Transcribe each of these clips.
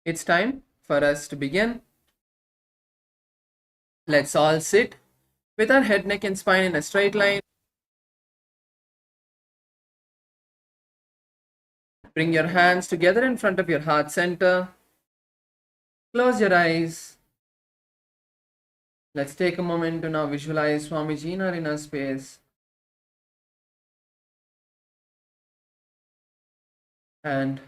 It's time for us to begin. Let's all sit with our head, neck, and spine in a straight line. Bring your hands together in front of your heart center. Close your eyes. Let's take a moment to now visualize Swamiji in our inner space. And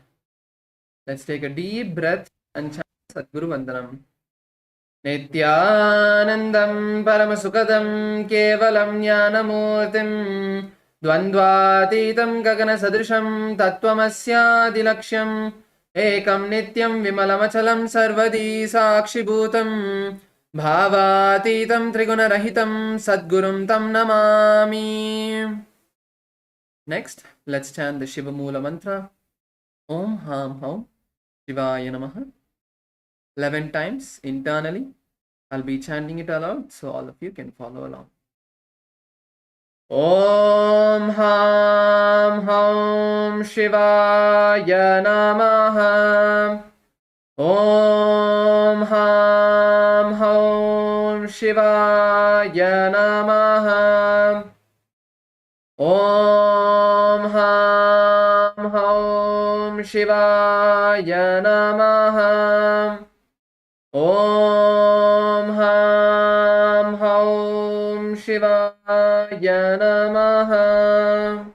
let's take a deep breath and chant Sadguru Vandanam. Nithyanandam Paramasukadam Kevalam Jnanamurtim Dvandvatitam Gagana Sadrisham Tattvamasya Ekam Nityam Vimalamachalam Sarvadi Sakshibhutam Bhavatitam Trigunarahitam Sadgurum Tam Namami. Next, let's chant the Shiva Mula mantra. Om Ham Haum Shivaya Namaha. 11 times internally. I'll be chanting it aloud so all of you can follow along. Om Ham Haum Shivaya Namaha. Om Ham Haum Shivaya Namaha. Om Ham Haum Shivaya Namaha. Om Ham Haum Shivaya Namaha.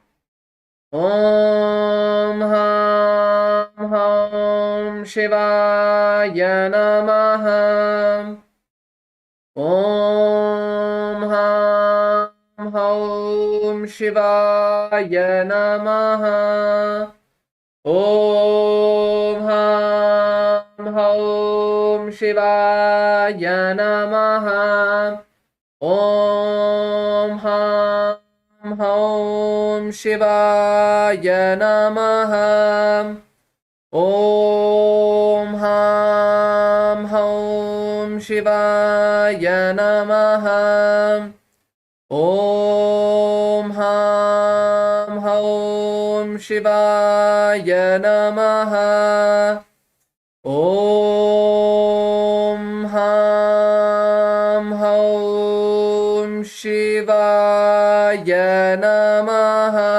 Om Ham Haum Shivaya Namaha. Om Ham Haum Shivaya Namaha. Om Ham Haum Shivaya Namaha. Om Ham Haum Shivaya Namaha. Om Ham Haum Shivaya Namaha. Om Ham Haum Shivaya Namaha. Om Ham Haum Shivaya Namaha.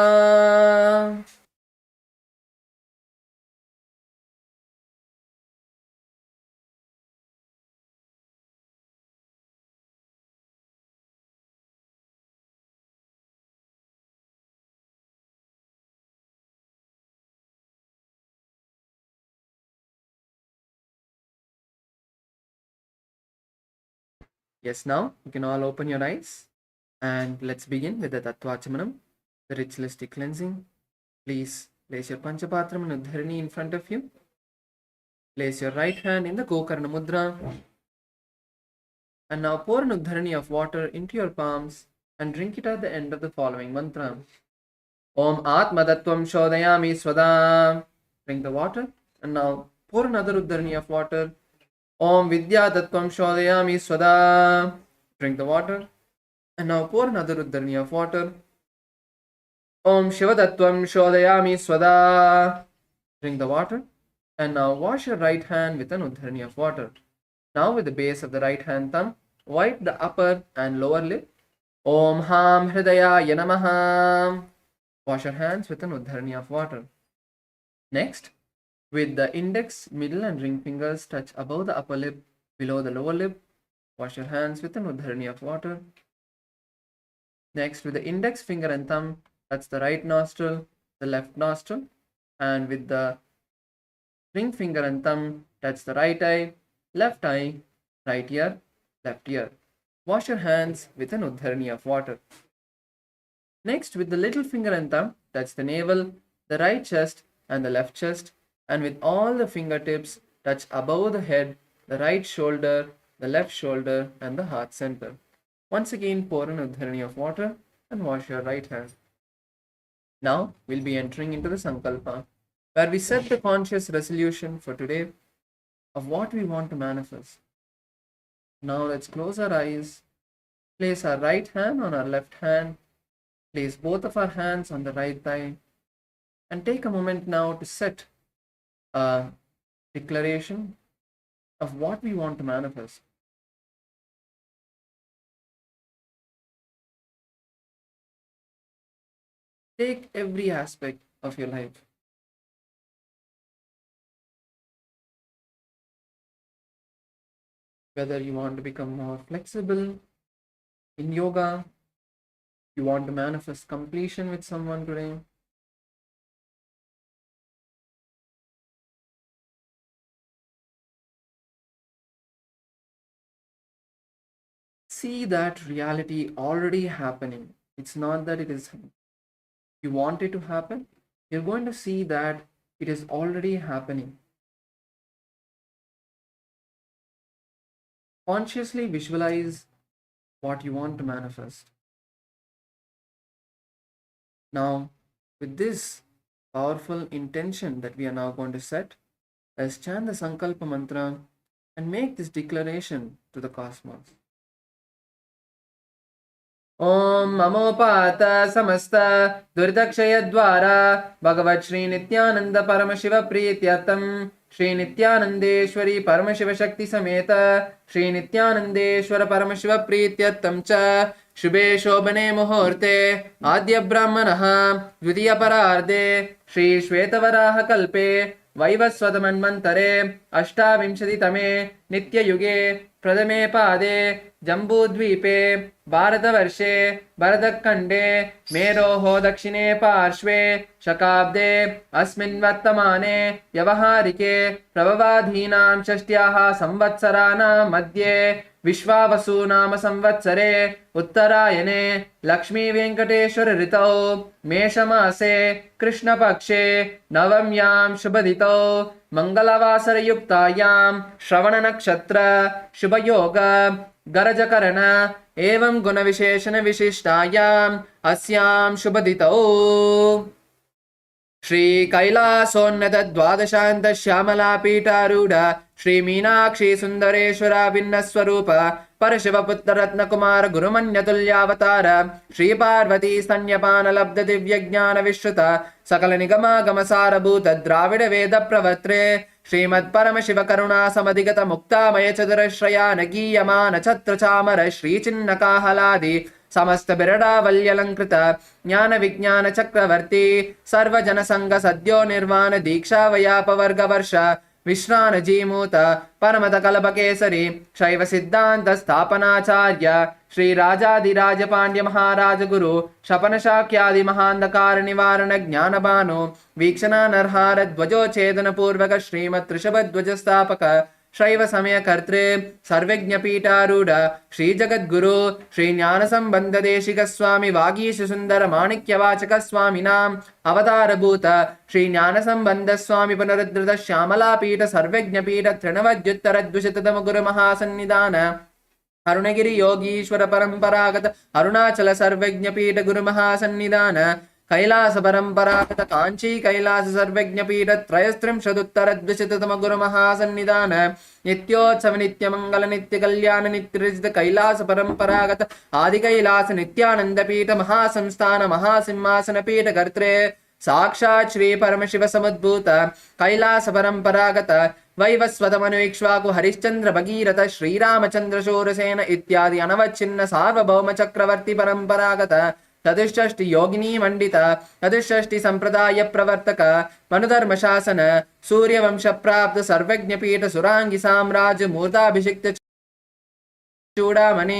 Yes, now you can all open your eyes and let's begin with the Tattvachamanam, the ritualistic cleansing. Please place your Panchapatram and Uddharani in front of you. Place your right hand in the Gokarna Mudra. And now pour an Uddharani of water into your palms and drink it at the end of the following mantra. Om Atma Tattvam Shodayami Swada. Drink the water. And now pour another Uddharani of water. Om Vidya Tattvam Shodayami Swada. Drink the water. And now pour another Uddharani of water. Om Shiva Tattvam Shodayami Swada. Drink the water. And now wash your right hand with an Uddharani of water. Now with the base of the right hand thumb, wipe the upper and lower lip. Om Ham Hridayaya Namaha. Wash your hands with an Uddharani of water. Next, with the index, middle and ring fingers touch above the upper lip, below the lower lip. Wash your hands with an Uddharani of water. Next, with the index finger and thumb, touch the right nostril, the left nostril, and with the ring finger and thumb, touch the right eye, left ear, left ear. Wash your hands with an Uddharani of water. Next, with the little finger and thumb, touch the navel, the right chest, and the left chest, and with all the fingertips, touch above the head, the right shoulder, the left shoulder, and the heart center. Once again, pour an Uddharani of water and wash your right hand. Now, we'll be entering into the Sankalpa, where we set the conscious resolution for today of what we want to manifest. Now, let's close our eyes, place our right hand on our left hand, place both of our hands on the right thigh, and take a moment now to set a declaration of what we want to manifest. Take every aspect of your life. Whether you want to become more flexible in yoga, you want to manifest completion with someone today, see that reality already happening. It's not that it is you want it to happen. You're going to see that it is already happening. Consciously visualize what you want to manifest. Now, with this powerful intention that we are now going to set, let's chant the Sankalpa mantra and make this declaration to the cosmos. Om Mamopata Samasta Duridakshayadvara Bhagavat Shri Nithyananda Paramashiva Prithyatam Shri Nithyanandeshwari Paramashiva Shakti Sameta Shri Nithyanandeshwara Paramashiva Prithyatam Cha Shubhe Shobhane Muhurte Adya Brahmanaha Dvidiya Pararde Shri Shvetavaraha Kalpe Vaivaswatamanmantare Ashtavinshaditame Nitya Yuge प्रथमे पादे जम्बूद्वीपे भारतवर्षे भरतखण्डे मेरोः दक्षिणे पार्श्वे शकाब्दे अस्मिन् वर्तमाने व्यवहारिके प्रभवाधीनां षष्ट्याः संवत्सराणां मध्ये विश्वावसु नाम संवत्सरे उत्तरायणे लक्ष्मी वेंकटेश्वर ऋतौ मेषमासे कृष्णपक्षे नवम्यां शुभदितौ मंगलवासरयुक्तायां श्रवण नक्षत्र शुभयोग गरजकरण एवं गुणविशेषण विशिष्टायां अस्यां शुभदितौ श्री कैलासोन्नत द्वादशांत श्यामला पीठारूढ़ श्री मीनाक्षी सुंदरेश्वरा भिन्न स्वरूप परशिव पुत्र रत्न कुमार गुरुमन्यतुल्यावतार श्री पार्वती स्तन्यपान लब्ध दिव्य ज्ञान विश्रुत सकल निगमागम सारभूत द्राविड वेद प्रवर्त्रे श्रीमत् परम शिव करुणा समधिगत मुक्तामय चतुरश्रया नगीयमान छत्र चामर श्री चिन्ह काहलादि समस्त बिरडावल्यलंकृत ज्ञान विज्ञान चक्रवर्ती सर्वजन संग सद्यो निर्वाण दीक्षा वयापवर्ग वर्ष विश्रान जीमूत परमत कल्प केसरी शैव सिद्धांत स्थापनाचार्य श्री राजाधिराज पांड्य महाराज गुरु शपन शाक्यादि महांधकार निवारण ज्ञान भानु वीक्षणा नरहार ध्वजोच्छेदन पूर्वक श्रीमत् ऋषभ ध्वज स्थापक शैव समय कर्त्रे सर्वज्ञ पीठारूढ़ श्री जगद्गुरु श्री ज्ञान संबंध देशिक स्वामी वागीश सुंदर माणिक्यवाचक स्वामिनाम अवतार भूत श्री ज्ञान संबंध स्वामी पुनरुद्धृत श्यामला पीठ सर्वज्ञ पीठ तृणवद्युत्तर द्विशततम गुरु महासन्निधान अरुणगिरि योगीश्वर परंपरागत अरुणाचल सर्वज्ञ पीठ गुरु महासन्निधान कैलास परंपरागत कांची कैलास सर्वज्ञ पीठ त्रयस्त्रिंशदुत्तर द्विशततम गुरु महासन्निधान नित्योत्सव नित्य मंगल नित्य कल्याण नित्यरिजित कैलास परंपरागत आदि कैलास नित्यानंद पीठ महासंस्थान महासिंहासन पीठ कर्त्रे साक्षात् श्री परमशिव समुद्भूत कैलास परंपरागत वैवस्वत मनुइक्ष्वाकु हरिश्चंद्र भगीरथ श्रीरामचंद्र शूरसेन इत्यादि अनवच्छिन्न सार्वभौम चक्रवर्ती परंपरागत चतुष्षष्टि योगिनी मंडित चतुष्षष्टि संप्रदाय प्रवर्तक मनुधर्म शासन सूर्यवंश प्राप्त सर्वज्ञ पीठ सुरांगी साम्राज्य मूर्धाभिषिक्त चूड़ामणि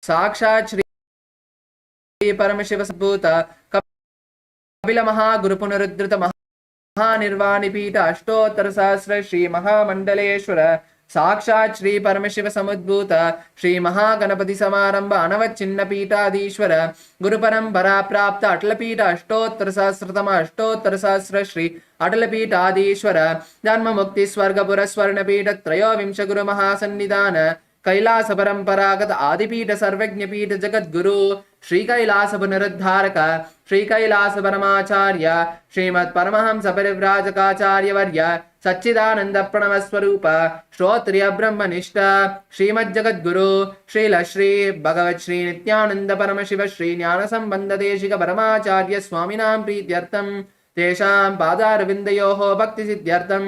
साक्षात् श्री परमशिव सद्भूत कपिल महागुरु पुनरुद्धृत महानिर्वाणी पीठ अष्टोत्तर सहस्र श्री महामंडलेश्वर साक्षात् श्री परमशिव समुद्भूत श्री महागणपति समारंभ अनवच्छिन्न पीठाधीश्वर गुरु परंपरा प्राप्त अटल पीठ अष्टोत्तर सहस्रतम अष्टोत्तर सहस्र श्री अटल पीठाधीश्वर जन्म मुक्ति स्वर्गपुर स्वर्ण पीठ त्रयोविंश गुरु महासन्निधान कैलास परंपरागत आदिपीठ सर्वज्ञ पीठ जगद्गुरु श्री कैलास पुनरुद्धारक श्री कैलास परमाचार्य श्रीमत् परमहंस परिव्राजकाचार्य वर्य सच्चिदानंद प्रणव स्वरूप श्रोत्रिय ब्रह्मनिष्ठ श्रीमज्जगद्गुरु श्रील श्री भगवत श्री नित्यानंद परमशिव श्री ज्ञान संबंध देशिक परमाचार्य स्वामिनां प्रीत्यर्थं तेषां पादारविन्दयोः भक्ति सिद्ध्यर्थं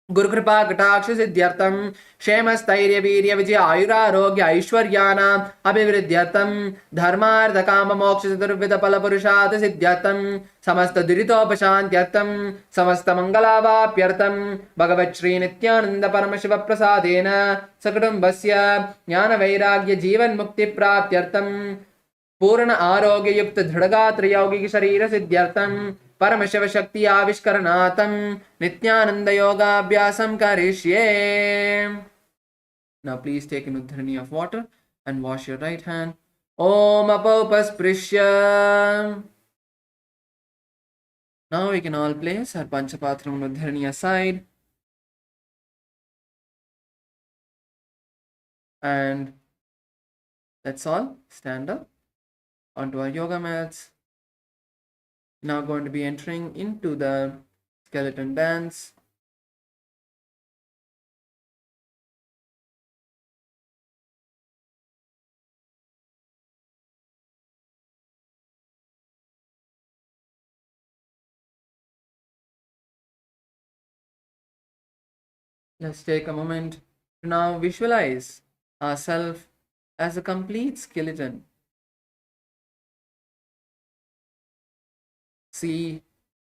गुरुकृपा कटाक्ष सिद्ध्यर्थम क्षेम स्थैर्य वीर्य विजय आयुरारोग्य ऐश्वर्यानाम् अभिवृद्ध्यर्थम धर्मार्थ काम मोक्ष चतुर्विध फल पुरुषार्थ सिद्ध्यर्थम समस्त दुरितोपशान्त्यर्थम समस्त मंगलावाप्यर्थम भगवत् श्री नित्यानंद परमशिव प्रसादेन सकुटुम्बस्य ज्ञान वैराग्य जीवन मुक्ति प्राप्त्यर्थम पूर्ण आरोग्य युक्त दृढ़गात्र यौगिक शरीर सिद्ध्यर्थम परम शिव शक्ति आविष्करणार्थम नित्यानंद योगाभ्यासम करिष्ये. Now please take an udharani of water and wash your right hand. Om apaupasprisya. Now we can all place our panchapatram udharani aside and let's all stand up onto our yoga mats. Now going to be entering into the skeleton dance. Let's take a moment to now visualize ourselves as a complete skeleton. See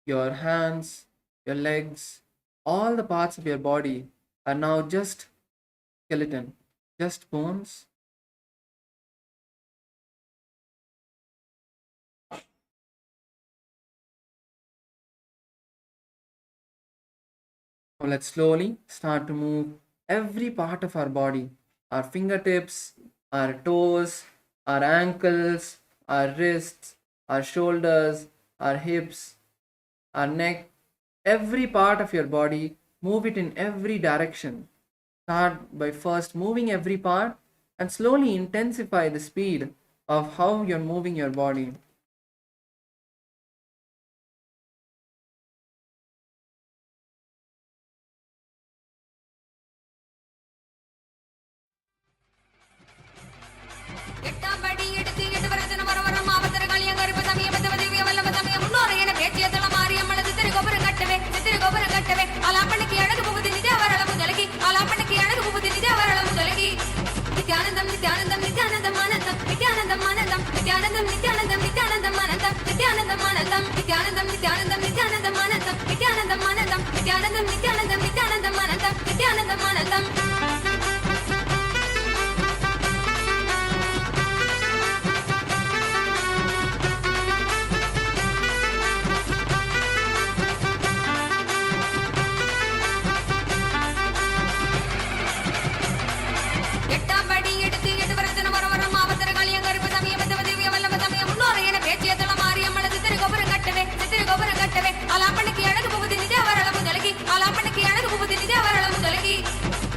your hands, your legs, all the parts of your body are now just skeleton, just bones. Now let's slowly start to move every part of our body, our fingertips, our toes, our ankles, our wrists, our shoulders, our hips, our neck, every part of your body, move it in every direction. Start by first moving every part and slowly intensify the speed of how you're moving your body. Nithyanandam, Nithyanandam, Nithyanandam, Anandam, Nithyanandam, Anandam, Nithyanandam, Nithyanandam, Nithyanandam, Anandam, Nithyanandam, Anandam, Nithyanandam, Nithyanandam, Nithyanandam, Anandam, Nithyanandam, Anandam, Nithyanandam, Nithyanandam, Nithyanandam, Anandam, Nithyanandam, Anandam.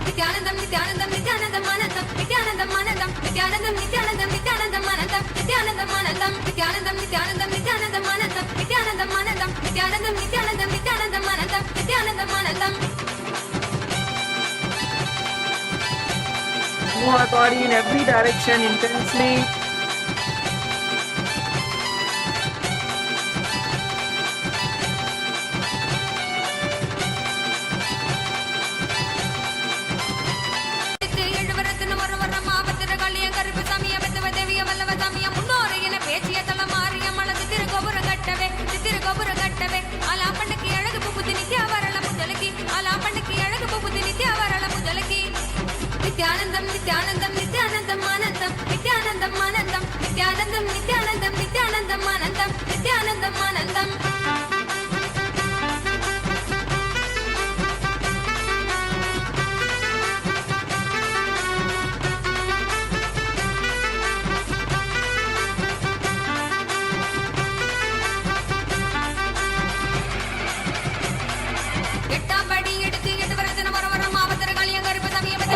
Nithyanandam, Nithyanandam, Nithyanandam, Anandam, Nithyanandam, Anandam, Nithyanandam, Nithyanandam, Nithyanandam, Anandam, Nithyanandam, Anandam, Nithyanandam, Nithyanandam, Nithyanandam, Anandam, Nithyanandam, Anandam, Nithyanandam, Nithyanandam, Nithyanandam, Anandam, Nithyanandam, Anandam. Move our body in every direction intensely. Nithyanandam, Nithyanandam, Nithyanandam, Anandam, Nithyanandam, Anandam, Nithyanandam, Nithyanandam, Nithyanandam, Anandam, Nithyanandam, Anandam.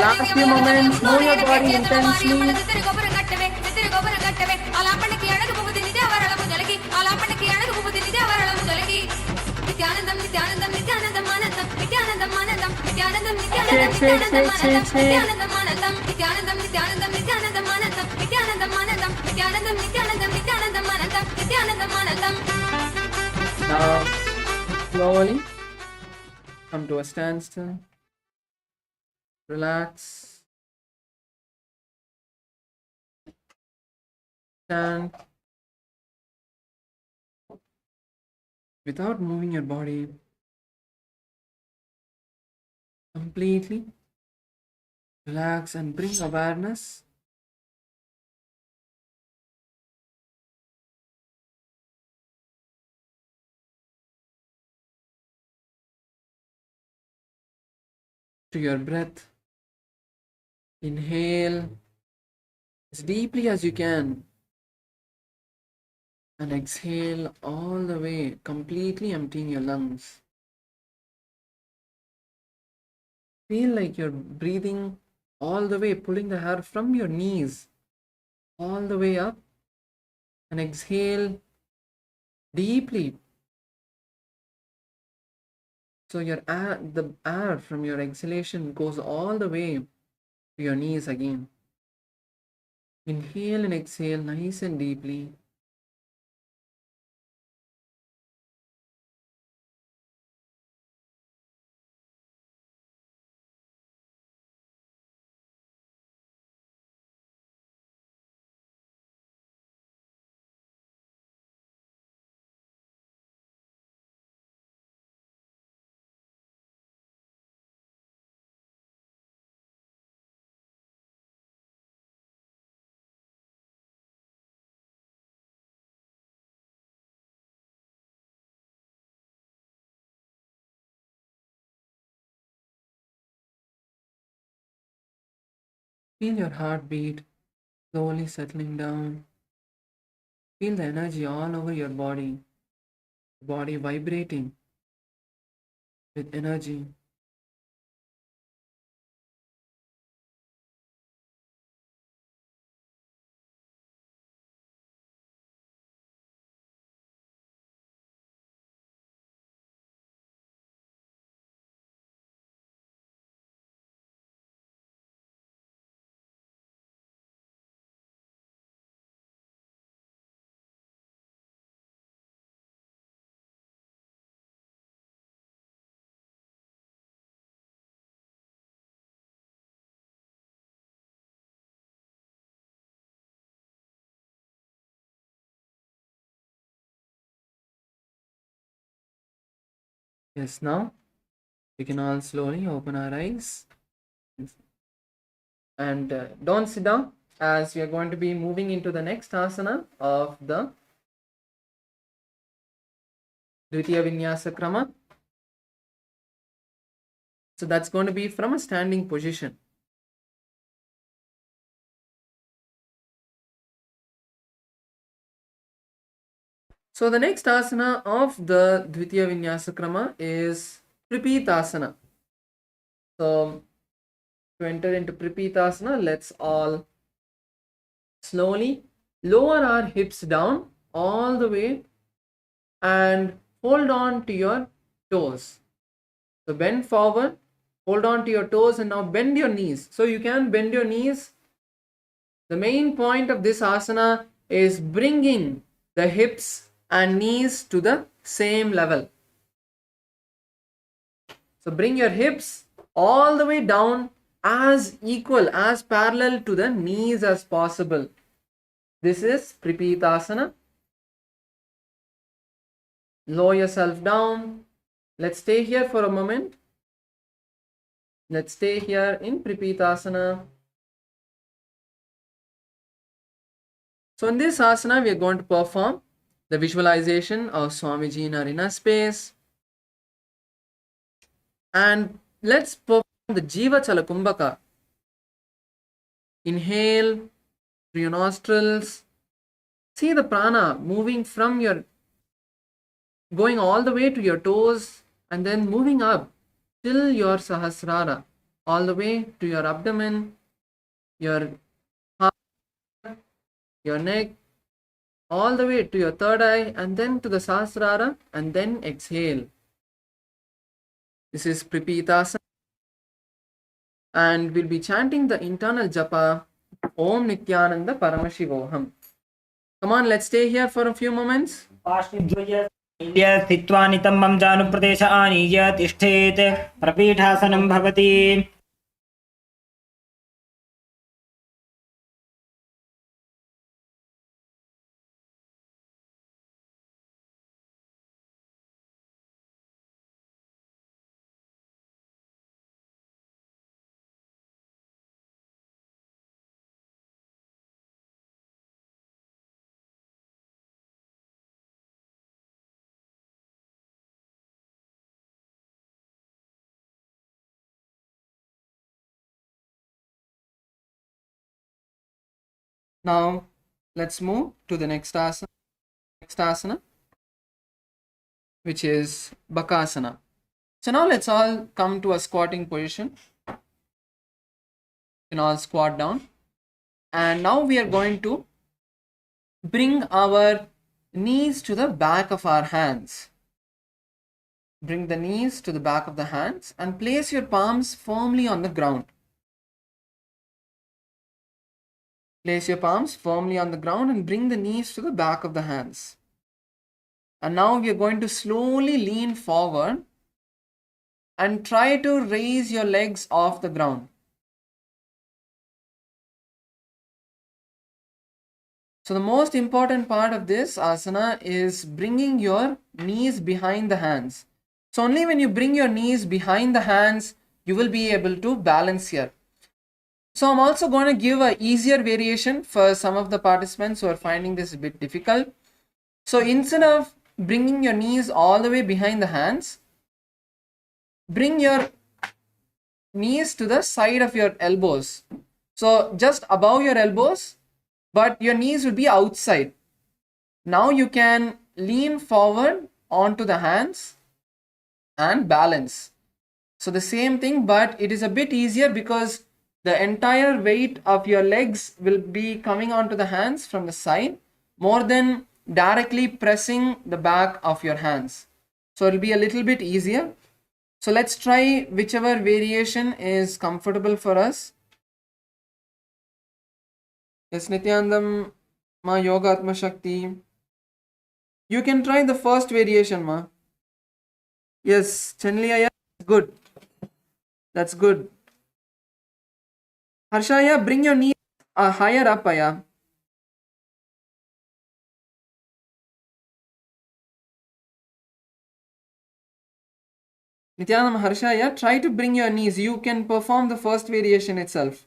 Last few moments, move your body intensely. Now, slowly come to a standstill. relax, stand without moving your body completely. Relax and bring awareness to your breath. Inhale as deeply as you can and exhale all the way, completely emptying your lungs. Feel like you're breathing all the way, pulling the air from your knees all the way up, and exhale deeply. So the air from your exhalation goes all the way to your knees again. Inhale and exhale nice and deeply. Feel your heartbeat slowly settling down. Feel the energy all over your body vibrating with energy. Yes, now we can all slowly open our eyes and don't sit down, as we are going to be moving into the next asana of the Dvitiya Vinyasa Krama. So that's going to be from a standing position. So the next asana of the Dvitiya Vinyasa Krama is Pripitasana. So to enter into Pripitasana, let's all slowly lower our hips down all the way and hold on to your toes. So bend forward, hold on to your toes, and now bend your knees. So you can bend your knees. The main point of this asana is bringing the hips and knees to the same level. So bring your hips all the way down as equal, as parallel to the knees as possible. This is Pripitasana. Lower yourself down. Let's stay here for a moment. Let's stay here in Pripitasana. So in this asana, we are going to perform the visualization of Swamiji in our inner space. And let's perform the Jiva Chalakumbhaka. Inhale through your nostrils. See the prana moving from your, going all the way to your toes and then moving up till your Sahasrara, all the way to your abdomen, your heart, your neck, all the way to your third eye, and then to the Sahasrara, and then exhale. This is Pripitasana. And we'll be chanting the internal japa, Om Nithyananda Paramashivoham. Come on, let's stay here for a few moments. स्थित्वा नितम्बं जानुप्रदेश आनीय तिष्ठेत् प्रपीठासनं भवति Now let's move to the next asana, which is Bakasana. So now let's all come to a squatting position. You can all squat down. And now we are going to bring our knees to the back of our hands. Bring the knees to the back of the hands and place your palms firmly on the ground. Place your palms firmly on the ground and bring the knees to the back of the hands. And now we are going to slowly lean forward and try to raise your legs off the ground. So the most important part of this asana is bringing your knees behind the hands. So only when you bring your knees behind the hands, you will be able to balance here. So I'm also going to give an easier variation for some of the participants who are finding this a bit difficult. So instead of bringing your knees all the way behind the hands, bring your knees to the side of your elbows. So just above your elbows, but your knees will be outside. Now you can lean forward onto the hands and balance. So the same thing, but it is a bit easier because the entire weight of your legs will be coming onto the hands from the side more than directly pressing the back of your hands. So it will be a little bit easier. So let's try whichever variation is comfortable for us. Yes, Nithyanandam, Ma Yoga Atma Shakti. You can try the first variation, Ma. Yes, Chanliya, good. That's good. Harshaya, bring your knee higher up, Aya. Nithyanam, Harshaya, try to bring your knees. You can perform the first variation itself.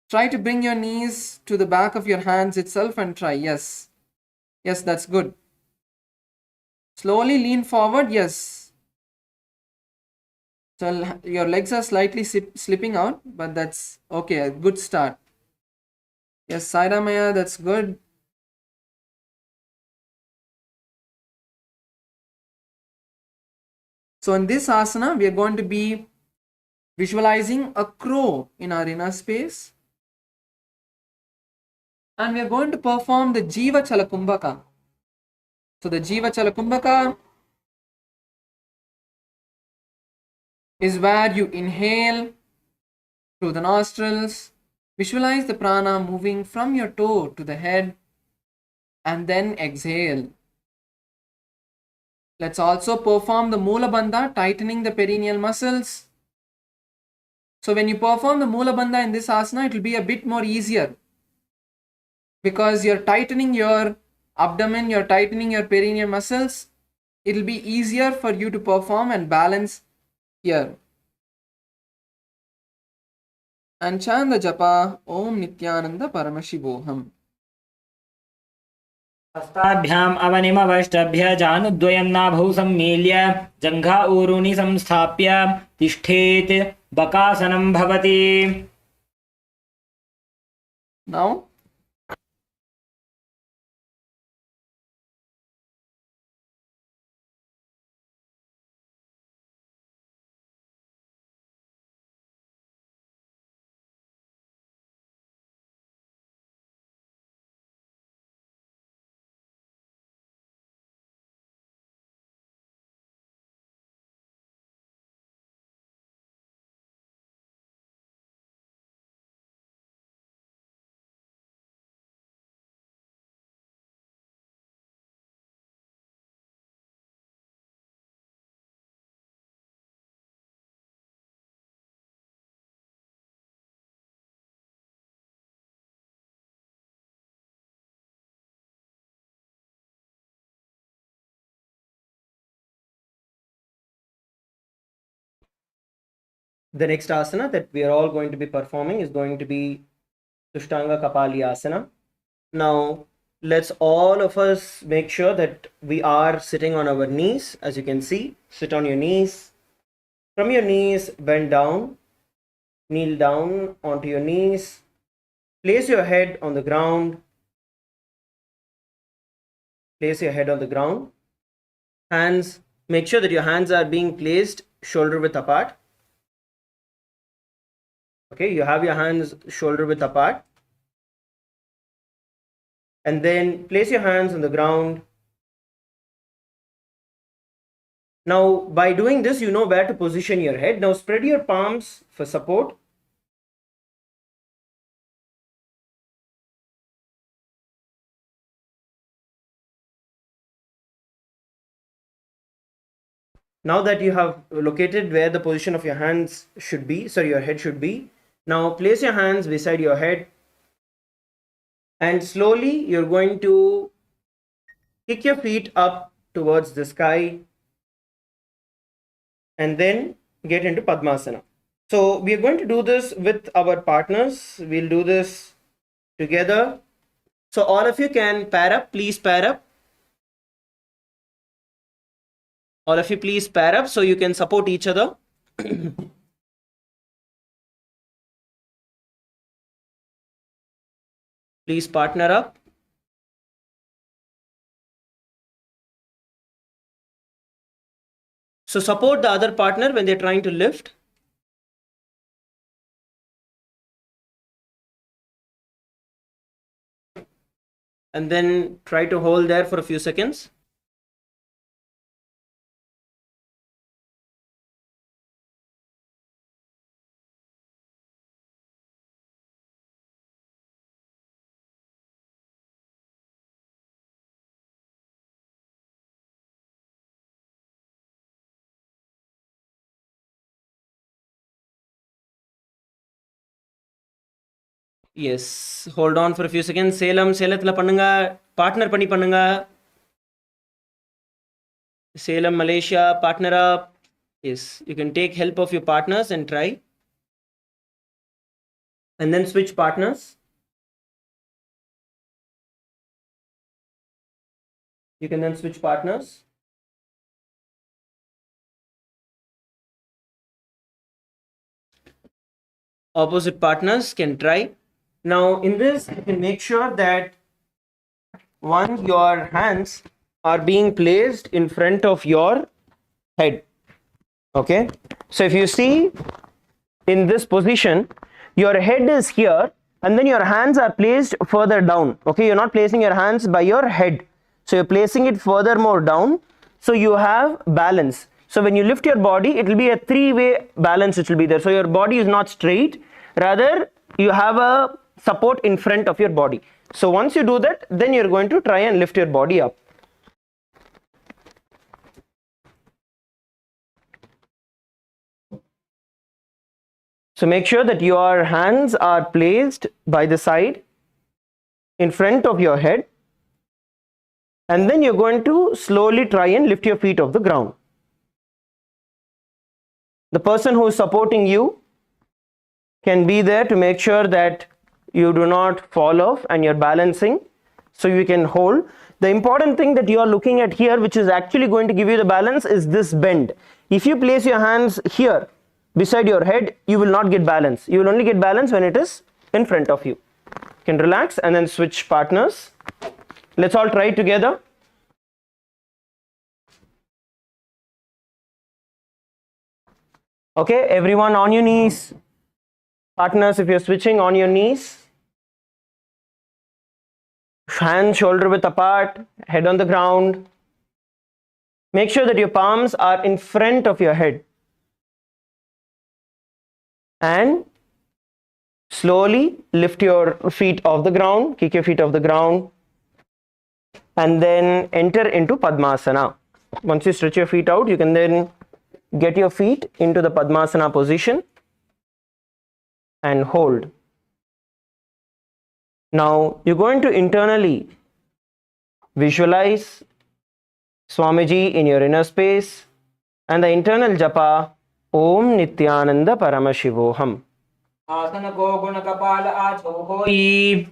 Try to bring your knees to the back of your hands itself and try. Yes. Yes, that's good. Slowly lean forward. Yes. So your legs are slightly slipping out, but that's okay. A good start. Yes, Saira Maya, that's good. So in this asana, we are going to be visualizing a crow in our inner space. And we are going to perform the Jiva Chalakumbhaka. So the Jiva Chalakumbhaka is where you inhale through the nostrils, visualize the prana moving from your toe to the head, and then exhale. Let's also perform the Mula Bandha, tightening the perineal muscles. So when you perform the Mula Bandha in this asana, it will be a bit more easier because you're tightening your abdomen, you're tightening your perineal muscles. It will be easier for you to perform and balance here. And chant the japa Om Nithyananda Paramashivoham. हस्ताभ्याम् अवनिमवष्टभ्य जानुद्वयं नाभौ सम्मील्य जङ्घा ऊरूनि संस्थाप्य तिष्ठेत् बकासनं भवति. Now the next asana that we are all going to be performing is going to be Sushtanga Kapali Asana. Now, let's all of us make sure that we are sitting on our knees. As you can see, sit on your knees. From your knees, bend down, kneel down onto your knees. Place your head on the ground. Place your head on the ground. Hands, make sure that your hands are being placed shoulder width apart. Okay, you have your hands shoulder width apart. And then place your hands on the ground. Now, by doing this, you know where to position your head. Now, spread your palms for support. Now that you have located where the position of your hands should be, sorry, your head should be, now place your hands beside your head and slowly you're going to kick your feet up towards the sky and then get into Padmasana. So we are going to do this with our partners. We'll do this together. So all of you can pair up, please pair up. All of you please pair up so you can support each other. Please partner up. So support the other partner when they're trying to lift. And then try to hold there for a few seconds. Yes, hold on for a few seconds. Salem, Selathla pannunga, partner pani pannunga. Salem, Malaysia, partner up. Yes, you can take help of your partners and try. And then switch partners. You can then switch partners. Opposite partners can try. Now in this, you can make sure that one, your hands are being placed in front of your head. Okay, so if you see in this position, your head is here and then your hands are placed further down. Okay, you're not placing your hands by your head, so you're placing it furthermore down, so you have balance. So when you lift your body, it will be a three-way balance which will be there. So your body is not straight, rather you have a support in front of your body. So once you do that, then you're going to try and lift your body up. So make sure that your hands are placed by the side in front of your head, and then you're going to slowly try and lift your feet off the ground. The person who is supporting you can be there to make sure that you do not fall off and you're balancing, so you can hold. The important thing that you are looking at here, which is actually going to give you the balance, is this bend. If you place your hands here beside your head, you will not get balance. You will only get balance when it is in front of you. You can relax and then switch partners. Let's all try it together. Okay, everyone on your knees. Partners, if you're switching, on your knees. Hands shoulder width apart, head on the ground. Make sure that your palms are in front of your head. And slowly lift your feet off the ground, kick your feet off the ground, and then enter into Padmasana. Once you stretch your feet out, you can then get your feet into the Padmasana position and hold. Now you're going to internally visualize Swamiji in your inner space and the internal japa Om Nithyananda Paramashivoham. आसन को गुण कपाल आछो होई.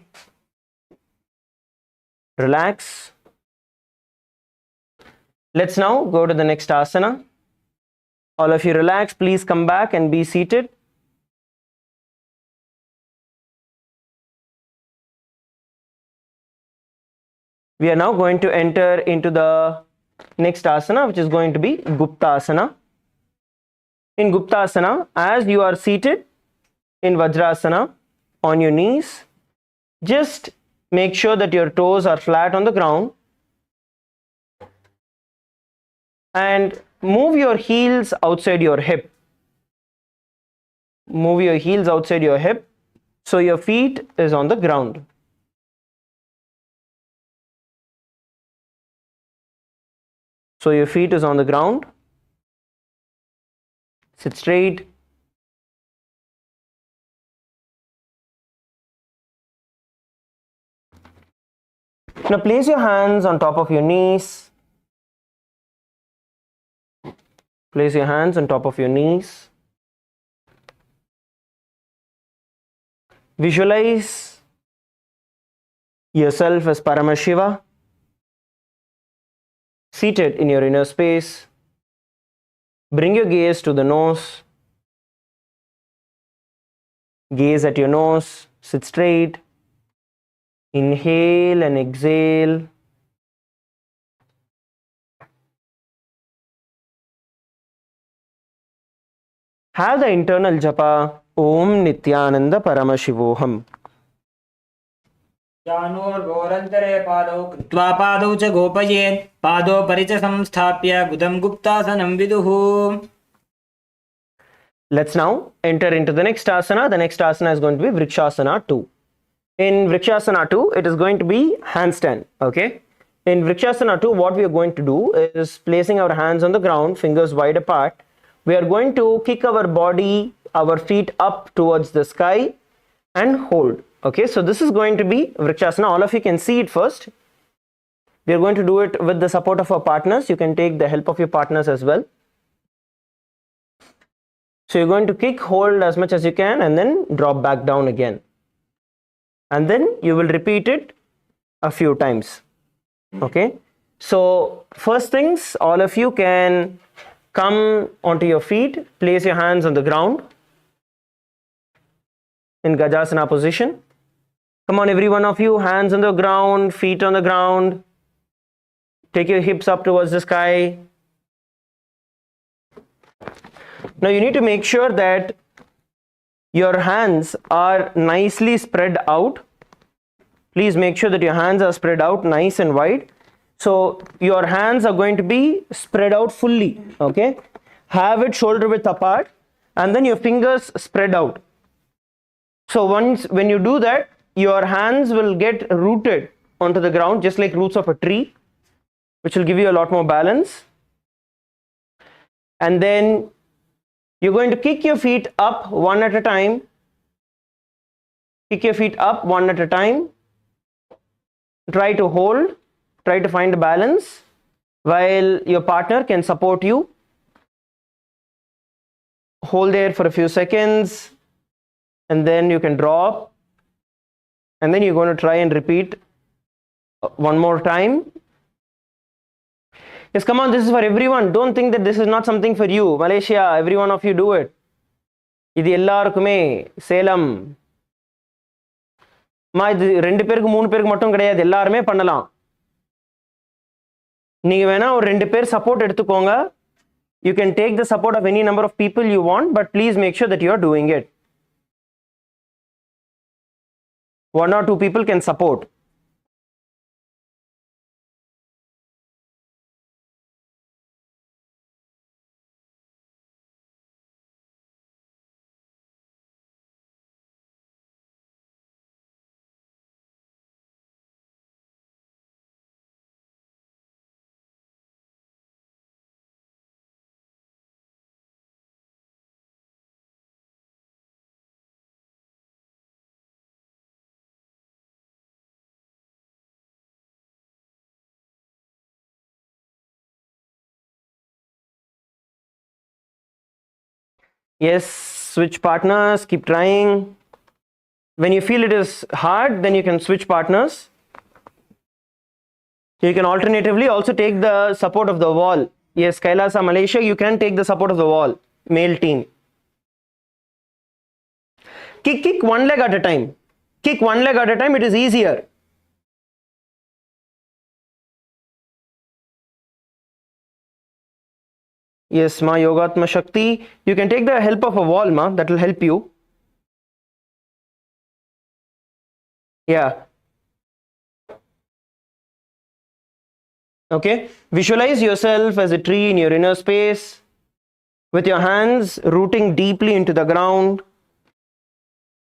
Relax. Let's now go to the next asana. All of you relax. Please come back and be seated. We are now going to enter into the next asana, which is going to be Guptasana. In Guptasana, as you are seated in Vajrasana on your knees, just make sure that your toes are flat on the ground and move your heels outside your hip. Move your heels outside your hip so your feet is on the ground. So your feet is on the ground. Sit straight. Now place your hands on top of your knees. Place your hands on top of your knees. Visualize yourself as Paramashiva, seated in your inner space. Bring your gaze to the nose. Gaze at your nose. Sit straight. Inhale and exhale. Have the internal japa Om Nithyananda Paramashivoham. जानोर्घोरन्तरे पादौ कृत्वा पादौ च गोपयेत् पादोपरि च संस्थाप्य बुधं गुप्तासनं विदुः. Let's now enter into the next asana. The next asana is going to be Vrikshasana 2. In Vrikshasana 2, it is going to be handstand. Okay. In Vrikshasana 2, what we are going to do is placing our hands on the ground, fingers wide apart. We are going to kick our body, our feet up towards the sky and hold. Okay, so this is going to be Vrikshasana. All of you can see it first. We are going to do it with the support of our partners. You can take the help of your partners as well. So you're going to kick, hold as much as you can and then drop back down again. And then you will repeat it a few times. Okay, so first things, all of you can come onto your feet, place your hands on the ground in Gajasana position. Come on, every one of you, hands on the ground, feet on the ground. Take your hips up towards the sky. Now you need to make sure that your hands are nicely spread out. Please make sure that your hands are spread out nice and wide. So your hands are going to be spread out fully. Okay, have it shoulder width apart and then your fingers spread out. So when you do that, your hands will get rooted onto the ground just like roots of a tree, which will give you a lot more balance. And then you're going to kick your feet up one at a time. Kick your feet up one at a time. Try to hold, try to find a balance while your partner can support you. Hold there for a few seconds and then you can drop. And then you're going to try and repeat one more time. Yes, come on, this is for everyone. Don't think that this is not something for you. Malaysia, every one of you do it. Idi ellarkume Salem. Ma idu 2 பேருக்கு 3 பேருக்கு மட்டும் கிடையாது, எல்லாரும் பண்ணலாம். நீங்க வேணா ஒரு 2 பேர் சப்போர்ட் எடுத்துக்கோங்க. You can take the support of any number of people you want, but please make sure that you are doing it. 1 or 2 people can support. Yes, switch partners, keep trying. When you feel it is hard, then you can switch partners. You can alternatively also take the support of the wall. Yes, KAILASA Malaysia, you can take the support of the wall. Male team. Kick one leg at a time. Kick one leg at a time, it is easier. Yes, Ma Yogatma Shakti. You can take the help of a wall, Ma. That will help you. Yeah. Okay. Visualize yourself as a tree in your inner space, with your hands rooting deeply into the ground,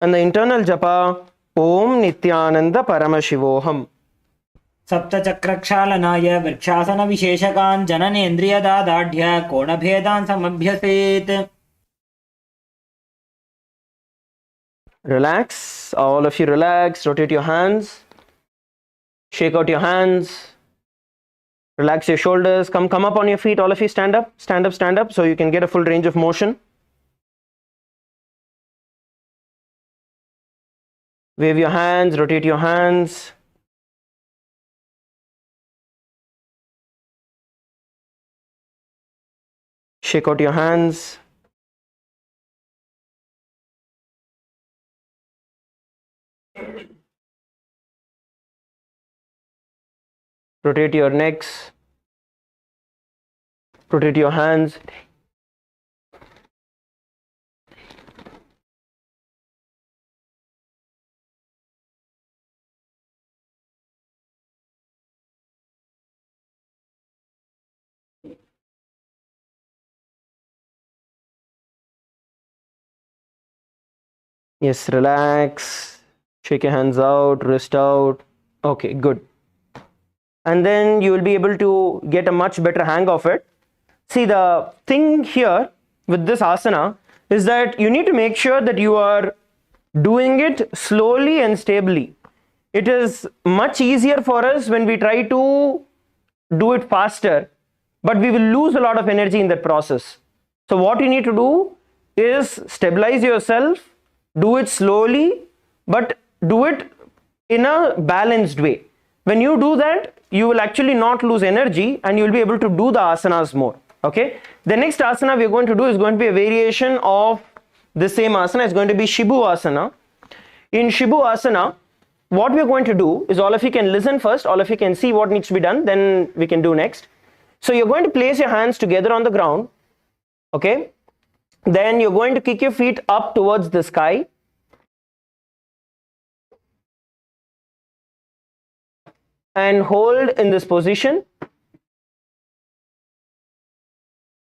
and the internal japa Om Nithyananda Paramashivoham. सप्तचक्रक्षालनाय वृक्षासनविशेषकान् जननेन्द्रियदादाढ्य कोणभेदान् समभ्यसेत्. Relax, all of you relax, rotate your hands, shake out your hands, relax your shoulders, come up on your feet, all of you stand up, so you can get a full range of motion. Wave your hands, rotate your hands. Shake out your hands. Rotate your necks. Rotate your hands. Yes, relax. Shake your hands out, wrist out. Okay, good. And then you will be able to get a much better hang of it. See, the thing here with this asana is that you need to make sure that you are doing it slowly and stably. It is much easier for us when we try to do it faster, but we will lose a lot of energy in that process. So what you need to do is stabilize yourself, do it slowly, but do it in a balanced way. When you do that, you will actually not lose energy and you will be able to do the asanas more. Okay, the next asana we are going to do is going to be a variation of the same asana. It's going to be Shibu asana. In Shibu asana, what we are going to do is, all of you can listen first, all of you can see what needs to be done, then we can do next. So you're going to place your hands together on the ground. Okay, then you're going to kick your feet up towards the sky. And hold in this position.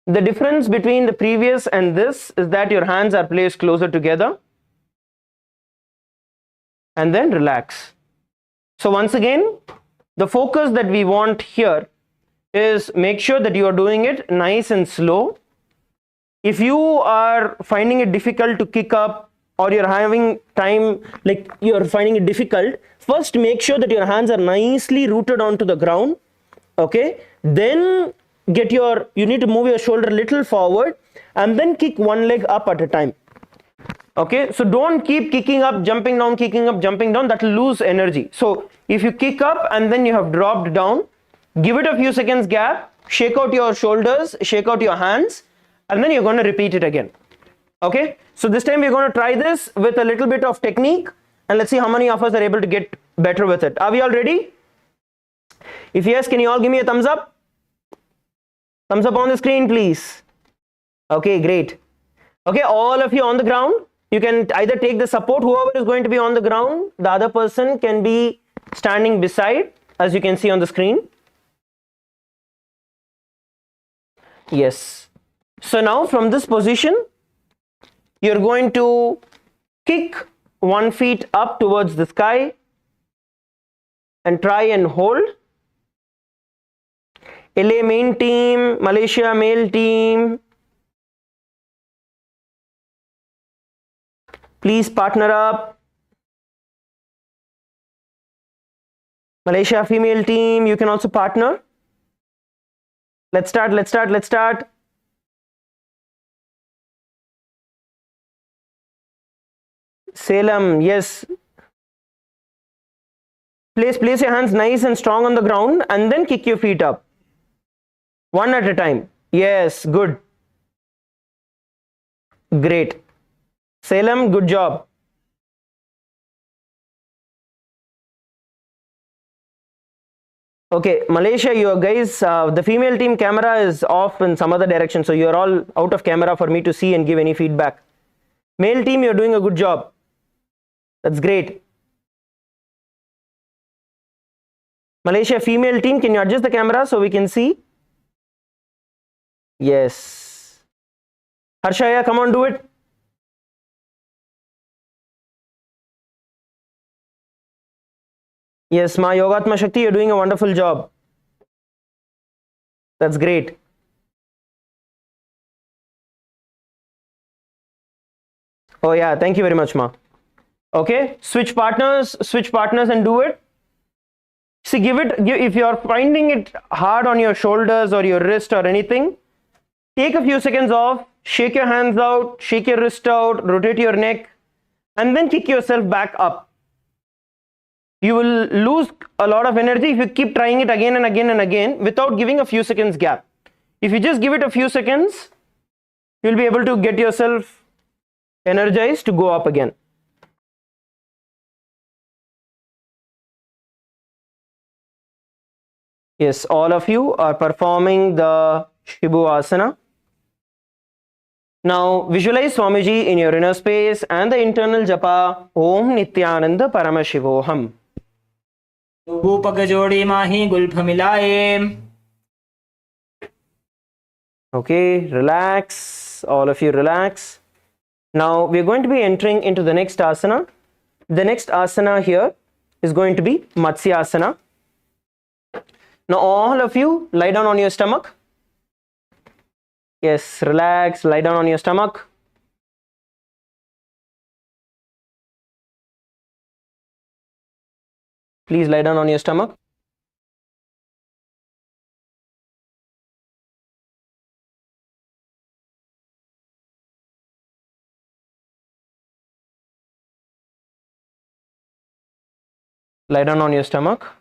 The difference between the previous and this is that your hands are placed closer together. And then relax. So once again, the focus that we want here is make sure that you are doing it nice and slow. If you are finding it difficult to kick up, or you're having time, like you're finding it difficult, first make sure that your hands are nicely rooted onto the ground. Okay, then you need to move your shoulder a little forward and then kick one leg up at a time. Okay, so don't keep kicking up, jumping down, kicking up, jumping down. That will lose energy. So if you kick up and then you have dropped down, give it a few seconds gap, shake out your shoulders, shake out your hands, and then you're going to repeat it again. Okay, so this time we're going to try this with a little bit of technique, and let's see how many of us are able to get better with it. Are we all ready? If yes, can you all give me a thumbs up? Thumbs up on the screen, please. Okay, great. Okay, all of you on the ground, you can either take the support, whoever is going to be on the ground, the other person can be standing beside, as you can see on the screen. Yes. So now from this position, you're going to kick one foot up towards the sky and try and hold. LA main team, Malaysia male team, please partner up. Malaysia female team, you can also partner. Let's start. Salem, yes. Place your hands nice and strong on the ground and then kick your feet up. One at a time. Yes, good. Great. Salem, good job. Okay, Malaysia, you guys, the female team camera is off in some other direction, so you're all out of camera for me to see and give any feedback. Male team, you're doing a good job. That's great. Malaysia female team, can you adjust the camera so we can see? Yes. Harshaya, come on, do it. Yes, Ma Yogatma Shakti, you're doing a wonderful job. That's great. Oh yeah, thank you very much, Ma. Okay, switch partners and do it. See, if you're finding it hard on your shoulders or your wrist or anything, take a few seconds off, shake your hands out, shake your wrist out, rotate your neck, and then kick yourself back up. You will lose a lot of energy if you keep trying it again and again and again without giving a few seconds gap. If you just give it a few seconds, you'll be able to get yourself energized to go up again. Yes, all of you are performing the Shibu Asana. Now visualize Swamiji in your inner space and the internal japa Om Nithyananda Paramashivoham. भूपक जोड़ी माही Gulf मिलाए. Okay, relax. All of you relax. Now we're going to be entering into the next asana. The next asana here is going to be Matsyasana. Now all of you lie down on your stomach. Yes, relax, lie down on your stomach. Please lie down on your stomach. Lie down on your stomach.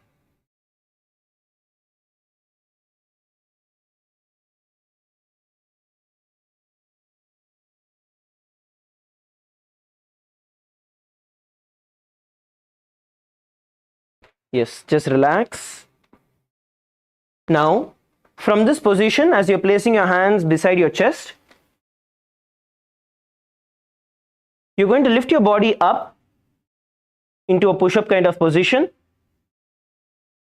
Yes, just relax. Now, from this position, as you're placing your hands beside your chest, you're going to lift your body up into a push-up kind of position,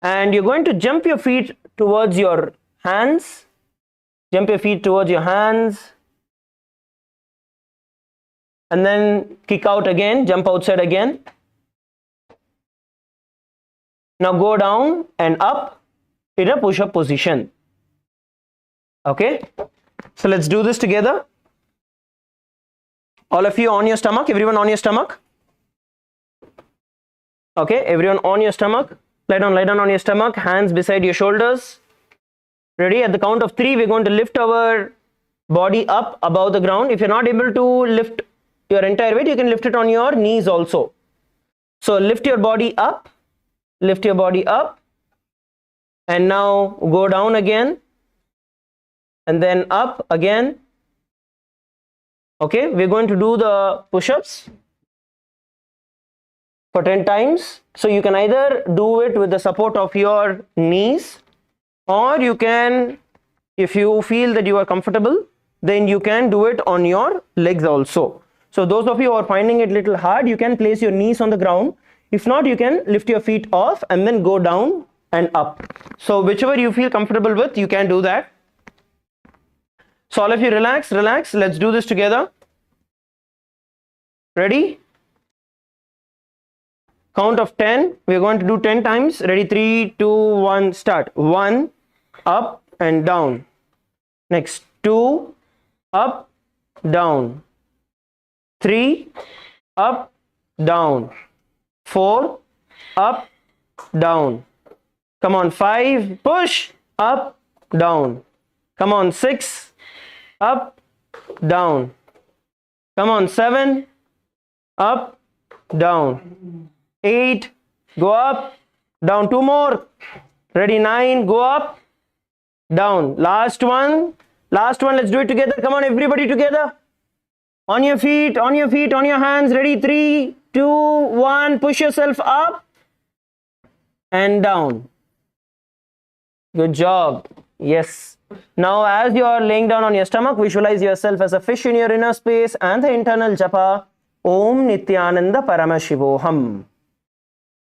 and you're going to jump your feet towards your hands. Jump your feet towards your hands, and then kick out again, jump outside again. Now go down and up in a push-up position. Okay, so let's do this together. All of you on your stomach, everyone on your stomach. Okay, everyone on your stomach. Lie down on your stomach, hands beside your shoulders. Ready? At the count of 3, we're going to lift our body up above the ground. If you're not able to lift your entire weight, you can lift it on your knees also. So lift your body up. Lift your body up, and now go down again, and then up again. Okay, we're going to do the push-ups for 10 times. So you can either do it with the support of your knees, or you can, if you feel that you are comfortable, then you can do it on your legs also. So those of you who are finding it a little hard, you can place your knees on the ground. If not, you can lift your feet off and then go down and up. So whichever you feel comfortable with, you can do that. So all of you relax. Let's do this together. Ready? Count of 10. We're going to do 10 times. Ready? 3, 2, 1, start. 1, up and down. Next, 2, up, down. 3, up, down. 4, up, down. Come on, 5, push, up, down. Come on, 6, up, down. Come on, 7, up, down. 8, go up, down. 2 more. Ready? 9, go up, down. Last one, let's do it together. Come on, everybody together. On your feet, on your hands. Ready? 3, 2, 1, push yourself up and down. Good job. Yes. Now, as you are laying down on your stomach, visualize yourself as a fish in your inner space and the internal japa Om Nithyananda Paramashivoham.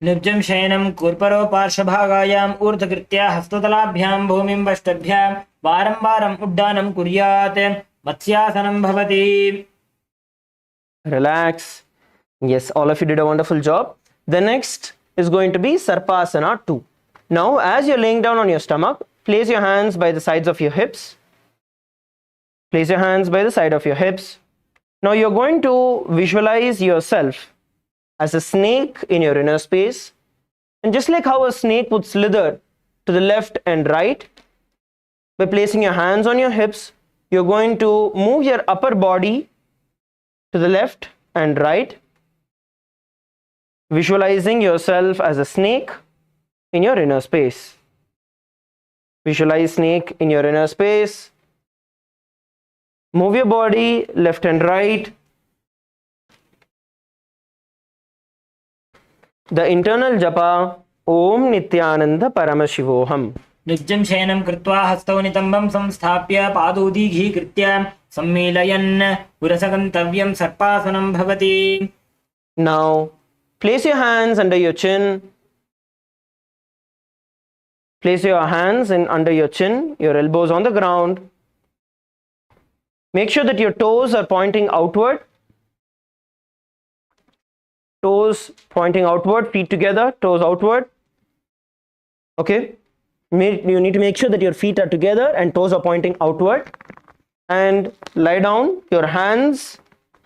निर्जं शयनं कूर्परो पार्श्वभागायाम् ऊर्ध्वकृत्या हस्ततलाभ्यां भूमिं वष्टभ्यां वारं वारम् उड्डानं कुर्यात् मत्स्यासनं भवति. Relax. Yes, all of you did a wonderful job. The next is going to be Sarpasana 2. Now, as you're laying down on your stomach, place your hands by the sides of your hips. Place your hands by the side of your hips. Now, you're going to visualize yourself as a snake in your inner space. And just like how a snake would slither to the left and right, by placing your hands on your hips, you're going to move your upper body to the left and right, visualizing yourself as a snake in your inner space. Visualize snake in your inner space. Move your body left and right. The internal japa Om Nithyananda Paramashivoham. निर्जं शयनं कृत्वा हस्तौ नितम्बं संस्थाप्य पादोदीघीकृत्य सम्मीलयन् पुरसगन्तव्यं सर्पासनं भवति. Now, place your hands under your chin. Place your hands under your chin, your elbows on the ground. Make sure that your toes are pointing outward. Toes pointing outward, feet together, toes outward. Okay? You need to make sure that your feet are together and toes are pointing outward. And lie down, your hands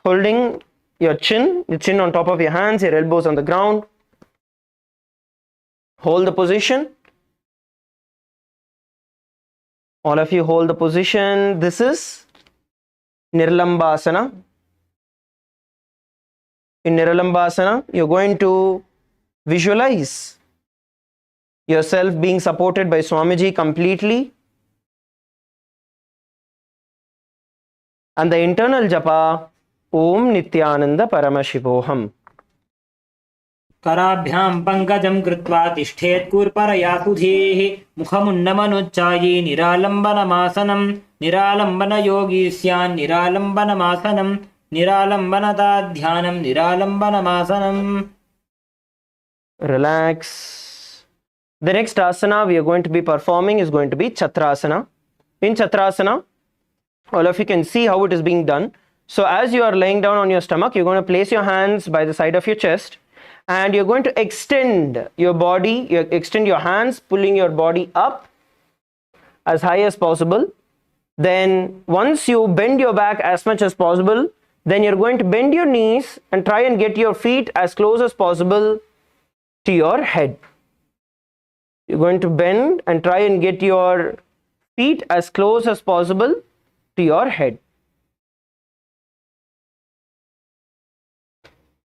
holding your chin on top of your hands, your elbows on the ground. Hold the position. All of you hold the position. This is Nirlambasana. In Nirlambasana, you're going to visualize yourself being supported by Swamiji completely. And the internal japa Om Nithyananda Paramashivoham. कराभ्यां पङ्कजं कृत्वा तिष्ठेत् कूर्परया सुधीः मुखमुन्नमनुच्चायी निरालम्बनमासनं निरालम्बनयोगी स्यान् निरालम्बनमासनं निरालम्बनताध्यानं निरालम्बनमासनं. Relax. The next asana we are going to be performing is going to be Chatrasana. In Chatrasana, all of you can see how it is being done. So as you are laying down on your stomach, you're going to place your hands by the side of your chest. And you're going to extend your body, extend your hands, pulling your body up as high as possible. Then once you bend your back as much as possible, then you're going to bend your knees and try and get your feet as close as possible to your head. You're going to bend and try and get your feet as close as possible to your head.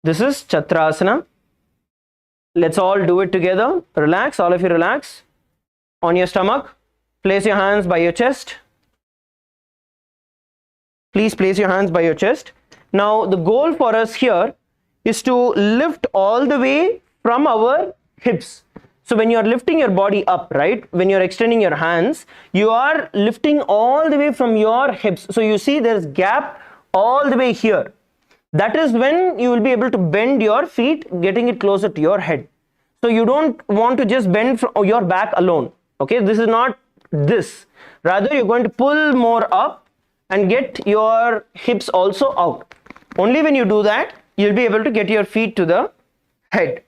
This is Chatrasana. Let's all do it together. Relax, all of you relax. On your stomach, place your hands by your chest. Please place your hands by your chest. Now, the goal for us here is to lift all the way from our hips. So, when you are lifting your body up, right, when you are extending your hands, you are lifting all the way from your hips. So, you see there is gap all the way here. That is when you will be able to bend your feet, getting it closer to your head. So you don't want to just bend from your back alone. Okay, this is not this. Rather, you're going to pull more up and get your hips also out. Only when you do that, you'll be able to get your feet to the head.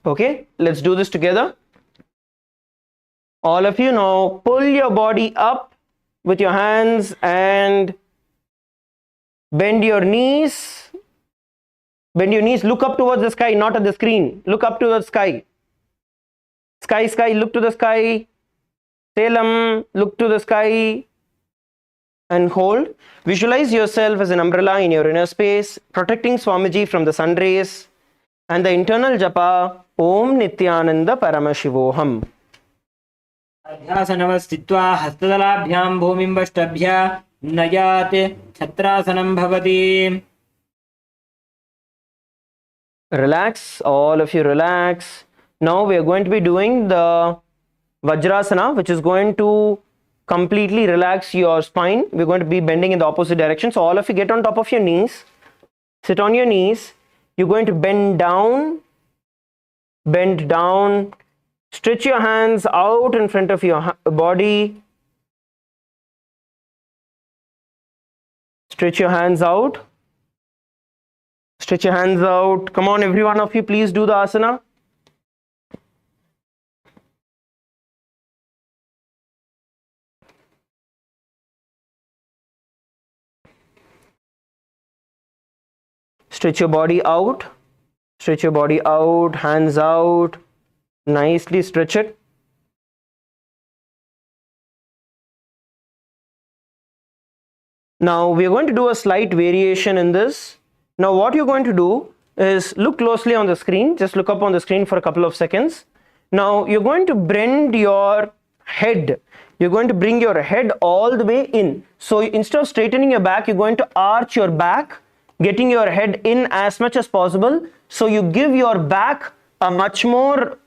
Okay, let's do this together. All of you now pull your body up with your hands and bend your knees. Bend your knees. Look up towards the sky, not at the screen. Look up to the sky. Sky, sky, look to the sky. Salem, look to the sky. And hold. Visualize yourself as an umbrella in your inner space, protecting Swamiji from the sun rays. And the internal japa, Om Nithyananda Paramashivoham. अध्यासनवस्थित्वा हस्ततलाभ्यां भूमिं वष्टभ्य नयात् छत्रासनं भवति. Relax, all of you relax. Now we are going to be doing the Vajrasana, which is going to completely relax your spine. We're going to be bending in the opposite direction. So all of you get on top of your knees. Sit on your knees. You're going to bend down. Stretch your hands out in front of your body. Stretch your hands out. Stretch your hands out. Come on, every one of you, please do the asana. Stretch your body out. Stretch your body out, hands out. Nicely stretch it. Now we are going to do a slight variation in this. Now what you're going to do is look closely on the screen. Just look up on the screen for a couple of seconds. Now you're going to bend your head. You're going to bring your head all the way in. So instead of straightening your back, you're going to arch your back, getting your head in as much as possible. So you give your back a much more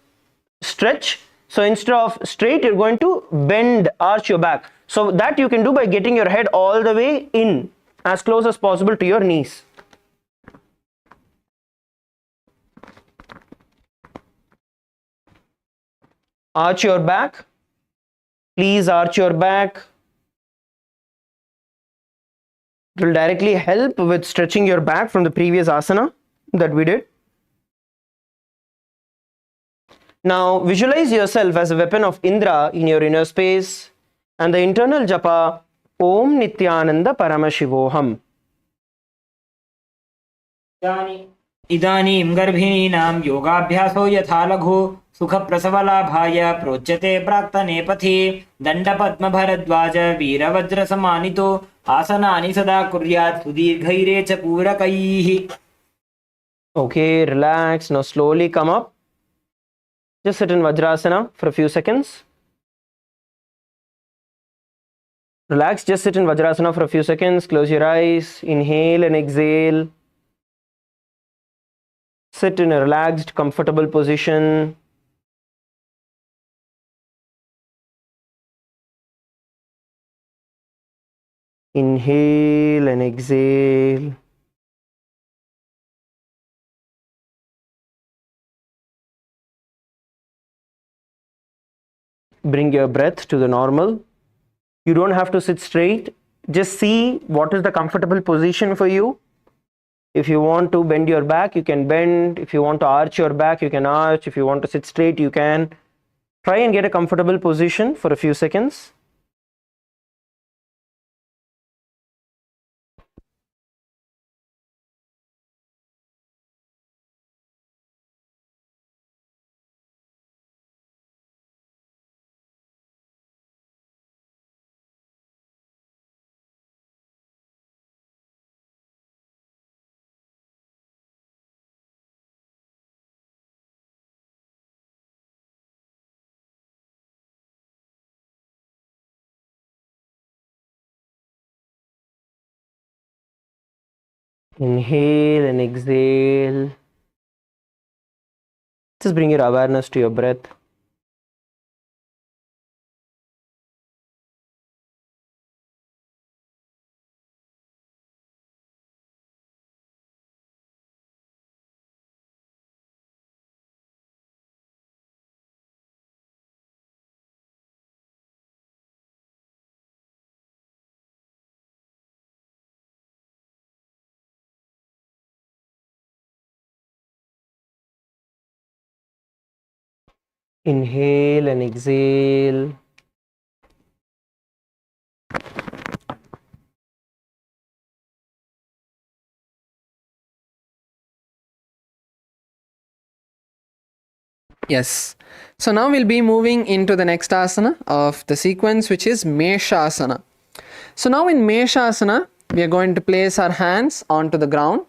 stretch. So instead of straight, you're going to bend, arch your back. So that you can do by getting your head all the way in, as close as possible to your knees. Arch your back. Please arch your back. It will directly help with stretching your back from the previous asana that we did. Now visualize yourself as a weapon of Indra in your inner space and the internal japa Om Nithyananda Paramashivoham. इदानीं गर्भिणीनां योगाभ्यासो यथा लघु सुखप्रसवलाभाय प्रोच्यते प्राक्तनेपथि दण्डपद्मभरद्वाज वीरवज्रसमानितो आसनानि सदा कुर्यात् सुदीर्घैरे च पूरकैः. Okay, relax. Now slowly come up. Just sit in Vajrasana for a few seconds. Relax, just sit in Vajrasana for a few seconds. Close your eyes. Inhale and exhale. Sit in a relaxed, comfortable position. Inhale and exhale. Bring your breath to the normal. You don't have to sit straight. Just see what is the comfortable position for you. If you want to bend your back, you can bend. If you want to arch your back, you can arch. If you want to sit straight, you can. Try and get a comfortable position for a few seconds. Inhale and exhale. Just bring your awareness to your breath. Inhale and exhale. Yes. So now we'll be moving into the next asana of the sequence, which is Meshasana. So now in Meshasana, we are going to place our hands onto the ground.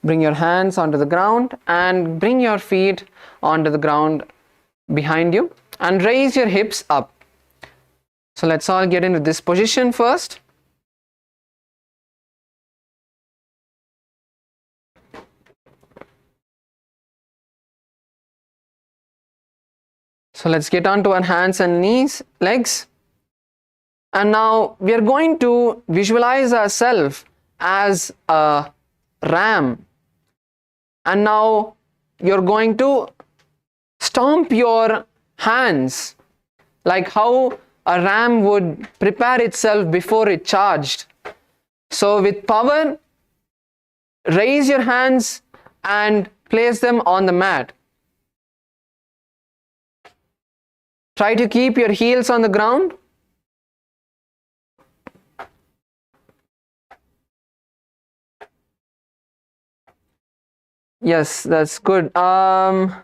Bring your hands onto the ground and bring your feet onto the ground behind you and raise your hips up. So let's all get into this position first. So let's get on to our hands and knees, legs. And now we are going to visualize ourselves as a ram. And now you're going to stomp your hands like how a ram would prepare itself before it charged. So with power, raise your hands and place them on the mat. Try to keep your heels on the ground. Yes, that's good. Kailasa,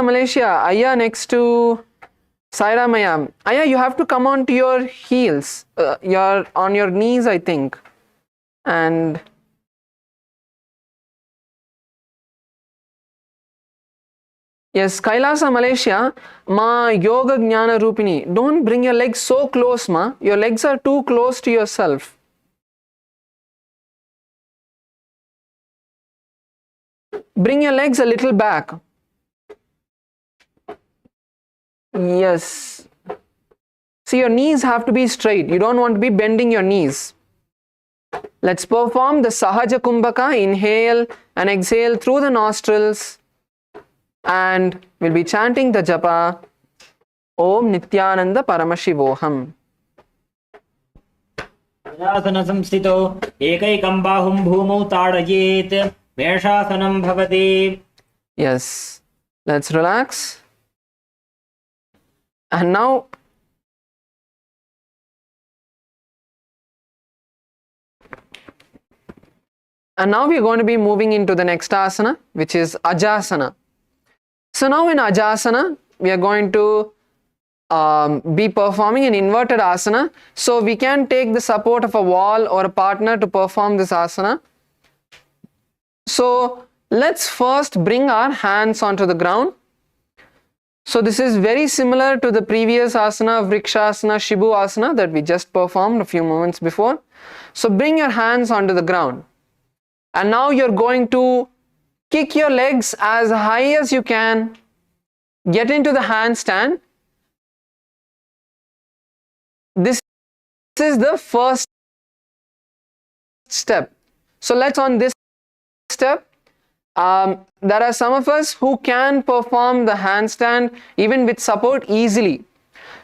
Malaysia, Aya next to Saira Maya. Aya, you have to come on to your heels. You're on your knees, I think. And yes, Kailasa, Malaysia, Ma Yoga Jnana Rupini. Don't bring your legs so close, Ma. Your legs are too close to yourself. Bring your legs a little back. Yes. See, your knees have to be straight. You don't want to be bending your knees. Let's perform the Sahaja Kumbhaka. Inhale and exhale through the nostrils. And we'll be chanting the japa. Om Nithyananda Paramashivoham. Ajasana samstito ekaikam bahum bhumau tadayet meshasanam bhavati. Yes. Let's relax. And now we are going to be moving into the next asana, which is Ajasana. So now in Ajasana, we are going to be performing an inverted asana. So we can take the support of a wall or a partner to perform this asana. So let's first bring our hands onto the ground. So this is very similar to the previous asana of Vrikshasana, Shibu asana that we just performed a few moments before. So bring your hands onto the ground. And now you're going to kick your legs as high as you can. Get into the handstand. This is the first step. So let's on this step. There are some of us who can perform the handstand even with support easily.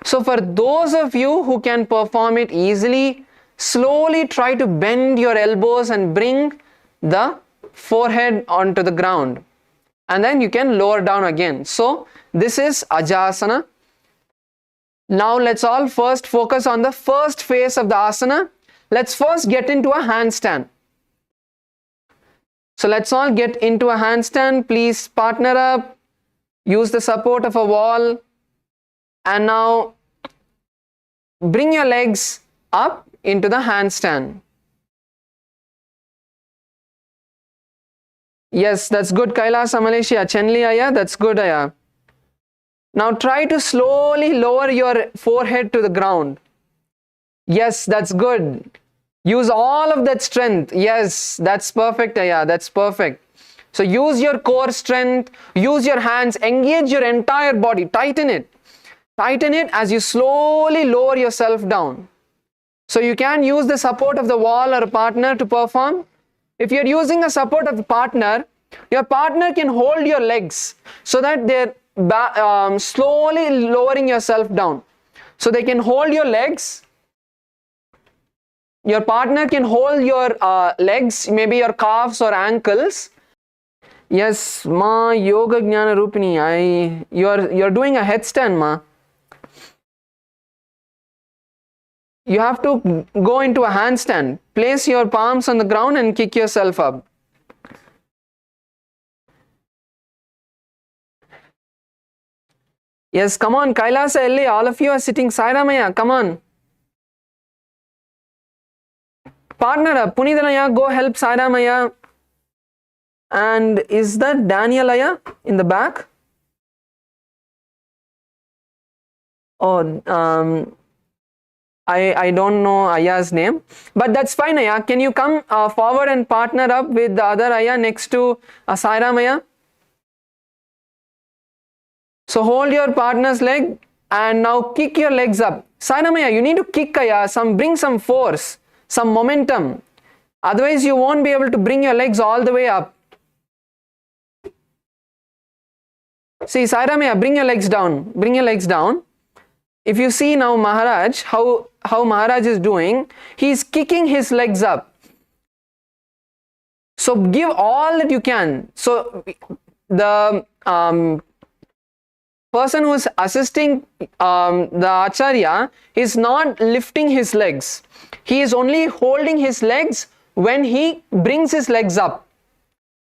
So for those of you who can perform it easily, slowly try to bend your elbows and bring the forehead onto the ground. And then you can lower down again. So this is Ajasana. Now let's all first focus on the first phase of the asana. Let's first get into a handstand. So let's all get into a handstand. Please partner up. Use the support of a wall. And now bring your legs up into the handstand. Yes, that's good, Kailasa, Malaysia. Chenli Aya, that's good, Aya. Now try to slowly lower your forehead to the ground. Yes, that's good. Use all of that strength. Yes, that's perfect, Aya. That's perfect. So use your core strength. Use your hands. Engage your entire body. Tighten it. Tighten it as you slowly lower yourself down. So you can use the support of the wall or a partner to perform. If you're using a support of a partner, your partner can hold your legs so that they're slowly lowering yourself down. So they can hold your legs. Your partner can hold your legs, maybe your calves or ankles. Yes, Ma Yoga Jnana Rupini, you're doing a headstand, Ma. You have to go into a handstand. Place your palms on the ground and kick yourself up. Yes, come on, Kailasa LA, all of you are sitting. Sairamaya, come on. Partner up, Punidhanaya, go help Sairamaya. And is that Danielaya in the back? Oh, I don't know Aya's name, but that's fine, Aya. Can you come forward and partner up with the other Aya next to Sairamaya? So hold your partner's leg and now kick your legs up. Sainamaya, you need to kick, bring some force, some momentum. Otherwise, you won't be able to bring your legs all the way up. See, Sairamaya, bring your legs down. Bring your legs down. If you see now Maharaj, how Maharaj is doing, he is kicking his legs up. So give all that you can. So the person who is assisting the Acharya is not lifting his legs. He is only holding his legs when he brings his legs up.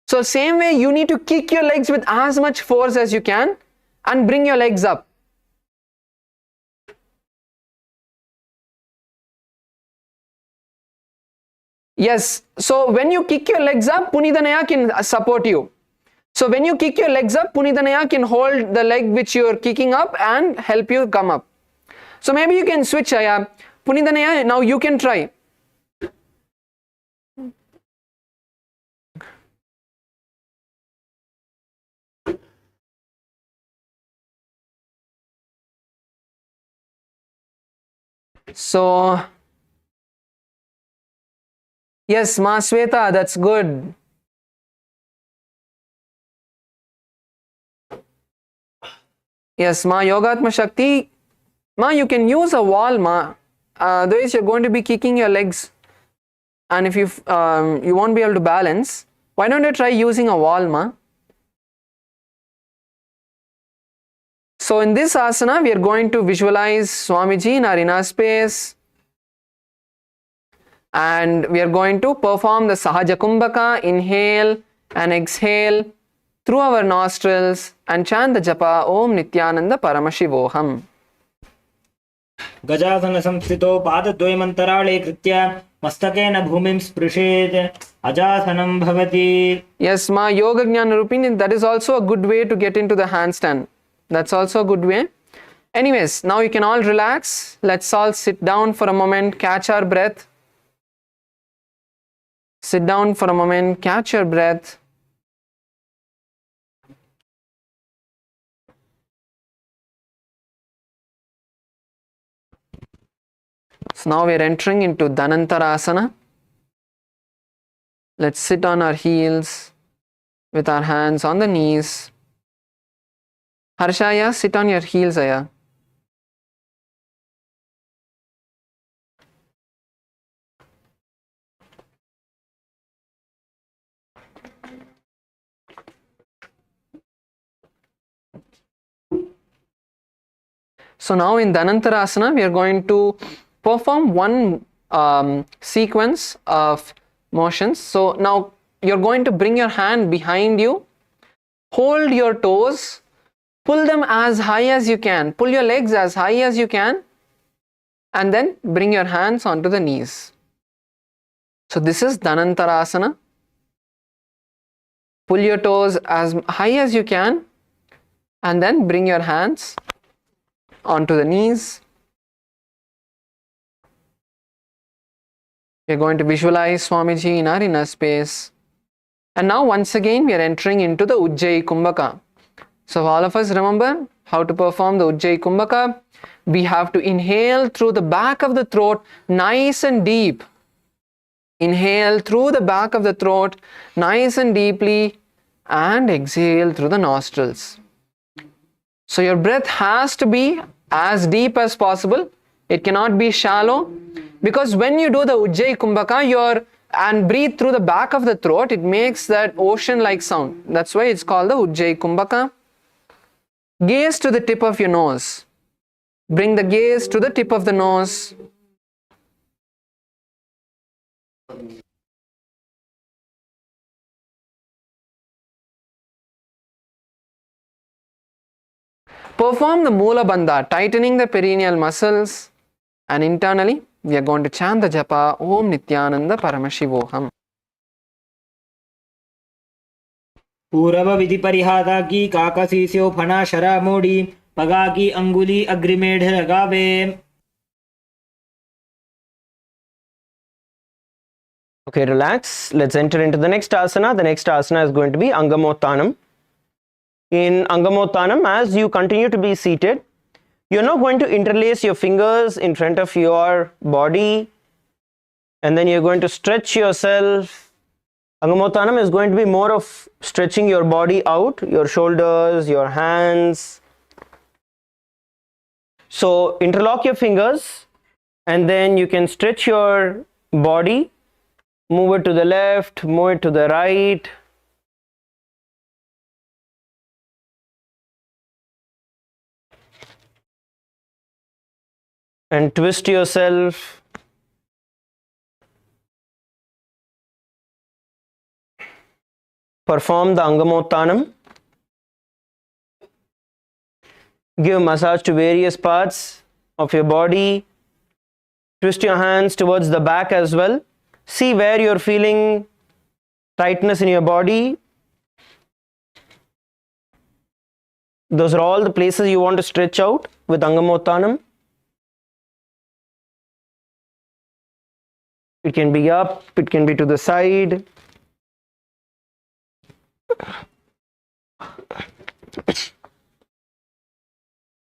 So same way, you need to kick your legs with as much force as you can and bring your legs up. Yes, so when you kick your legs up, Punitanaya can support you. So when you kick your legs up, Punitanaya can hold the leg which you are kicking up and help you come up. So maybe you can switch, Aya. Punitanaya, now you can try. So, yes, Ma Sweta, that's good. Yes, Ma Yogatma Shakti, Ma, you can use a wall, Ma. Otherwise, you're going to be kicking your legs. And if you won't be able to balance, why don't you try using a wall, Ma? So in this asana, we are going to visualize Swamiji in our inner space. And we are going to perform the Sahaja Kumbhaka, inhale and exhale through our nostrils and chant the japa Om Nithyananda Paramashivoham. गजासन संस्थितो पादद्वयमन्तराळे कृत्य मस्तकेन भूमिं स्पृशेत् अजासनं भवति. Yes, Ma, Yoga Jnana Rupini, that is also a good way to get into the handstand. That's also a good way. Anyways, now you can all relax. Let's all sit down for a moment, catch our breath. Sit down for a moment, catch your breath. So now we are entering into Dhanantarasana. Let's sit on our heels with our hands on the knees. Harshaya, sit on your heels, Aya. So now in Dhanantarasana, we are going to perform one sequence of motions. So now you're going to bring your hand behind you, hold your toes, pull them as high as you can, pull your legs as high as you can, and then bring your hands onto the knees. So this is Dhanantarasana. Pull your toes as high as you can, and then bring your hands onto the knees. We are going to visualize Swamiji in our inner space. And now once again we are entering into the Ujjayi Kumbhaka. So all of us remember how to perform the Ujjayi Kumbhaka. We have to inhale through the back of the throat nice and deep. Inhale through the back of the throat nice and deeply and exhale through the nostrils. So your breath has to be as deep as possible. It cannot be shallow, because when you do the Ujjayi Kumbhaka and breathe through the back of the throat, it makes that ocean-like sound. That's why it's called the Ujjayi Kumbhaka. Gaze to the tip of your nose. Bring the gaze to the tip of the nose. Perform the Mula Bandha, tightening the perineal muscles, and internally we are going to chant the japa Om Nithyananda Paramashivoham. पूरव विधि परिहाता की काकसीस्यो फना शरा मोड़ी पगा की अंगुली अग्रिमेढ़ लगावे. Okay, relax. Let's enter into the next asana. The next asana is going to be Angamottanam. in Angamottanam, as you continue to be seated, you're not going to interlace your fingers in front of your body and then you're going to stretch yourself. Angamottanam is going to be more of stretching your body out, your shoulders, your hands. So interlock your fingers and then you can stretch your body, move it to the left, move it to the right. And twist yourself. Perform the Angamottanam. Give massage to various parts of your body. Twist your hands towards the back as well. See where you're feeling tightness in your body. Those are all the places you want to stretch out with Angamottanam. It can be up, it can be to the side.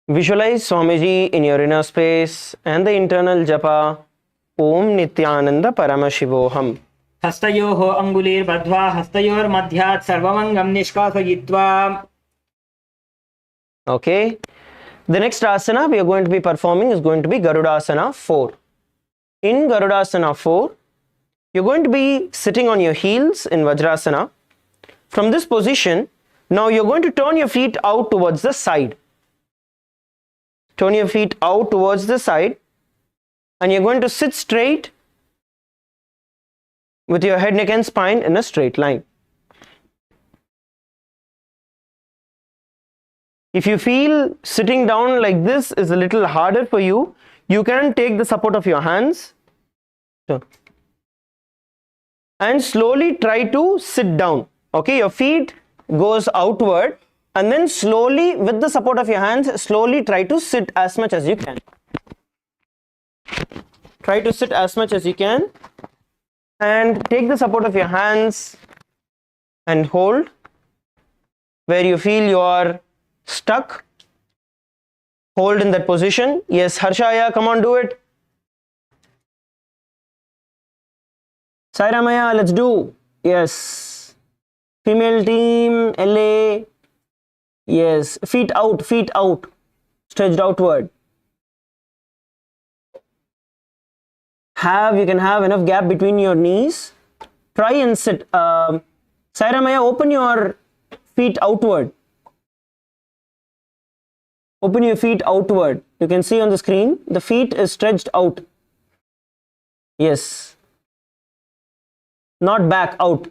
Visualize Swamiji in your inner space and the internal japa Om Nithyananda Paramashivoham. हस्तयोः अङ्गुलीर्बद्ध्वा हस्तयोर्मध्यात् सर्वमङ्गं निष्कासयित्वा. Okay. The next asana we are going to be performing is going to be Garudasana 4. In Garudasana 4, you're going to be sitting on your heels in Vajrasana. From this position, now you're going to turn your feet out towards the side. Turn your feet out towards the side and you're going to sit straight with your head, neck and spine in a straight line. If you feel sitting down like this is a little harder for you, you can take the support of your hands and slowly try to sit down. Okay, your feet goes outward and then slowly with the support of your hands, slowly try to sit as much as you can. Try to sit as much as you can and take the support of your hands and hold where you feel you are stuck. Hold in that position. Yes, Harshaya, come on, do it. Sairamaya, let's do. Yes. Female team, LA. Yes. Feet out, stretched outward. You can have enough gap between your knees. Try and sit. Sairamaya, open your feet outward. Open your feet outward. You can see on the screen, the feet is stretched out. Yes. Not back, out.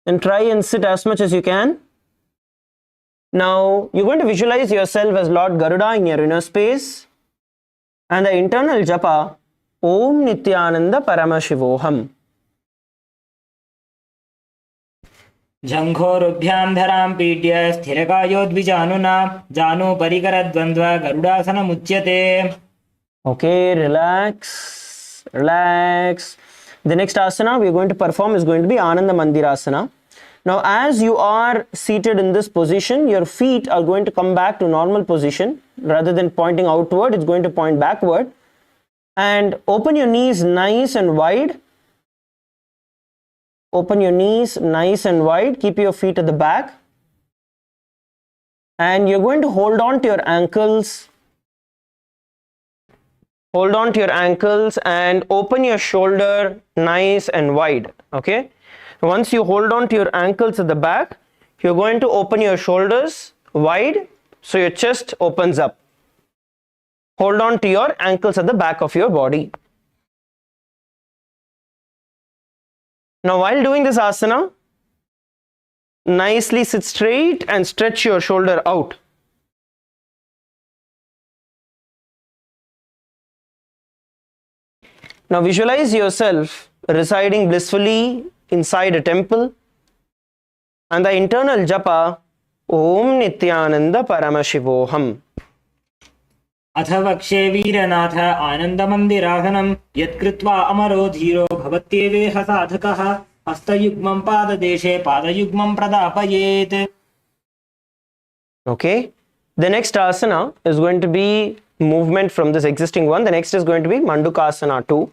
And try and sit as much as you can. Now, you're going to visualize yourself as Lord Garuda in your inner space. And the internal japa, Om Nithyananda Paramashivoham. जङ्घोरुभ्यां धरां पीड्य स्थिरकायोद्विजानुना जानु परिकरद्वन्द्व गरुडासनमुच्यते. Okay, relax. The next asana we are going to perform is going to be Ananda Mandirasana. Now, as you are seated in this position, your feet are going to come back to normal position. Rather than pointing outward, it's going to point backward. And open your knees nice and wide. Open your knees nice and wide. Keep your feet at the back. And you're going to hold on to your ankles. Hold on to your ankles and open your shoulder nice and wide. Okay. Once you hold on to your ankles at the back, you're going to open your shoulders wide so your chest opens up. Hold on to your ankles at the back of your body. Now, while doing this asana, nicely sit straight and stretch your shoulder out. Now, visualize yourself residing blissfully inside a temple and the internal japa Om Nithyananda Paramashivoham. अथ वक्षे वीरनाथ आनन्दमन्दिरासनं यत्कृत्वा अमरो धीरो भवत्येवेह साधकः हस्तयुग्मं पाददेशे पादयुग्मं प्रदापयेत्. Okay. The next asana is going to be movement from this existing one. The next is going to be Mandukasana 2.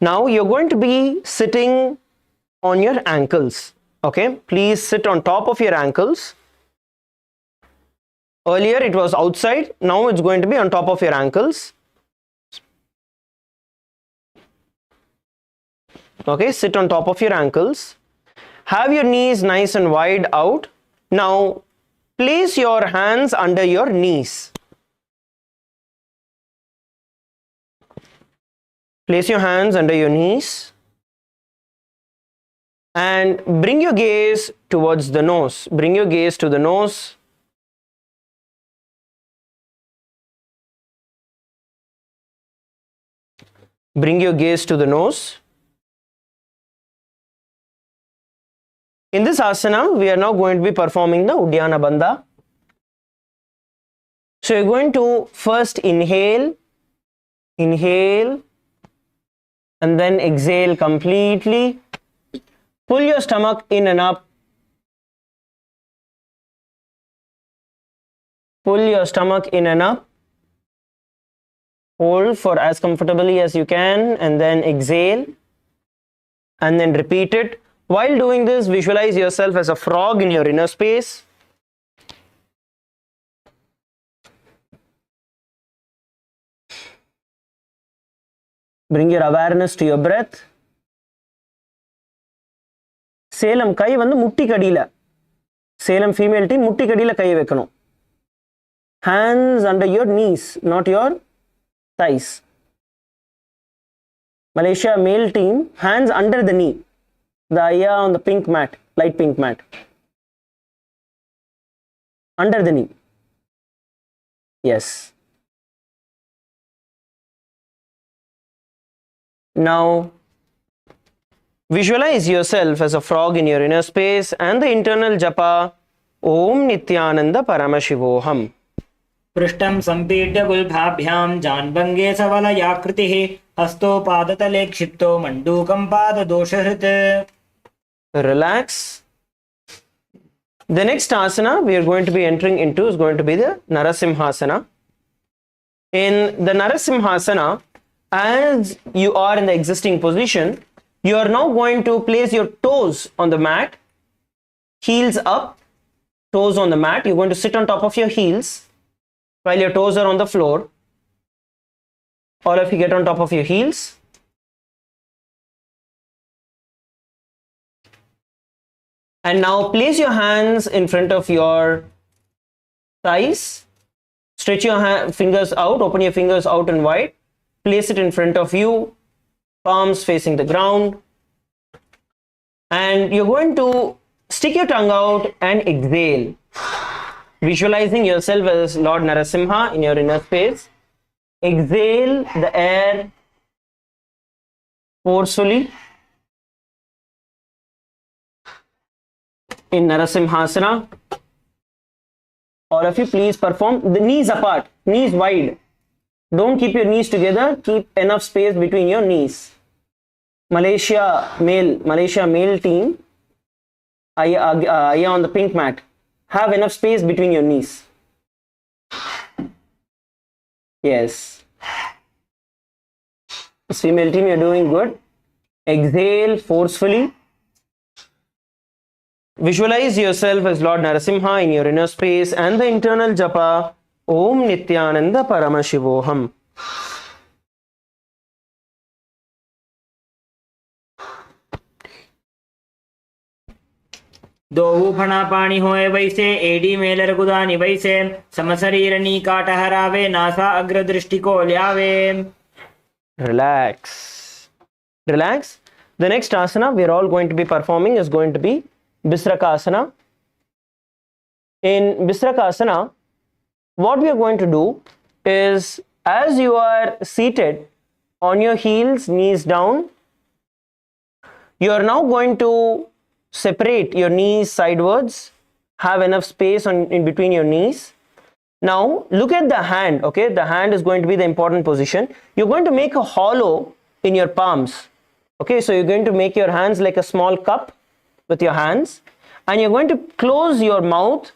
Now you're going to be sitting on your ankles. Okay. Please sit on top of your ankles. Earlier it was outside. Now it's going to be on top of your ankles. Okay. Sit on top of your ankles. Have your knees nice and wide out. Now place your hands under your knees. Place your hands under your knees and bring your gaze towards the nose. Bring your gaze to the nose. Bring your gaze to the nose. In this asana, we are now going to be performing the Uddiyana Bandha. So you're going to first inhale, and then exhale completely. Pull your stomach in and up. Pull your stomach in and up. Hold for as comfortably as you can and then exhale and then repeat it. While doing this, visualize yourself as a frog in your inner space. Bring your awareness to your breath. Salem kai vandu mutti kadila. Salem female team mutti kadila kai vekanum. Hands under your knees, not your thighs. Malaysia male team, hands under the knee. The ayah on the pink mat, light pink mat. Under the knee. Yes. Now, visualize yourself as a frog in your inner space and the internal japa Om Nithyananda Paramashivoham. पृष्ठं सम्पीड्य गुल्भाभ्यां जान्भङ्गे सवलयाकृतिः हस्तो पादतले क्षिप्तो मण्डूकं पाददोषहृत्. Relax. The next asana we are going to be entering into is going to be the Narasimhasana. In the Narasimhasana, as you are in the existing position, you are now going to place your toes on the mat, heels up, toes on the mat. You're going to sit on top of your heels while your toes are on the floor. All of you get on top of your heels. And now place your hands in front of your thighs. Stretch your fingers out, open your fingers out and wide. Place it in front of you, palms facing the ground. And you're going to stick your tongue out and exhale. Visualizing yourself as Lord Narasimha in your inner space. Exhale the air forcefully. In Narasimhasana, all of you please perform the knees apart, knees wide. Don't keep your knees together, keep enough space between your knees. Malaysia male team, ayah on the pink mat, have enough space between your knees. Yes. This female team, you're doing good. Exhale forcefully. Visualize yourself as Lord Narasimha in your inner space and the internal japa Om Nithyananda Paramashivoham. दोहु फणा पाणी होए वैसे AD Mailer गुदानी वैसे समशरीर नी काट हरावे NASA अग्र दृष्टि को ल्यावे. Relax. Relax. The next asana we are all going to be performing is going to be Bisrakasana. In Bisrakasana, what we are going to do is, as you are seated on your heels, knees down, you are now going to separate your knees sidewards, have enough space in between your knees. Now look at the hand, okay? The hand is going to be the important position. You're going to make a hollow in your palms, okay? So you're going to make your hands like a small cup with your hands, and you're going to close your mouth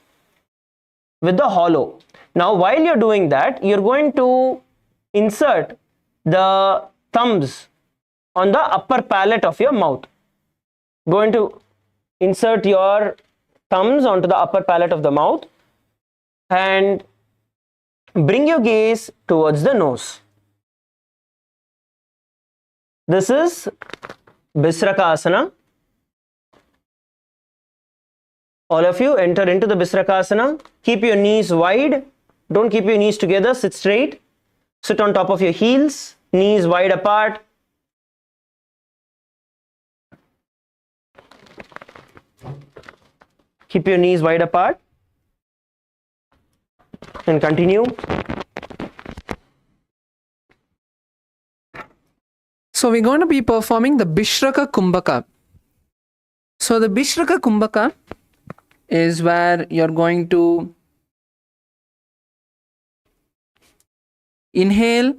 with the hollow. Now, while you're doing that, you're going to insert the thumbs on the upper palate of your mouth. Going to insert your thumbs onto the upper palate of the mouth and bring your gaze towards the nose. This is Bisrakasana. All of you enter into the Bisrakasana. Keep your knees wide. Don't keep your knees together. Sit straight. Sit on top of your heels. Knees wide apart. Keep your knees wide apart. And continue. So we're going to be performing the Bishraka Kumbhaka. So the Bishraka Kumbhaka is where you're going to inhale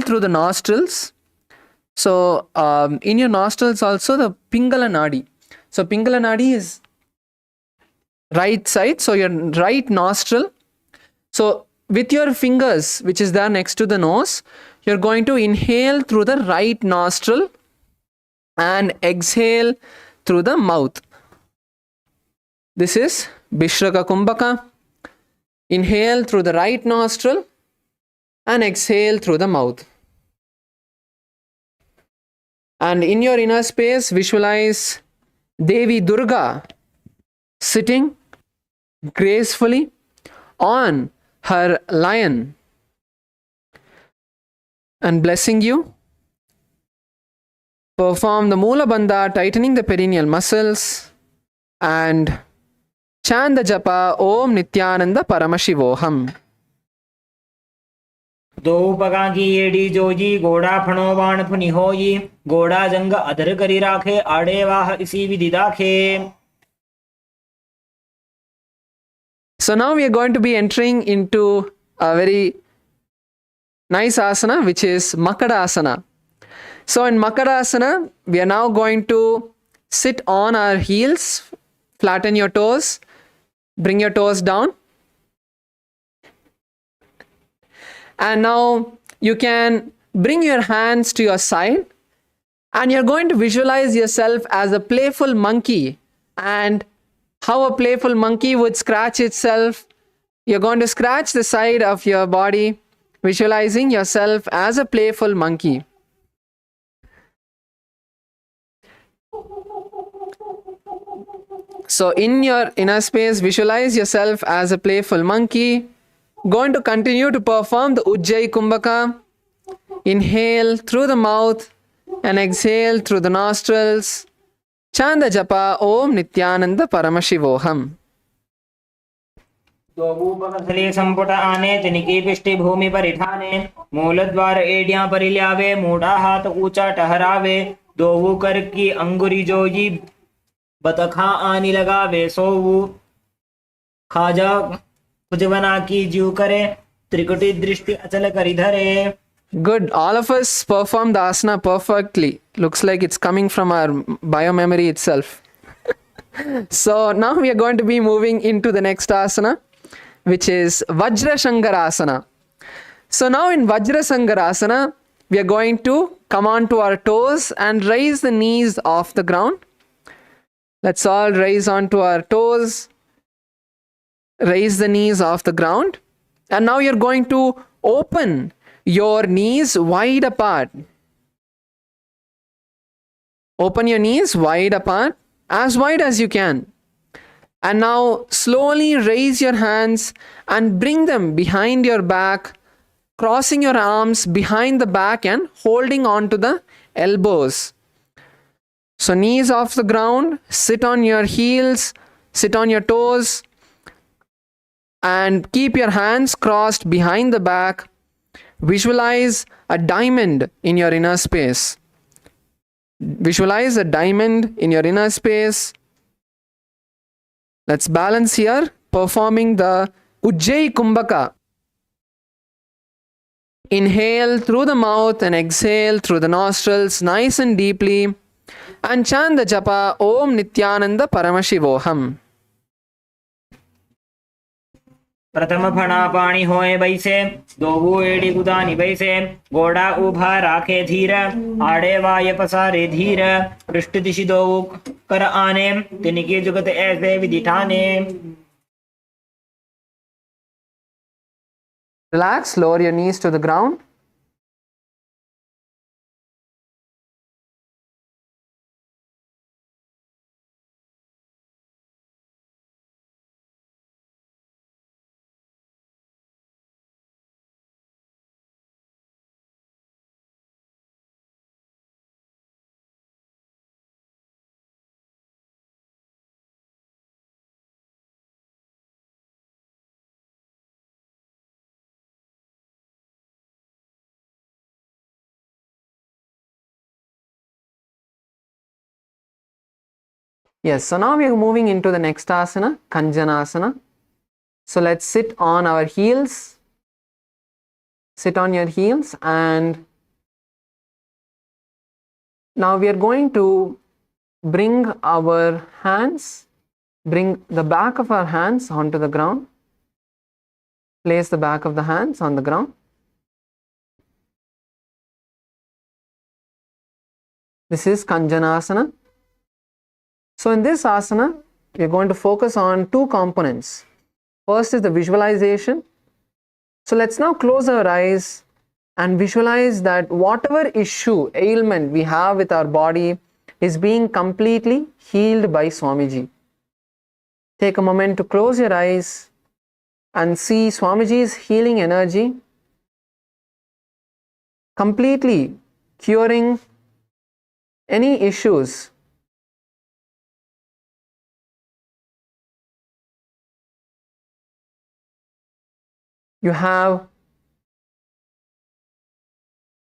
through the nostrils. So in your nostrils also the Pingala Nadi. So Pingala Nadi is right side, so your right nostril. So with your fingers, which is there next to the nose, you're going to inhale through the right nostril and exhale through the mouth. This is Bishraka Kumbhaka. Inhale through the right nostril and exhale through the mouth. And in your inner space, visualize Devi Durga sitting gracefully on her lion and blessing you. Perform the Moola Bandha, tightening the perineal muscles, and chant the japa Om Nithyananda Paramashivoham. दो पगा की AD Joji गोड़ा फणो बाण फुनि होई गोड़ा जंग अधर करी राखे आड़े वाह इसी विधि दाखे. So now we are going to be entering into a very nice asana, which is Makadasana. So in Makadasana, we are now going to sit on our heels, flatten your toes, bring your toes down. And now you can bring your hands to your side and you're going to visualize yourself as a playful monkey, and how a playful monkey would scratch itself. You're going to scratch the side of your body, visualizing yourself as a playful monkey. So in your inner space, visualize yourself as a playful monkey. Going to continue to perform the Ujjayi Kumbhaka. Inhale through the mouth and exhale through the nostrils. Chant the japa Om Nithyananda Paramashivoham. दोबूपकथले संपुट आने तिनकी पिष्टि भूमि परिठाने मूलद्वार एडियां परिल्यावे मूढ़ा हाथ ऊंचा टहरावे दोवू कर की अंगुरी जोजी बतखा आनी लगावे सोवू खाजा कुजवना की जीव करे त्रिकुटी दृष्टि अचल करी धरे. Good. All of us perform the asana perfectly. Looks like it's coming from our biomemory itself. So now we are going to be moving into the next asana, which is Vajrashankarasana. So now in Vajrashankarasana, we are going to come on to our toes and raise the knees off the ground. Let's all raise onto our toes. Raise the knees off the ground. And now you're going to open your knees wide apart. Open your knees wide apart, as wide as you can. And now slowly raise your hands and bring them behind your back, crossing your arms behind the back and holding on to the elbows. So knees off the ground, sit on your heels, sit on your toes, and keep your hands crossed behind the back. Visualize a diamond in your inner space. Visualize a diamond in your inner space. Let's balance here, performing the Ujjayi Kumbhaka. Inhale through the mouth and exhale through the nostrils nice and deeply. And chant the japa Om Nithyananda Paramashivoham. प्रथम फणा पाणी होए बैसे, दोवू एड़ी गुदानी बैसे, घोड़ा उभा राखे धीर, आड़े वाय पसारे धीर, पृष्ठ दिशि दोवू कर आने, तिनके जुगत ऐसे विधि ठाने. Relax, lower your knees to the ground. Yes, so now we are moving into the next asana, Kanjanasana. So let's sit on our heels. Sit on your heels, and now we are going to bring our hands, bring the back of our hands onto the ground. Place the back of the hands on the ground. This is Kanjanasana. So in this asana, we are going to focus on two components. First is the visualization. So let's now close our eyes and visualize that whatever issue, ailment we have with our body is being completely healed by Swamiji. Take a moment to close your eyes and see Swamiji's healing energy completely curing any issues. You have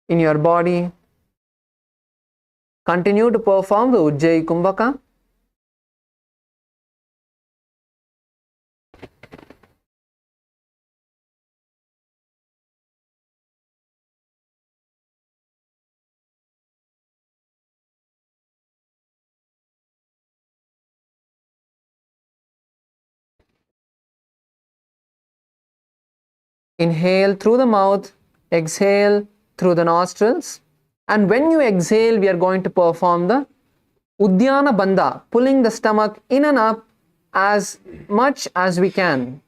in your body. Continue to perform the Ujjayi Kumbhaka. Inhale through the mouth, exhale through the nostrils, and when you exhale, we are going to perform the Uddiyana Bandha, pulling the stomach in and up as much as we can.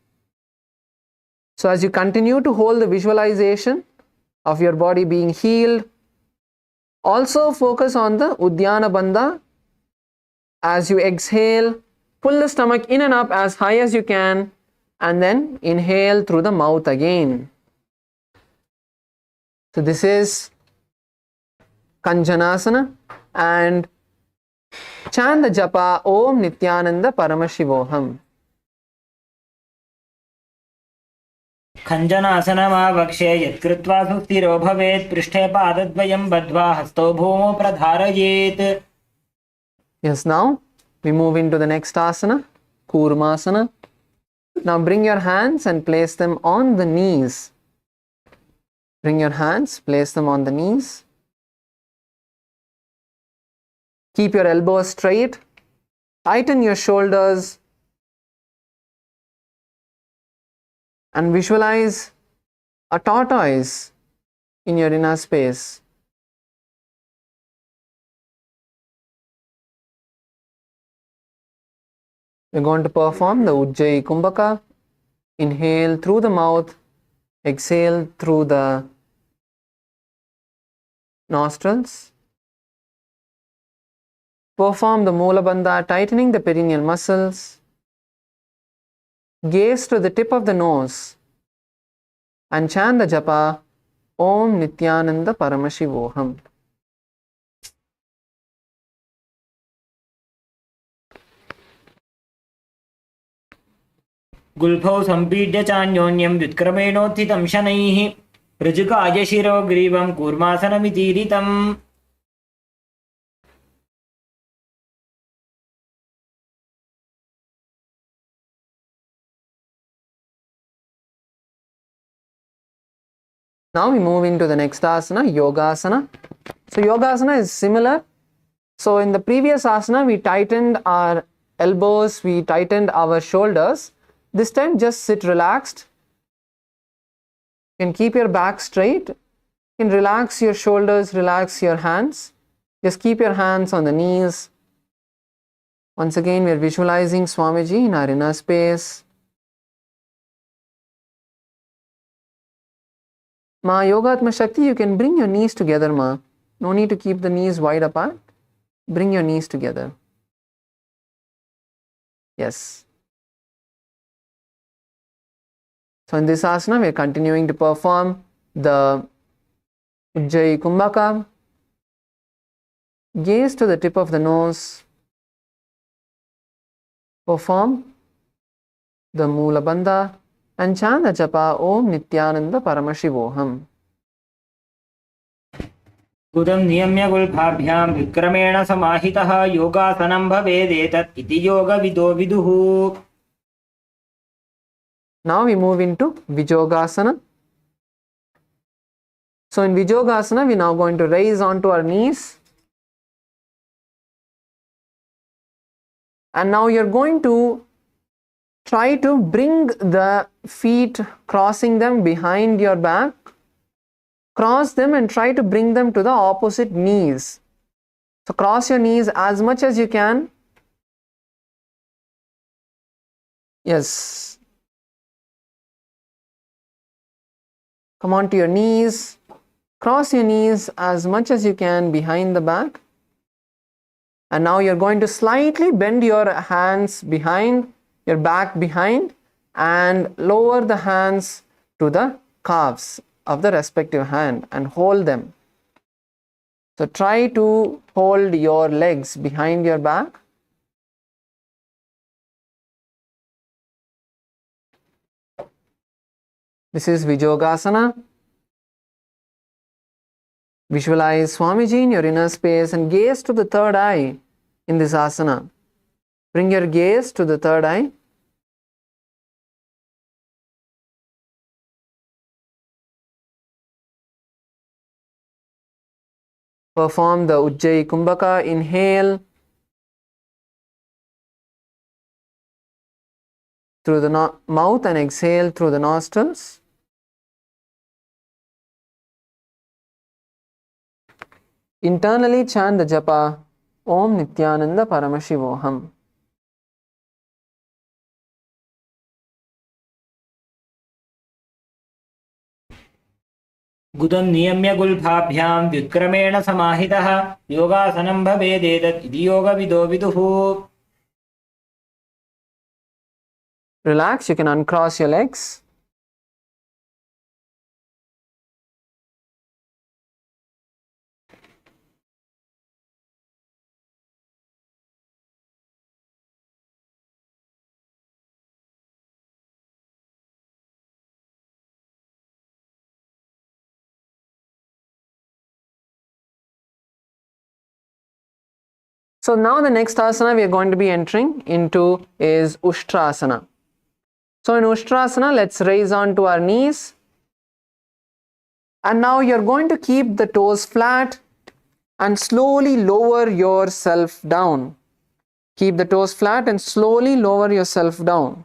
So as you continue to hold the visualization of your body being healed, also focus on the Uddiyana Bandha. As you exhale, pull the stomach in and up as high as you can, and then inhale through the mouth again. So this is Kanjanasana, and chant the japa Om Nithyananda Paramashivoham. खञ्जनासनमावक्ष्ये यत्कृत्वा सुस्थिरो भवेत्, पृष्ठे पादद्वयं बद्ध्वा हस्तौ भूमौ प्रधारयेत्. Yes, now we move into the next asana, Kurmasana. Now bring your hands and place them on the knees. Bring your hands, place them on the knees. Keep your elbows straight. Tighten your shoulders. And visualize a tortoise in your inner space. We're going to perform the Ujjayi Kumbhaka. Inhale through the mouth, exhale through the nostrils. Perform the Mula Bandha, tightening the perineal muscles. Gaze to the tip of the nose and chant the japa Om Nithyananda Paramashivoham. गुल्फौ सम्पीड्य चान्योन्यं व्युत्क्रमेणोत्थितं शनैः, ऋजुकाय शिरो ग्रीवं कूर्मासनमितीरितम्. Now we move into the next asana, Yogasana. So Yogasana is similar. So in the previous asana, we tightened our elbows, we tightened our shoulders. This time just sit relaxed. You can keep your back straight. You can relax your shoulders, relax your hands. Just keep your hands on the knees. Once again, we are visualizing Swamiji in our inner space. Ma Yogatma Shakti, you can bring your knees together, Ma. No need to keep the knees wide apart. Bring your knees together. Yes. So in this asana, we are continuing to perform the Ujjayi Kumbhaka. Gaze to the tip of the nose. Perform the Mula Bandha and chant the japa Om Nithyananda Paramashivoham. गुदं नियम्य गुल्फाभ्यां विक्रमेण समाहितः योगासनं भवेदेतत् इति योगविदो विदुः. Now we move into Vijogasana. So in Vijogasana, we are now going to raise onto our knees. And now you're going to try to bring the feet, crossing them behind your back. Cross them and try to bring them to the opposite knees. So cross your knees as much as you can. Yes. Come on to your knees. Cross your knees as much as you can behind the back. And now you're going to slightly bend your hands behind, your back behind, and lower the hands to the calves of the respective hand and hold them. So try to hold your legs behind your back. This is Vijogasana. Visualize Swamiji in your inner space and gaze to the third eye in this asana. Bring your gaze to the third eye. Perform the Ujjayi Kumbhaka. Inhale through the mouth and exhale through the nostrils. Internally chant the japa Om Nithyananda Paramashivoham. गुदं नियम्य गुल्फाभ्यां विक्रमेण समाहितः योगासनं भवेदेतत् इति योगविदो विदुः. Relax, you can uncross your legs. So now the next asana we are going to be entering into is Ushtrasana. So in Ushtrasana, let's raise on to our knees. And now you're going to keep the toes flat and slowly lower yourself down. Keep the toes flat and slowly lower yourself down.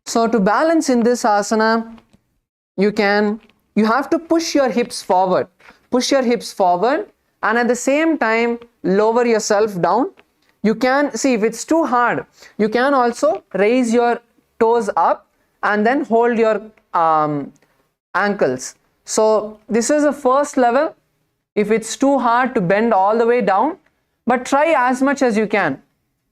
So to balance in this asana, you have to push your hips forward. Push your hips forward and at the same time lower yourself down. You can see if it's too hard, you can also raise your toes up and then hold your ankles. So this is the first level. If it's too hard to bend all the way down, but try as much as you can.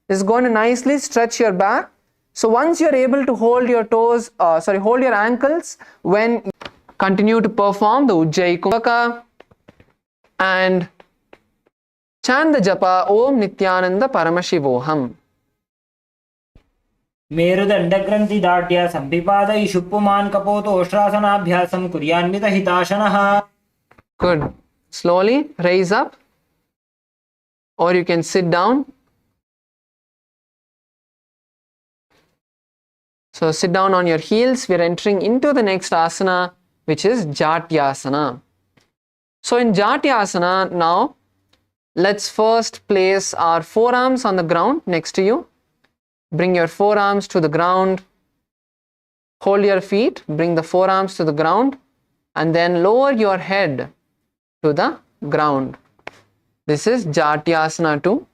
It's going to nicely stretch your back. So once you're able to hold your toes, hold your ankles, when continue to perform the Ujjayi Kumbhaka and chant the japa Om Nithyananda Paramashivoham. मेरुदण्डग्रन्थिदाढ्य सम्पिपादयिषु पुमान् कपोतोष्ट्रासनाभ्यासं कुर्यान्वितहिताशनः. Good. Slowly raise up, or you can sit down. So sit down on your heels. We are entering into the next asana, which is Jatyasana. So in Jatyasana, now let's first place our forearms on the ground next to you. Bring your forearms to the ground. Hold your feet, bring the forearms to the ground, and then lower your head to the ground. This is Jatyasana 2.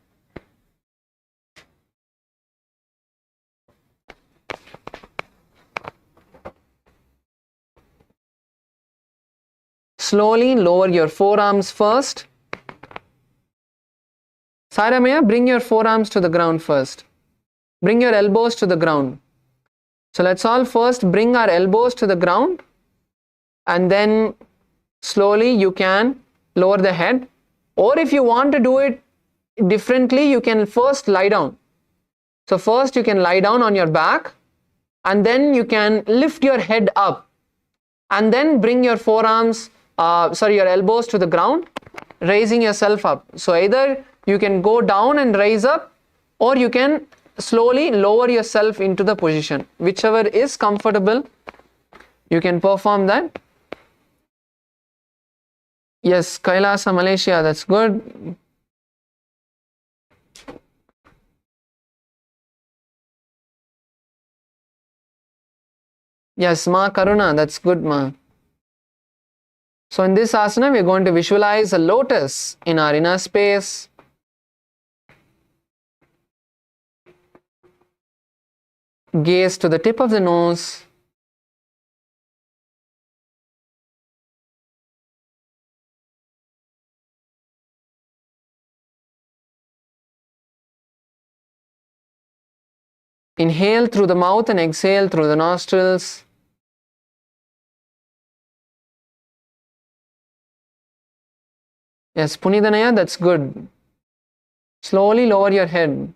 Slowly lower your forearms first. Saramaya, bring your forearms to the ground first. Bring your elbows to the ground. So let's all first bring our elbows to the ground, and then slowly you can lower the head. Or if you want to do it differently, you can first lie down. So first you can lie down on your back, and then you can lift your head up, and then bring your your elbows to the ground, raising yourself up. So either you can go down and raise up, or you can slowly lower yourself into the position. Whichever is comfortable, you can perform that. Yes, Kailasa, Malaysia, that's good. Yes, Ma Karuna, that's good, Ma. So in this asana, we are going to visualize a lotus in our inner space. Gaze to the tip of the nose. Inhale through the mouth and exhale through the nostrils. Yes, Punidanaya, that's good. Slowly lower your head.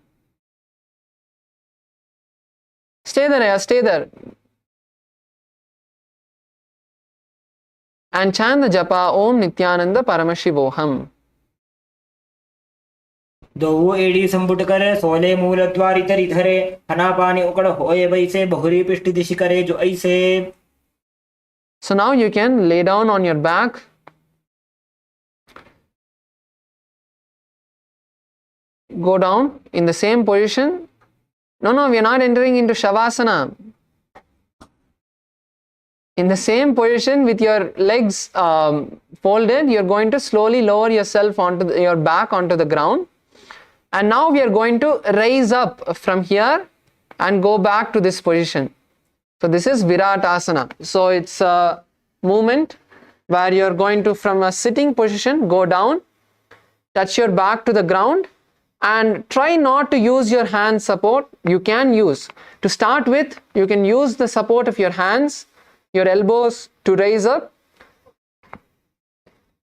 Stay there, Aya, stay there. And chant the japa Om Nithyananda Paramashivoham. दो एड़ी संपुट करे सोले मूल द्वारी तरी धरे हना पानी उकड़ होए वैसे बहुरी पिष्टि दिशि करे जो ऐसे. So now you can lay down on your back. Go down in the same position. No, we are not entering into Shavasana. In the same position with your legs folded, you are going to slowly lower yourself onto your back onto the ground. And now we are going to raise up from here and go back to this position. So this is Viratasana. So it's a movement where you are going to, from a sitting position, go down, touch your back to the ground, and try not to use your hand support. You can use, to start with, you can use the support of your hands, your elbows to raise up.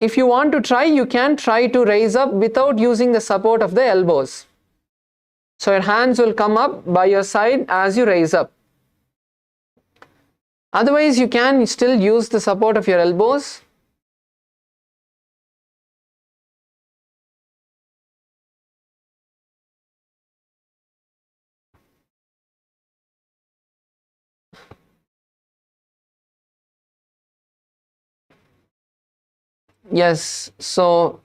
If you want to try, you can try to raise up without using the support of the elbows. So your hands will come up by your side as you raise up. Otherwise, you can still use the support of your elbows. Yes, so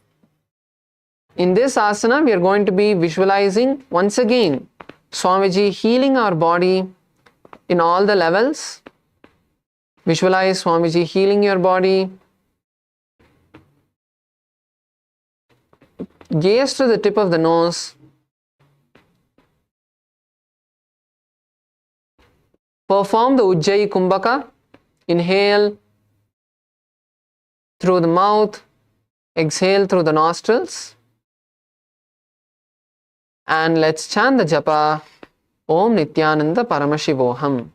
in this asana, we are going to be visualizing once again Swamiji healing our body in all the levels. Visualize Swamiji healing your body. Gaze to the tip of the nose. Perform the Ujjayi Kumbhaka. Inhale through the mouth, exhale through the nostrils. And let's chant the japa Om Nithyananda Paramashivoham.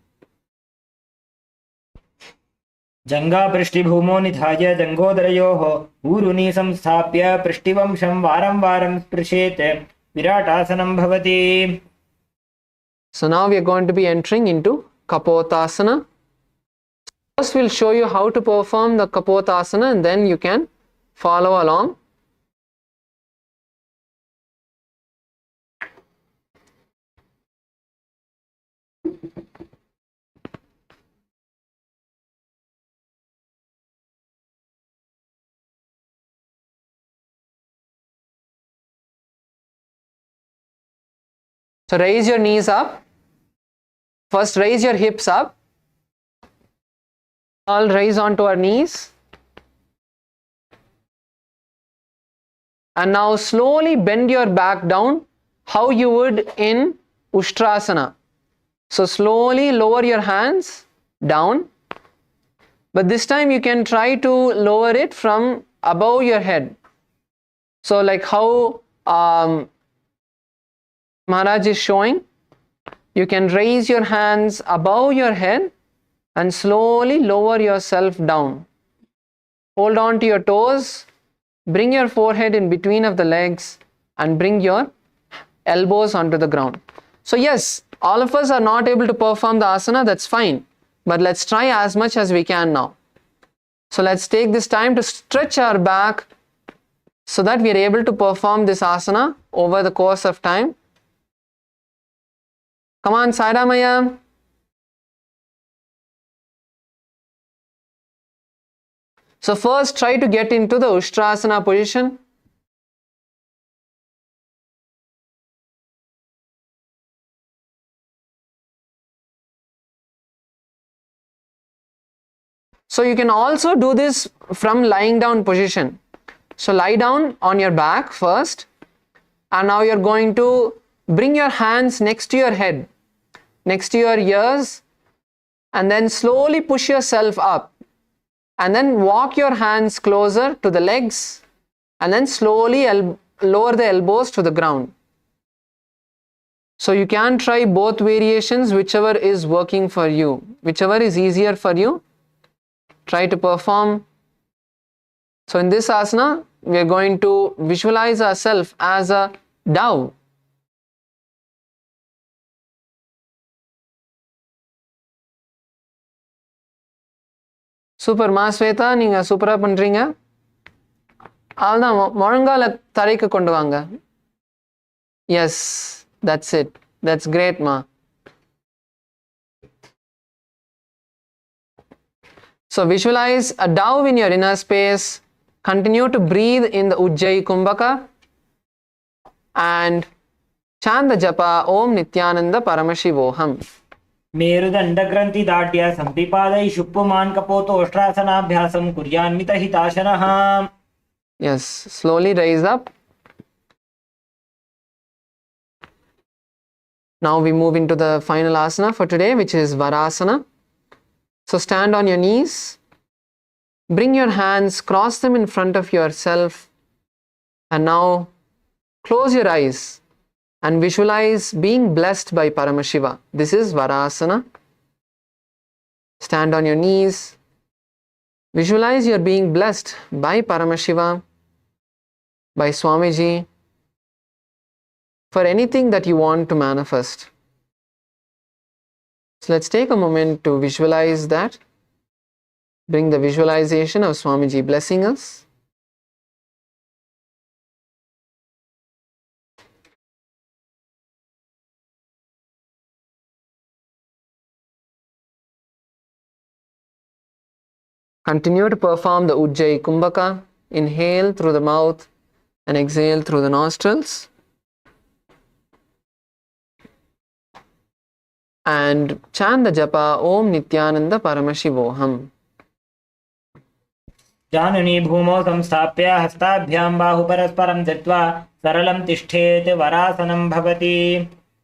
जंगा पृष्ठभूमो निधाय जंगोदरयोः ऊरुनि संस्थाप्य पृष्ठिवंशं वारं वारं स्पृशेत् विराटासनं भवति. So now we are going to be entering into Kapotasana. First we'll show you how to perform the Kapotasana, and then you can follow along. So raise your knees up. First raise your hips up. All raise onto our knees. And now slowly bend your back down how you would in Ustrasana. So slowly lower your hands down. But this time you can try to lower it from above your head. So like how Maharaj is showing, you can raise your hands above your head and slowly lower yourself down. Hold on to your toes, bring your forehead in between of the legs and bring your elbows onto the ground. So yes, all of us are not able to perform the asana, that's fine. But let's try as much as we can now. So let's take this time to stretch our back so that we are able to perform this asana over the course of time. Come on, Saira Maya. So first try to get into the Ustrasana position. So you can also do this from lying down position. So lie down on your back first, and now you're going to bring your hands next to your head, next to your ears, and then slowly push yourself up, and then walk your hands closer to the legs, and then slowly lower the elbows to the ground. So you can try both variations, whichever is working for you, whichever is easier for you. Try to perform. So in this asana, we are going to visualize ourselves as a dove. Super, Ma Sweta, நீங்க சூப்பரா பண்றீங்க. அவ்வளவுதான், முழங்கால தரைக்கு கொண்டு வாங்க. Yes, that's it. That's great, Ma. So visualize a dove in your inner space. Continue to breathe in the Ujjayi Kumbhaka and chant the japa Om Nithyananda Paramashivoham. मेरुदण्डग्रन्थि दाट्य सम्पिपादै शुप्पुमान् कपोतोष्ट्रासनाभ्यासं कुर्यान्मितहिताशनः. Yes, slowly raise up. Now we move into the final asana for today, which is Varasana. So stand on your knees. Bring your hands, cross them in front of yourself, and now close your eyes and visualize being blessed by Paramashiva. This is Varasana. Stand on your knees. Visualize you're being blessed by Paramashiva, by Swamiji, for anything that you want to manifest. So let's take a moment to visualize that. Bring the visualization of Swamiji blessing us. Continue to perform the Ujjayi Kumbhaka. Inhale through the mouth and exhale through the nostrils. And chant the japa Om Nithyananda Paramashivoham. जाननी भूमौ संस्थाप्य हस्ताभ्यां बाहुपरस्परं धृत्वा सरलं तिष्ठेत् वरासनं भवति.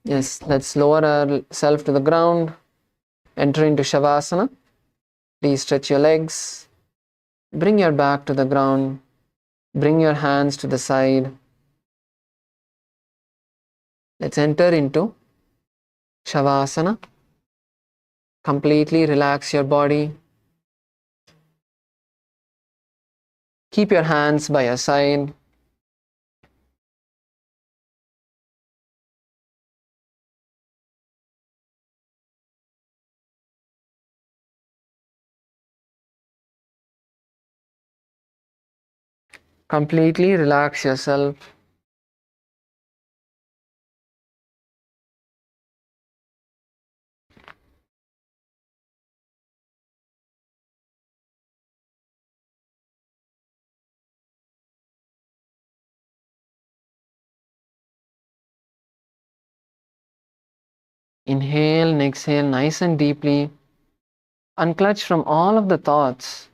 Yes, let's lower ourselves to the ground. Enter into Shavasana. Please stretch your legs. Bring your back to the ground. Bring your hands to the side. Let's enter into Shavasana. Completely relax your body. Keep your hands by your side. Completely relax yourself. Inhale and exhale nice and deeply. Unclutch from all of the thoughts.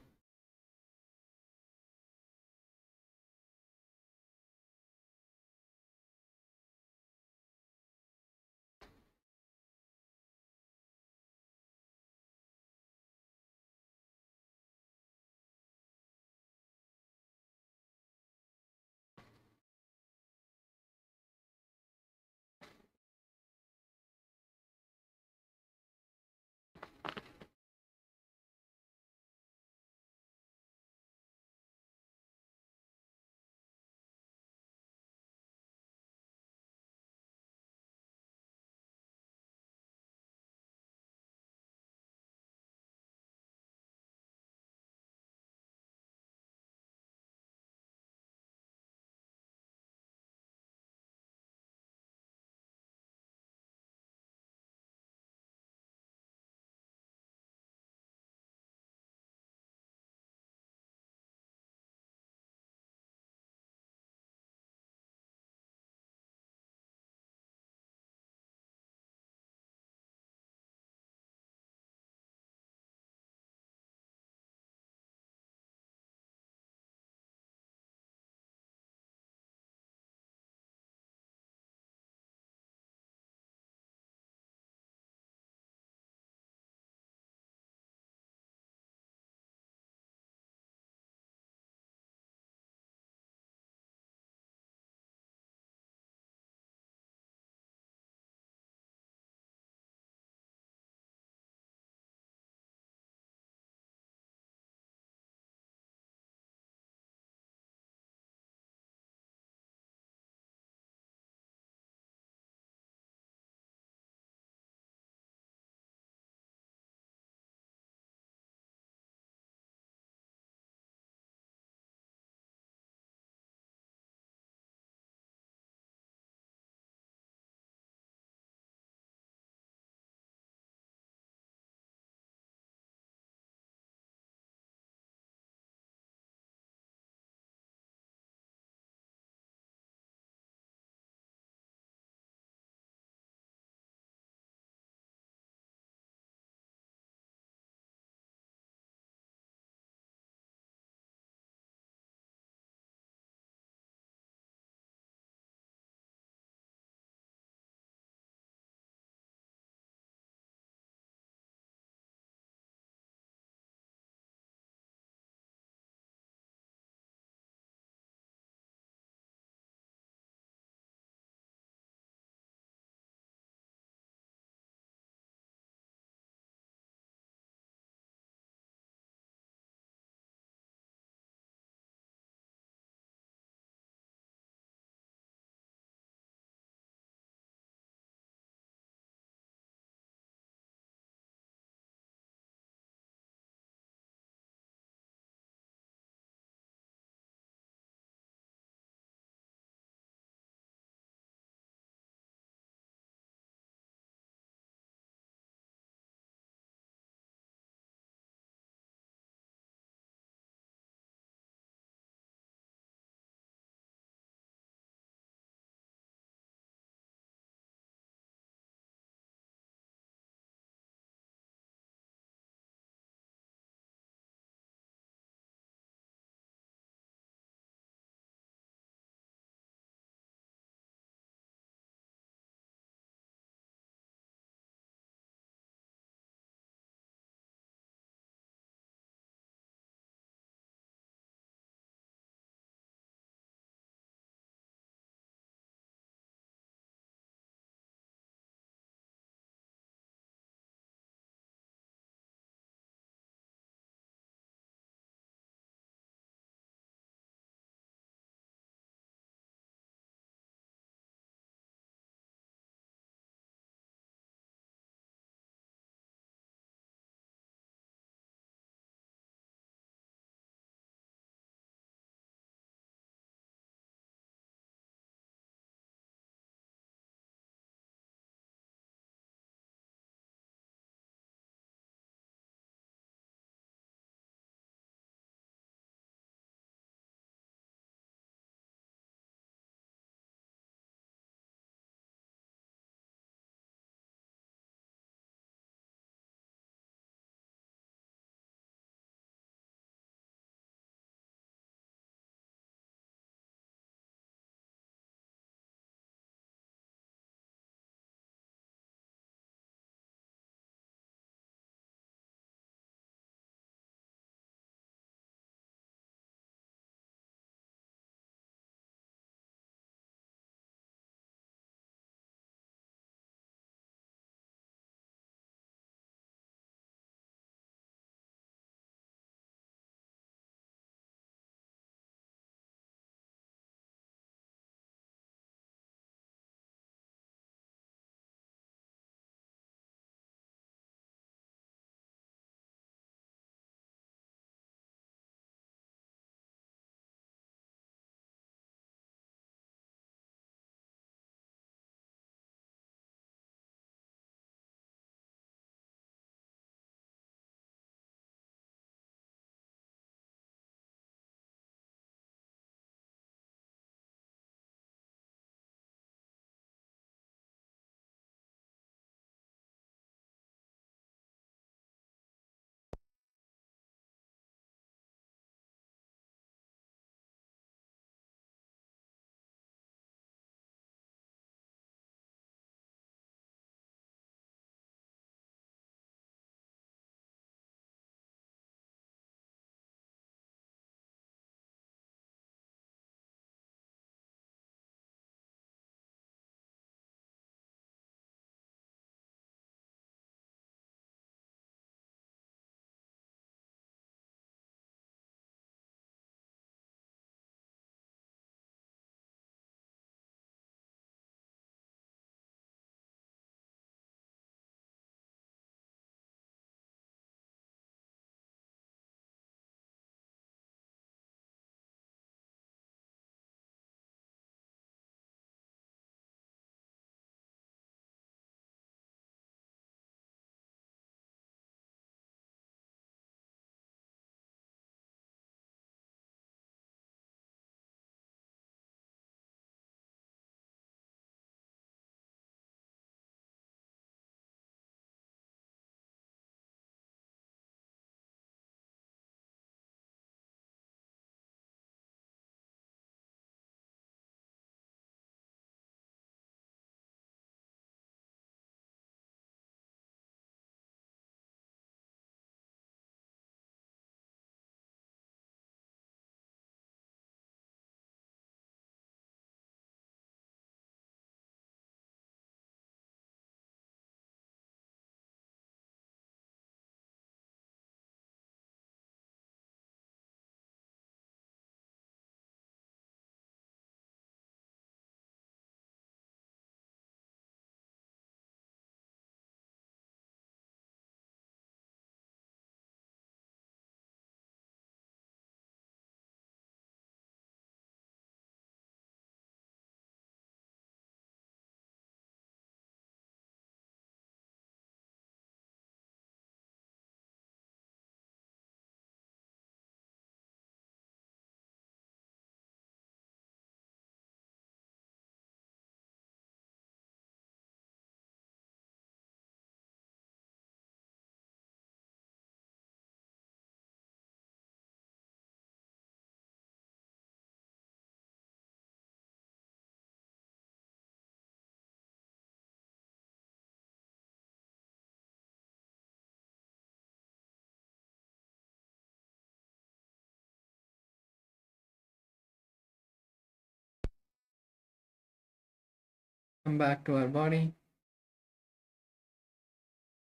Come back to our body.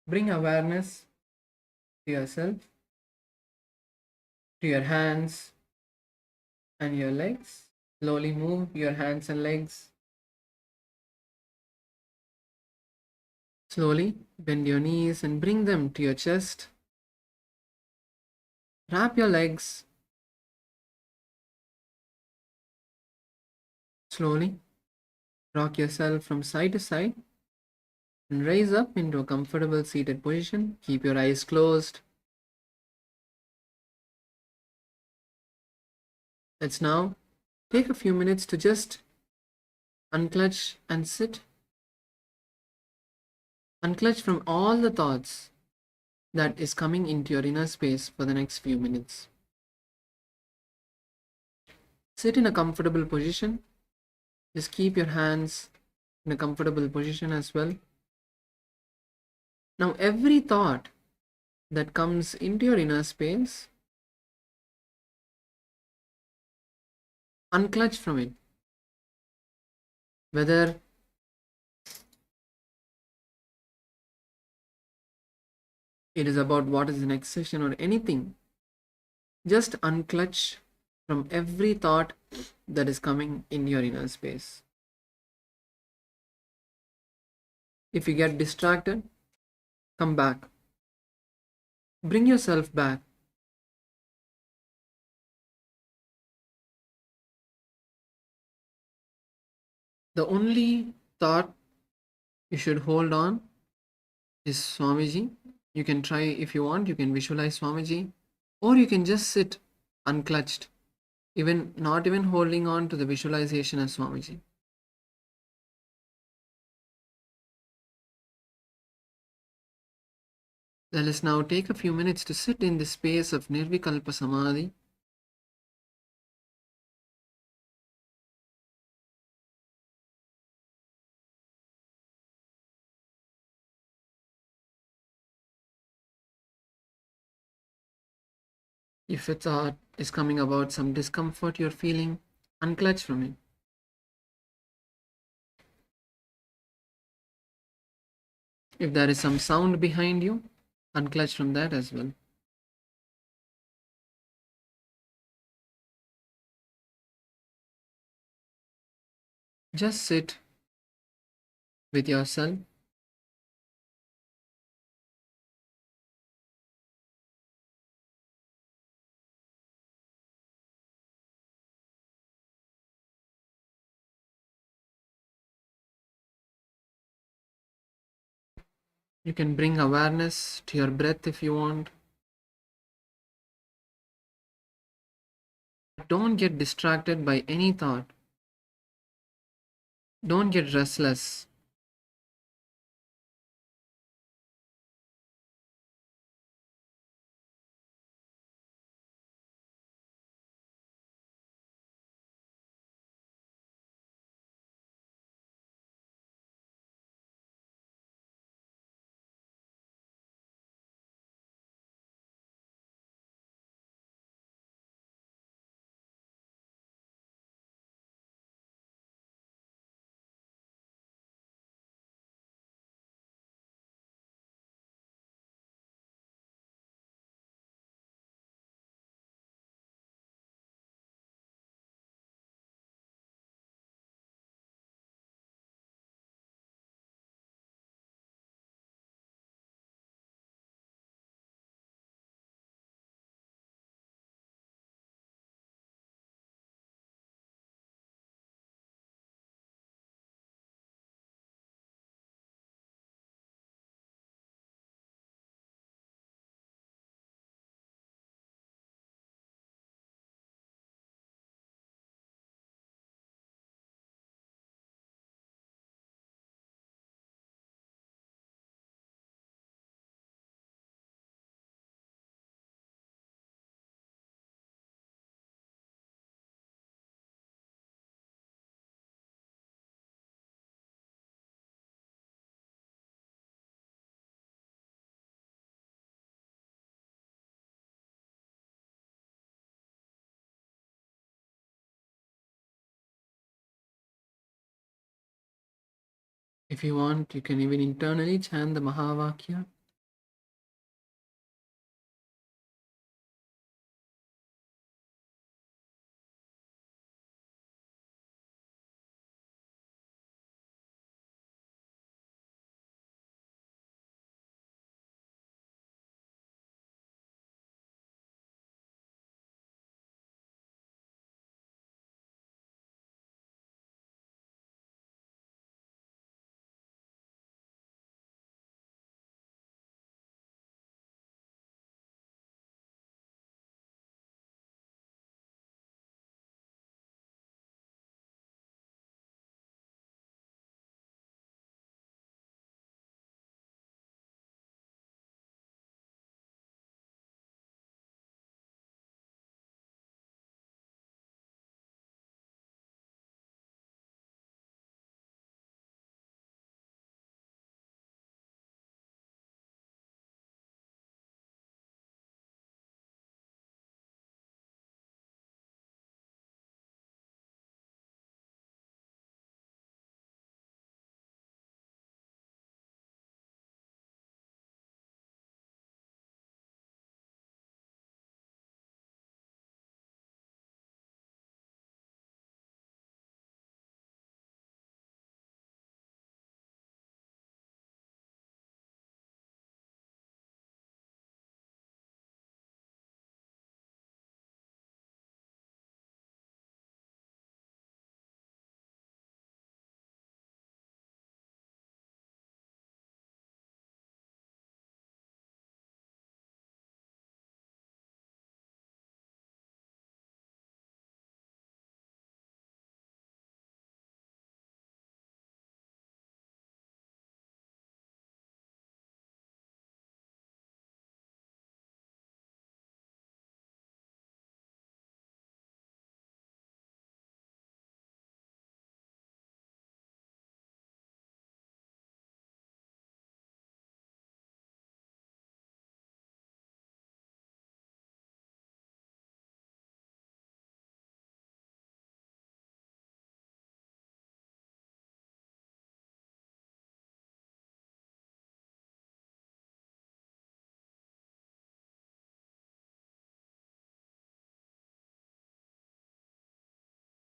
Bring awareness to yourself, to your hands and your legs. Slowly move your hands and legs. Slowly bend your knees and bring them to your chest. Wrap your legs. Slowly rock yourself from side to side and raise up into a comfortable seated position. Keep your eyes closed. Let's now take a few minutes to just unclutch and sit. Unclutch from all the thoughts that is coming into your inner space for the next few minutes. Sit in a comfortable position. Just keep your hands in a comfortable position as well. Now, every thought that comes into your inner space, unclutch from it. Whether it is about what is the next session or anything, just unclutch from every thought that is coming in your inner space. If you get distracted, come back. Bring yourself back. The only thought you should hold on is Swamiji. You can try if you want, you can visualize Swamiji, or you can just sit unclutched, even not even holding on to the visualization as Swamiji. Let us now take a few minutes to sit in the space of Nirvikalpa Samadhi. If a thought is coming about some discomfort you're feeling, unclutch from it. If there is some sound behind you, unclutch from that as well. Just sit with yourself. You can bring awareness to your breath if you want. Don't get distracted by any thought. Don't get restless. If you want, you can even internally chant the Mahavakya.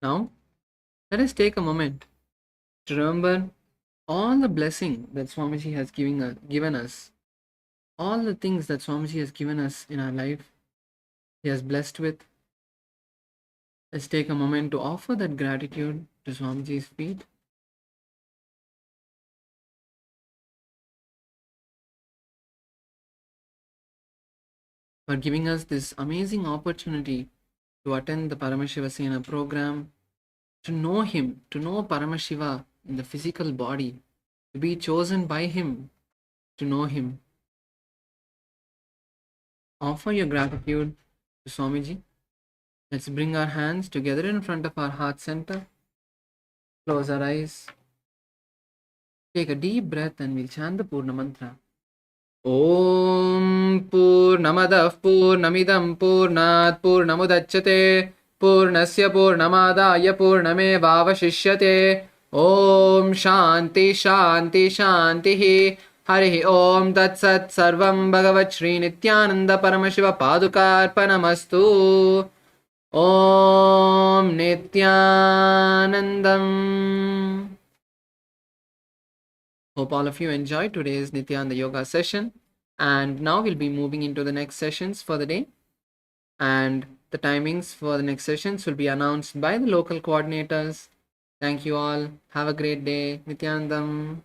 Now, let us take a moment to remember all the blessing that Swamiji has given us, all the things that Swamiji has given us in our life, he has blessed with. Let's take a moment to offer that gratitude to Swamiji's feet. For giving us this amazing opportunity to attend the Paramashiva program, to know him, to know Paramashiva in the physical body, to be chosen by him to know him. Offer your gratitude to Swamiji. Let's bring our hands together in front of our heart center. Close our eyes. Take a deep breath and we'll chant the Purna Mantra. Om Purnamadah Purnamidam Purnat Purnamudachyate Purnasya Purnamadaya Purnamevavashishyate Om Shanti Shanti Shanti Harihi Om Tat Sat Sarvam Bhagavat Shri Nithyananda Paramashiva Padukarpanamastu Om Nithyanandam. Hope all of you enjoyed today's Nithyananda Yoga session. And now we'll be moving into the next sessions for the day. And the timings for the next sessions will be announced by the local coordinators. Thank you all. Have a great day. Nithyanandam.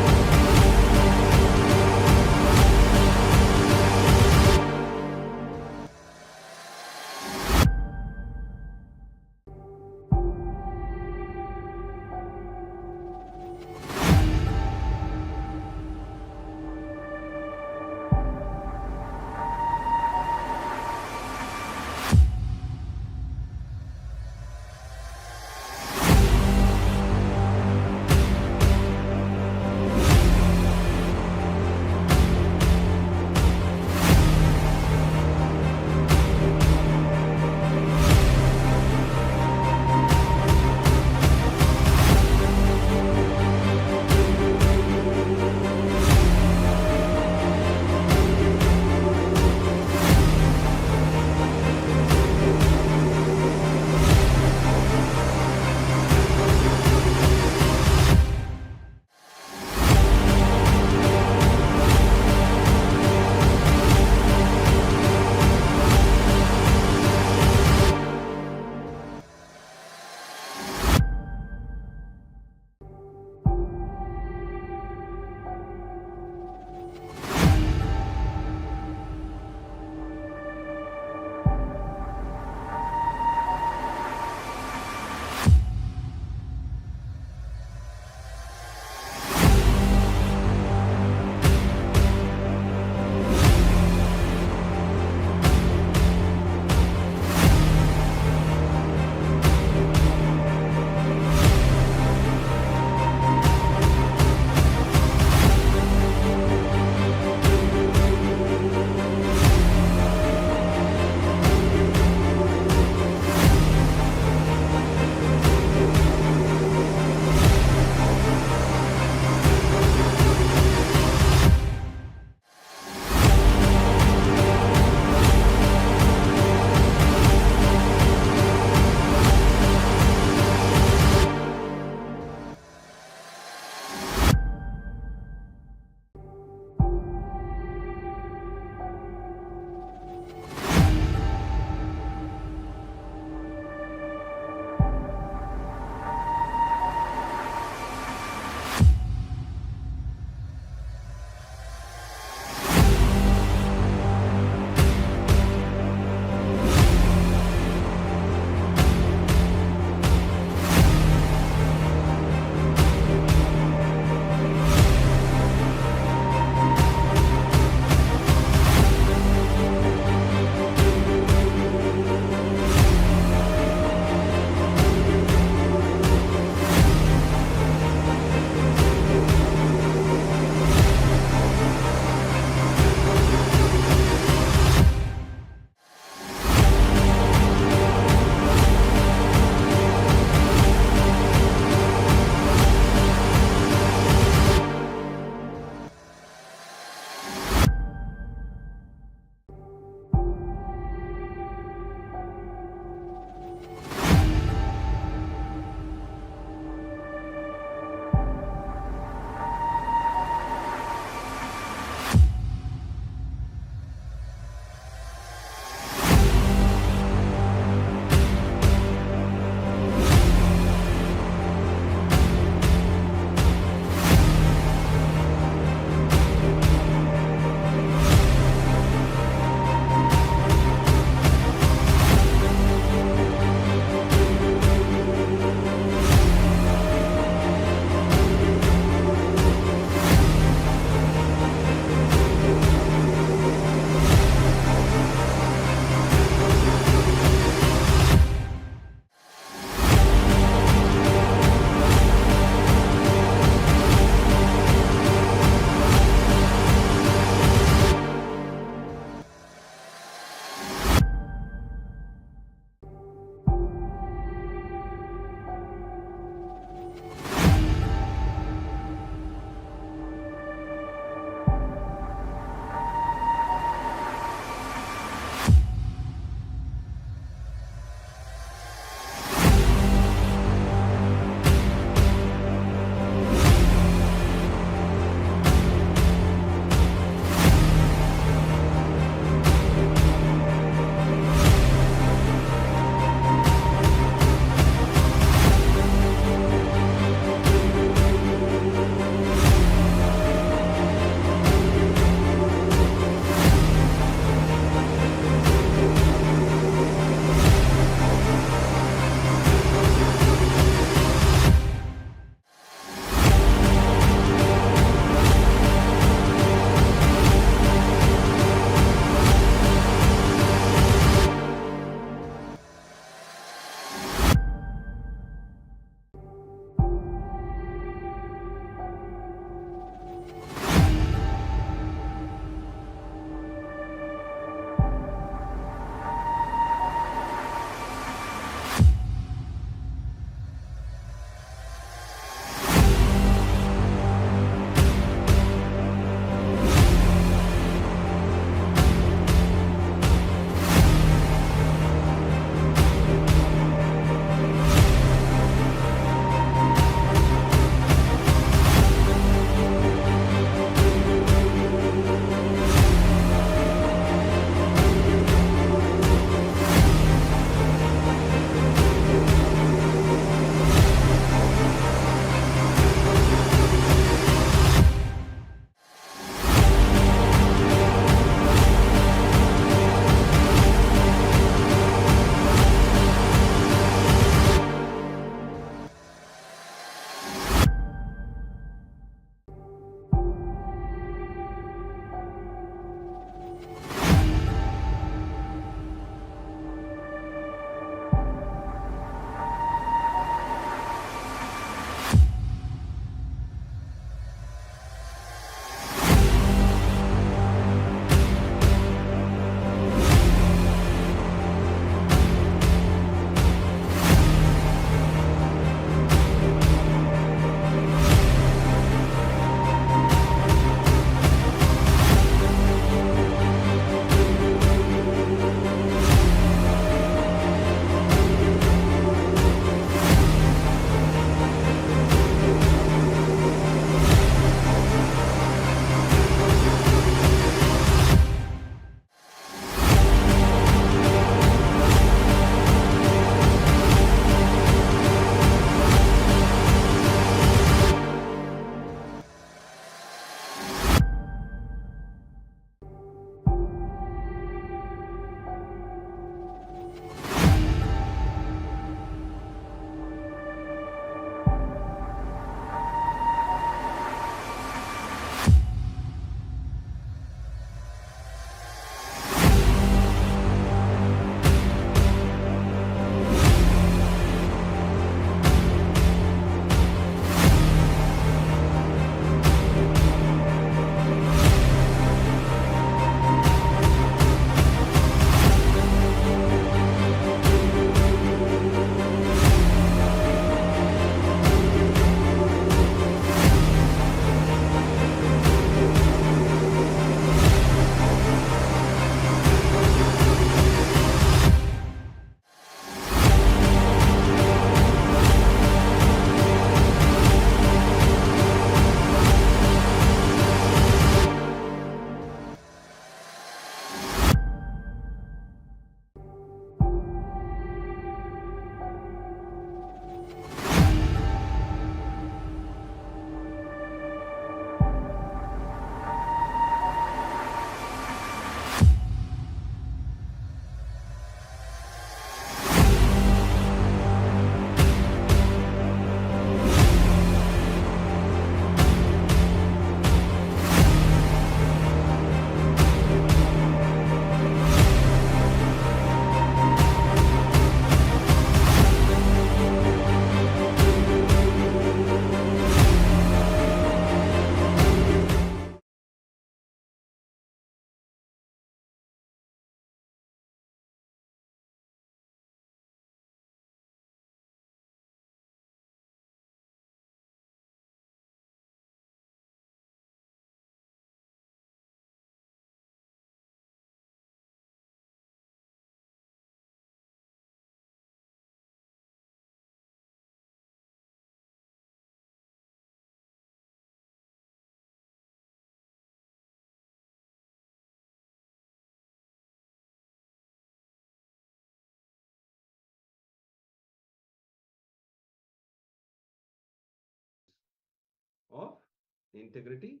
integrity,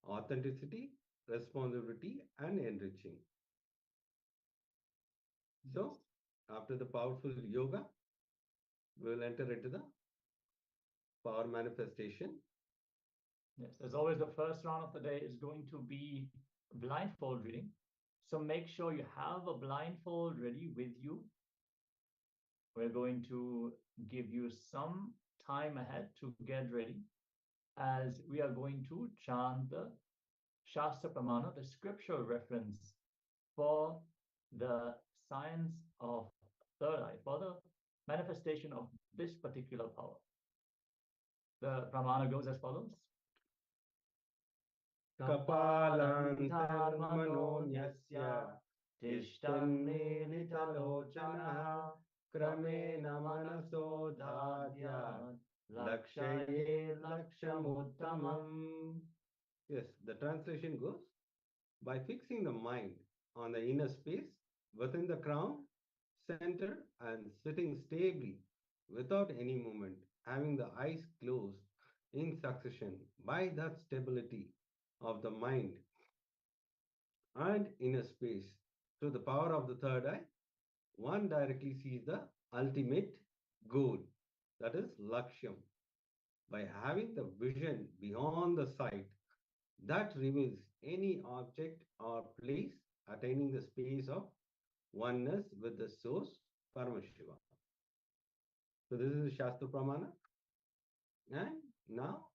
authenticity, responsibility, and enriching. So, after the powerful yoga, we will enter into the power manifestation. Yes, as always, the first round of the day is going to be blindfold reading. So make sure you have a blindfold ready with you. We're going to give you some time ahead to get ready, as we are going to chant the Shastra Pramana, the scriptural reference for the science of third eye, for the manifestation of this particular power. The Pramana goes as follows. Kapalantarmanonyasya tishtannilitalochanaha kramena manasodhadya lakshaye lakshamuttamam. Yes, the translation goes, by fixing the mind on the inner space within the crown, center, and sitting stably without any movement, having the eyes closed in succession, by that stability of the mind and inner space through the power of the third eye, one directly sees the ultimate goal, that is Lakshyam. By having the vision beyond the sight that reveals any object or place, attaining the space of oneness with the source, Paramashiva. So this is Shastra Pramana. And now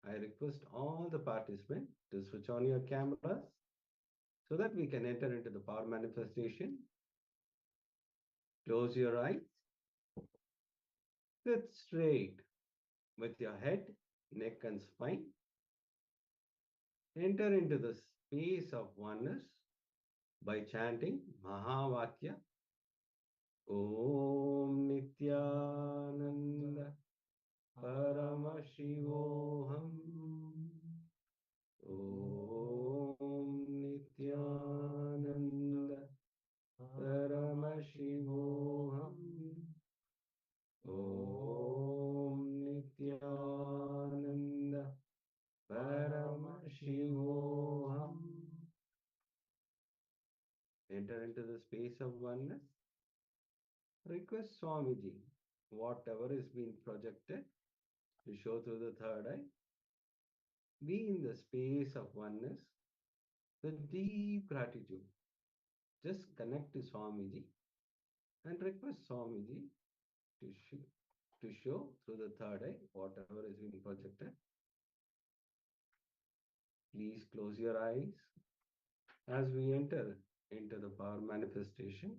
I request all the participants to switch on your cameras so that we can enter into the power manifestation. Close your eyes. Sit straight with your head, neck, and spine. Enter into the space of oneness by chanting Mahavakya. Om Nithyananda Paramashivoham. Om Nithyananda Paramashivoham. Om Nithyananda Paramashivoham. Enter into the space of oneness. Request Swamiji, whatever is being projected to show through the third eye, be in the space of oneness with deep gratitude. Just connect to Swamiji and request Swamiji to show through the third eye whatever is being projected. Please close your eyes as we enter into the power manifestation.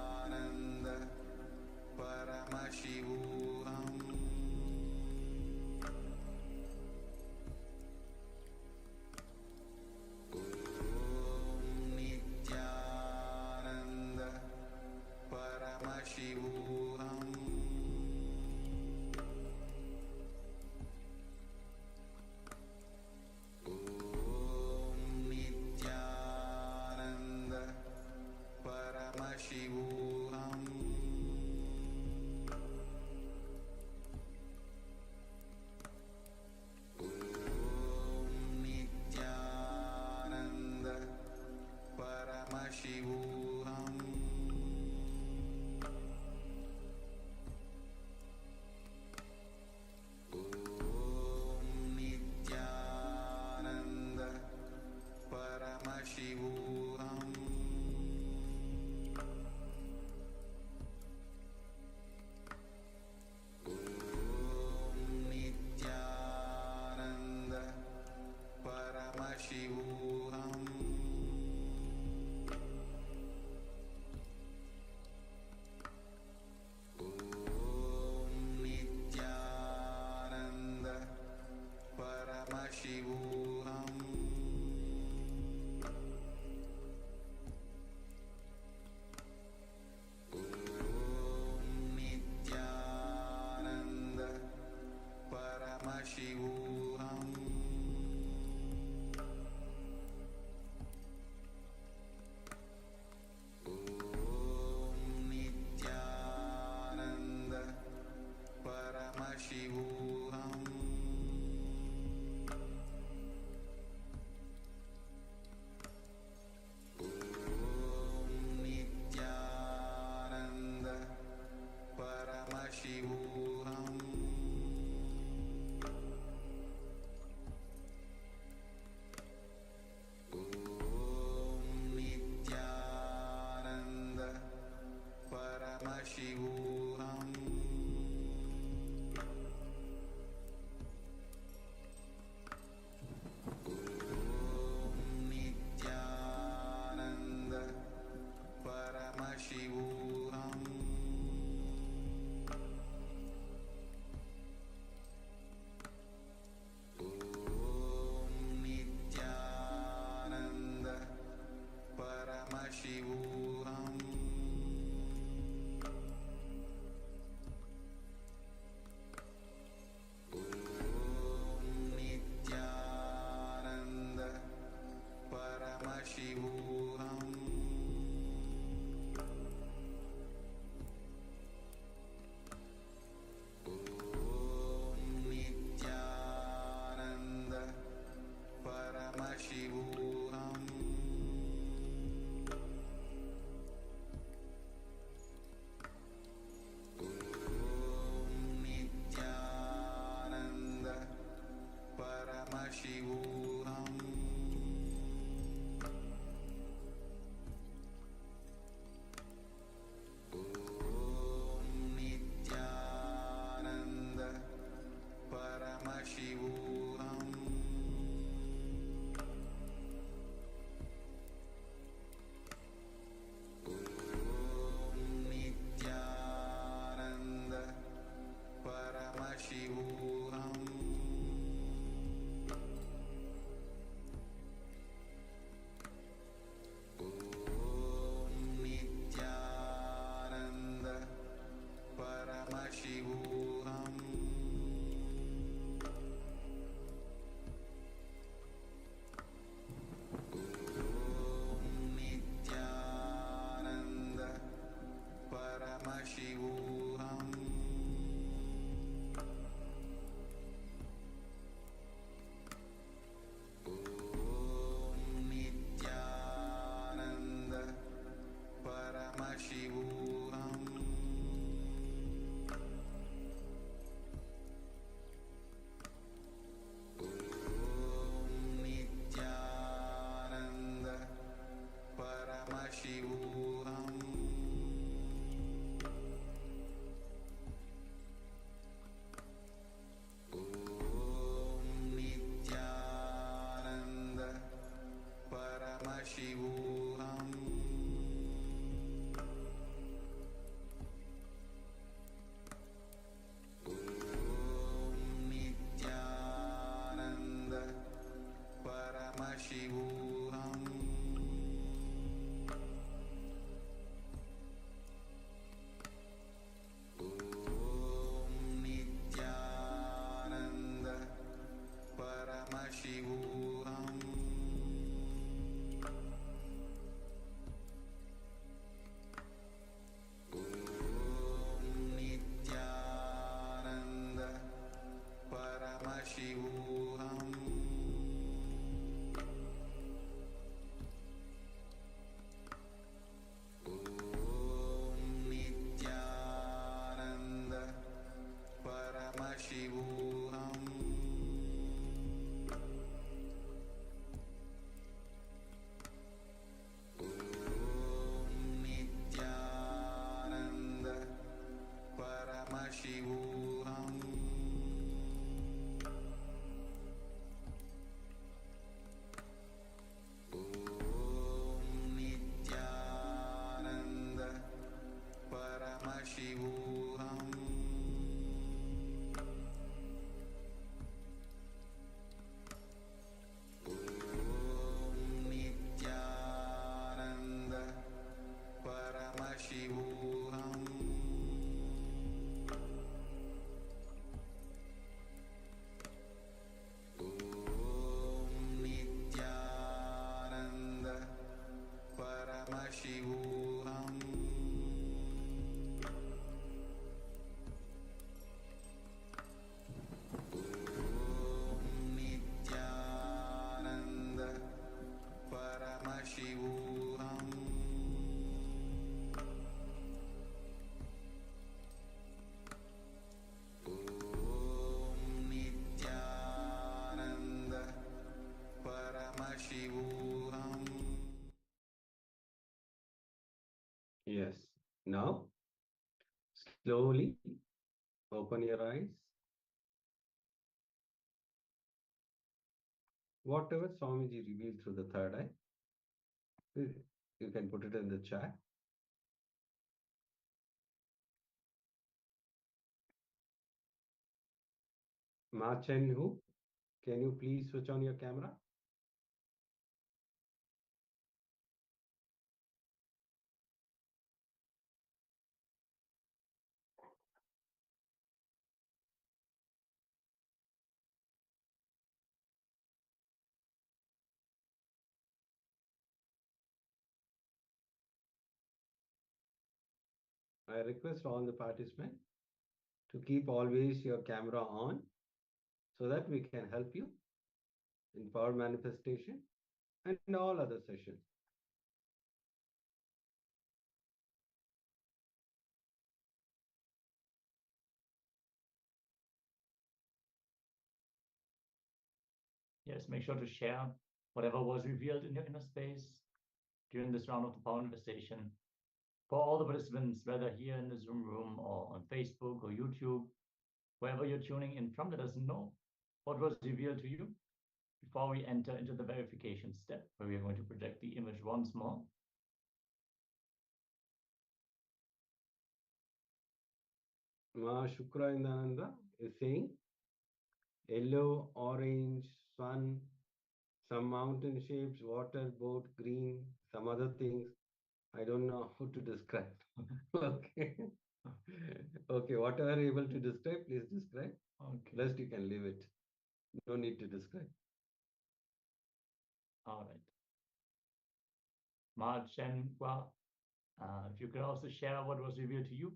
Nithyananda Paramashivoham. Nithyananda Paramashivoham. Nithyananda Paramashivoham. Nithyananda Paramashivoham. Nithyananda Paramashivoham. Nithyananda Paramashivoham. Nithyananda Paramashivoham. Nithyananda Paramashivoham. Paramashivoham Om Nithyananda Paramashivoham Om Nithyananda Paramashivoham Om Nithyananda Paramashivoham Om Nithyananda Paramashivoham Om Nithyananda Paramashivoham Om Nithyananda Paramashivoham Om Nithyananda Paramashivoham Om Nithyananda Paramashivoham Om Nithyananda Paramashivoham. Yes. Now, slowly open your eyes. Whatever Swamiji revealed through the third eye, you can put it in the chat. Ma Chen Hu, can you please switch on your camera? I request all the participants to keep always your camera on so that we can help you in power manifestation and all other sessions. Yes, make sure to share whatever was revealed in your inner space during this round of the power manifestation. For all the participants, whether here in the Zoom room or on Facebook or YouTube, wherever you're tuning in from, let us know what was revealed to you before we enter into the verification step, where we are going to project the image once more. Ma Shukra Indananda is saying yellow, orange, sun, some mountain shapes, water, boat, green, some other things. I don't know how to describe. Okay. Okay, whatever you're able to describe, please describe. Okay. Rest you can leave it. No need to describe. All right. Ma Chen Hua, if you could also share what was revealed to you,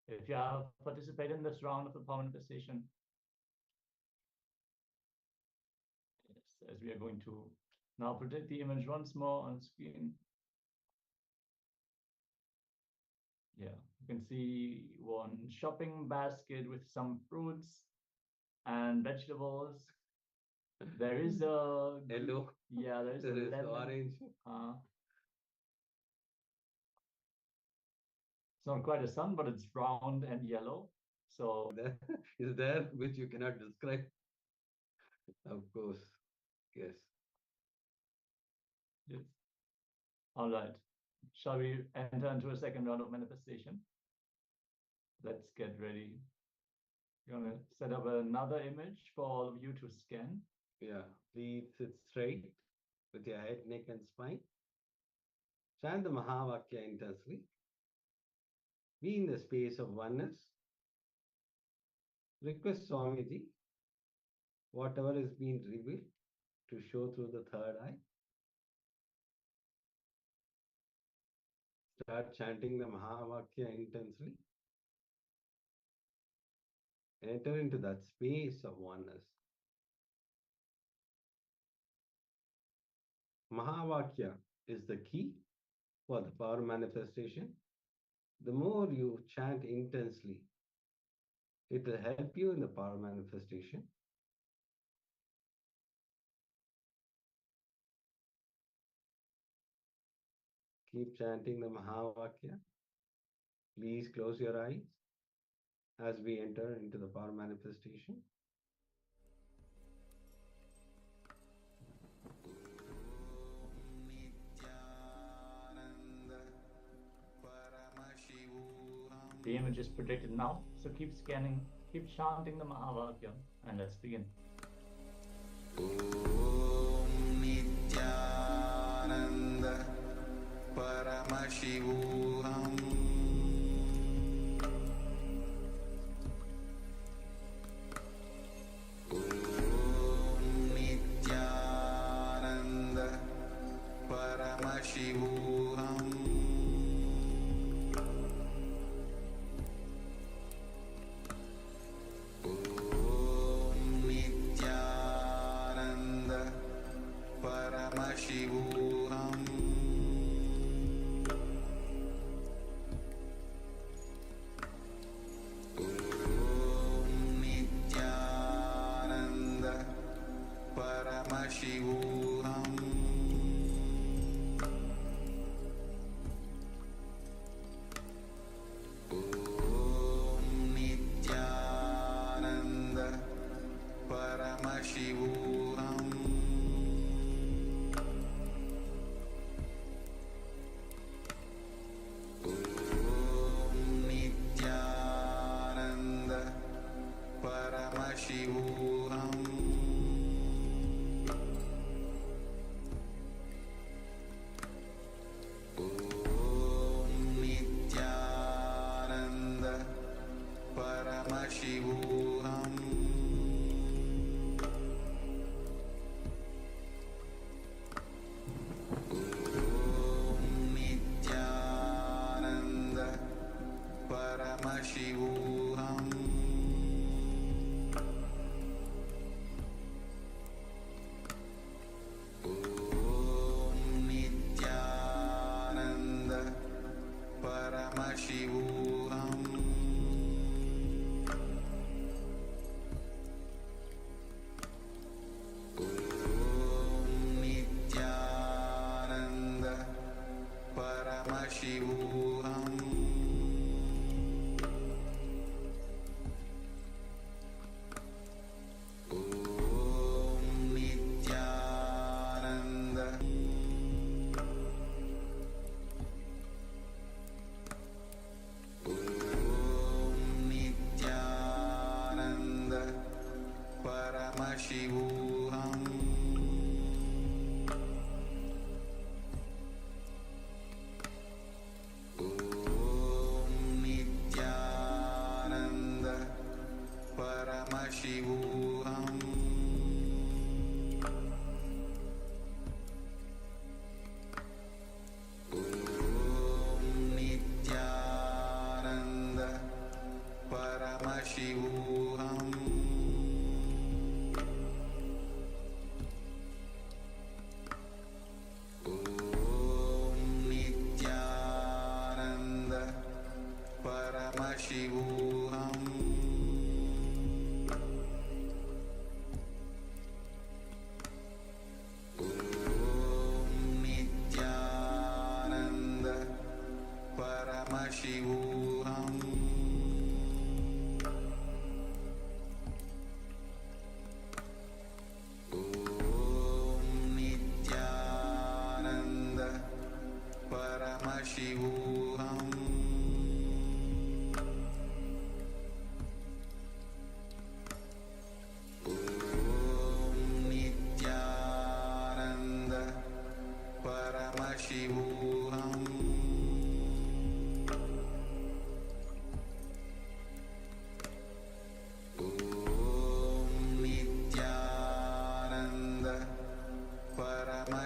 if you have participated in this round of the power manifestation. Yes, as we are going to now project the image once more on screen. Yeah, you can see one shopping basket with some fruits and vegetables. There is a Yellow. Yeah, there is There a is lemon. orange. It's not quite a sun, but it's round and yellow. So Is there which you cannot describe? Of course. Yes. yes. All right. Shall we enter into a second round of manifestation? Let's get ready. You're gonna set up another image for all of you to scan. Yeah. Please sit straight. with your head, neck, and spine. Chant the Mahavakya intensely. Be in the space of oneness. Request Swamiji, whatever is being revealed, to show through the third eye. Start chanting the Mahavakya intensely. Enter into that space of oneness. Mahavakya is the key for the power manifestation. The more you chant intensely, it will help you in the power manifestation. Keep chanting the Mahavakya. Please close your eyes as we enter into the power manifestation. Nithyananda Paramashivoham The image is projected now, so keep scanning, keep chanting the Mahavakya, and let's begin. Om Nithyananda Paramashivoham Om Nithyananda Paramashivoham Om Nithyananda Paramashivoham Om Nithyananda Paramashivoham Om Nithyananda Paramashivoham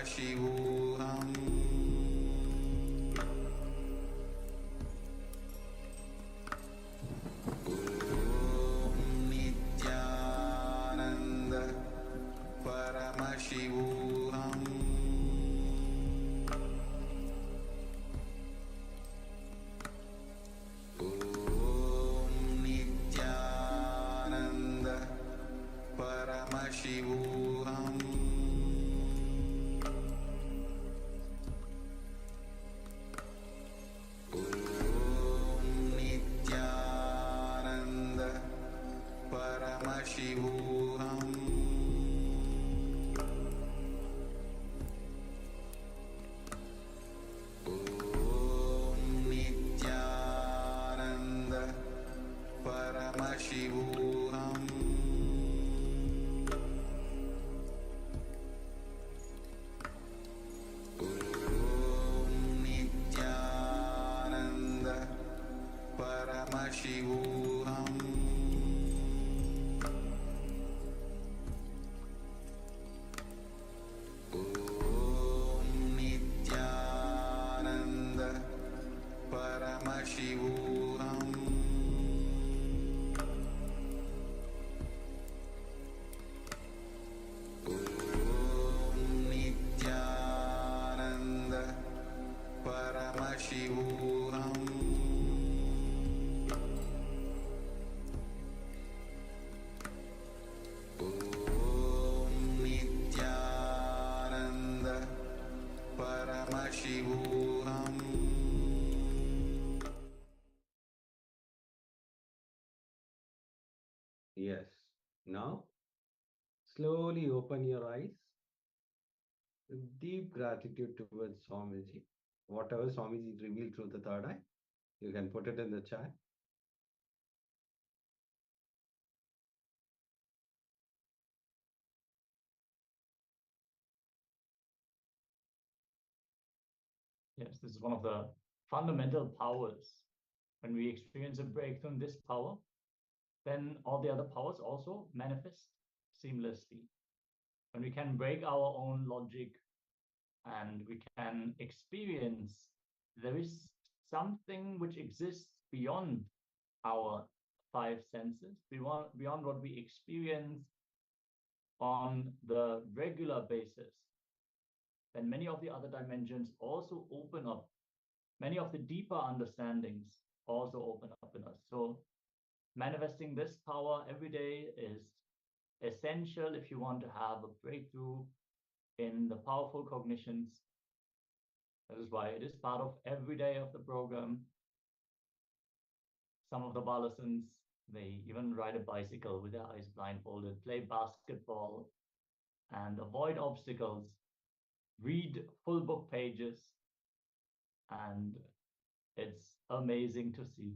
Paramashivoham Nithyananda Paramashivoham Nithyananda Paramashivoham Nithyananda Paramashivoham Nithyananda Paramashivoham Nithyananda Paramashivoham Nithyananda Paramashivoham Nithyananda Paramashivoham Nithyananda Paramashivoham Yes. Now, slowly open your eyes with deep gratitude towards Swamiji. Whatever Swamiji revealed through the third eye, you can put it in the chat. Yes, this is one of the fundamental powers. When we experience a breakthrough in this power, then all the other powers also manifest seamlessly. When we can break our own logic and we can experience there is something which exists beyond our five senses, beyond what we experience on the regular basis, then many of the other dimensions also open up. Many of the deeper understandings also open up in us. So manifesting this power every day is essential if you want to have a breakthrough in the powerful cognitions. That is why it is part of every day of the program. Some of the Balasans, they even ride a bicycle with their eyes blindfolded, play basketball, and avoid obstacles, read full book pages, and it's amazing to see.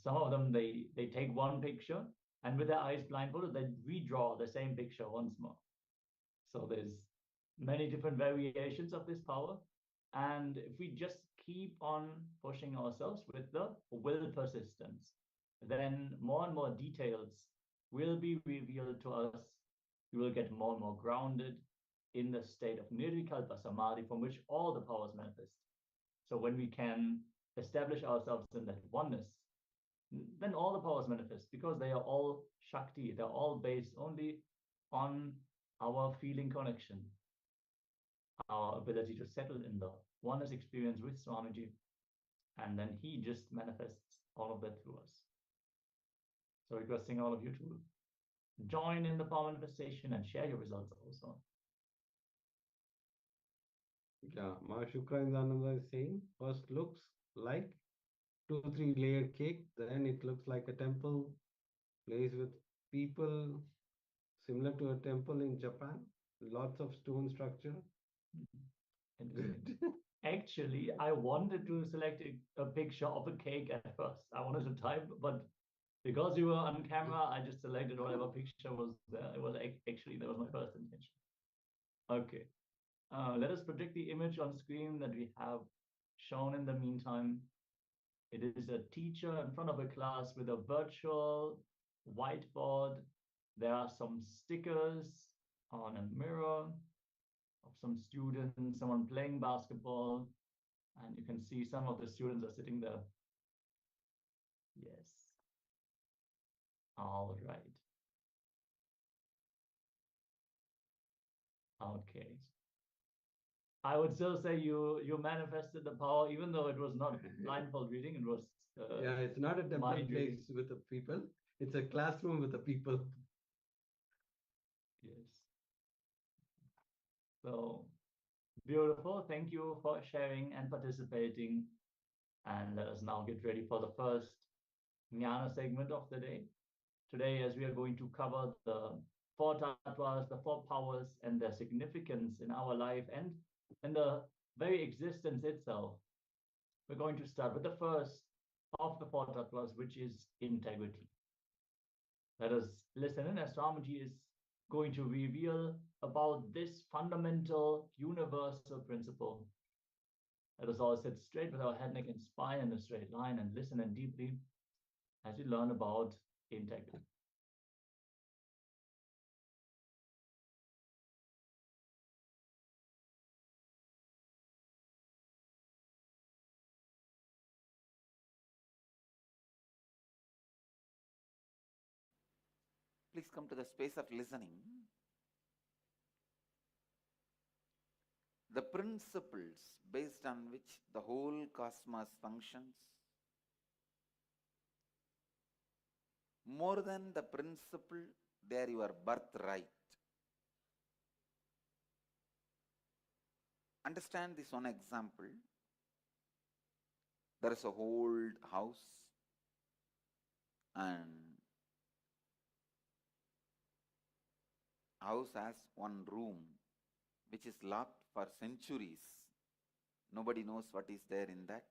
Some of them, they take one picture, and with their eyes blindfolded, they redraw the same picture once more. So there's many different variations of this power. And if we just keep on pushing ourselves with the will persistence, then more and more details will be revealed to us. We will get more and more grounded in the state of nirvikalpa samadhi from which all the powers manifest. So when we can establish ourselves in that oneness, then all the powers manifest because they are all Shakti. They're all based only on our feeling connection, our ability to settle in the oneness experience with Swamiji, and then he just manifests all of that through us. So requesting all of you to join in the power manifestation and share your results also. Yeah, Mahashukranananda is saying, first looks like 2-3 layer cake, then it looks like a temple, place with people similar to a temple in Japan, lots of stone structure. Good. Actually, I wanted to select a picture of a cake at first. I wanted to type, but because you were on camera, I just selected whatever picture was there. It was actually, that was my first intention. Okay. Let us project the image on screen that we have shown in the meantime. It is a teacher in front of a class with a virtual whiteboard. There are some stickers on a mirror. of some students, someone playing basketball, and you can see some of the students are sitting there. Yes. All right. Okay. I would still say you manifested the power, even though it was not blindfold reading, it was Yeah, it's not a temple mind reading. place with the people. It's a classroom with the people. Yes. So beautiful. Thank you for sharing and participating. And let us now get ready for the first Jnana segment of the day. Today, as we are going to cover the four tattvas, the four powers, and their significance in our life and in the very existence itself, we're going to start with the first of the four tattvas, which is integrity. Let us listen in as Swamiji is going to reveal about this fundamental universal principle. Let us all sit straight with our head, neck, and spine in a straight line and listen in deeply as we learn about integrity. Please come to the space of listening. The principles based on which the whole cosmos functions, more than the principle, they are your birthright. Understand this one example. There is a old house and house has one room which is locked for centuries. Nobody knows what is there in that.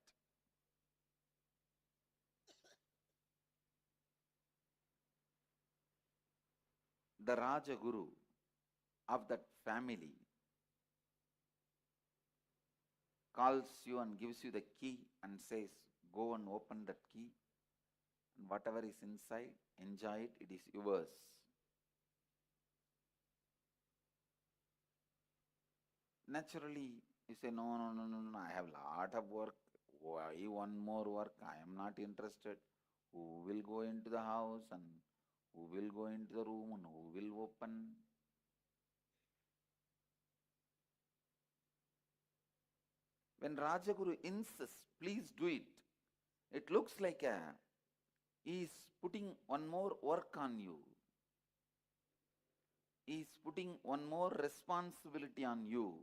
The Rajaguru of that family calls you and gives you the key and says, go and open that key, and whatever is inside, enjoy it, it is yours. Naturally, you say, no, I have a lot of work. Why one more work? I am not interested. Who will go into the house and who will go into the room and who will open? When Rajaguru insists, please do it, it looks like he is putting one more work on you. He is putting one more responsibility on you.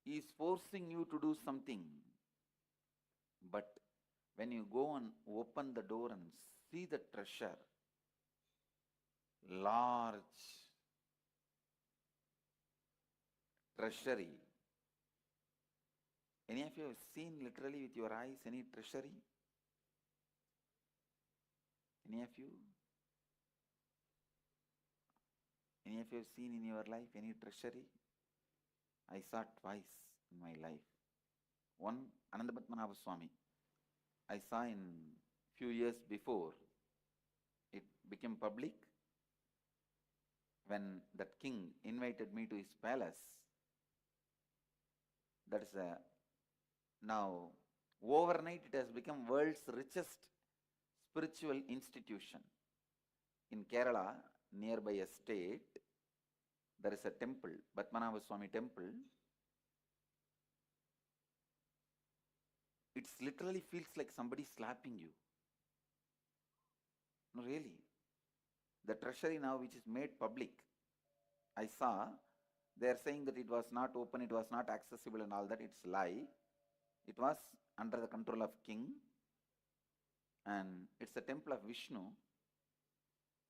He is forcing you to do something. But when you go and open the door and see the treasure, large treasury. Any of you have seen literally with your eyes any treasury? Any of you? Any of you have seen in your life any treasury? I saw twice in my life. One, Anandapadmanabha Swami. I saw in few years before it became public when that king invited me to his palace. That is now overnight it has become world's richest spiritual institution. In Kerala, nearby a state, there is a temple, Padmanabha Swami temple. It literally feels like somebody slapping you. No, really. The treasury now which is made public, I saw, they are saying that it was not open, it was not accessible and all that. It's lie. It was under the control of king and it's a temple of Vishnu.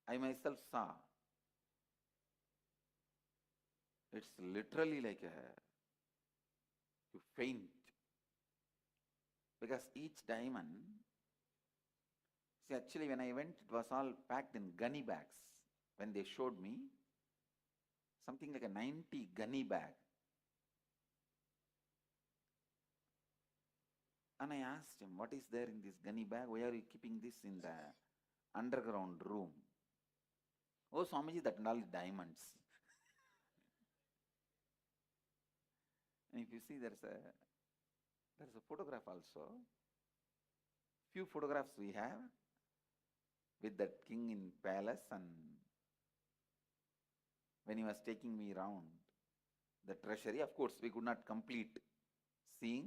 I myself saw. It's literally like you faint. Because each diamond, see actually when I went, it was all packed in gunny bags. When they showed me, something like a 90 gunny bag. And I asked him, what is there in this gunny bag? Why are you keeping this in the underground room? Oh, Swamiji, that and all is diamonds. And if you see, there's a photograph also. Few photographs we have with that king in palace, and when he was taking me around the treasury, of course we could not complete seeing.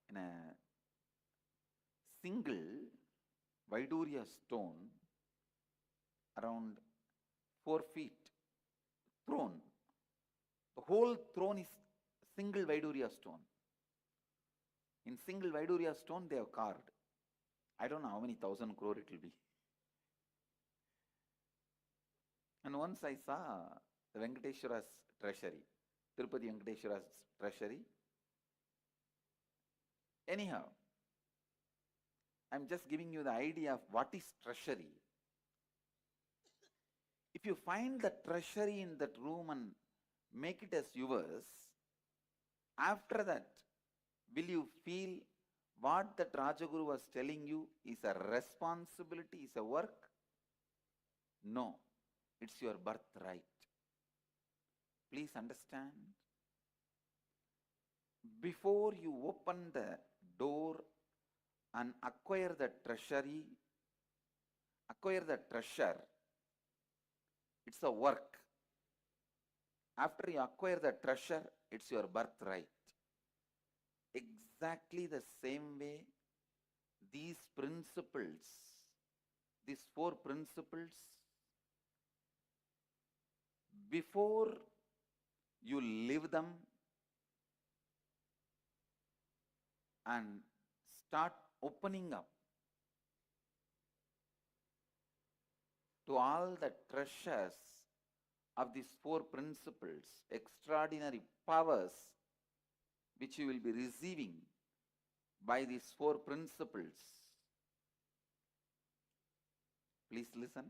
In a single Vaidurya stone, around 4 feet, throne. The whole throne is single Vaidurya stone. In single Vaidurya stone they have carved. I don't know how many 1,000 crore it will be. And once I saw the Venkateshwara's treasury, Tirupati Venkateshwara's treasury. Anyhow, I'm just giving you the idea of what is treasury. If you find the treasury in that room and make it as yours, after that, will you feel what that Rajaguru was telling you is a responsibility, is a work? No, it's your birthright. Please understand. Before you open the door and acquire the treasury, acquire the treasure, it's a work. After you acquire the treasure, it's your birthright. Exactly the same way, these principles, these 4 principles, before you live them and start opening up to all the treasures of these 4 principles, extraordinary powers which you will be receiving by these 4 principles. Please listen.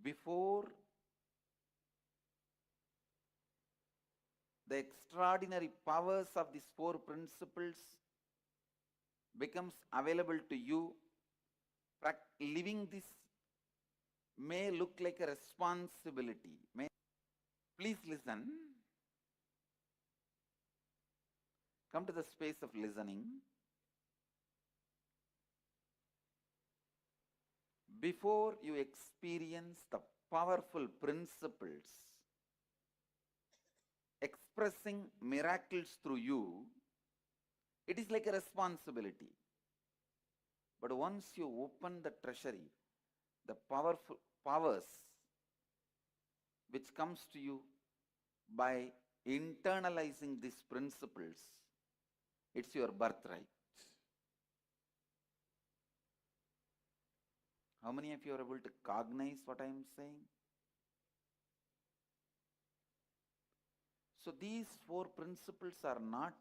Before the extraordinary powers of these 4 principles becomes available to you, living this may look like a responsibility. Please listen. Come to the space of listening. Before you experience the powerful principles expressing miracles through you, it is like a responsibility. But once you open the treasury, the powerful powers which comes to you by internalizing these principles, it's your birthright. How many of you are able to cognize what I am saying? So these 4 principles are not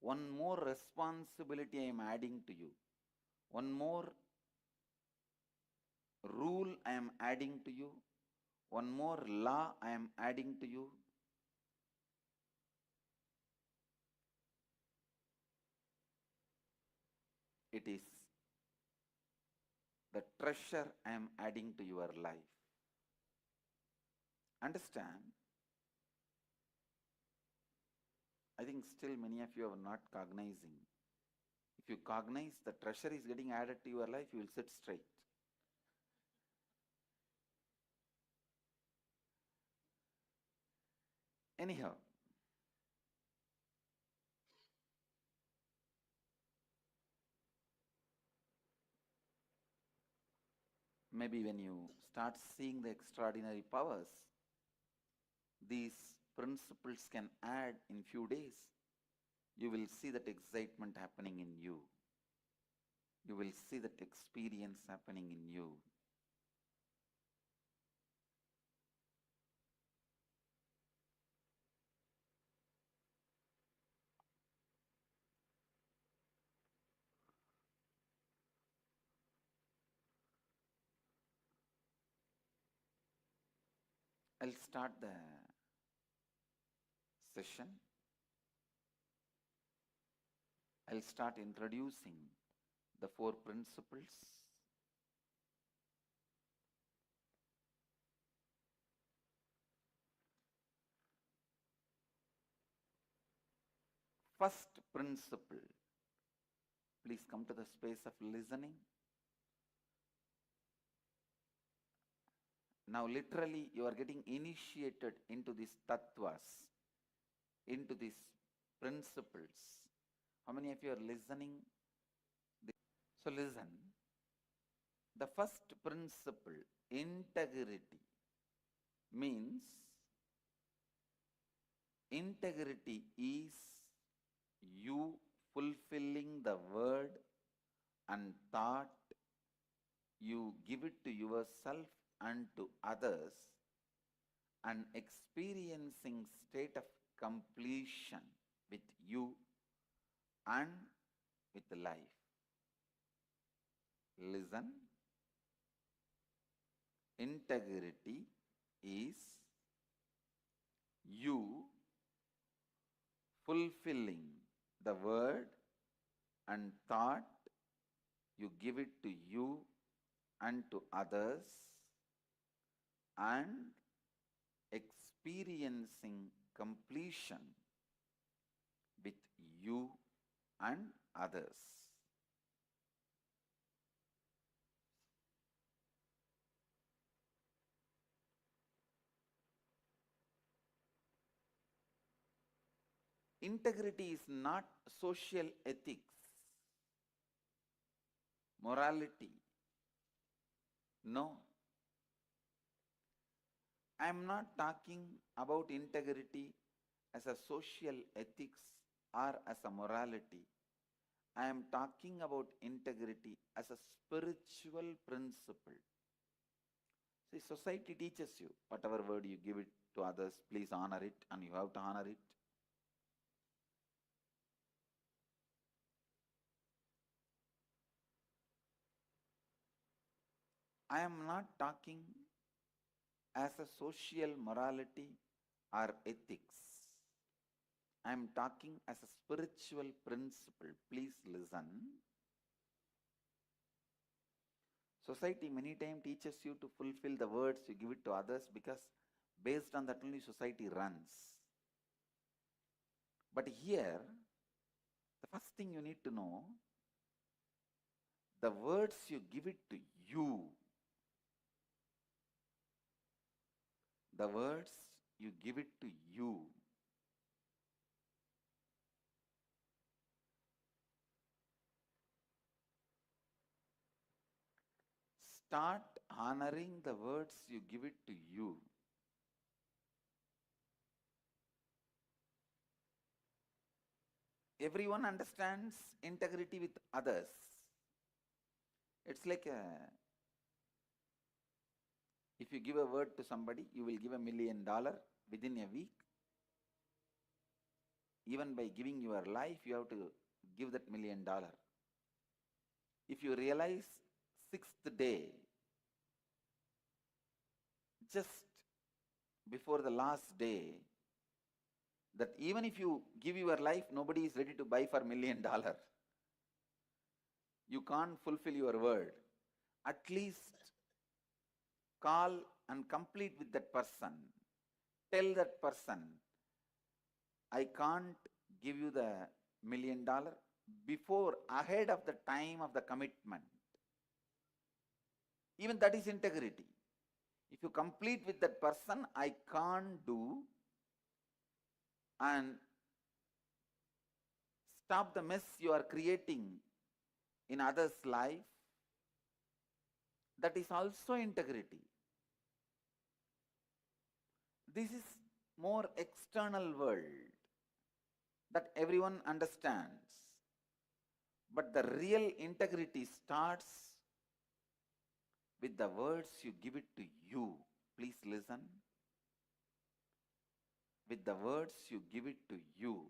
one more responsibility I am adding to you, one more rule I am adding to you, one more law I am adding to you. It is the treasure I am adding to your life. Understand? I think still many of you are not cognizing. If you cognize the treasure is getting added to your life, you will sit straight. Anyhow, maybe when you start seeing the extraordinary powers, these principles can add in few days. You will see that excitement happening in you. You will see that experience happening in you. I'll start the session. I'll start introducing the 4 principles. first principle. Please come to the space of listening. Now literally you are getting initiated into these tattvas, into these principles. How many of you are listening? So listen. The first principle, integrity, means integrity is you fulfilling the word and thought you give it to yourself and to others, and experiencing state of completion with you and with life. Listen. Integrity is you fulfilling the word and thought you give it to you and to others, and experiencing completion with you and others. Integrity is not social ethics, morality. No. I am not talking about integrity as a social ethics or as a morality. I am talking about integrity as a spiritual principle. See, society teaches you, whatever word you give it to others, please honor it, and you have to honor it. I am not talking as a social morality or ethics. I am talking as a spiritual principle. Please listen. Society many times teaches you to fulfill the words you give it to others, because based on that only society runs. But here, the first thing you need to know, the words you give it to you, the words you give it to you, start honoring the words you give it to you. Everyone understands integrity with others. It's like if you give a word to somebody, you will give $1 million within a week. Even by giving your life, you have to give that $1 million. If you realize 6th day, just before the last day, that even if you give your life, nobody is ready to buy for $1 million. You can't fulfill your word. At least call and complete with that person. Tell that person, I can't give you the $1 million before, ahead of the time of the commitment. Even that is integrity. If you complete with that person, I can't do, and stop the mess you are creating in others' life, that is also integrity. This is more external world that everyone understands. But the real integrity starts with the words you give it to you. Please listen. With the words you give it to you.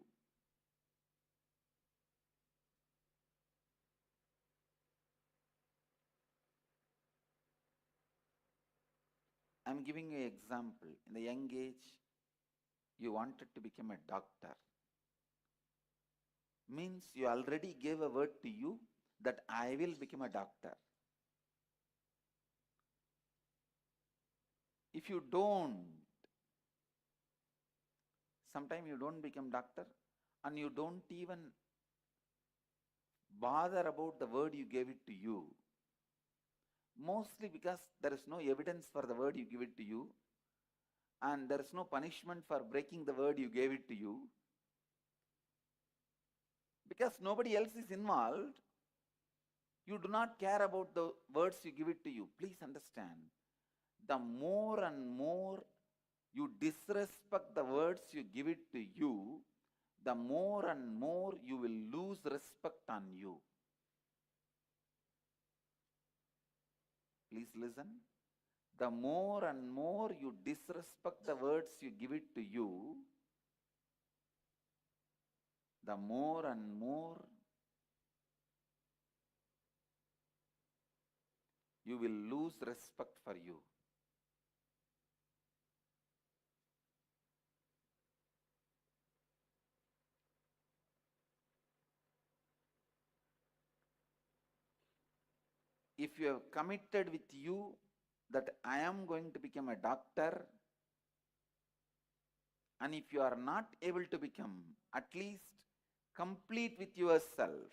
I am giving you an example. In the young age, you wanted to become a doctor. Means you already gave a word to you that I will become a doctor. If you don't, sometimes you don't become doctor, and you don't even bother about the word you gave it to you. Mostly because there is no evidence for the word you give it to you, and there is no punishment for breaking the word you gave it to you. Because nobody else is involved, you do not care about the words you give it to you. Please understand, the more and more you disrespect the words you give it to you, the more and more you will lose respect on you. Please listen. The more and more you disrespect the words you give it to you, the more and more you will lose respect for you. If you have committed with you that I am going to become a doctor, and if you are not able to become, at least complete with yourself,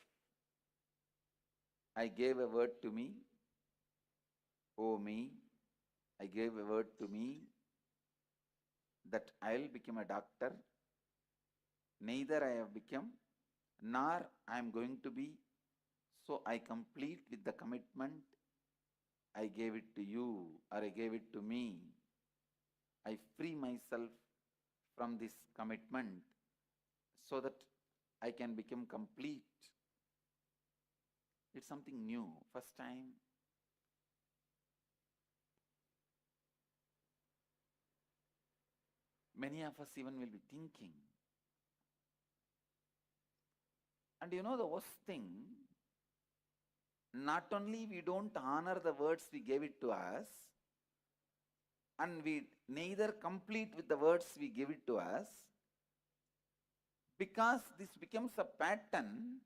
I gave a word to me, oh me, I gave a word to me that I'll become a doctor. Neither I have become, nor I am going to be. So I complete with the commitment. I gave it to you, or I gave it to me. I free myself from this commitment so that I can become complete. It's something new, first time. Many of us even will be thinking. And you know the worst thing, not only we don't honor the words we gave it to us, and we neither complete with the words we give it to us, because this becomes a pattern,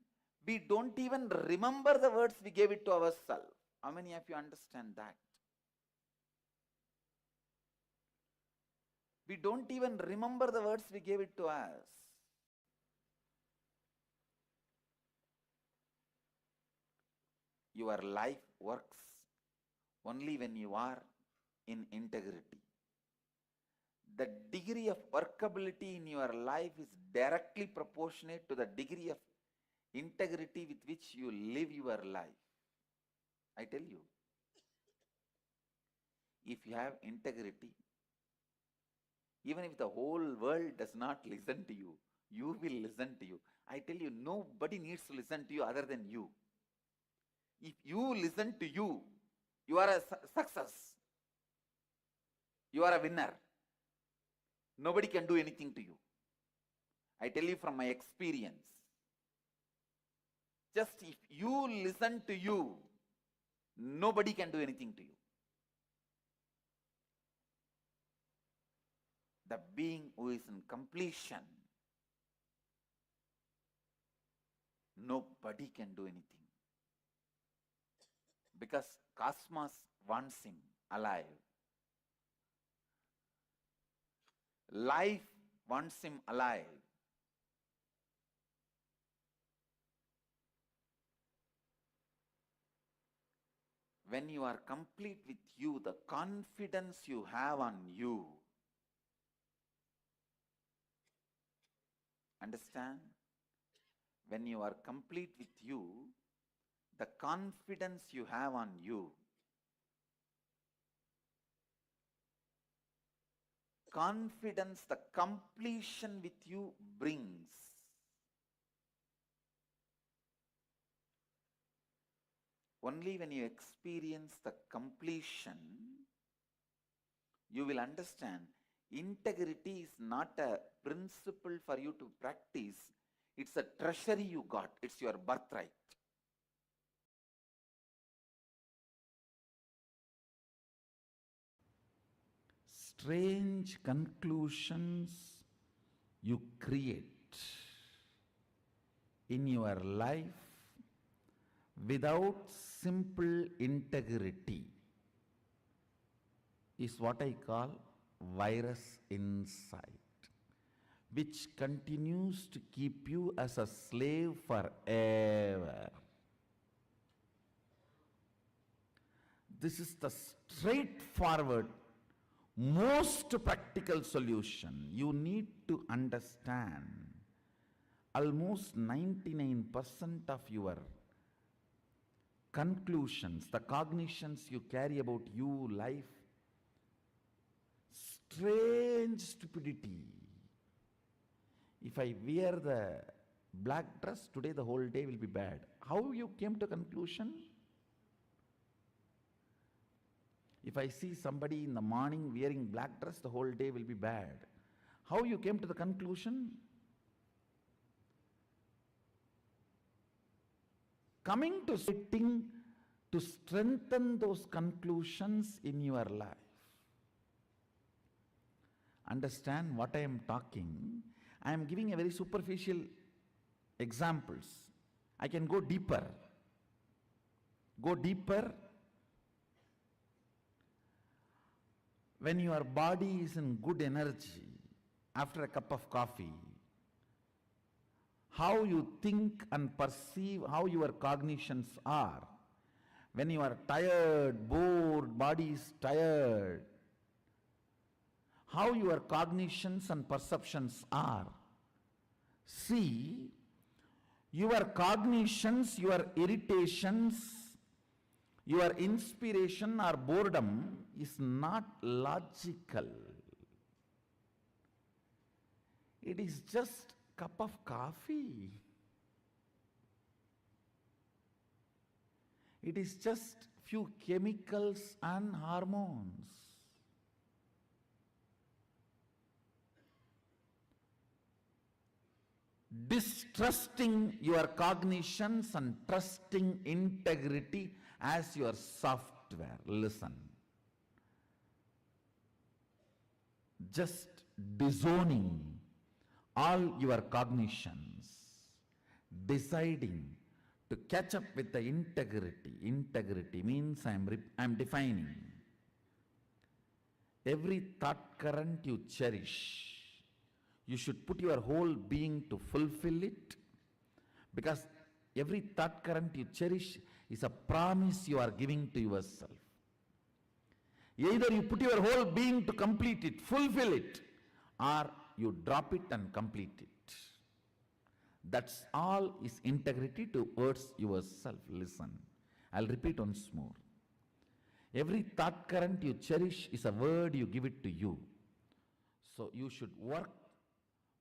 we don't even remember the words we gave it to ourselves. How many of you understand that? We don't even remember the words we gave it to us. Your life works only when you are in integrity. The degree of workability in your life is directly proportionate to the degree of integrity with which you live your life. I tell you, if you have integrity, even if the whole world does not listen to you, you will listen to you. I tell you, nobody needs to listen to you other than you. If you listen to you, you are a success. You are a winner. Nobody can do anything to you. I tell you from my experience. Just if you listen to you, nobody can do anything to you. The being who is in completion, nobody can do anything. Because cosmos wants him alive. Life wants him alive. When you are complete with you, the confidence you have on you, understand? When you are complete with you, the confidence you have on you, confidence the completion with you brings. Only when you experience the completion, you will understand integrity is not a principle for you to practice. It's a treasury you got. It's your birthright. Strange conclusions you create in your life without simple integrity is what I call virus inside. which continues to keep you as a slave forever. This is the straightforward, most practical solution. You need to understand almost 99% of your conclusions, the cognitions you carry about you, life, strange stupidity. If I wear the black dress today, the whole day will be bad. How you came to conclusion? If I see somebody in the morning wearing black dress, the whole day will be bad. How you came to the conclusion? Coming to sitting to strengthen those conclusions in your life. Understand what I am talking. I am giving a very superficial examples. I can go deeper. Go deeper. When your body is in good energy, after a cup of coffee, how you think and perceive, how your cognitions are. When you are tired, bored, body is tired, how your cognitions and perceptions are. See, your cognitions, your irritations, your inspiration or boredom is not logical. It is just cup of coffee. It is just few chemicals and hormones. Distrusting your cognitions and trusting integrity as your software. Listen. Just disowning all your cognitions, deciding to catch up with the integrity. Integrity means I am defining. Every thought current you cherish, you should put your whole being to fulfill it, because every thought current you cherish is a promise you are giving to yourself. Either you put your whole being to complete it, fulfill it, or you drop it and complete it. That's all is integrity towards yourself. Listen, I'll repeat once more. Every thought current you cherish is a word you give it to you. So you should work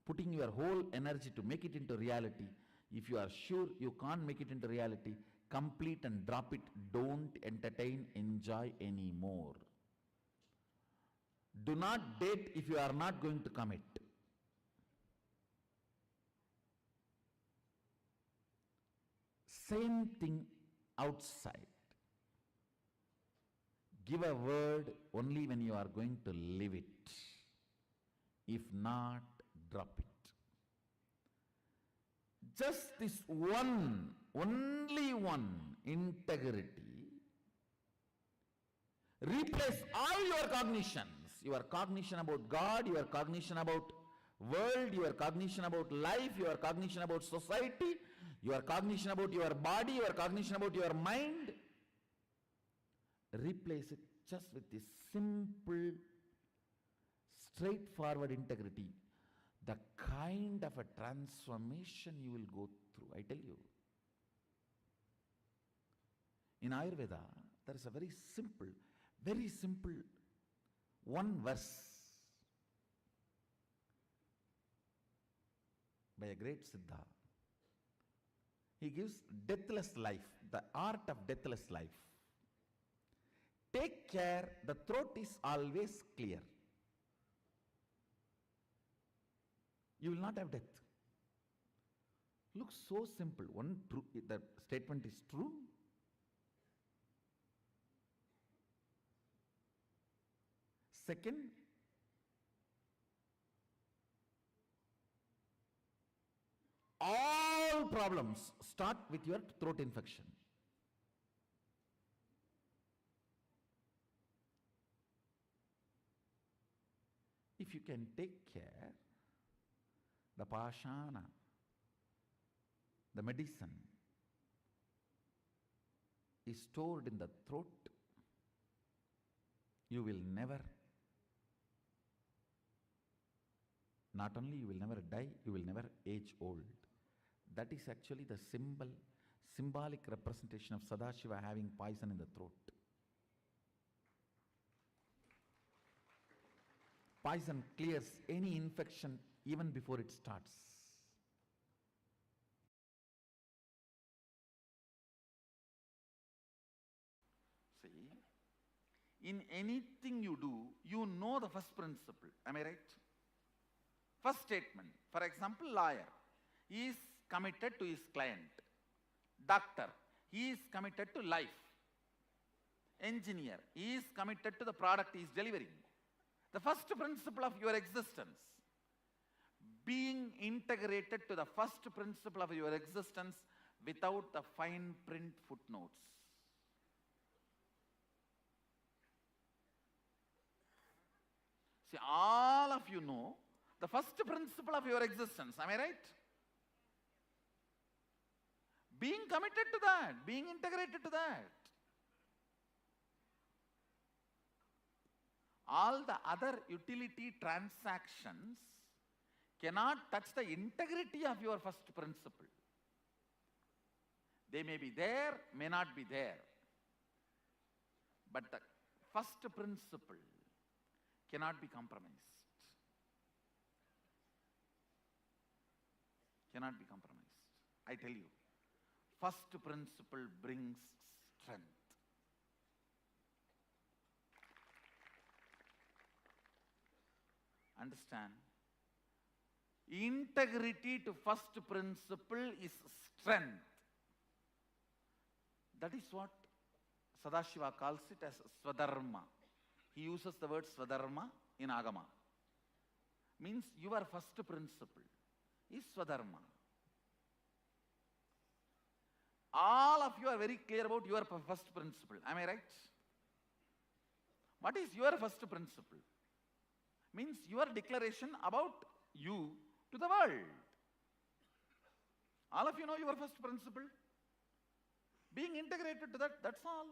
putting your whole energy to make it into reality. If you are sure you can't make it into reality, complete and drop it. Don't entertain, enjoy anymore. Do not date if you are not going to commit. Same thing outside. Give a word only when you are going to live it. If not, drop it. Just this one, only one, integrity, replace all your cognitions. Your cognition about God, your cognition about world, your cognition about life, your cognition about society, your cognition about your body, your cognition about your mind. Replace it just with this simple, straightforward integrity. The kind of a transformation you will go through, I tell you. In Ayurveda, there is a very simple one verse by a great Siddha. He gives deathless life, the art of deathless life. Take care, the throat is always clear. You will not have death. Looks so simple. One true, the statement is true. Second, all problems start with your throat infection. If you can take care, the pashana, the medicine is stored in the throat, you will never, not only you will never die, you will never age old. That is actually the symbolic representation of Sadashiva having poison in the throat. Poison clears any infection even before it starts. See, in anything you do, you know the first principle. Am I right? First statement. For example, lawyer. He is committed to his client. Doctor. He is committed to life. Engineer. He is committed to the product he is delivering. The first principle of your existence. Being integrated to the first principle of your existence without the fine print footnotes. See, all of you know the first principle of your existence. Am I right? Being committed to that, being integrated to that. All the other utility transactions cannot touch the integrity of your first principle. They may be there, may not be there. But the first principle cannot be compromised. Cannot be compromised. I tell you, first principle brings strength. Understand? Integrity to first principle is strength. That is what Sadashiva calls it as Swadharma. He uses the word Swadharma in Agama. Means your first principle is Swadharma. All of you are very clear about your first principle. Am I right? What is your first principle? Means your declaration about you to the world. All of you know your first principle. Being integrated to that, that's all.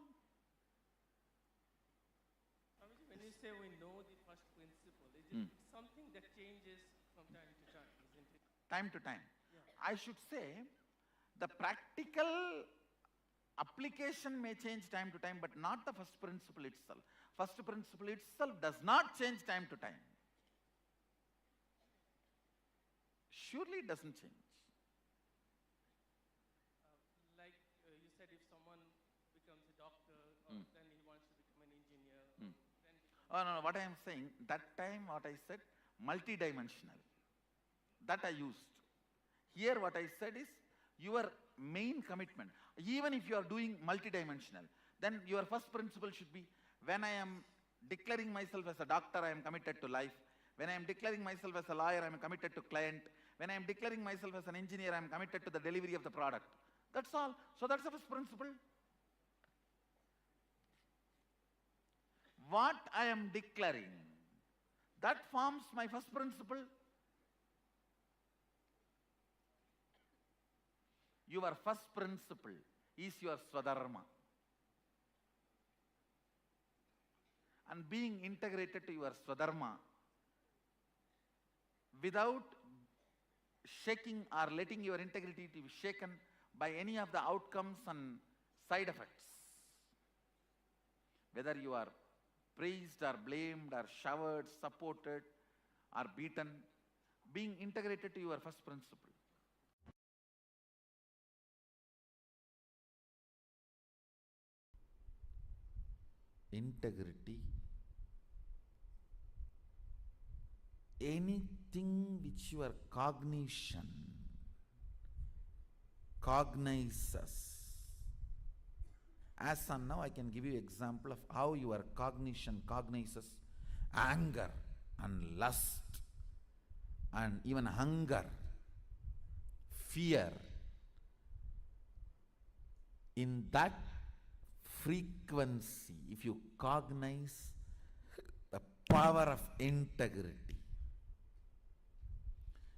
Swamiji, when you say we know the first principle, is it something that changes from time to time, isn't it? Time to time. Yeah. I should say, the practical application may change time to time, but not the first principle itself. First principle itself does not change time to time. Surely it doesn't change. Like you said, if someone becomes a doctor, or then he wants to become an engineer, then Oh, no, what I am saying, that time what I said, multidimensional. That I used. Here what I said is, your main commitment. Even if you are doing multidimensional, then your first principle should be, when I am declaring myself as a doctor, I am committed to life. When I am declaring myself as a lawyer, I am committed to client. When I am declaring myself as an engineer, I am committed to the delivery of the product. That's all. So that's the first principle. What I am declaring, that forms my first principle. Your first principle is your Swadharma. And being integrated to your Swadharma without shaking or letting your integrity to be shaken by any of the outcomes and side effects. Whether you are praised or blamed or showered, supported or beaten, being integrated to your first principle. Integrity, anything which your cognition cognizes. As on now, I can give you example of how your cognition cognizes anger and lust and even hunger, fear. In that frequency, if you cognize the power of integrity,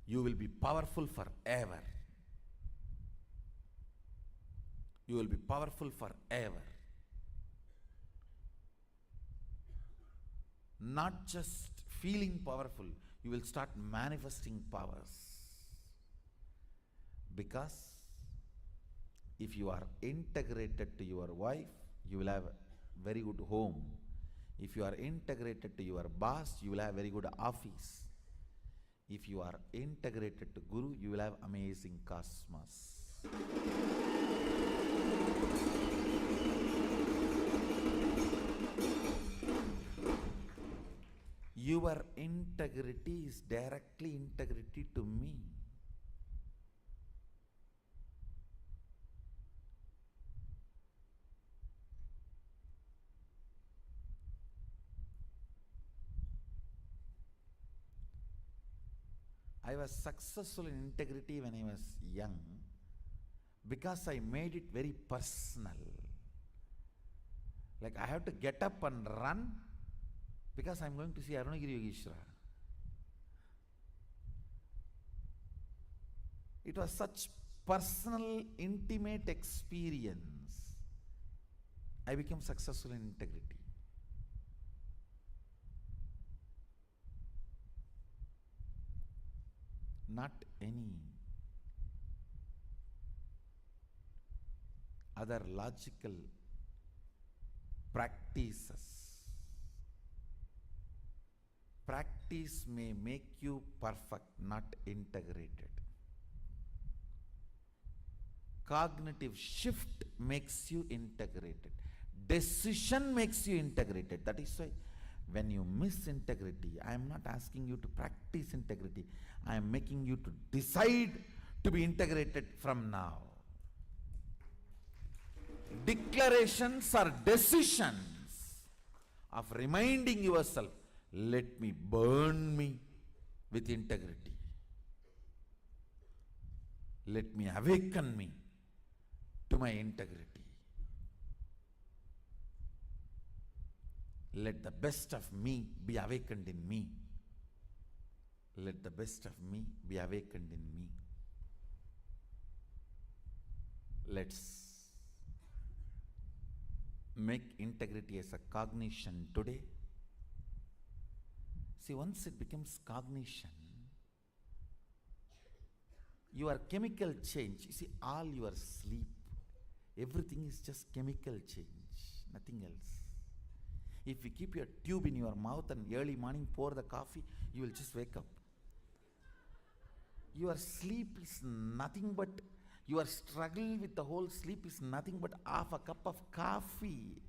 You will be powerful forever. You will be powerful forever. Not just feeling powerful, you will start manifesting powers. Because if you are integrated to your wife, you will have a very good home. If you are integrated to your boss, you will have very good office. If you are integrated to Guru, you will have amazing cosmos. Your integrity is directly integrity to me. I was successful in integrity when I was young because I made it very personal. Like I have to get up and run because I'm going to see Arunagiri Yogeshwara. It was such personal, intimate experience. I became successful in integrity. Not any other logical practices. Practice may make you perfect, not integrated. Cognitive shift makes you integrated. Decision makes you integrated. That is why when you miss integrity, I am not asking you to practice integrity. I am making you to decide to be integrated from now. Declarations are decisions of reminding yourself, let me burn me with integrity. Let me awaken me to my integrity. Let the best of me be awakened in me. Let the best of me be awakened in me. Let's make integrity as a cognition today. See, once it becomes cognition, your chemical change, you see, all your sleep, everything is just chemical change, nothing else. If you keep your tube in your mouth and early morning pour the coffee, you will just wake up. Your sleep is nothing but, your struggle with the whole sleep is nothing but half a cup of coffee.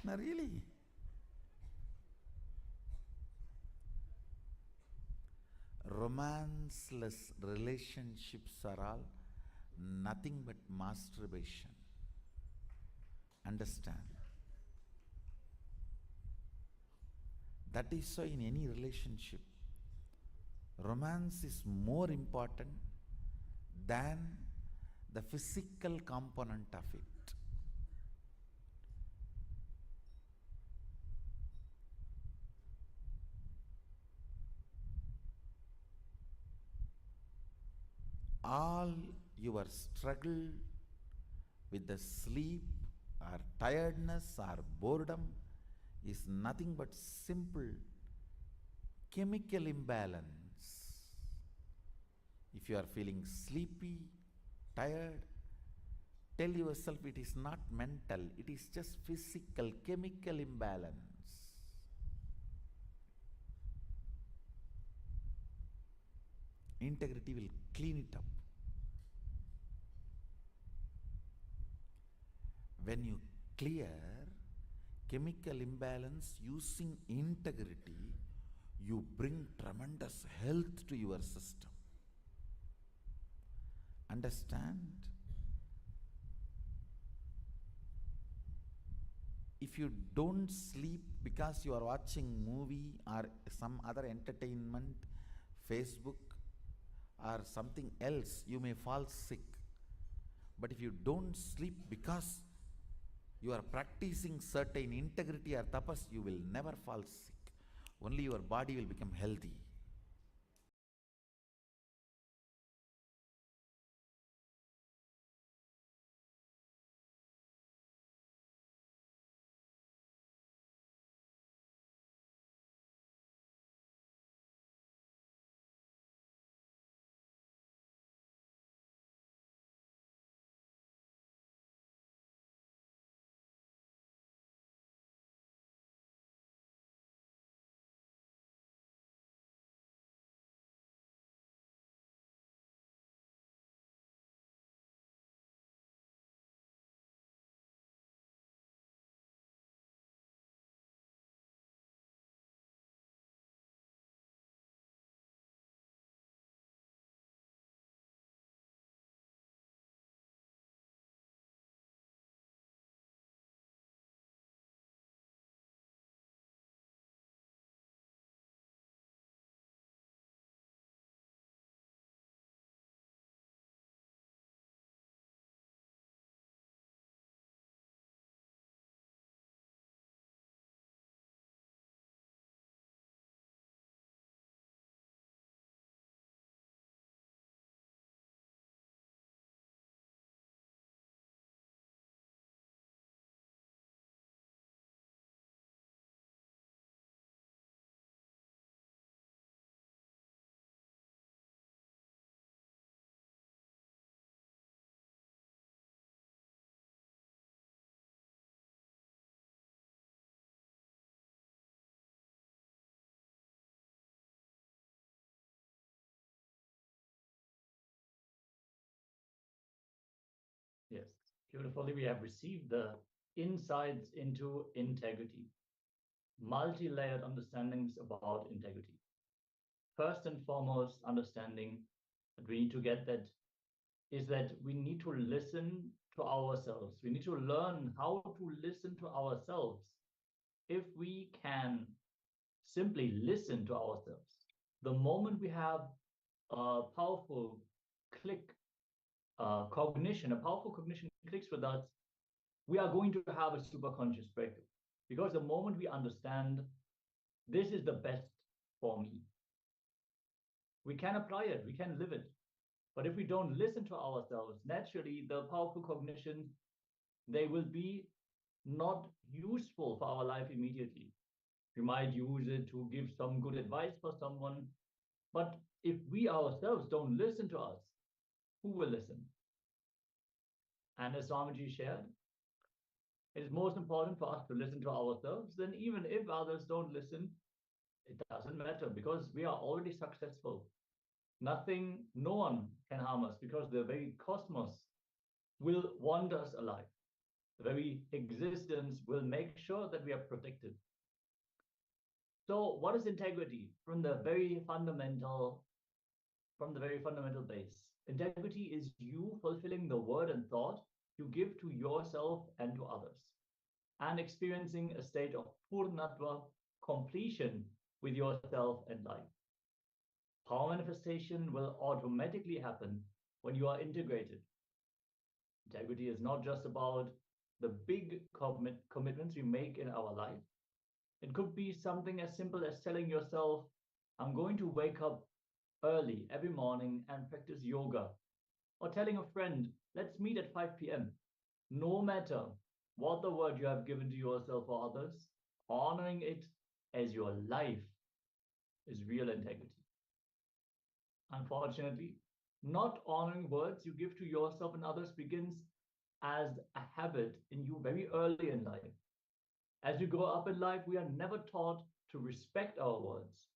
No, really. Romanceless relationships are all nothing but masturbation. Understand? That is why in any relationship, romance is more important than the physical component of it. All your struggle with the sleep or tiredness or boredom is nothing but simple chemical imbalance. If you are feeling sleepy, tired, tell yourself it is not mental, it is just physical chemical imbalance. Integrity will clean it up. When you clear chemical imbalance using integrity, you bring tremendous health to your system. Understand? If you don't sleep because you are watching movie or some other entertainment, Facebook or something else, you may fall sick. But if you don't sleep because you are practicing certain integrity or tapas, you will never fall sick. Only your body will become healthy. Yes, beautifully. We have received the insights into integrity, multi-layered understandings about integrity. First and foremost, understanding that we need to get that is that we need to listen to ourselves. We need to learn how to listen to ourselves. If we can simply listen to ourselves, the moment we have a powerful click, cognition, a powerful cognition clicks with us, we are going to have a superconscious breakthrough. Because the moment we understand this is the best for me, we can apply it, we can live it. But if we don't listen to ourselves, naturally, the powerful cognitions, they will be not useful for our life immediately. We might use it to give some good advice for someone. But if we ourselves don't listen to us, who will listen? And as Swamiji shared, it is most important for us to listen to ourselves. Then even if others don't listen, it doesn't matter because we are already successful. Nothing, no one can harm us because the very cosmos will want us alive. The very existence will make sure that we are protected. So what is integrity? From the very fundamental base. Integrity is you fulfilling the word and thought you give to yourself and to others, and experiencing a state of purnatva, completion with yourself and life. Power manifestation will automatically happen when you are integrated. Integrity is not just about the big commitments we make in our life. It could be something as simple as telling yourself, I'm going to wake up early every morning and practice yoga. Or telling a friend, let's meet at 5 p.m. No matter what the word you have given to yourself or others, honoring it as your life is real integrity. Unfortunately, not honoring words you give to yourself and others begins as a habit in you very early in life. As you grow up in life, we are never taught to respect our words.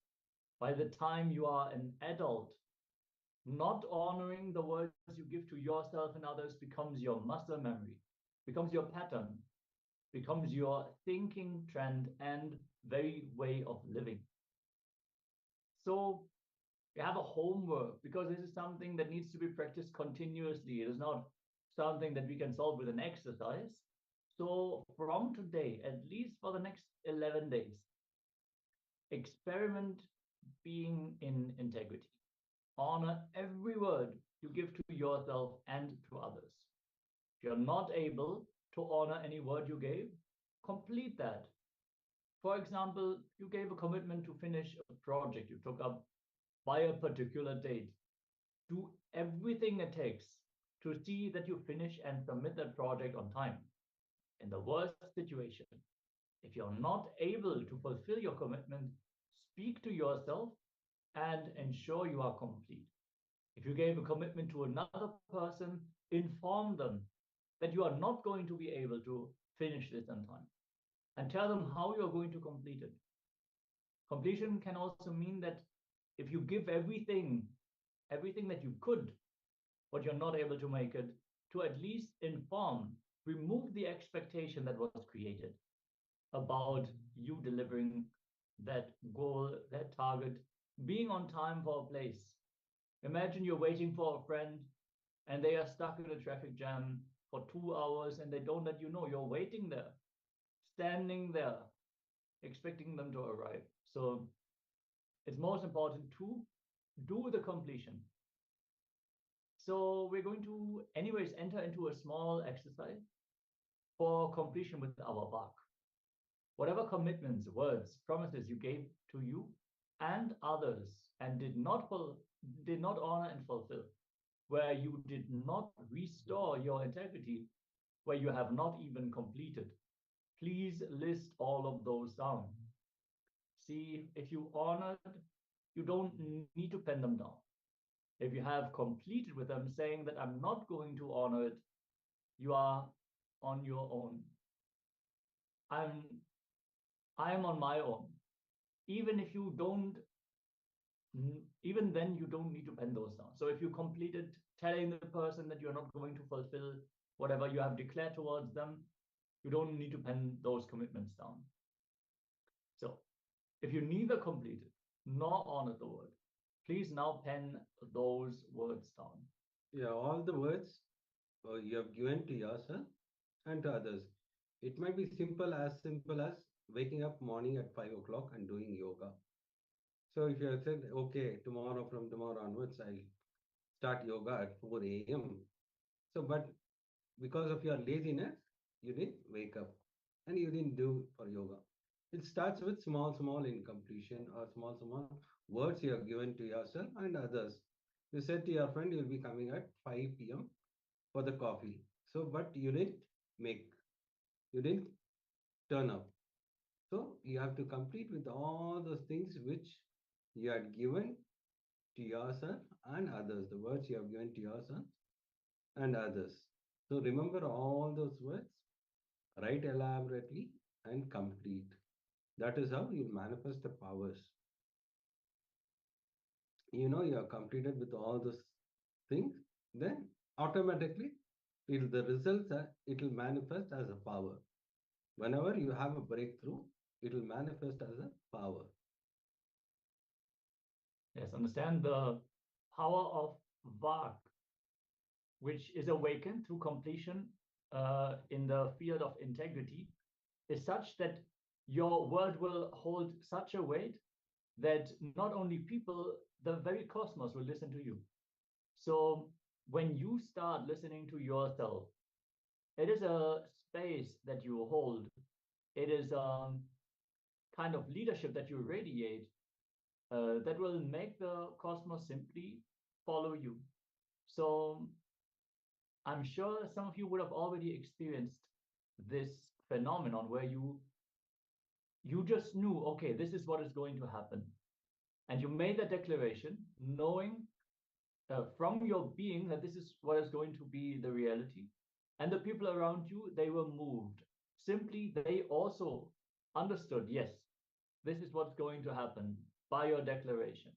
By the time you are an adult, not honoring the words you give to yourself and others becomes your muscle memory, becomes your pattern, becomes your thinking trend and very way of living. So you have a homework because this is something that needs to be practiced continuously. It is not something that we can solve with an exercise. So from today, at least for the next 11 days, experiment being in integrity. Honor every word you give to yourself and to others. If you're not able to honor any word you gave, complete that. For example, you gave a commitment to finish a project you took up by a particular date. Do everything it takes to see that you finish and submit that project on time. In the worst situation, if you're not able to fulfill your commitment, speak to yourself and ensure you are complete. If you gave a commitment to another person, inform them that you are not going to be able to finish this on time and tell them how you're going to complete it. Completion can also mean that if you give everything that you could, but you're not able to make it, to at least inform, remove the expectation that was created about you delivering that goal, that target, being on time for a place. Imagine you're waiting for a friend and they are stuck in a traffic jam for 2 hours and they don't let you know. You're waiting there, standing there, expecting them to arrive. So it's most important to do the completion. So we're going to anyways enter into a small exercise for completion with our Vak. Whatever commitments, words, promises you gave to you and others and did not honor and fulfill, where you did not restore your integrity, where you have not even completed, please list all of those down. See, if you honored, you don't need to pen them down. If you have completed with them saying that I'm not going to honor it, you are on your own. I am on my own. Even if you don't, even then you don't need to pen those down. So if you completed telling the person that you're not going to fulfill whatever you have declared towards them, you don't need to pen those commitments down. So if you neither completed nor honored the word, please now pen those words down. Yeah, all the words you have given to yourself and to others. It might be simple as waking up morning at 5 o'clock and doing yoga. So if you have said, okay, from tomorrow onwards, I'll start yoga at 4 a.m. So, but because of your laziness, you didn't wake up and you didn't do for yoga. It starts with small incompletion or small words you have given to yourself and others. You said to your friend, you'll be coming at 5 p.m. for the coffee. So, but you didn't turn up. So you have to complete with all those things which you had given to yourself and others, the words you have given to yourself and others. So remember all those words, write elaborately and complete. That is how you manifest the powers. You know you are completed with all those things, then automatically the results it will manifest as a power. Whenever you have a breakthrough, it will manifest as a power. Yes, understand the power of Vak, which is awakened through completion in the field of integrity, is such that your word will hold such a weight that not only people, the very cosmos will listen to you. So when you start listening to yourself, it is a space that you hold. It is a kind of leadership that you radiate that will make the cosmos simply follow you. So I'm sure some of you would have already experienced this phenomenon where you just knew, okay, this is what is going to happen. And you made that declaration knowing from your being that this is what is going to be the reality. And the people around you, they were moved. Simply, they also understood, yes, this is what's going to happen by your declaration.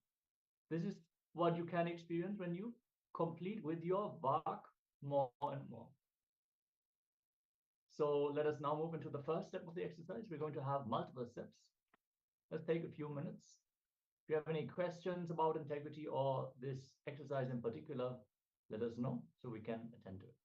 This is what you can experience when you complete with your Vak more and more. So let us now move into the first step of the exercise. We're going to have multiple steps. Let's take a few minutes. If you have any questions about integrity or this exercise in particular, let us know so we can attend to it.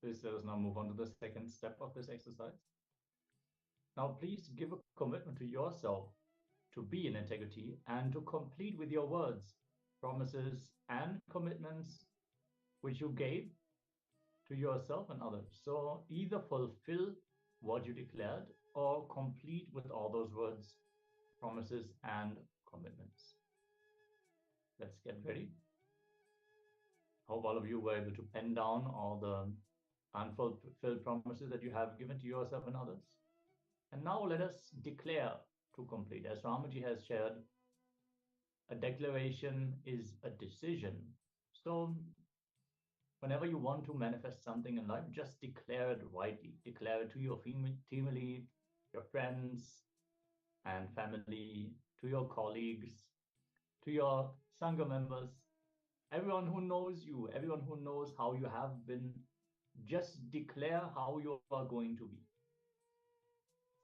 Please let us now move on to the second step of this exercise. Now, please give a commitment to yourself to be in integrity and to complete with your words, promises, and commitments which you gave to yourself and others. So either fulfill what you declared or complete with all those words, promises, and commitments. Let's get ready. Hope all of you were able to pen down all the unfulfilled promises that you have given to yourself and others. And now let us declare to complete. As Ramaji has shared, a declaration is a decision. So whenever you want to manifest something in life, just declare it rightly. Declare it to your family, your friends and family, to your colleagues, to your Sangha members, everyone who knows you, everyone who knows how you have been. Just declare how you are going to be.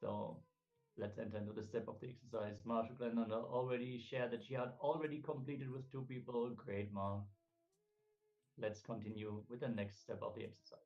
So let's enter into the step of the exercise. Ma Shuklananda already shared that she had already completed with 2 people. Great, Ma. Let's continue with the next step of the exercise.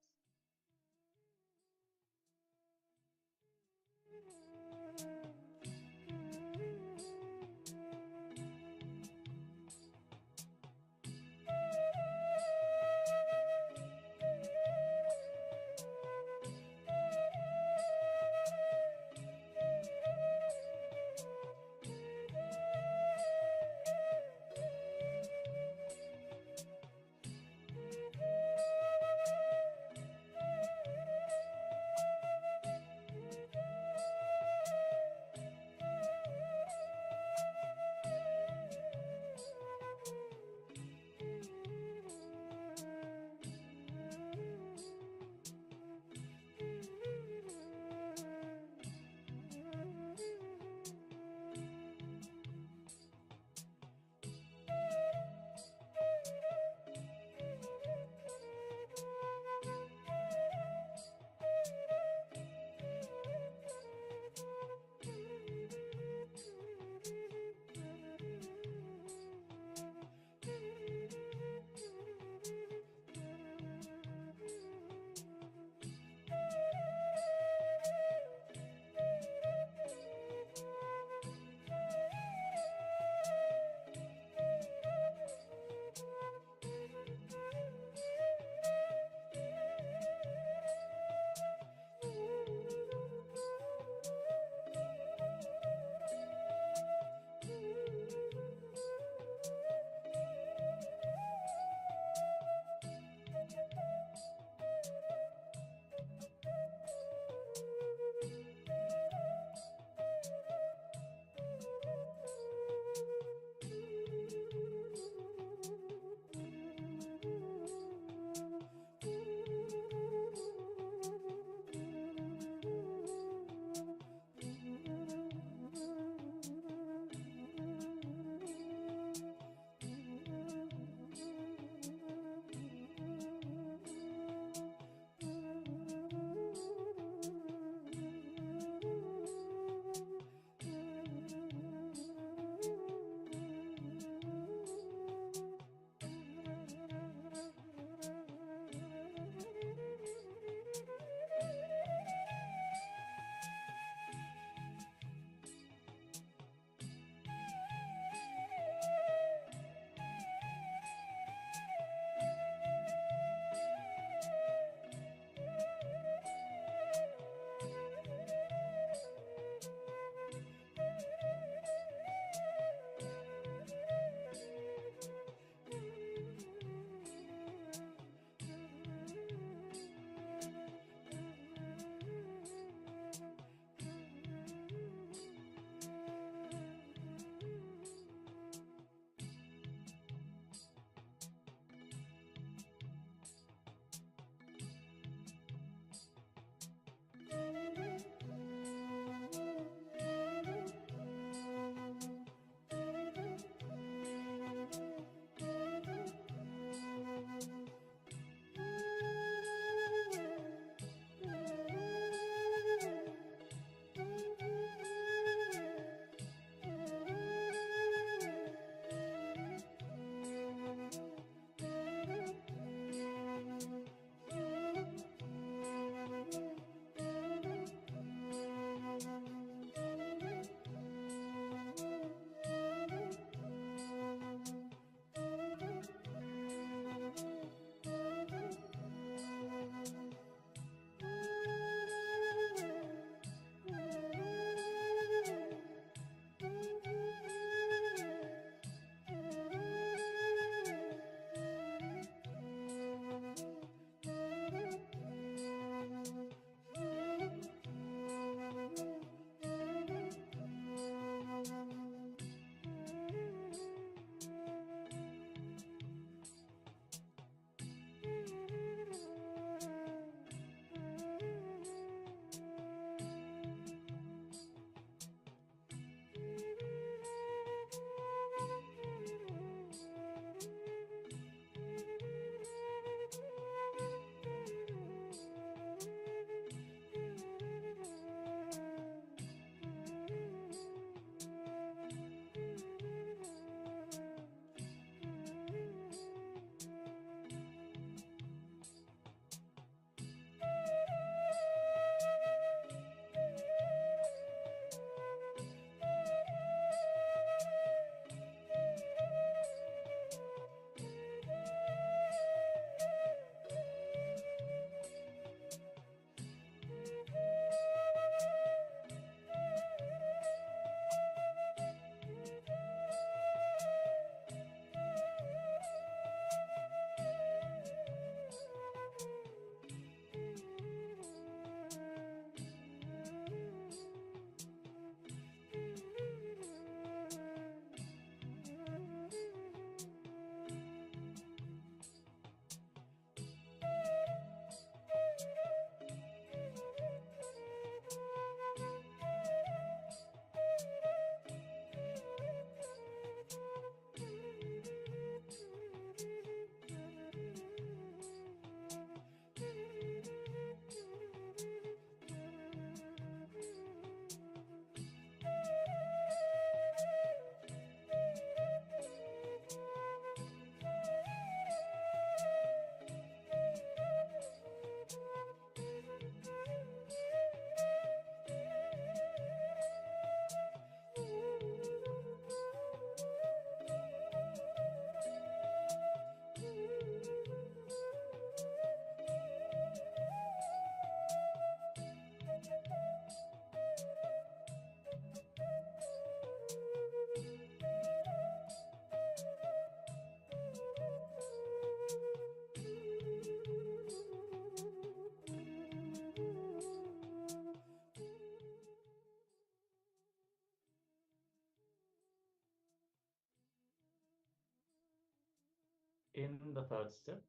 in the third step,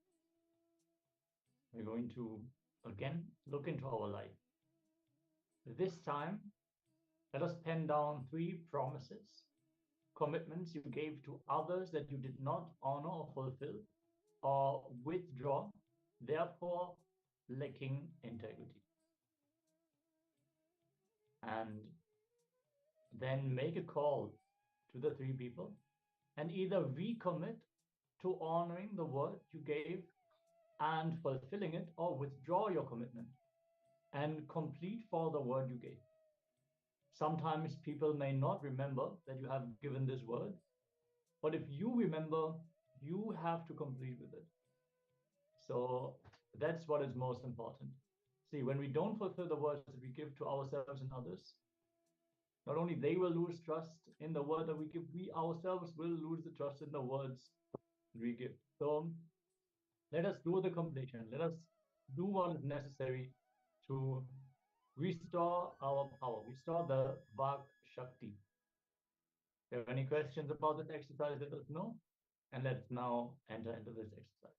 we're going to again look into our life. This time, let us pen down 3 promises, commitments you gave to others that you did not honor or fulfill or withdraw, therefore lacking integrity. And then make a call to the 3 people and either recommit to honoring the word you gave and fulfilling it, or withdraw your commitment and complete for the word you gave. Sometimes people may not remember that you have given this word, but if you remember, you have to complete with it. So that's what is most important. See, when we don't fulfill the words that we give to ourselves and others, not only they will lose trust in the word that we give, we ourselves will lose the trust in the words we give. So let us do the completion. Let us do what is necessary to restore our power, restore the Vak Shakti. If you have any questions about this exercise, let us know. And let's now enter into this exercise.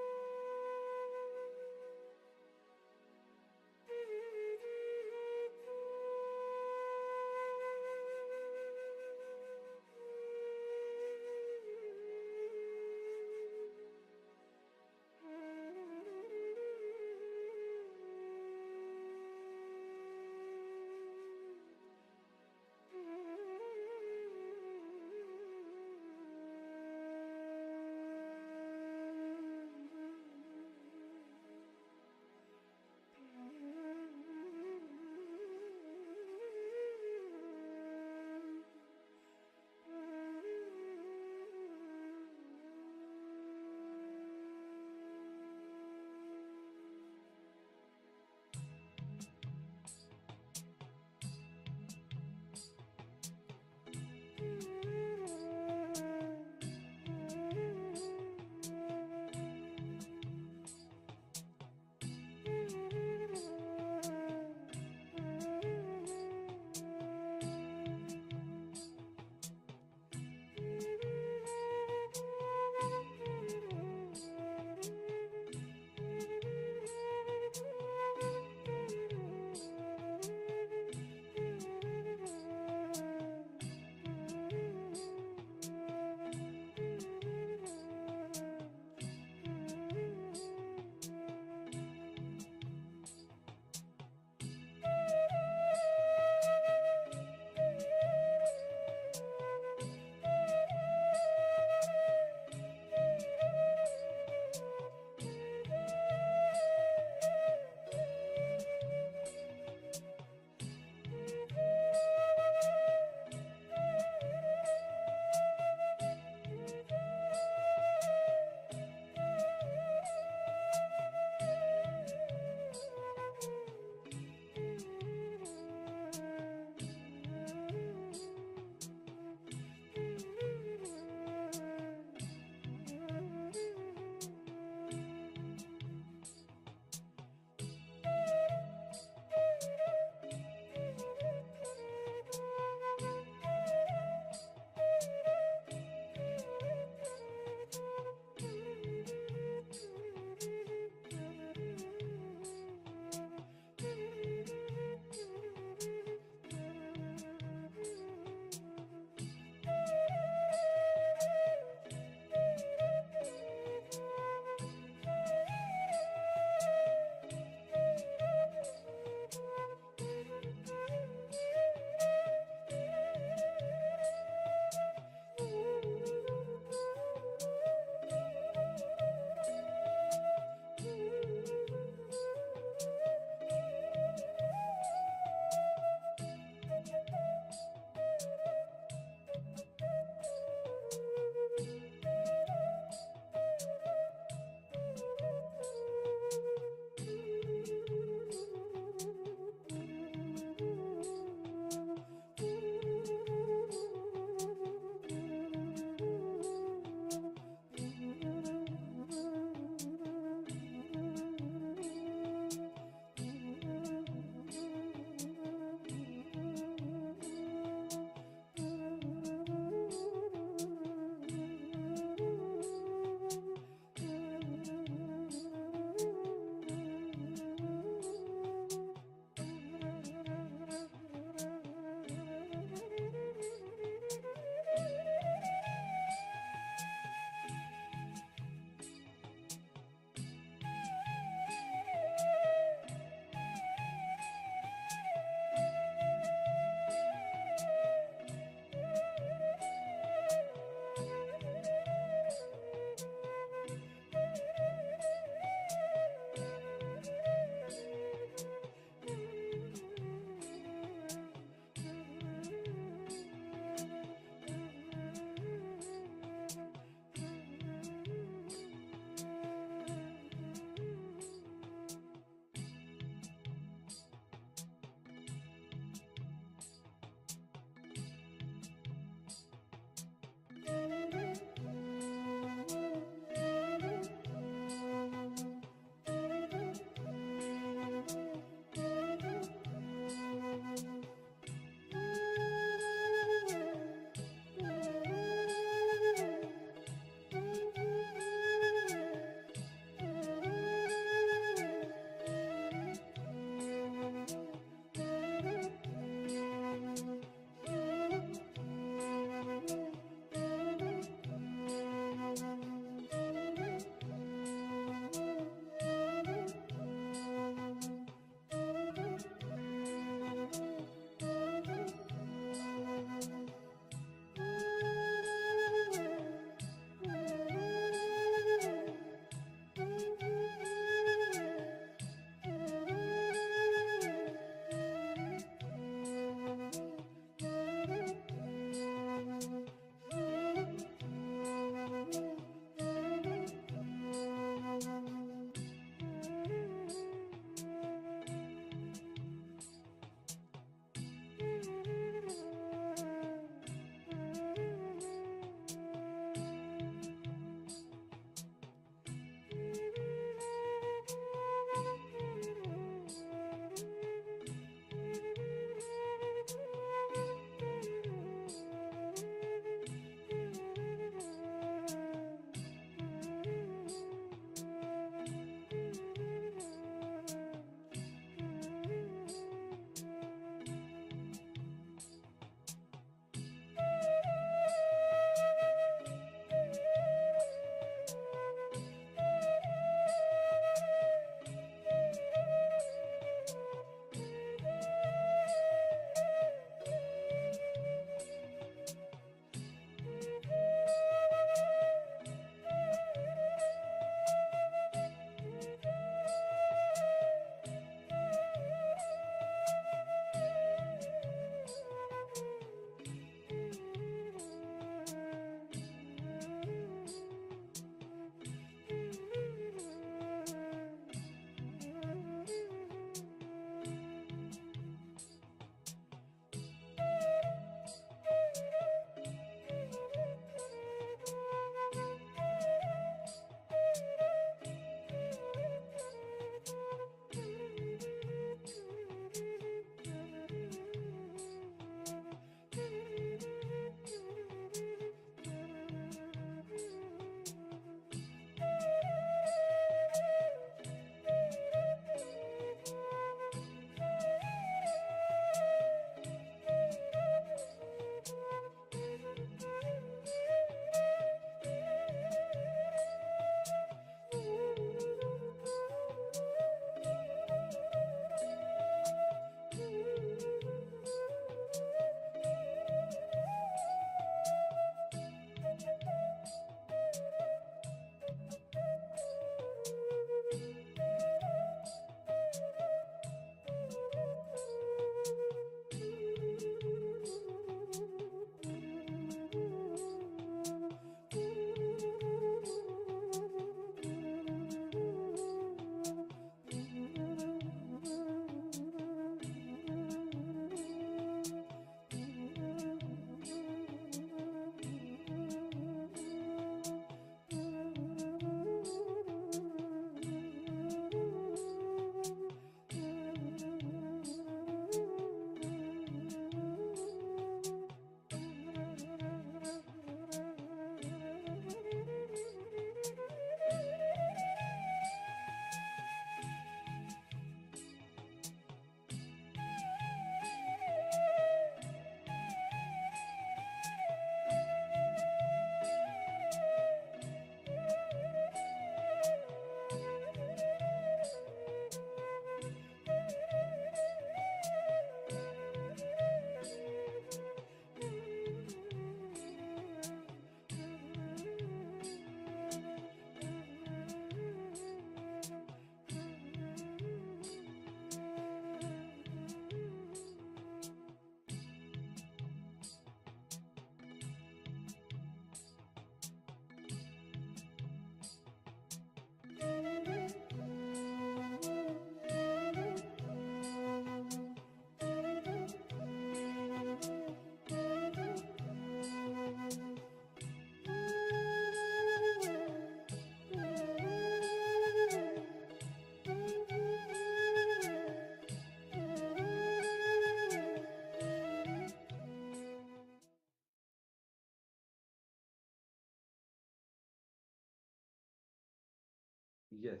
Yes.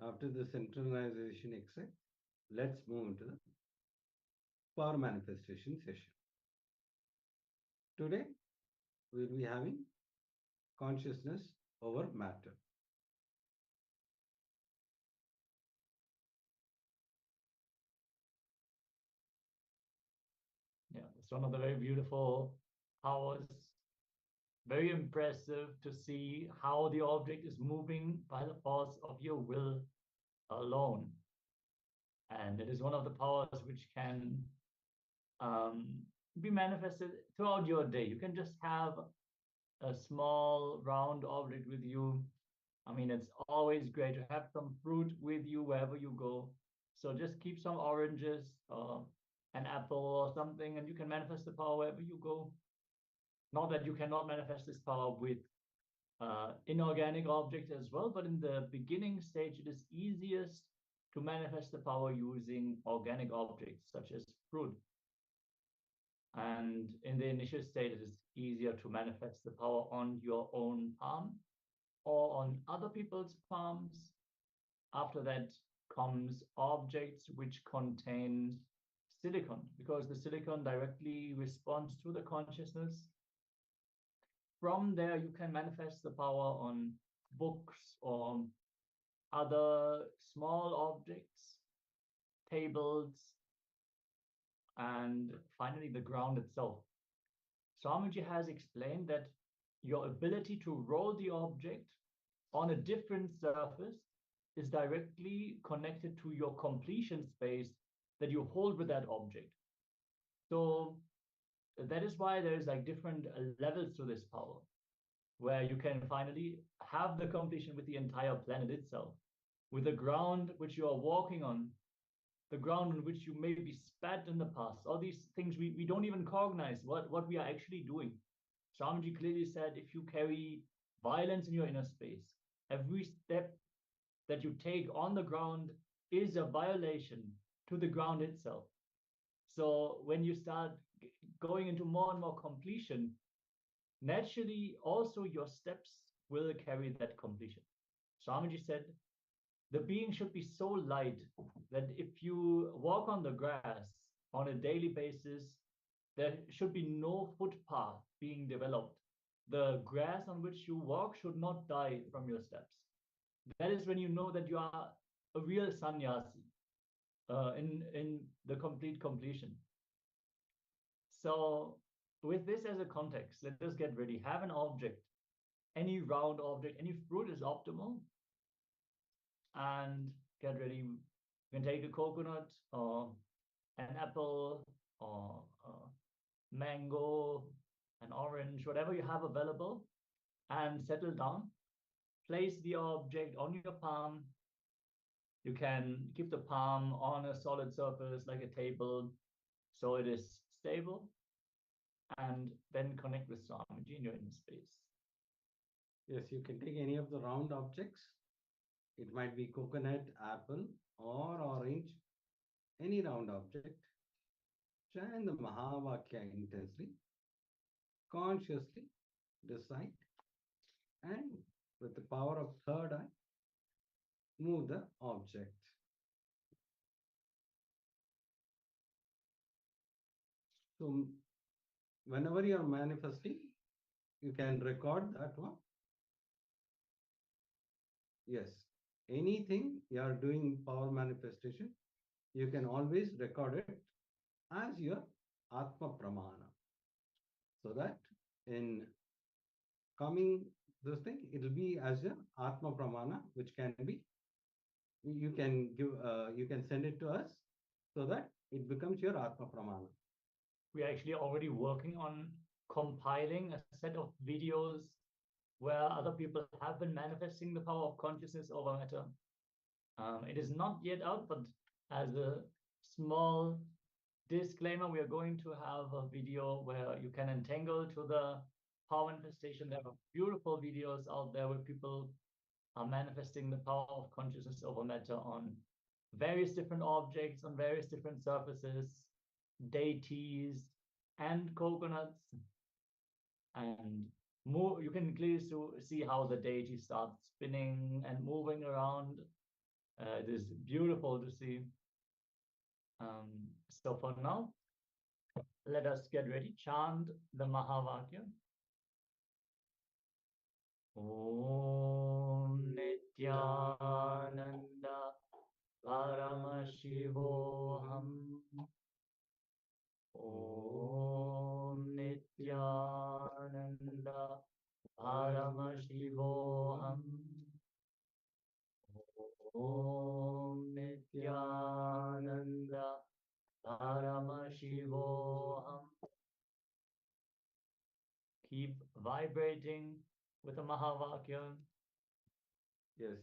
After the centralization exit, let's move into the power manifestation session. Today, we'll be having consciousness over matter. Yeah, it's one of the very beautiful powers. Very impressive to see how the object is moving by the force of your will alone. And it is one of the powers which can be manifested throughout your day. You can just have a small round object with you. I mean, it's always great to have some fruit with you wherever you go. So just keep some oranges, an apple or something, and you can manifest the power wherever you go. Not that you cannot manifest this power with inorganic objects as well, but in the beginning stage, it is easiest to manifest the power using organic objects such as fruit. And in the initial state, it is easier to manifest the power on your own palm or on other people's palms. After that comes objects which contain silicon, because the silicon directly responds to the consciousness. From there, you can manifest the power on books or other small objects, tables, and finally the ground itself. Swamiji has explained that your ability to roll the object on a different surface is directly connected to your completion space that you hold with that object. So that is why there's like different levels to this power, where you can finally have the completion with the entire planet itself, with the ground which you are walking on, the ground on which you maybe spat in the past. All these things we don't even cognize what we are actually doing. Swamiji clearly said, if you carry violence in your inner space, every step that you take on the ground is a violation to the ground itself. So when you start going into more and more completion, naturally also your steps will carry that completion. Swamiji said, the being should be so light that if you walk on the grass on a daily basis, there should be no footpath being developed. The grass on which you walk should not die from your steps. That is when you know that you are a real sannyasi in the complete completion. So with this as a context, let us get ready. Have an object, any round object, any fruit is optimal. And get ready. You can take a coconut or an apple or mango, an orange, whatever you have available, and settle down. Place the object on your palm. You can keep the palm on a solid surface like a table so it is stable, and then connect with Swamiji in your inner space. Yes, you can take any of the round objects. It might be coconut, apple, or orange, any round object. Chant the Mahavakya intensely, consciously decide, and with the power of third eye, move the object. So whenever you are manifesting, you can record that one. Yes, anything you are doing power manifestation, you can always record it as your Atma Pramana. So that in coming this thing, it will be as your Atma Pramana, which can be, you can give, you can send it to us so that it becomes your Atma Pramana. We're actually already working on compiling a set of videos where other people have been manifesting the power of consciousness over matter. It is not yet out, but as a small disclaimer, we are going to have a video where you can entangle to the power manifestation. There are beautiful videos out there where people are manifesting the power of consciousness over matter on various different objects, on various different surfaces, deities, and coconuts. And move. You can clearly see how the deity starts spinning and moving around. It is beautiful to see. So for now, let us get ready. Chant the Mahavakya. Om Nithyananda Paramashivoham. Om Nithyananda Paramashivoham. Om Nithyananda Paramashivoham. Keep vibrating with the Mahavakya. Yes.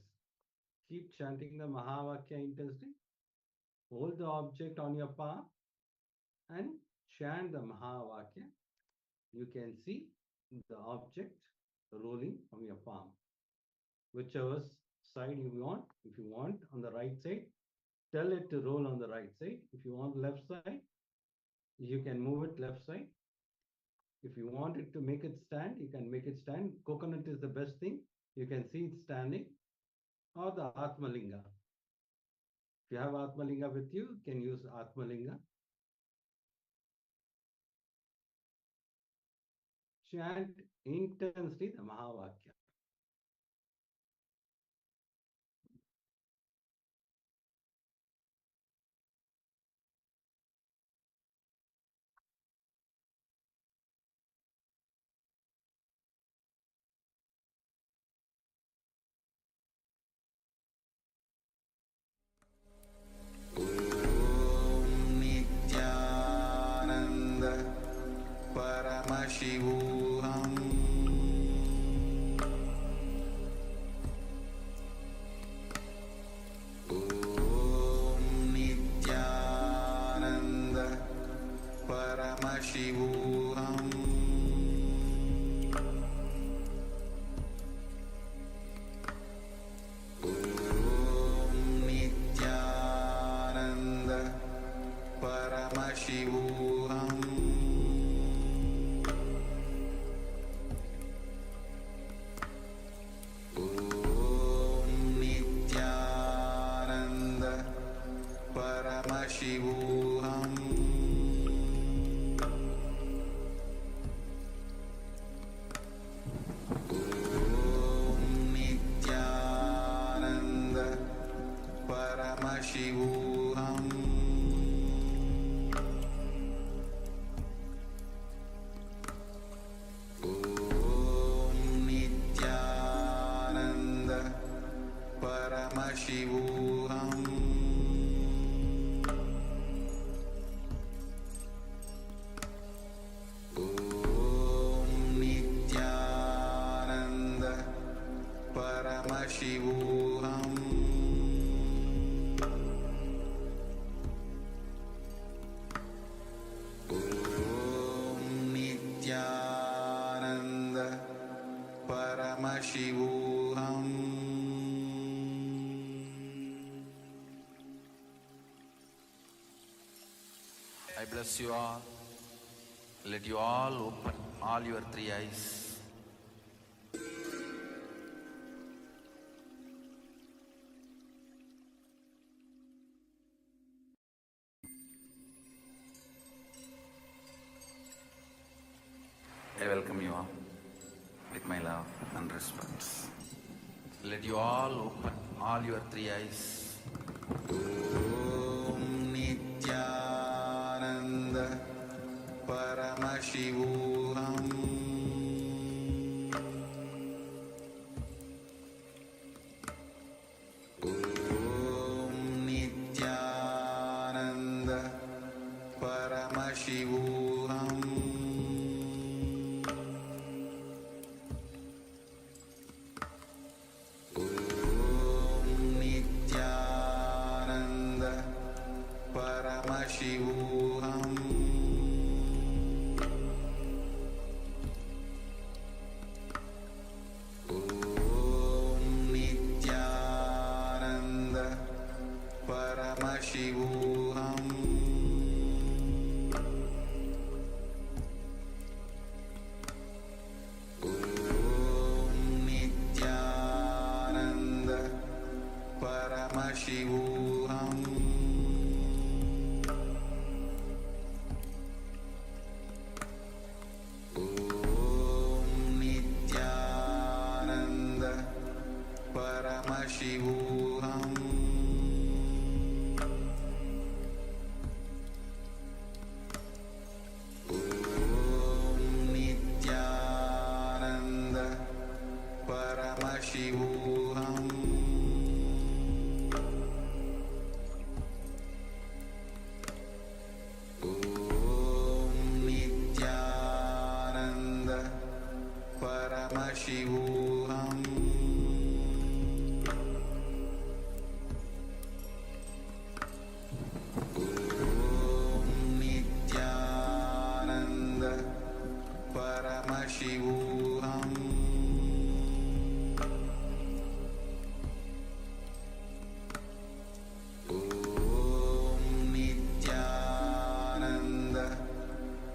Keep chanting the Mahavakya intensely. Hold the object on your palm and chant the Mahavakya. You can see the object rolling from your palm. Whichever side you want. If you want on the right side, tell it to roll on the right side. If you want left side, you can move it left side. If you want it to make it stand, you can make it stand. Coconut is the best thing. You can see it standing. Or the Atmalinga. If you have Atmalinga with you, you can use Atmalinga. Chant intensely the Mahavakya. Nithyananda Paramashivoham. Om Nithyananda Paramashivoham. Om Nithyananda Paramashivoham. Om Nithyananda Paramashivoham. Om Nithyananda Paramashivoham. Om Nithyananda Paramashivoham. Om Nithyananda Paramashivoham. Om Nithyananda Paramashivoham. I bless you all. Let you all open all your three eyes. I welcome you all with my love and respect. Let you all open all your three eyes. Om Nithyananda Paramashivoham. Om Nithyananda Paramashivoham. Om Nithyananda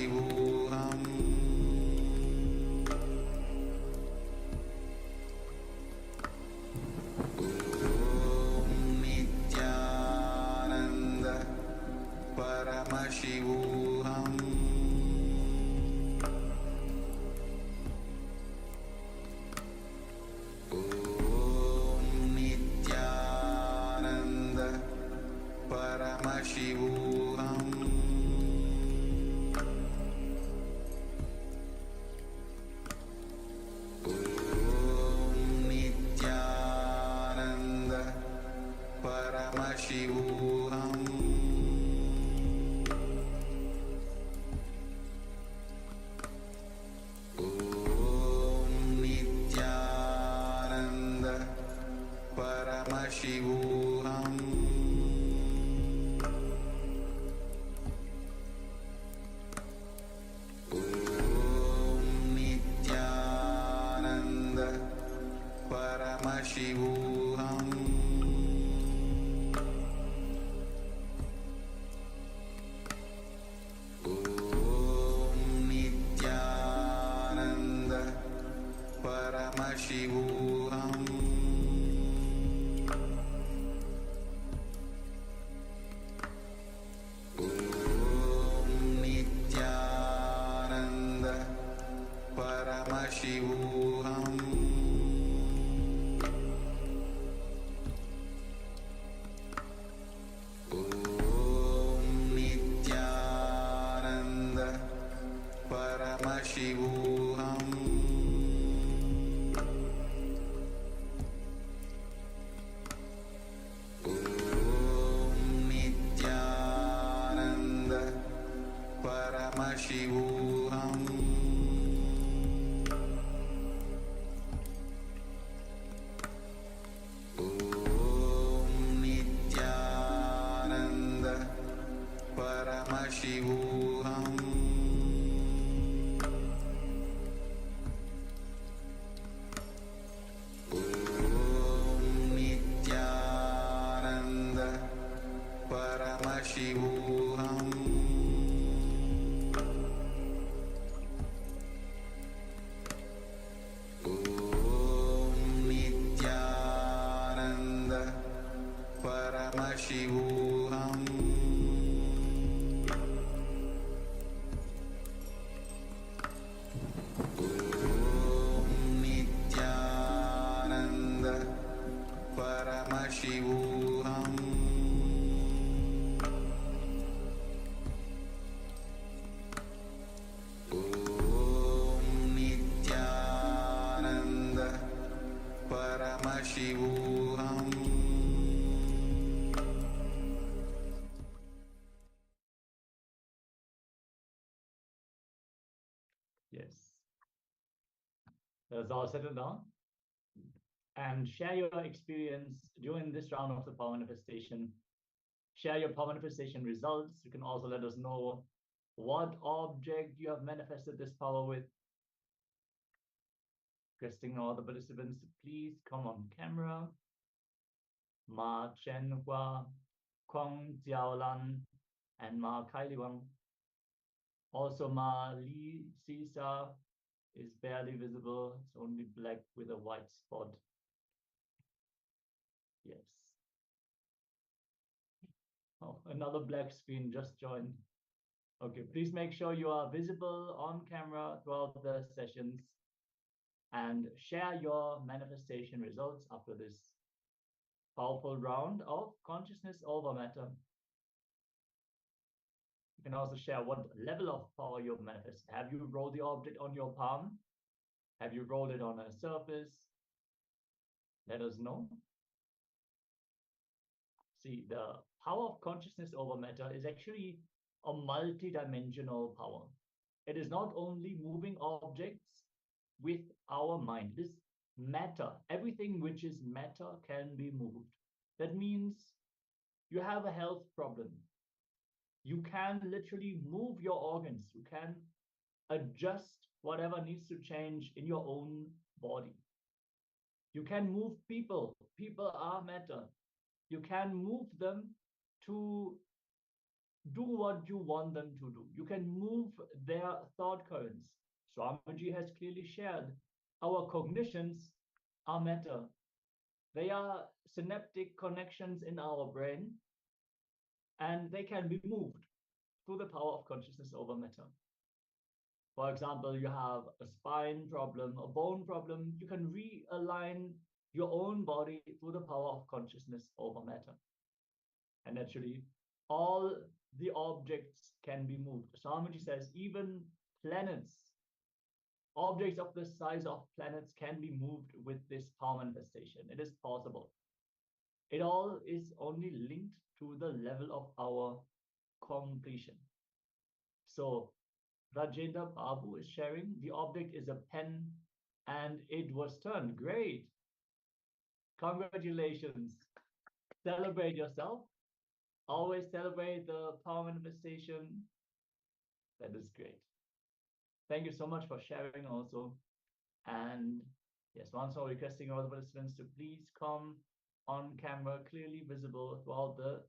Paramashivoham Om Nithyananda Paramashivoham Om Nithyananda Paramashivoham Om Nithyananda Paramashivoham Om Nithyananda Paramashivoham Om Nithyananda Paramashivoham Om Nithyananda Paramashivoham Om Nithyananda Paramashivoham Om Nithyananda Paramashivoham Om Nithyananda Paramashivoham Om Nithyananda Paramashivoham Om Nithyananda Paramashivoham Om Nithyananda Paramashivoham Om Nithyananda Paramashivoham Om Nithyananda Paramashivoham Yes. That's all settled down. And share your experience during this round of the power manifestation. Share your power manifestation results. You can also let us know what object you have manifested this power with. Requesting all the participants to please come on camera. Ma Chen Hua, Kong Jiaolan, and Ma Kailiwang. Also, Ma Li Sisa is barely visible. It's only black with a white spot. Yes. Oh, another black screen just joined. Okay, please make sure you are visible on camera throughout the sessions and share your manifestation results after this powerful round of consciousness over matter. You can also share what level of power you've manifested. Have you rolled the object on your palm? Have you rolled it on a surface? Let us know. See, the power of consciousness over matter is actually a multi-dimensional power. It is not only moving objects with our mind. This matter, everything which is matter can be moved. That means you have a health problem. You can literally move your organs. You can adjust whatever needs to change in your own body. You can move people. People are matter. You can move them to do what you want them to do. You can move their thought currents. Swamiji has clearly shared our cognitions are matter. They are synaptic connections in our brain, and they can be moved through the power of consciousness over matter. For example, you have a spine problem, a bone problem, you can realign your own body through the power of consciousness over matter. And naturally, all the objects can be moved. Swamiji says even planets, objects of the size of planets can be moved with this power manifestation. It is possible. It all is only linked to the level of our completion. So Rajendra Babu is sharing, the object is a pen and it was turned. Great. Congratulations. Celebrate yourself. Always celebrate the power manifestation. That is great. Thank you so much for sharing also. And yes, once more requesting all the participants to please come on camera, clearly visible throughout the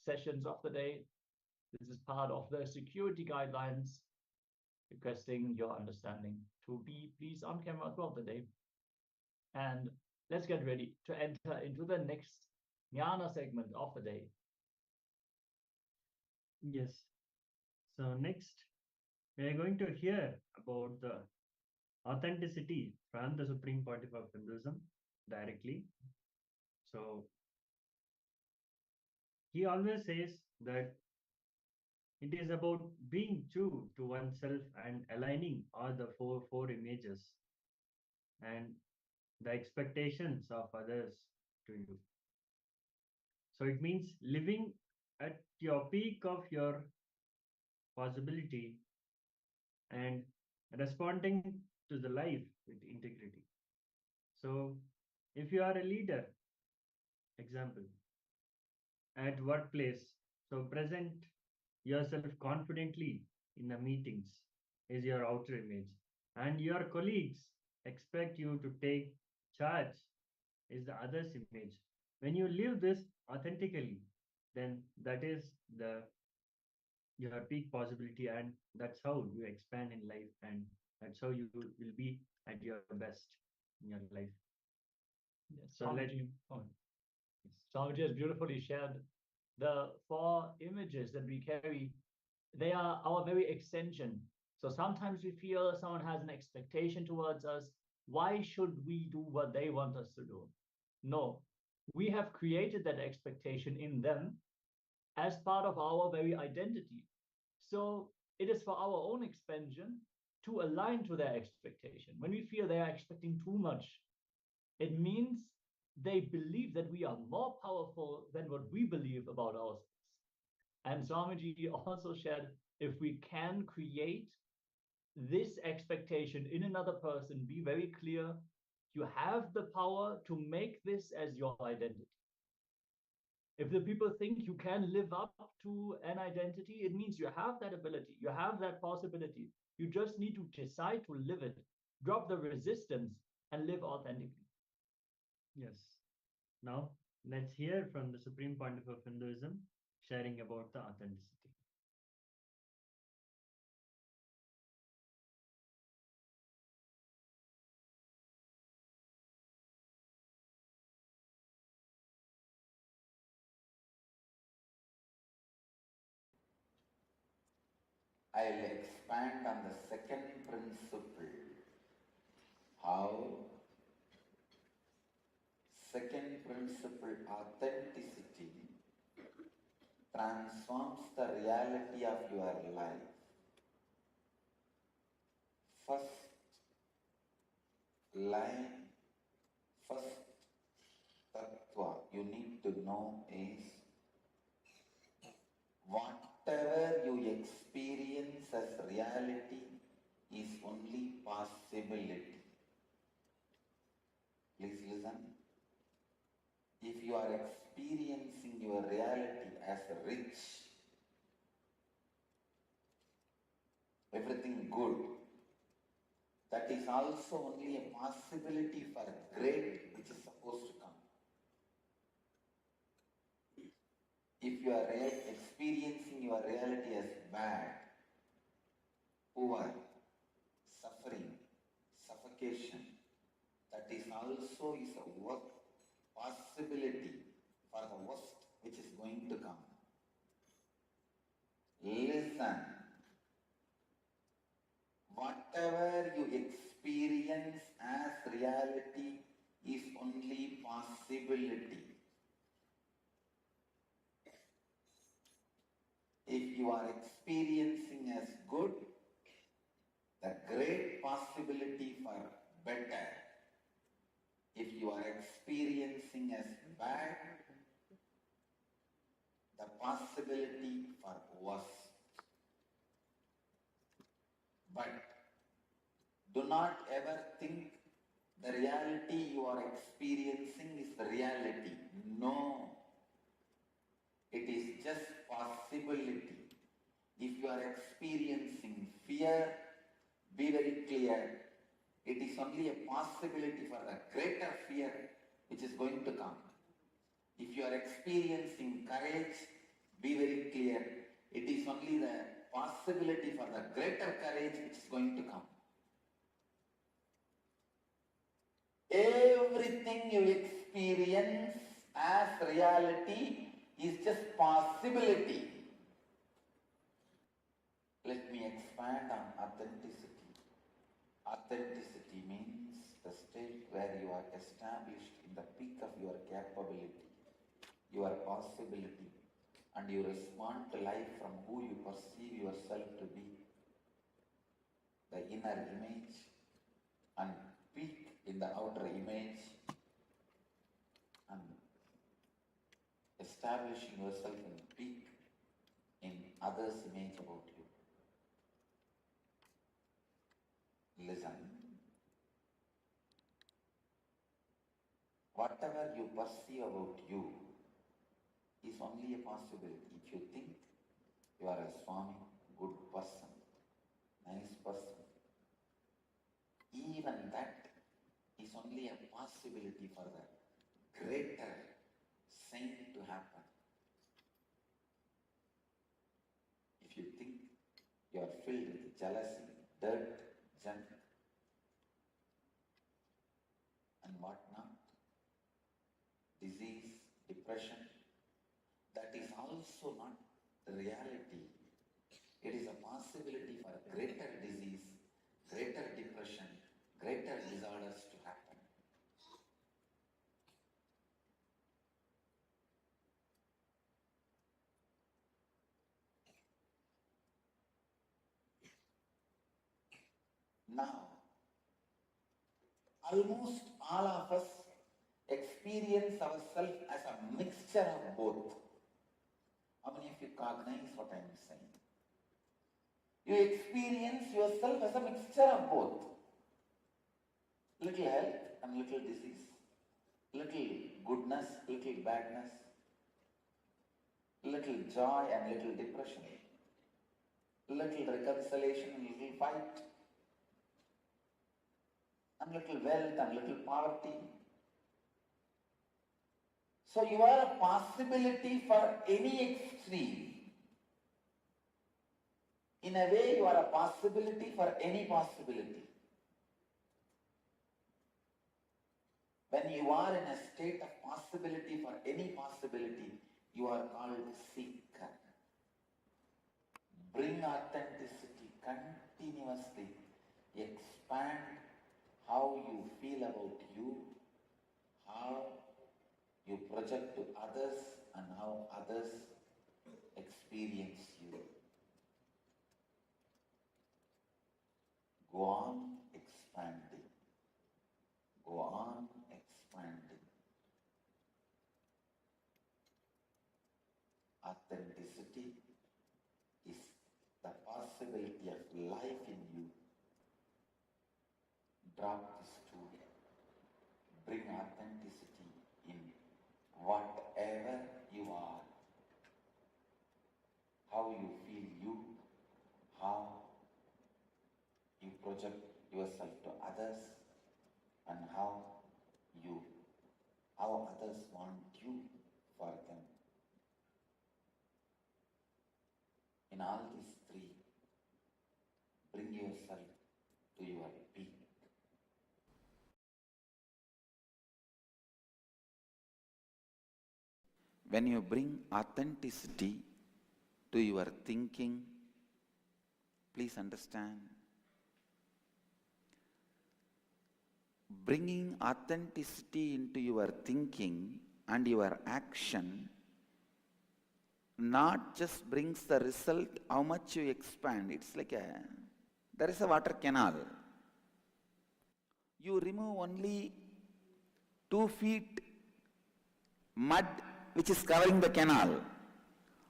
sessions of the day. This is part of the security guidelines, requesting your understanding to be please on camera throughout the day. And let's get ready to enter into the next jnana segment of the day. Yes. So next, we are going to hear about the authenticity from the Supreme Pontiff of Hinduism directly. So he always says that it is about being true to oneself and aligning all the four images and the expectations of others to you. So it means living at your peak of your possibility and responding to the life with integrity. So if you are a leader, example, at workplace, so present yourself confidently in the meetings is your outer image, and your colleagues expect you to take charge is the other's image. When you live this authentically, then that is your peak possibility, and that's how you expand in life, and that's how you will be at your best in your life. Yes, So Swamiji has beautifully shared the four images that we carry. They are our very extension. So sometimes we feel someone has an expectation towards us. Why should we do what they want us to do? No, we have created that expectation in them as part of our very identity. So it is for our own expansion to align to their expectation. When we feel they are expecting too much, it means they believe that we are more powerful than what we believe about ourselves. And Swamiji also shared, if we can create this expectation in another person, be very clear, you have the power to make this as your identity. If the people think you can live up to an identity, it means you have that ability, you have that possibility. You just need to decide to live it, drop the resistance, and live authentically. yes. Now let's hear from the Supreme Pontiff of Hinduism sharing about the authenticity. I'll expand on the second principle. How? Second principle, authenticity, transforms the reality of your life. First line, first tattva you need to know is whatever you experience as reality is only possibility. Please listen. If you are experiencing your reality as rich, everything good, that is also only a possibility for great which is supposed to come. If you are experiencing your bad, poor, suffering, suffocation, that is also is a possibility for the worst which is going to come. Listen. Whatever you experience as reality is only possibility. If you are experiencing as good, the great possibility for better. If you are experiencing as bad, the possibility for worse. But do not ever think the reality you are experiencing is the reality. No. It is just possibility. If you are experiencing fear, be very clear. It is only a possibility for the greater fear which is going to come. If you are experiencing courage, be very clear. It is only the possibility for the greater courage which is going to come. Everything you experience as reality is just possibility. Let me expand on authenticity. Authenticity means the state where you are established in the peak of your capability, your possibility, and you respond to life from who you perceive yourself to be. The inner image and peak in the outer image, and establishing yourself in peak in others' image about you. Listen. Whatever you perceive about you is only a possibility. If you think you are a Swami, good person, nice person, even that is only a possibility for the greater saint to happen. If you think you are filled with jealousy, dirt, junk, and whatnot, disease, depression, that is also not the reality. It is a possibility for greater disease, greater depression, greater disorders to happen. Now, almost all of us experience ourselves as a mixture of both. How many of you cognize what I am saying? You experience yourself as a mixture of both. Little health and little disease. Little goodness, little badness. Little joy and little depression. Little reconciliation and little fight. And little wealth and little poverty. So you are a possibility for any extreme. In a way, you are a possibility for any possibility. When you are in a state of possibility for any possibility, you are called seeker. Bring authenticity continuously. Expand how you feel about you, how you project to others, and how others experience you. Go on expanding. Go on expanding. Authenticity is the possibility of life in you. Drop this tool. Bring authenticity in whatever you are. How you feel you, how you project yourself to others, and how others want you for them. In all these yourself to your peak. When you bring authenticity to your thinking, please understand, bringing authenticity into your thinking and your action not just brings the result how much you expand. It's like there is a water canal. You remove only 2 feet mud which is covering the canal.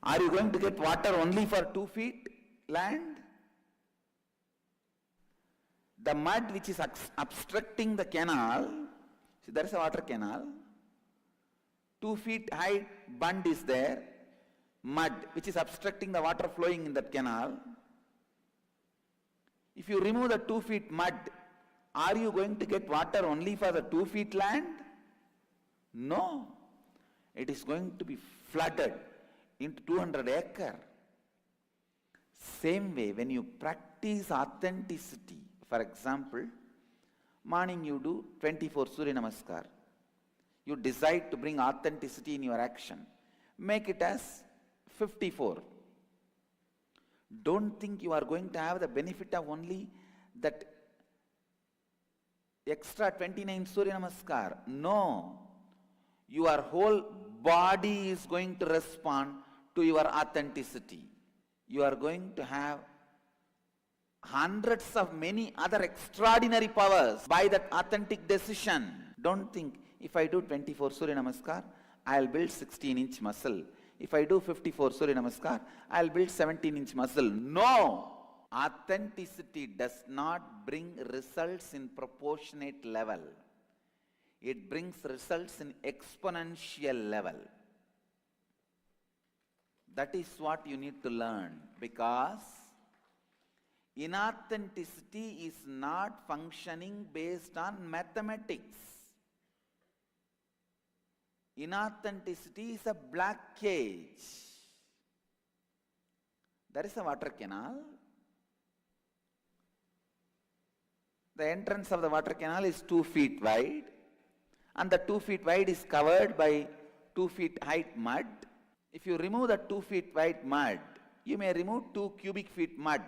Are you going to get water only for 2 feet land? The mud which is obstructing the canal, see there is a water canal, 2 feet high bund is there, mud which is obstructing the water flowing in that canal. If you remove the 2 feet mud, are you going to get water only for the 2 feet land? No. It is going to be flooded into 200 acre. Same way, when you practice authenticity, for example, morning you do 24 Surya Namaskar. You decide to bring authenticity in your action. Make it as 54. Don't think you are going to have the benefit of only that extra 29 Surya Namaskar. No. Your whole body is going to respond to your authenticity. You are going to have hundreds of many other extraordinary powers by that authentic decision. Don't think, if I do 24 Surya Namaskar, I'll build 16-inch muscle. If I do 54 Surya Namaskar, I'll build 17-inch muscle. No! Authenticity does not bring results in proportionate level. It brings results in exponential level. That is what you need to learn, because inauthenticity is not functioning based on mathematics. Inauthenticity is a black cage. There is a water canal. The entrance of the water canal is 2 feet wide, and the 2 feet wide is covered by 2 feet height mud. If you remove the 2 feet wide mud, you may remove 2 cubic feet mud.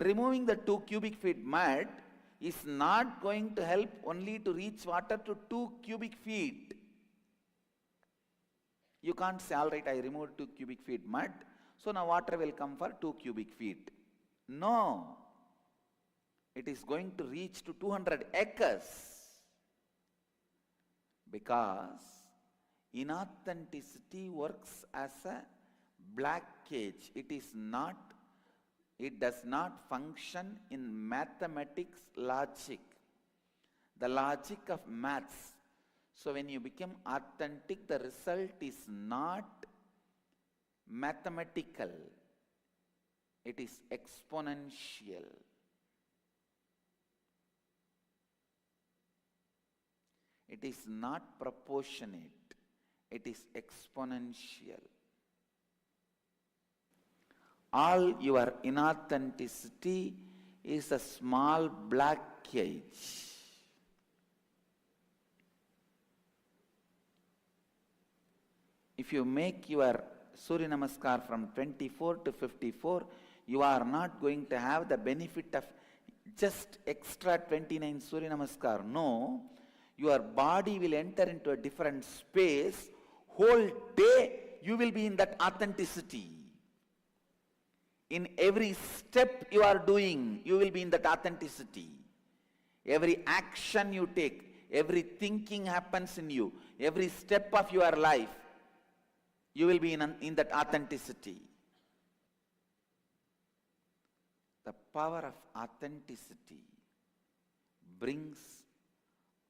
Removing the 2 cubic feet mud is not going to help only to reach water to 2 cubic feet. You can't say, all right, I removed 2 cubic feet mud, so now water will come for 2 cubic feet. No. It is going to reach to 200 acres, because inauthenticity works as a black cage. It does not function in mathematics logic, the logic of maths. So when you become authentic, the result is not mathematical, it is exponential. It is not proportionate, it is exponential. All your inauthenticity is a small black cage. If you make your Surya Namaskar from 24 to 54, you are not going to have the benefit of just extra 29 Surya Namaskar. No, your body will enter into a different space. Whole day you will be in that authenticity. In every step you are doing, you will be in that authenticity. Every action you take, every thinking happens in you, every step of your life, you will be in that authenticity. The power of authenticity brings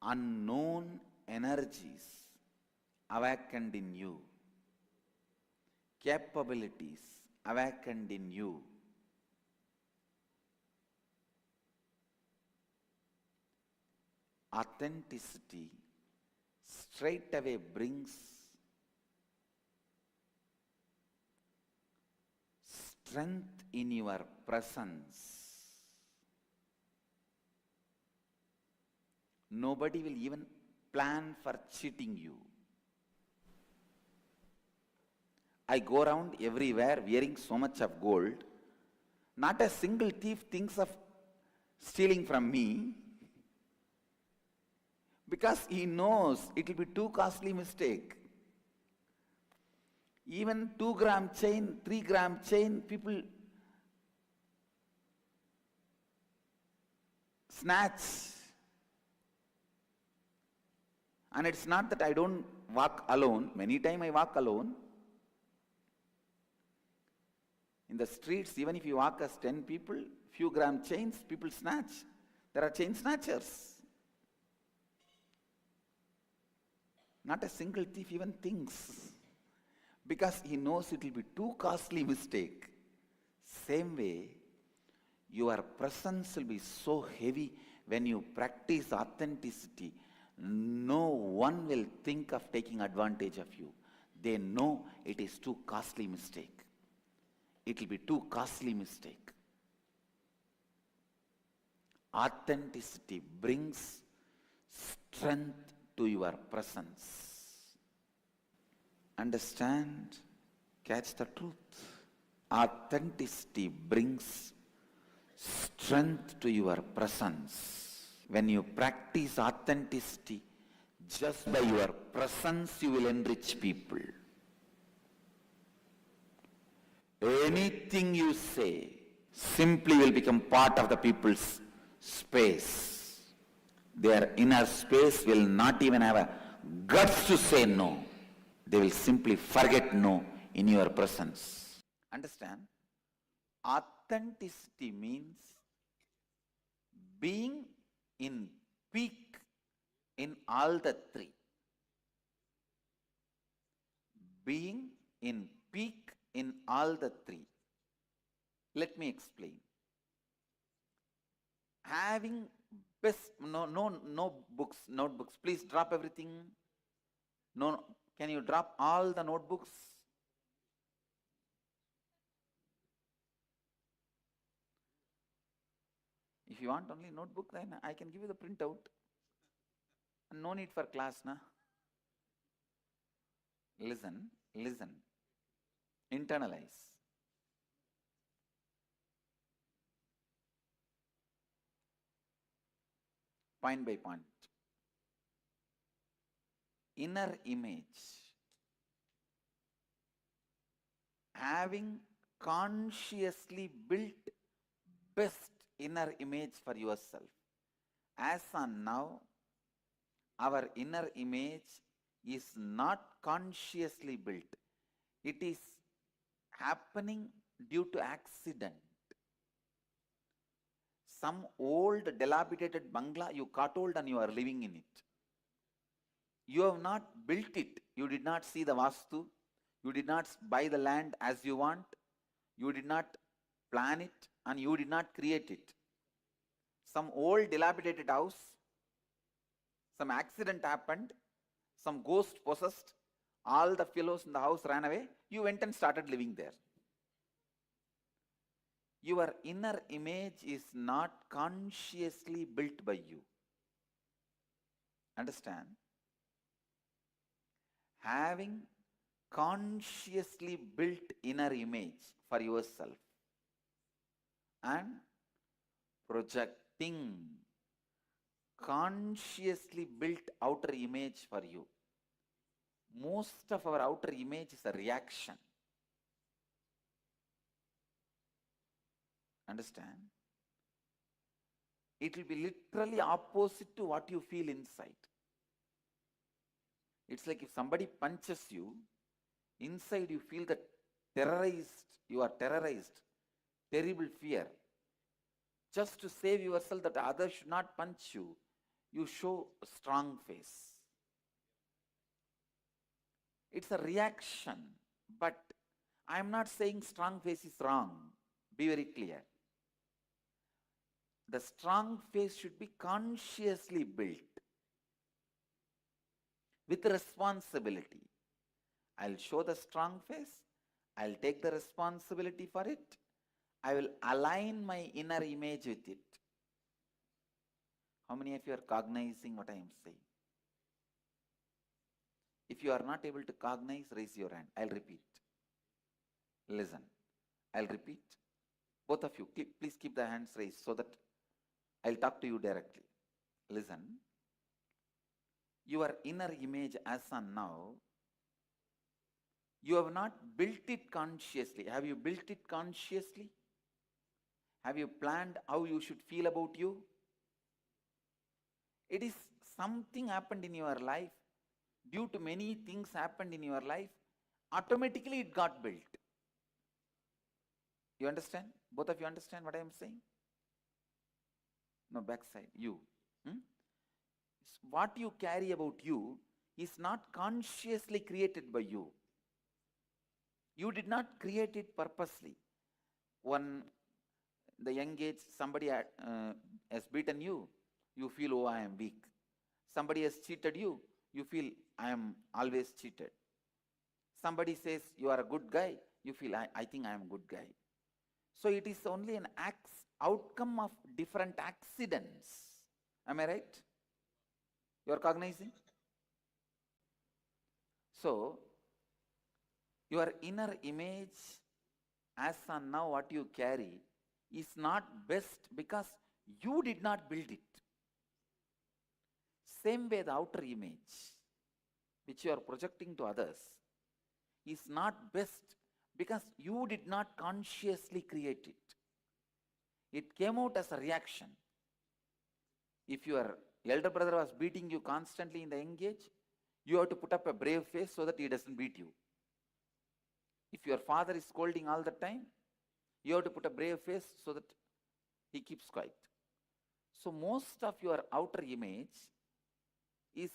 unknown energies awakened in you, capabilities awakened in you. Authenticity straight away brings strength in your presence. Nobody will even plan for cheating you. I go around everywhere wearing so much of gold. Not a single thief thinks of stealing from me, because he knows it will be too costly mistake. Even 2-gram chain, 3-gram chain, people snatch. And it's not that I don't walk alone. Many times I walk alone. In the streets, even if you walk as 10 people, few gram chains, people snatch. There are chain snatchers. Not a single thief even thinks, because he knows it will be too costly mistake. Same way, your presence will be so heavy when you practice authenticity. No one will think of taking advantage of you. They know it is too costly mistake. It will be too costly mistake. Authenticity brings strength to your presence. Understand? Catch the truth. Authenticity brings strength to your presence. When you practice authenticity, just by your presence you will enrich people. Anything you say simply will become part of the people's space. Their inner space will not even have a guts to say no. They will simply forget no in your presence. Understand? Authenticity means being in peak in all the three. Being in peak in all the three. Let me explain. Having best, no books, notebooks. Please drop everything. No, can you drop all the notebooks? If you want only notebook, then I can give you the printout. No need for class, na? Listen, listen. Internalize. Point by point. Inner image. Having consciously built best inner image for yourself. As on now, our inner image is not consciously built. It is happening due to accident. Some old dilapidated bungalow you caught hold and you are living in it. You have not built it. You did not see the vastu. You did not buy the land as you want. You did not plan it and you did not create it. Some old dilapidated house, some accident happened, some ghost possessed, all the fellows in the house ran away, you went and started living there. Your inner image is not consciously built by you. Understand? Having consciously built inner image for yourself and projecting consciously built outer image for you. Most of our outer image is a reaction. Understand? It will be literally opposite to what you feel inside. It's like if somebody punches you, inside you feel that terrorized, you are terrorized, terrible fear. Just to save yourself that others should not punch you, you show a strong face. It's a reaction, but I am not saying strong face is wrong. Be very clear. The strong face should be consciously built with responsibility. I'll show the strong face. I'll take the responsibility for it. I will align my inner image with it. How many of you are cognizing what I am saying? If you are not able to cognize, raise your hand. I'll repeat. Listen. I'll repeat. Both of you, please keep the hands raised so that I'll talk to you directly. Listen. Your inner image as on now, you have not built it consciously. Have you built it consciously? Have you planned how you should feel about you? It is something happened in your life. Due to many things happened in your life, automatically it got built. You understand? Both of you understand what I am saying? No, backside, you. What you carry about you is not consciously created by you. You did not create it purposely. The young age, somebody has beaten you, you feel, oh, I am weak. Somebody has cheated you, you feel, I am always cheated. Somebody says, you are a good guy, you feel, I think I am a good guy. So it is only an outcome of different accidents. Am I right? You are cognizing? So, your inner image, as on now what you carry, is not best because you did not build it. Same way the outer image, which you are projecting to others, is not best because you did not consciously create it. It came out as a reaction. If your elder brother was beating you constantly in the young age, you have to put up a brave face so that he doesn't beat you. If your father is scolding all the time, you have to put a brave face so that he keeps quiet. So most of your outer image is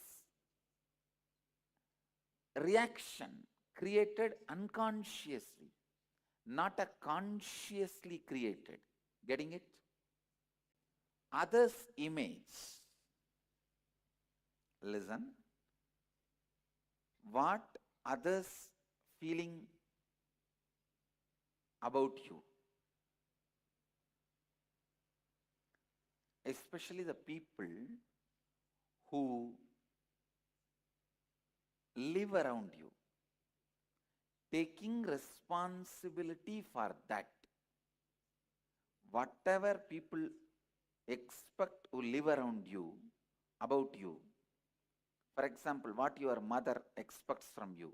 reaction created unconsciously, not a consciously created. Getting it? Others' image. Listen. What others feeling about you, especially the people who live around you, taking responsibility for that. Whatever people expect who live around you, about you, for example, what your mother expects from you,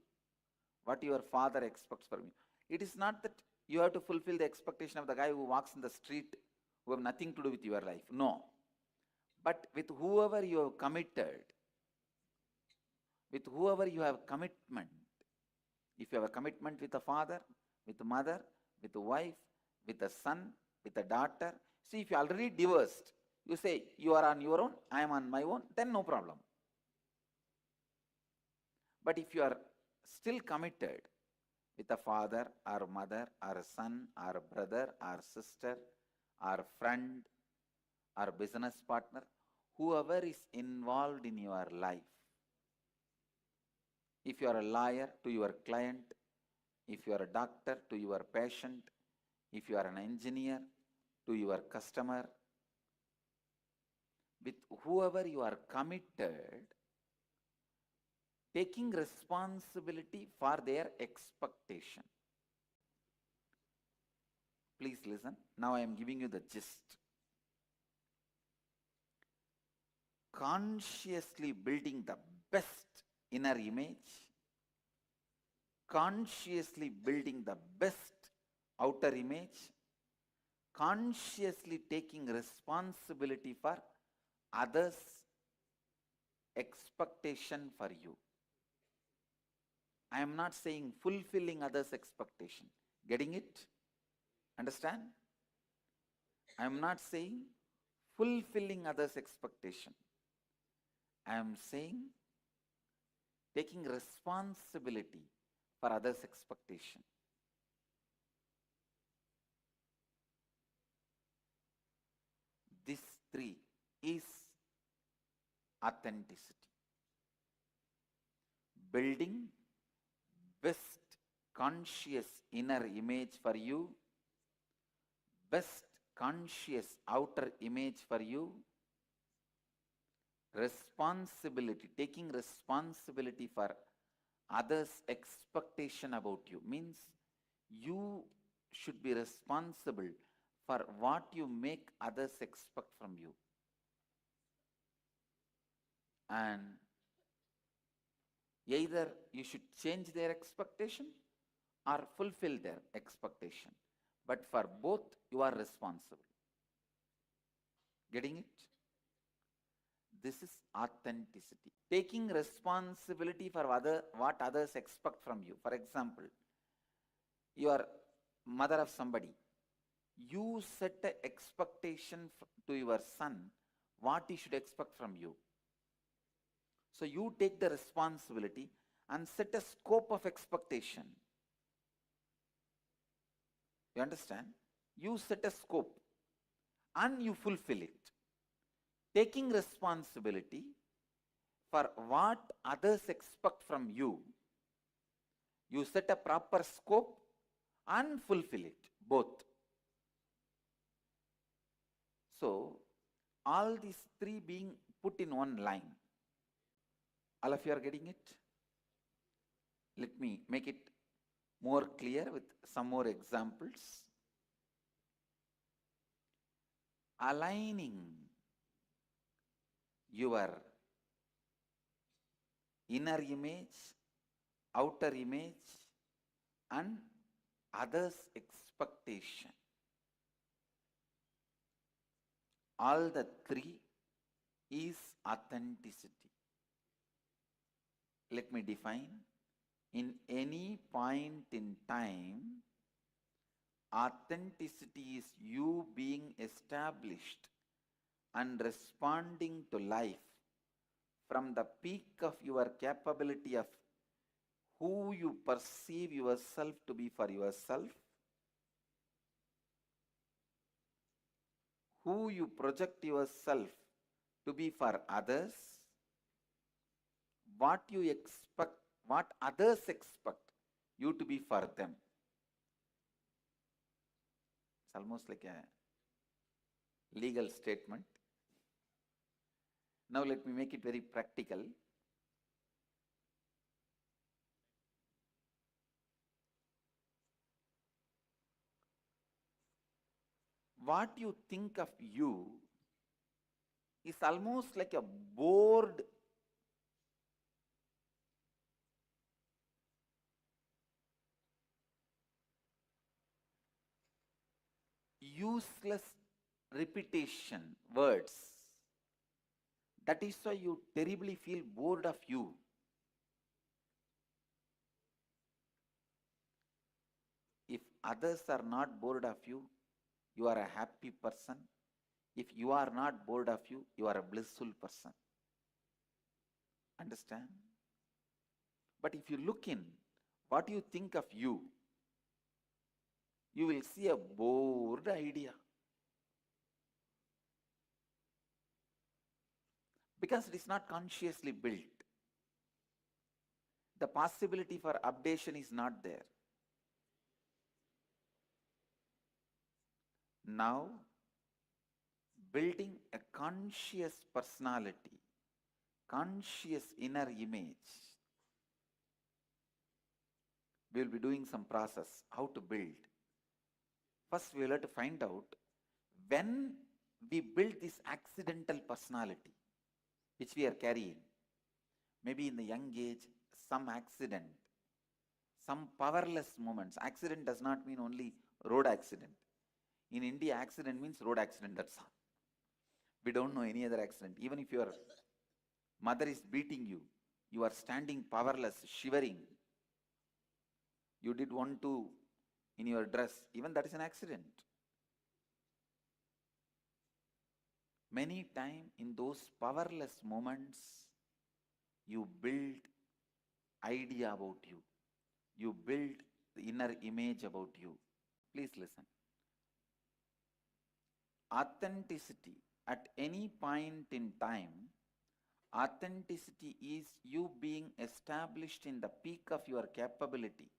what your father expects from you, it is not that you have to fulfill the expectation of the guy who walks in the street who have nothing to do with your life. No. But with whoever you have committed, with whoever you have commitment, if you have a commitment with a father, with a mother, with a wife, with a son, with a daughter, see, if you already divorced, you say, you are on your own, I am on my own, then no problem. But if you are still committed with a father or mother or a son or a brother or sister or friend or business partner, whoever is involved in your life, if you are a lawyer to your client, if you are a doctor to your patient, if you are an engineer to your customer, with whoever you are committed, taking responsibility for their expectation. Please listen. Now I am giving you the gist. Consciously building the best inner image, consciously building the best outer image, consciously taking responsibility for others' expectation for you. I am not saying fulfilling others' expectation. Getting it? Understand? I am not saying fulfilling others' expectation. I am saying taking responsibility for others' expectation. This three is authenticity. Building best conscious inner image for you, best conscious outer image for you, responsibility, taking responsibility for others' expectation about you means you should be responsible for what you make others expect from you. And either you should change their expectation or fulfill their expectation. But for both, you are responsible. Getting it? This is authenticity. Taking responsibility for what others expect from you. For example, you are mother of somebody. You set an expectation to your son what he should expect from you. So you take the responsibility and set a scope of expectation. You understand? You set a scope and you fulfill it. Taking responsibility for what others expect from you, you set a proper scope and fulfill it, both. So, all these three being put in one line. All of you are getting it? Let me make it more clear with some more examples. Aligning your inner image, outer image, and others' expectation. All the three is authenticity. Let me define. In any point in time, authenticity is you being established and responding to life from the peak of your capability of who you perceive yourself to be for yourself, who you project yourself to be for others, what you expect, what others expect you to be for them. It's almost like a legal statement. Now let me make it very practical. What you think of you is almost like a board useless repetition words. That is why you terribly feel bored of you. If others are not bored of you, you are a happy person. If you are not bored of you, you are a blissful person. Understand? But if you look in what you think of you, you will see a bored idea. Because it is not consciously built. The possibility for updation is not there. Now, building a conscious personality, conscious inner image, we will be doing some process, how to build. First, we will have to find out when we build this accidental personality, which we are carrying. Maybe in the young age, some accident, some powerless moments. Accident does not mean only road accident. In India, accident means road accident, that's all. We don't know any other accident. Even if your mother is beating you, you are standing powerless, shivering. You did 1-2 in your dress, even that is an accident. Many times in those powerless moments, you build idea about you. You build the inner image about you. Please listen. Authenticity at any point in time, authenticity is you being established in the peak of your capability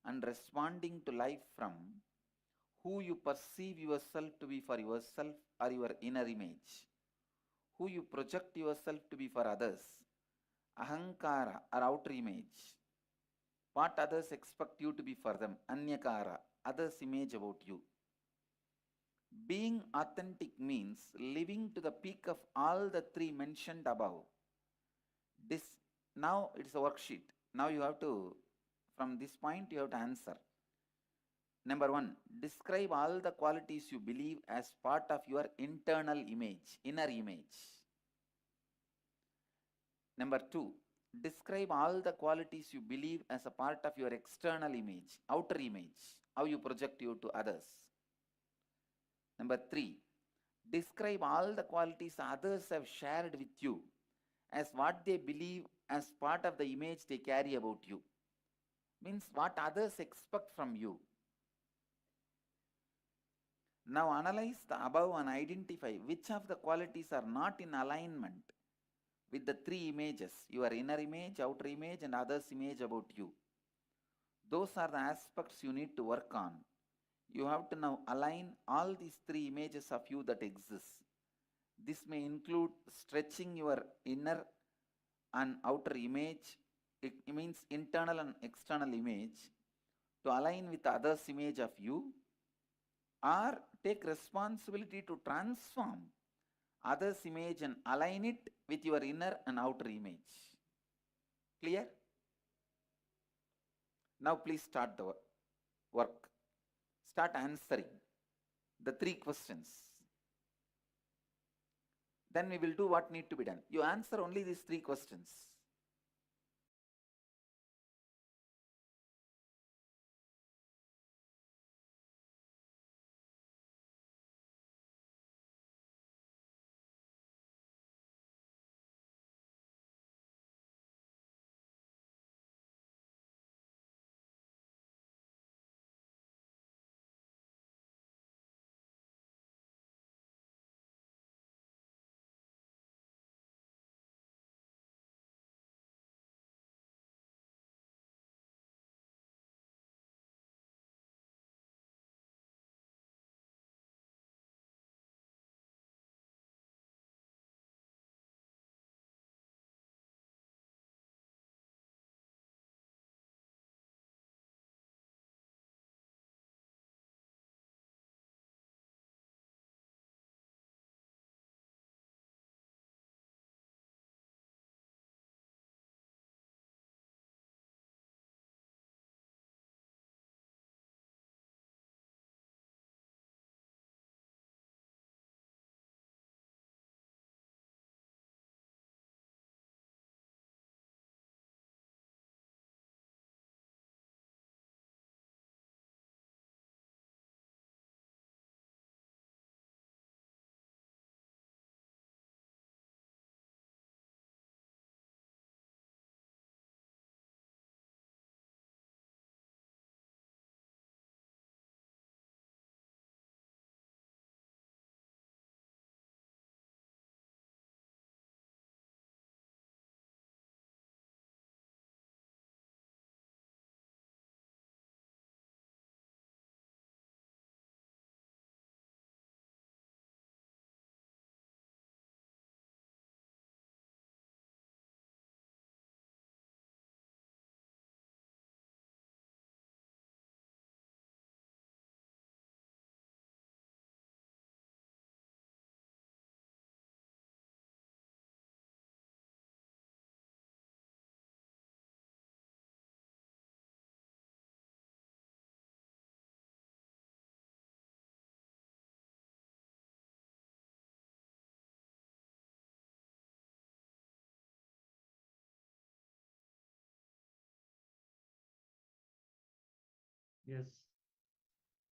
and responding to life from who you perceive yourself to be for yourself or your inner image, who you project yourself to be for others, ahankara or outer image, what others expect you to be for them, anyakara, others' image about you. Being authentic means living to the peak of all the three mentioned above. Now it's a worksheet. Now you have to, from this point you have to answer. Number 1, describe all the qualities you believe as part of your internal image, inner image. Number 2, describe all the qualities you believe as a part of your external image, outer image, how you project you to others. Number 3, describe all the qualities others have shared with you as what they believe as part of the image they carry about you. Means what others expect from you. Now analyze the above and identify which of the qualities are not in alignment with the three images, your inner image, outer image, and others' image about you. Those are the aspects you need to work on. You have to now align all these three images of you that exist. This may include stretching your inner and outer image, it means internal and external image, to align with others' image of you, or take responsibility to transform others' image and align it with your inner and outer image. Clear? Now please start the work. Start answering the three questions. Then we will do what need to be done. You answer only these three questions. Yes.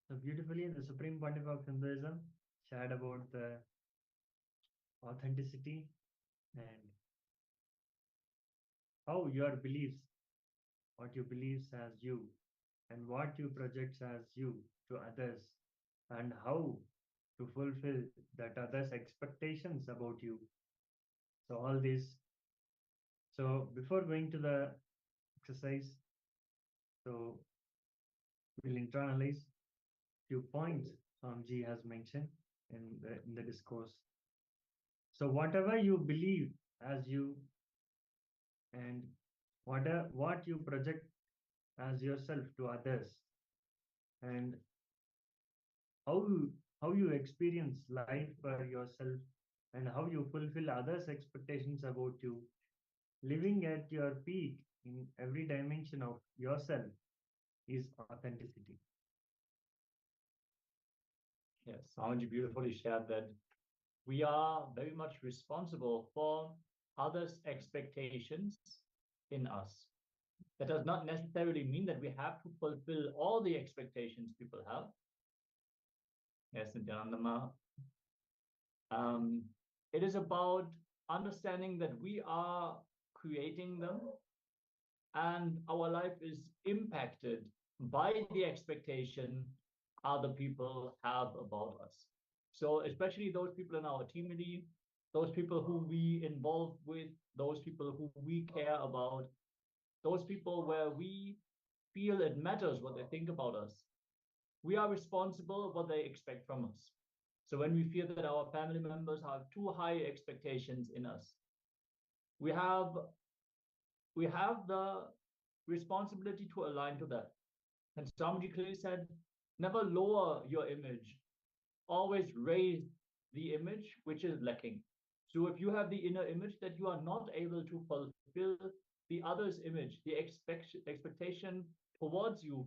So beautifully, the Supreme Pontiff of Hinduism shared about the authenticity and how your beliefs, what you believes as you, and what you project as you to others, and how to fulfill that others' expectations about you. So all this. So before going to the exercise, so we'll internalize few points Swamiji has mentioned in the discourse. So whatever you believe as you, and what you project as yourself to others, and how you experience life for yourself, and how you fulfill others' expectations about you, living at your peak in every dimension of yourself is authenticity. Yes, Swamiji beautifully shared that we are very much responsible for others' expectations in us. That does not necessarily mean that we have to fulfill all the expectations people have. Yes, Nithyananda. It is about understanding that we are creating them and our life is impacted by the expectation other people have about us. So especially those people in our team, those people who we involve with, those people who we care about, those people where we feel it matters what they think about us. We are responsible for what they expect from us. So when we feel that our family members have too high expectations in us, we have the responsibility to align to that. And Swamiji clearly said, never lower your image, always raise the image which is lacking. So if you have the inner image that you are not able to fulfill the other's image, the expectation towards you,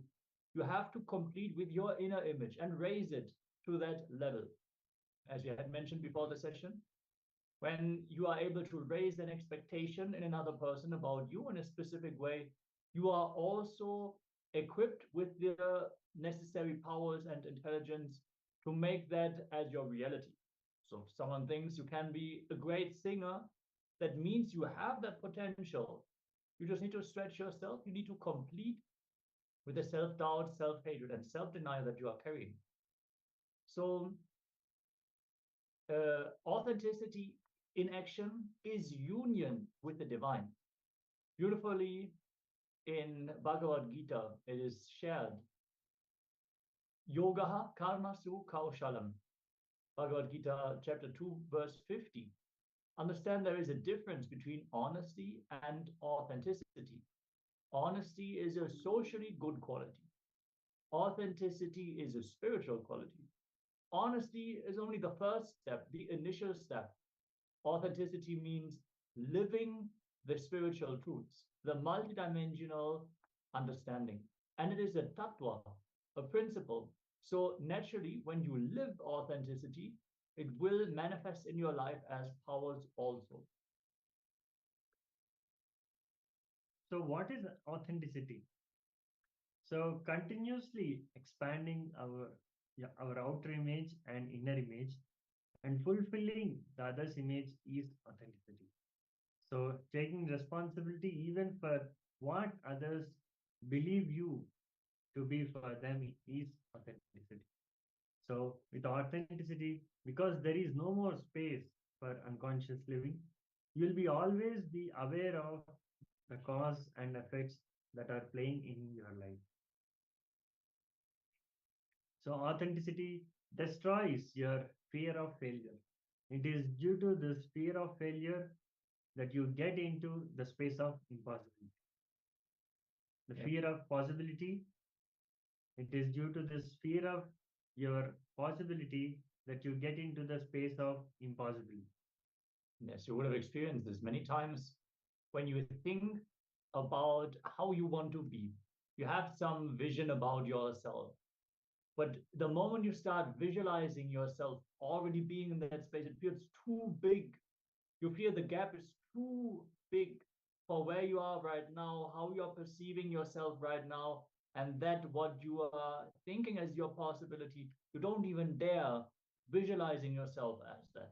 you have to complete with your inner image and raise it to that level. As you had mentioned before the session, when you are able to raise an expectation in another person about you in a specific way, you are also equipped with the necessary powers and intelligence to make that as your reality. So if someone thinks you can be a great singer, that means you have that potential. You just need to stretch yourself. You need to complete with the self-doubt, self-hatred, and self-denial that you are carrying. So authenticity in action is union with the divine. Beautifully in Bhagavad Gita, it is shared. Yogaha karmasu kaushalam. Bhagavad Gita, chapter 2, verse 50. Understand there is a difference between honesty and authenticity. Honesty is a socially good quality. Authenticity is a spiritual quality. Honesty is only the first step, the initial step. Authenticity means living the spiritual truths, the multidimensional understanding. And it is a tattva, a principle. So naturally, when you live authenticity, it will manifest in your life as powers also. So what is authenticity? So continuously expanding our outer image and inner image and fulfilling the other's image is authenticity. So taking responsibility even for what others believe you to be for them is authenticity. So with authenticity, because there is no more space for unconscious living, you will be always be aware of the cause and effects that are playing in your life. So authenticity destroys your fear of failure. It is due to this fear of failure that you get into the space of impossibility. The fear of possibility, it is due to this fear of your possibility that you get into the space of impossibility. Yes, you would have experienced this many times when you think about how you want to be. You have some vision about yourself. But the moment you start visualizing yourself already being in that space, it feels too big. You feel the gap is too big for where you are right now, how you're perceiving yourself right now, and that what you are thinking as your possibility, you don't even dare visualizing yourself as that.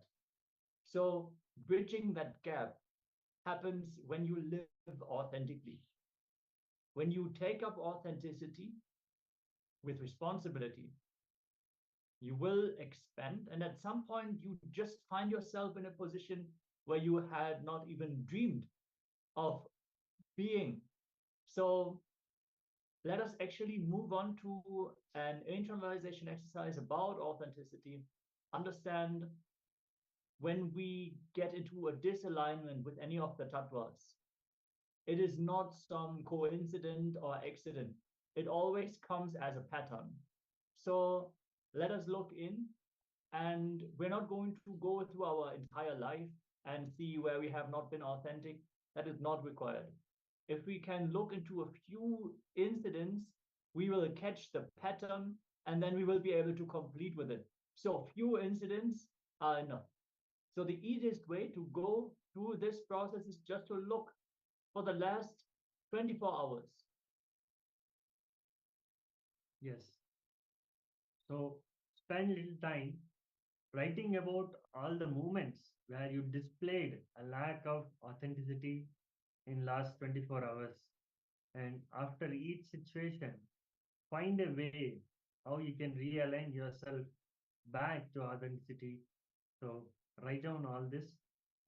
So bridging that gap happens when you live authentically. When you take up authenticity with responsibility, you will expand. And at some point, you just find yourself in a position where you had not even dreamed of being. So let us actually move on to an internalization exercise about authenticity. Understand when we get into a disalignment with any of the tattvas, it is not some coincident or accident. It always comes as a pattern. So let us look in, and we're not going to go through our entire life and see where we have not been authentic. That is not required. If we can look into a few incidents, we will catch the pattern, and then we will be able to complete with it. So few incidents are enough. So the easiest way to go through this process is just to look for the last 24 hours. Yes. So spend little time writing about all the moments where you displayed a lack of authenticity in last 24 hours. And after each situation, find a way how you can realign yourself back to authenticity. So write down all this,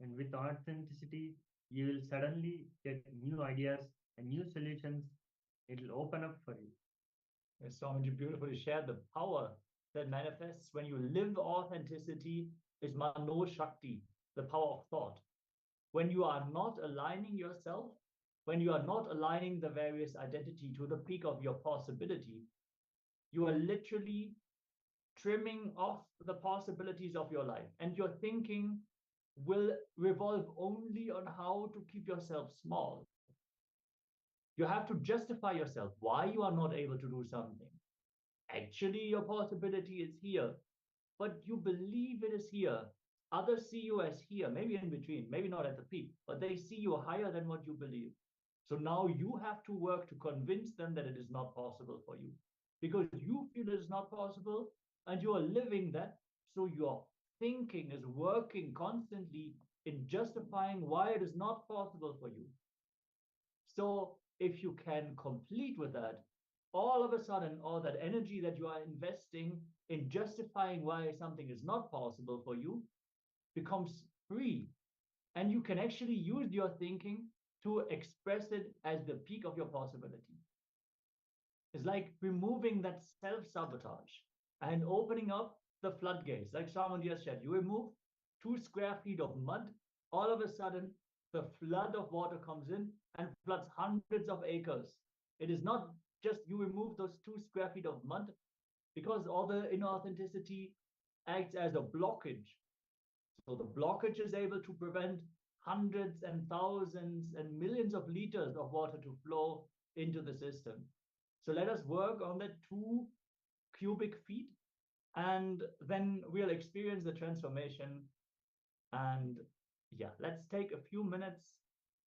and with authenticity, you will suddenly get new ideas and new solutions. It will open up for you. As Swamiji beautifully shared, the power that manifests when you live authenticity is Mano Shakti, the power of thought. When you are not aligning yourself, when you are not aligning the various identity to the peak of your possibility, you are literally trimming off the possibilities of your life, and your thinking will revolve only on how to keep yourself small. You have to justify yourself why you are not able to do something. Actually, your possibility is here, but you believe it is here. Others see you as here, maybe in between, maybe not at the peak, but they see you higher than what you believe. So now you have to work to convince them that it is not possible for you, because you feel it is not possible and you are living that. So your thinking is working constantly in justifying why it is not possible for you. So if you can complete with that, all of a sudden, all that energy that you are investing in justifying why something is not possible for you becomes free. And you can actually use your thinking to express it as the peak of your possibility. It's like removing that self-sabotage and opening up the floodgates. Like someone just said, you remove 2 square feet of mud, all of a sudden the flood of water comes in and floods hundreds of acres. It is not just you remove those 2 square feet of mud, because all the inauthenticity acts as a blockage. So the blockage is able to prevent hundreds and thousands and millions of liters of water to flow into the system. So let us work on that 2 cubic feet, and then we'll experience the transformation. And yeah, let's take a few minutes,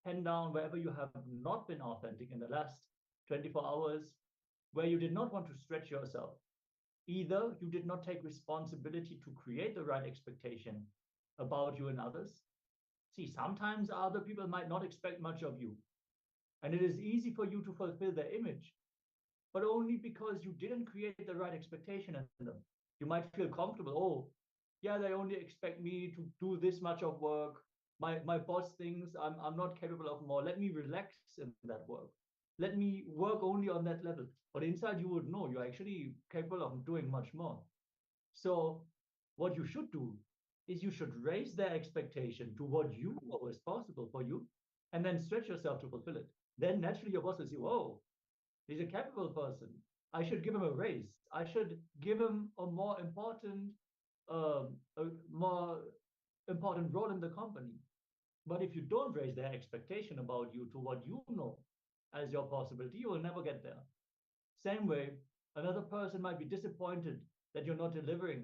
pen down wherever you have not been authentic in the last 24 hours, where you did not want to stretch yourself. Either you did not take responsibility to create the right expectation about you and others. See, sometimes other people might not expect much of you, and it is easy for you to fulfill their image, but only because you didn't create the right expectation in them. You might feel comfortable. Oh, yeah, they only expect me to do this much of work. My boss thinks I'm not capable of more. Let me relax in that work. Let me work only on that level. But inside you would know you're actually capable of doing much more. So what you should do is you should raise their expectation to what you know is possible for you, and then stretch yourself to fulfill it. Then naturally your boss will say, oh, he's a capable person. I should give him a raise. I should give him a more important role in the company. But if you don't raise their expectation about you to what you know as your possibility, you will never get there. Same way, another person might be disappointed that you're not delivering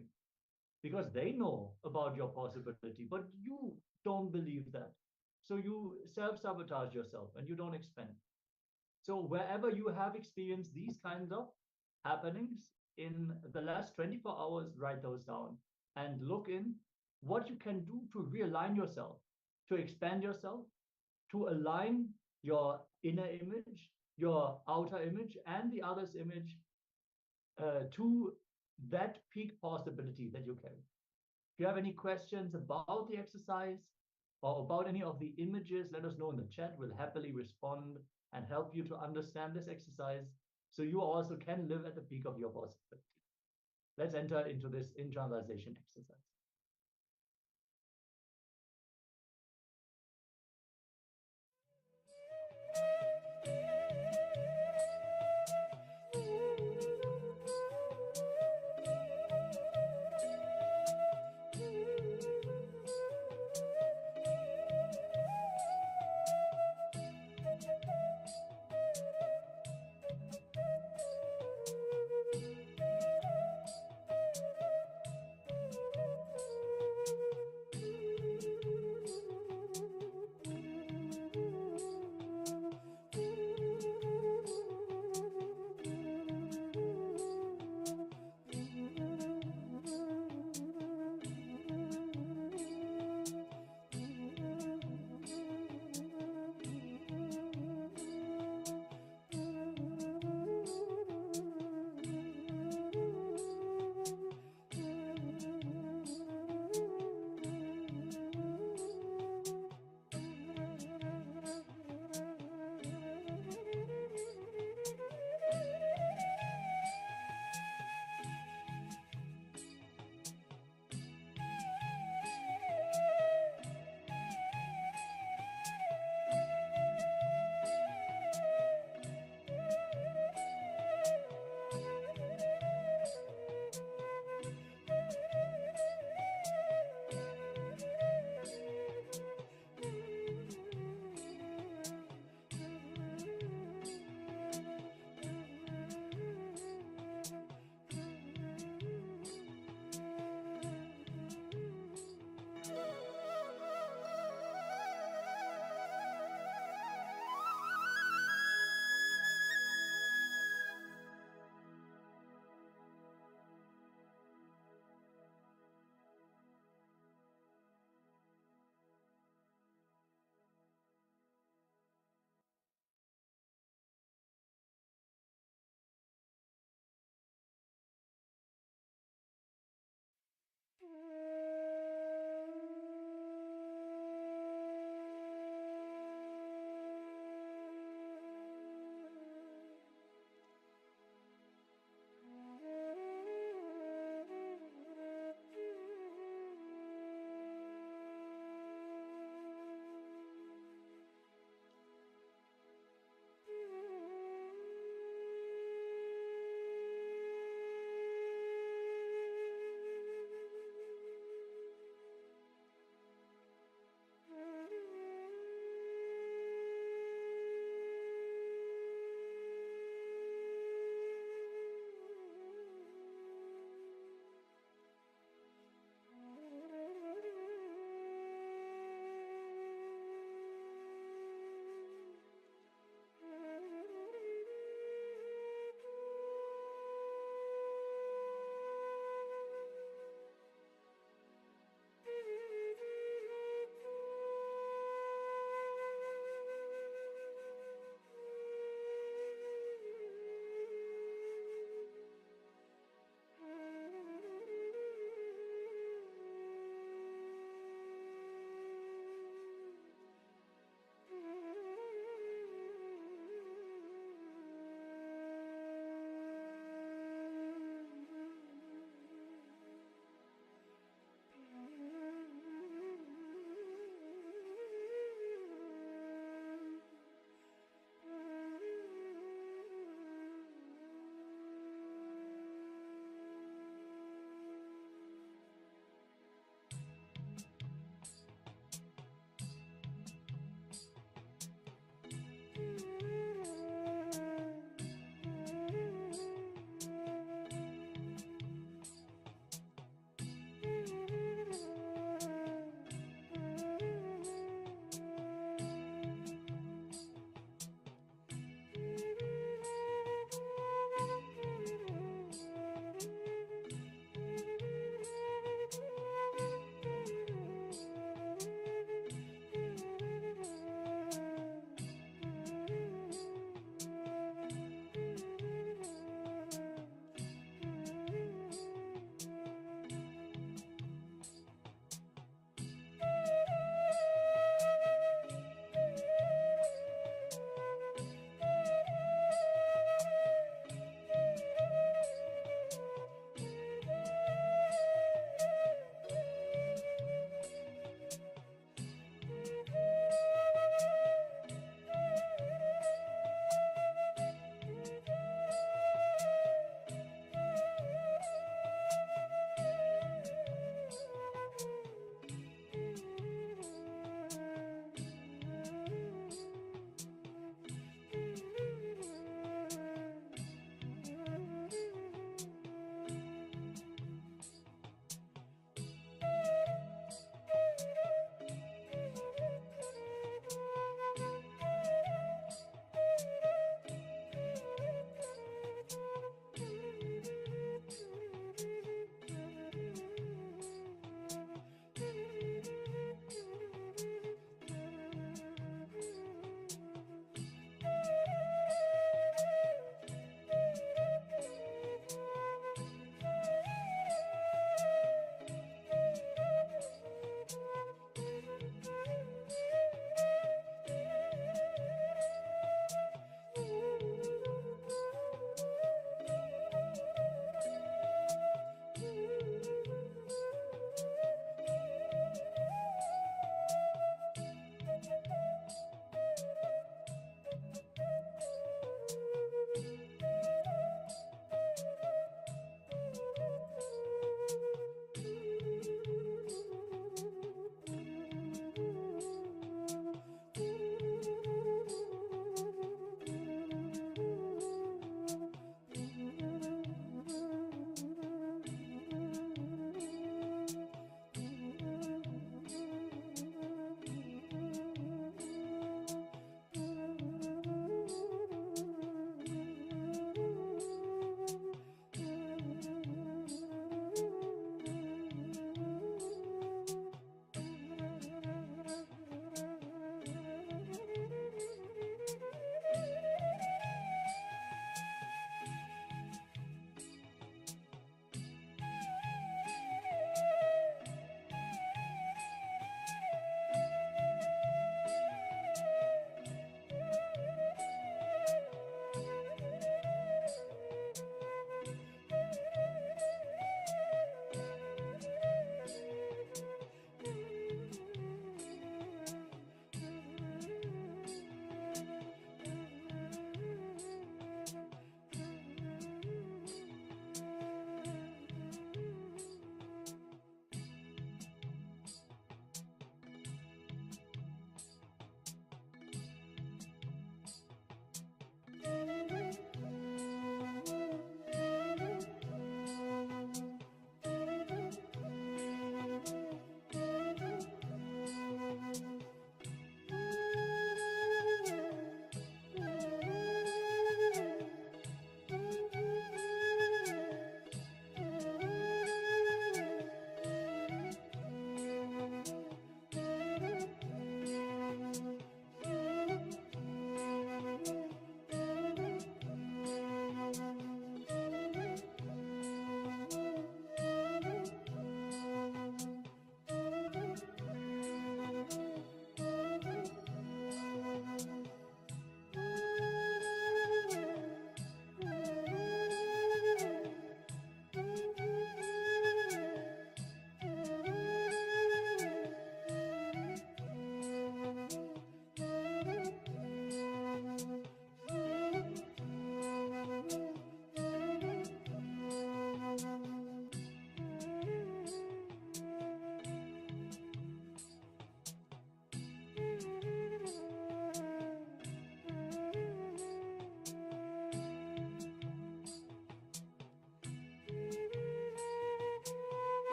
because they know about your possibility, but you don't believe that. So you self-sabotage yourself and you don't expand. So wherever you have experienced these kinds of happenings in the last 24 hours, write those down and look in what you can do to realign yourself, to expand yourself, to align your inner image, your outer image, and the other's image to that peak possibility that you carry. If you have any questions about the exercise or about any of the images, let us know in the chat. We'll happily respond and help you to understand this exercise so you also can live at the peak of your possibility. Let's enter into this internalization exercise.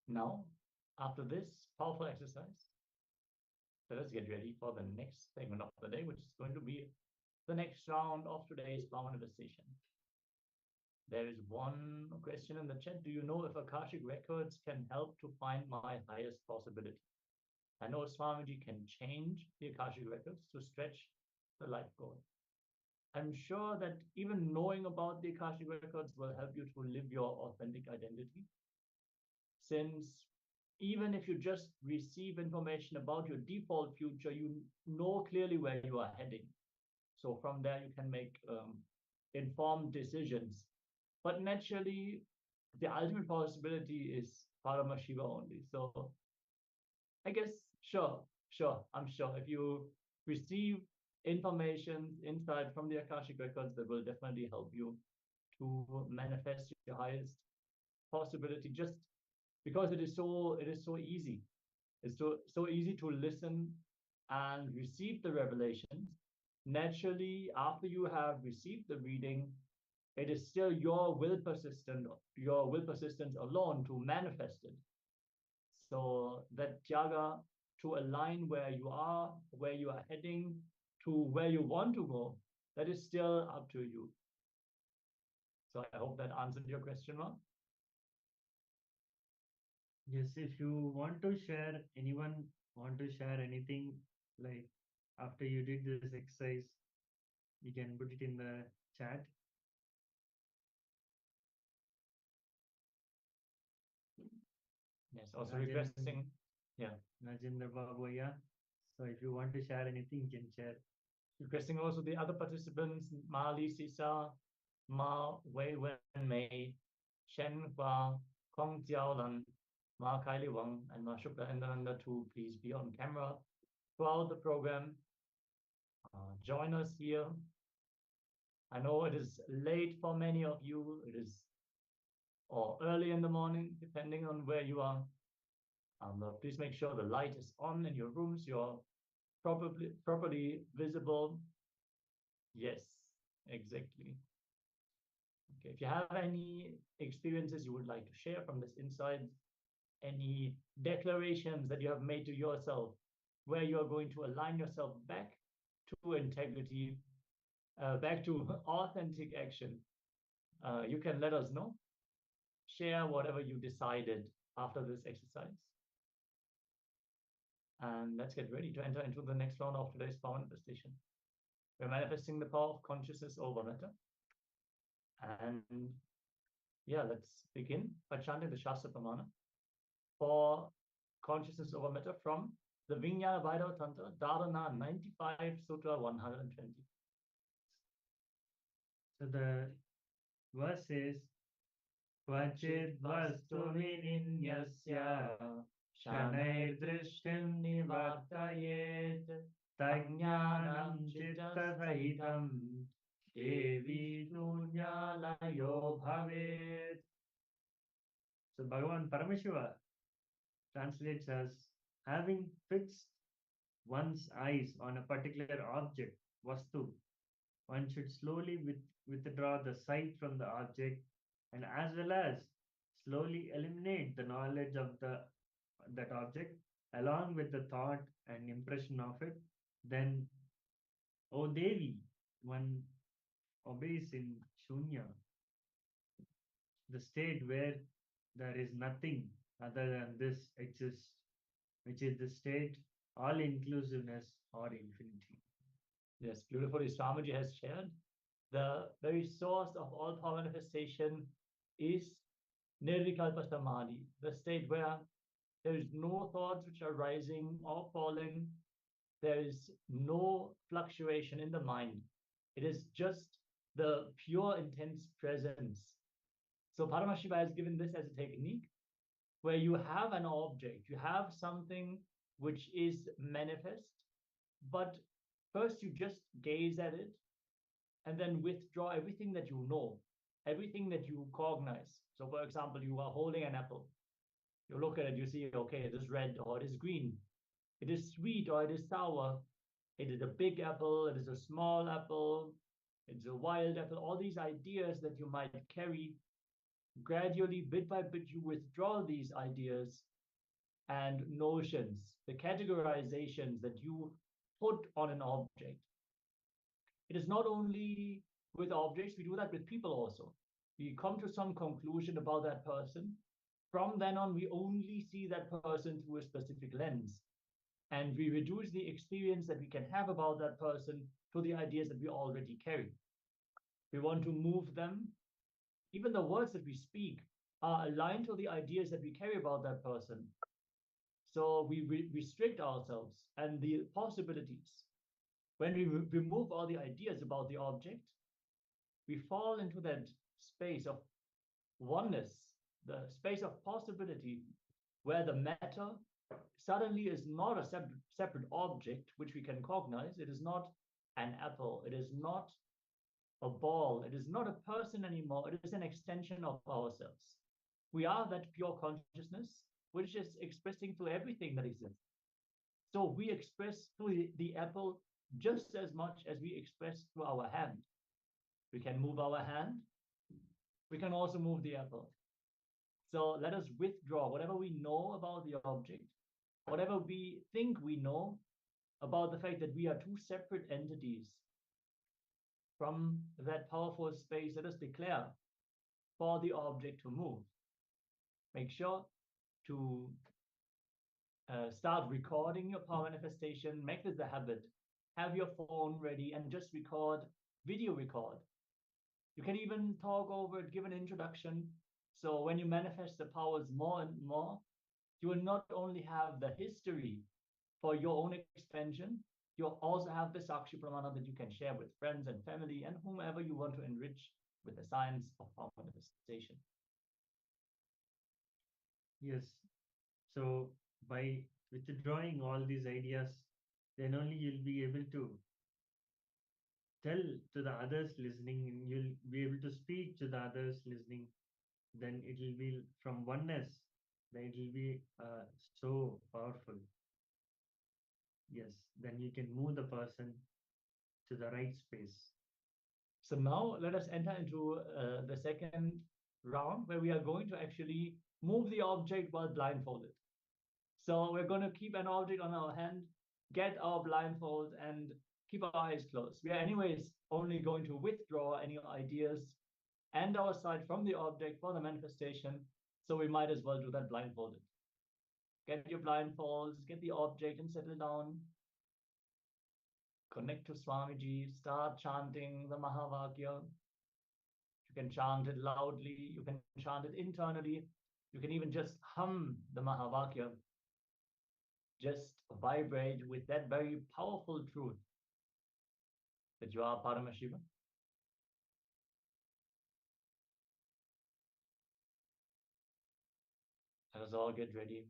Now, after this powerful exercise, let us get ready for the next segment of the day, which is going to be the next round of today's power manifestation. There is one question in the chat. Do you know if Akashic records can help to find my highest possibility? I know Swamiji can change the Akashic records to stretch the life goal. I'm sure that even knowing about the Akashic records will help you to live your authentic identity. Since even if you just receive information about your default future, you know clearly where you are heading. So from there, you can make informed decisions. But naturally, the ultimate possibility is Paramashiva only. So I guess, sure, I'm sure if you receive information, insight from the Akashic records, that will definitely help you to manifest your highest possibility, just because it is so easy. It's so easy to listen and receive the revelations. Naturally, after you have received the reading, it is still your will persistence alone to manifest it. So that Tyaga, to align where you are heading, to where you want to go, that is still up to you. So I hope that answered your question, Ma. Yes, if you want to share, anyone want to share anything, like after you did this exercise, you can put it in the chat. Yes, also requesting, yeah. Rajendra Babu, yeah. So if you want to share anything, you can share. Requesting also the other participants, Ma Li Sisa, Ma Wei Wen Mei, Shen Hua, Kong Jiaolan, Ma Kaili Wang, and Ma Shukla Enlightenanda to please be on camera throughout the program. Join us here. I know it is late for many of you. It is or early in the morning, depending on where you are. Please make sure the light is on in your rooms. You're properly visible. Yes, exactly. Okay, if you have any experiences you would like to share from this insight, any declarations that you have made to yourself, where you are going to align yourself back to integrity, back to authentic action, you can let us know. Share whatever you decided after this exercise. And let's get ready to enter into the next round of today's power manifestation. We're manifesting the power of consciousness over matter. And yeah, let's begin by chanting the Shastra Pramana for consciousness over matter from the Vijnana Vaidava Tantra, Dharana 95, Sutra 120. So the verse says, Kvachid vastu vininyasya shanai drishtim nivartayet tajnanam chitta sahitam devi nunyalayo bhavet. So Bhagavan Paramashiva translates as having fixed one's eyes on a particular object, vastu, one should slowly withdraw the sight from the object and as well as slowly eliminate the knowledge of that object along with the thought and impression of it. Then, O Devi, one obeys in Shunya, the state where there is nothing other than this exists, which is the state all inclusiveness or infinity. Yes, beautifully. Swamiji has shared. The very source of all power manifestation is Nirvikalpa Samadhi, the state where there is no thoughts which are rising or falling. There is no fluctuation in the mind. It is just the pure intense presence. So Paramashiva has given this as a technique where you have an object, you have something which is manifest, but first you just gaze at it and then withdraw everything that you know, everything that you cognize. So for example, you are holding an apple. You look at it, you see, okay, it is red or it is green. It is sweet or it is sour. It is a big apple, it is a small apple, it's a wild apple. All these ideas that you might carry, Gradually, bit by bit, you withdraw these ideas and notions, the categorizations that you put on an object. It is not only with objects, we do that with people also. We come to some conclusion about that person. From then on, we only see that person through a specific lens. And we reduce the experience that we can have about that person to the ideas that we already carry. We want to move them. Even the words that we speak are aligned to the ideas that we carry about that person. So we restrict ourselves and the possibilities. When we remove all the ideas about the object, we fall into that space of oneness, the space of possibility, where the matter suddenly is not a separate object which we can cognize. It is not an apple. It is not a ball. It is not a person anymore. It is an extension of ourselves. We are that pure consciousness, which is expressing through everything that exists. So we express through the apple just as much as we express through our hand. We can move our hand. We can also move the apple. So let us withdraw whatever we know about the object, whatever we think we know about the fact that we are two separate entities. From that powerful space, let us declare for the object to move. Make sure to start recording your power manifestation. Make this a habit. Have your phone ready and just record, video record. You can even talk over it, give an introduction. So when you manifest the powers more and more, you will not only have the history for your own expansion, you'll also have the Sakshi Pramana that you can share with friends and family and whomever you want to enrich with the science of power manifestation. Yes. So by withdrawing all these ideas, then only you'll be able to tell to the others listening, and you'll be able to speak to the others listening. Then it will be from oneness. Then it will be so powerful. Yes. Then you can move the person to the right space. So now let us enter into the second round where we are going to actually move the object while blindfolded. So we're going to keep an object on our hand, get our blindfold, and keep our eyes closed. We are anyways only going to withdraw any ideas and our sight from the object for the manifestation. So we might as well do that blindfolded. Get your blindfolds, get the object and settle down. Connect to Swamiji, start chanting the Mahavakya. You can chant it loudly, you can chant it internally, you can even just hum the Mahavakya. Just vibrate with that very powerful truth that you are Paramashiva. Let us all get ready.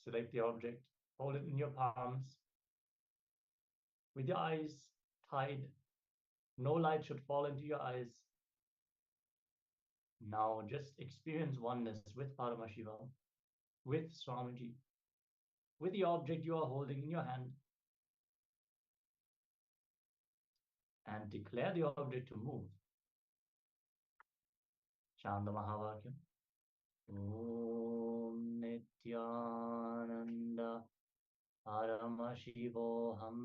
Select the object, hold it in your palms. With your eyes tied, no light should fall into your eyes. Now just experience oneness with Paramashiva, with Swamiji, with the object you are holding in your hand. And declare the object to move. Chant the Mahavakya. Om Nithyananda Paramashivoham.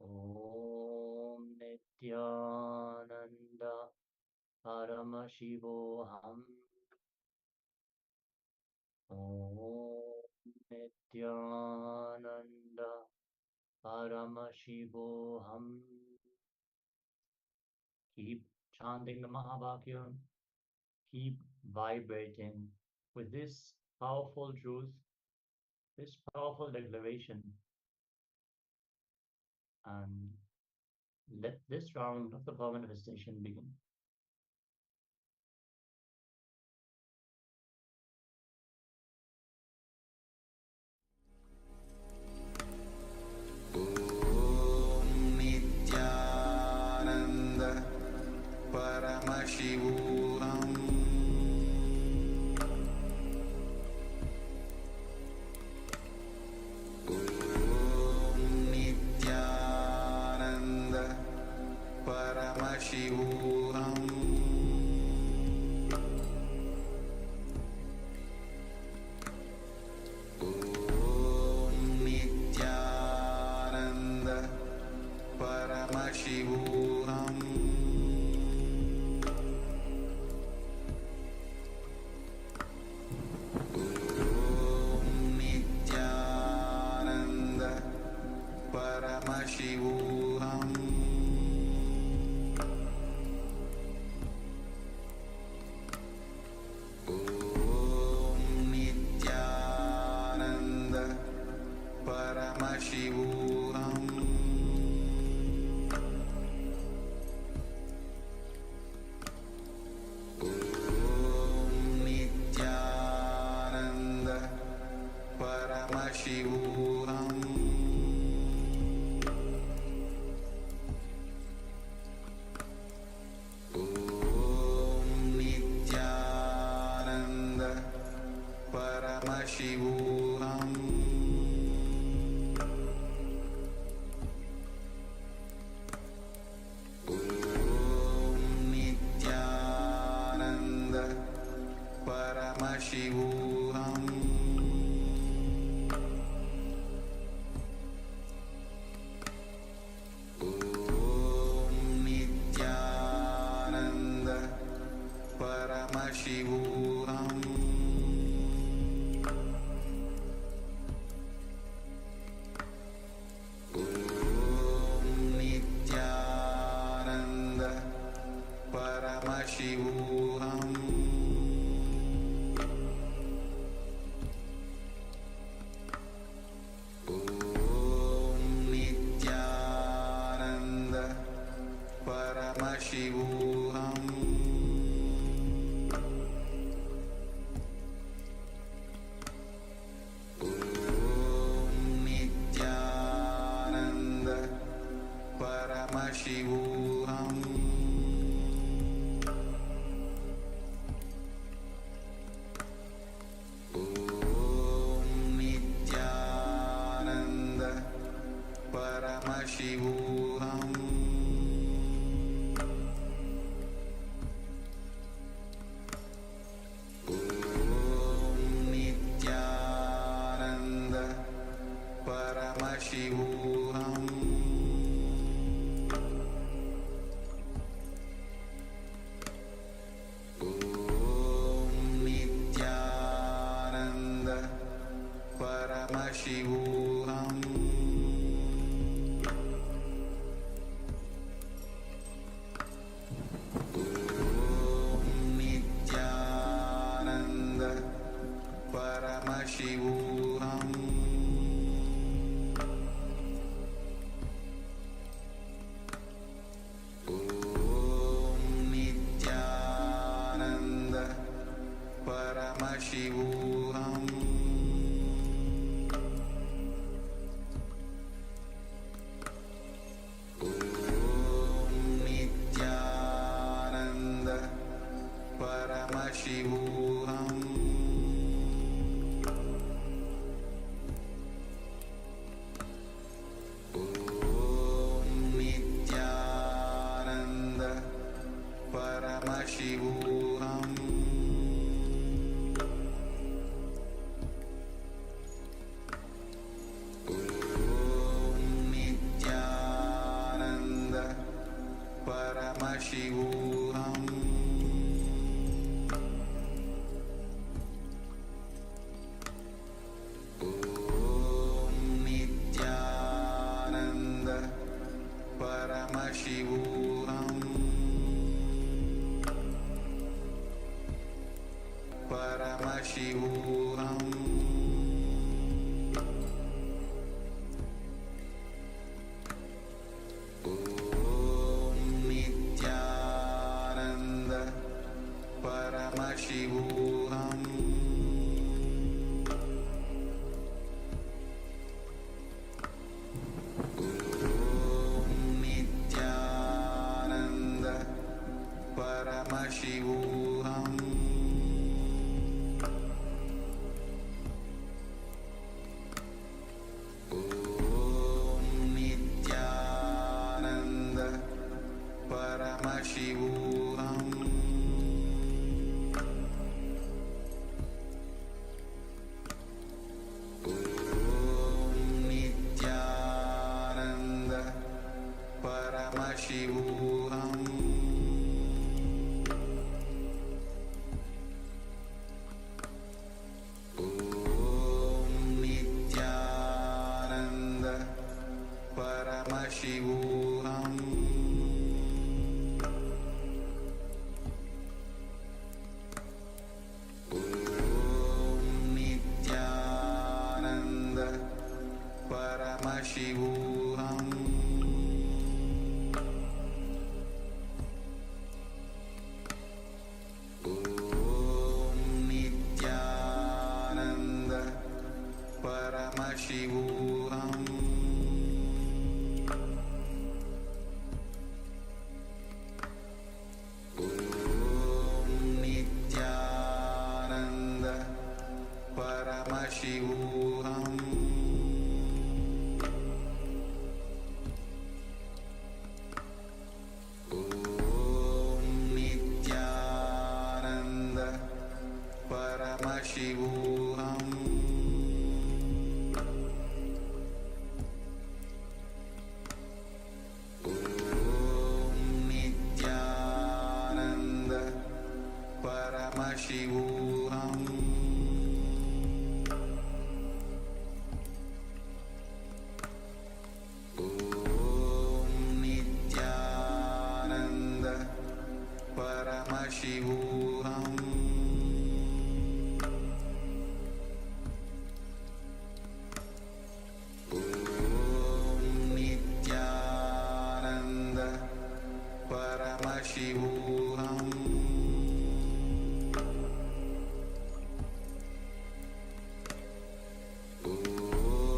Om Nithyananda Paramashivoham. Om Nithyananda Paramashivoham. Keep chanting the Mahavakya. Keep vibrating with this powerful truth, this powerful declaration. And let this round of the power manifestation begin. Om Nithyananda Paramashivoham. Om Paramashivoham Om Nithyananda Paramashivoham Om Nithyananda Paramashivoham Om Nithyananda Paramashivoham Om Nithyananda Paramashivoham Om Nithyananda Paramashivoham Om Nithyananda Paramashivoham Om Nithyananda Paramashivoham Om Nithyananda Paramashivoham Om Nithyananda Paramashivoham Om Nithyananda Paramashivoham Om Nithyananda Paramashivoham Om Nithyananda Paramashivoham Om Nithyananda Paramashivoham Om Nithyananda Paramashivoham Om Nithyananda Paramashivoham Om Nithyananda Paramashivoham Paramashivoham Om Nithyananda Paramashivoham Om Nithyananda Paramashivoham Om Nithyananda Paramashivoham Om Nithyananda Paramashivoham Om Nithyananda Paramashivoham Om Nithyananda Paramashivoham Paramashivoham Om Nithyananda Paramashivoham Om Nithyananda Paramashivoham Om Nithyananda Paramashivoham Om Nithyananda Paramashivoham Om Nithyananda Paramashivoham Om Nithyananda Paramashivoham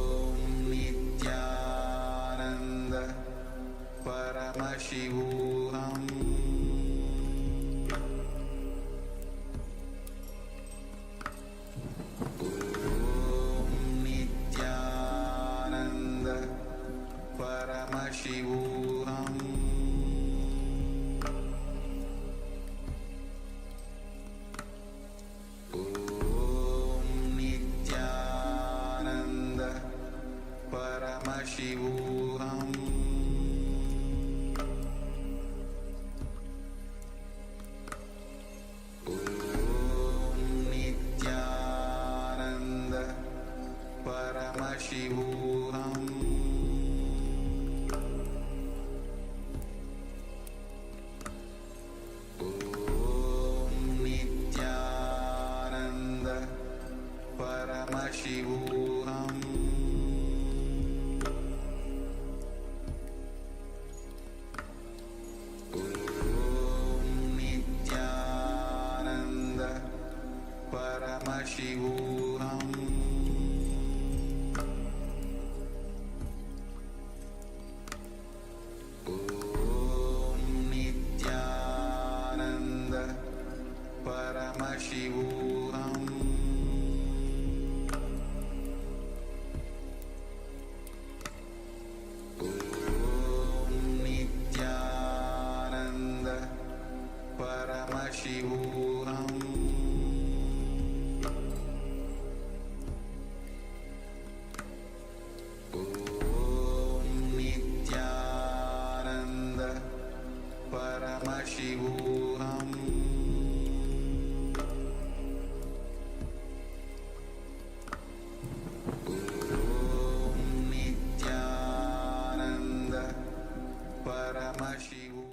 Om Nithyananda Paramashivoham Om Nithyananda Paramashivoham Om Nithyananda Paramashivoham Om Nithyananda Paramashivoham Om Nithyananda Paramashivoham Om Nithyananda Paramashivoham Om Nithyananda Paramashivoham Om Nithyananda Paramashivoham Om Nithyananda Paramashivoham Om Nithyananda Paramashivoham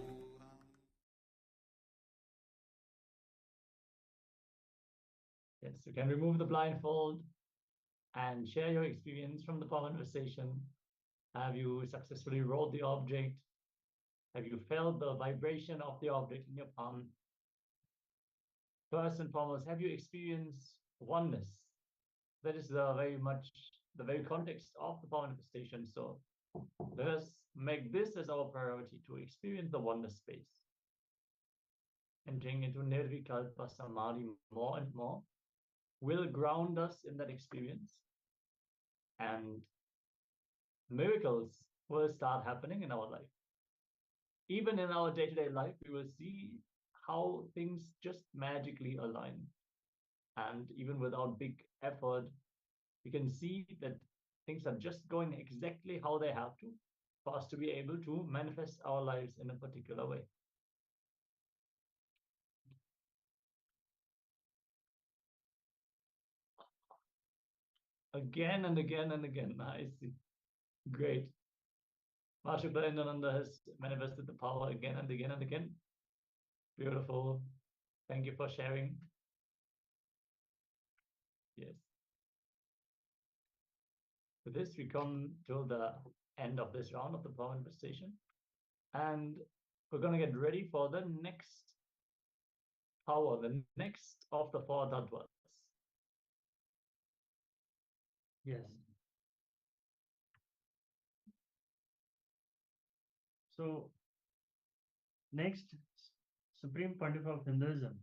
Yes, you can remove the blindfold and share your experience from the conversation. Have you successfully rolled the object? Have you felt the vibration of the object in your palm? First and foremost, have you experienced oneness? That is the very context of the power manifestation. So let us make this as our priority to experience the oneness space. Entering into Nirvikalpa Samadhi more and more will ground us in that experience, and miracles will start happening in our life. Even in our day-to-day life, we will see how things just magically align. And even without big effort, we can see that things are just going exactly how they have to for us to be able to manifest our lives in a particular way. Again and again and again. I see. Great. Master Nithyananda has manifested the power again and again and again. Beautiful. Thank you for sharing. Yes. With this, we come to the end of this round of the power manifestation. And we're going to get ready for the next power, the next of the four tattvas. Yes. So next, Supreme Pontiff of Hinduism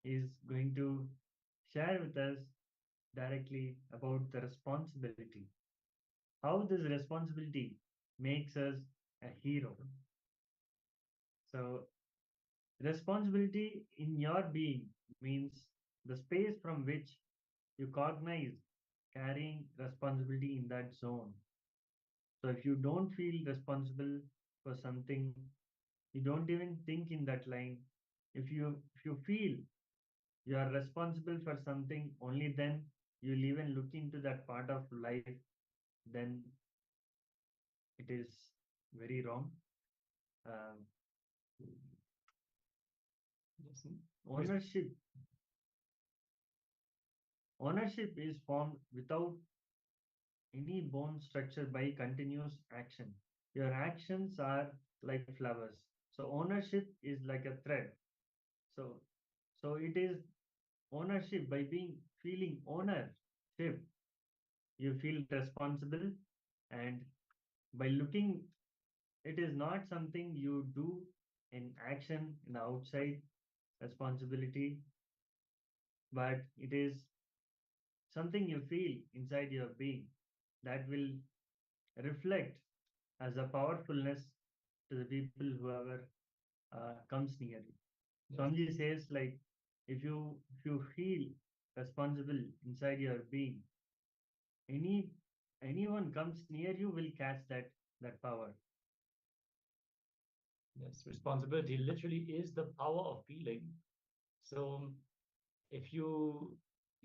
is going to share with us directly about the responsibility. How this responsibility makes us a hero. So responsibility in your being means the space from which you cognize carrying responsibility in that zone. So if you don't feel responsible for something, you don't even think in that line. If you feel you are responsible for something, only then you'll even look into that part of life, then it is very wrong. Ownership is formed without any bone structure by continuous action. Your actions are like flowers. So ownership is like a thread. So it is ownership. By feeling ownership, you feel responsible, and by looking, it is not something you do in action in the outside responsibility, but it is something you feel inside your being that will reflect as a powerfulness to the people whoever comes near you. Swamiji says, like, if you feel responsible inside your being, anyone comes near you will catch that power. Yes, responsibility literally is the power of feeling. So if you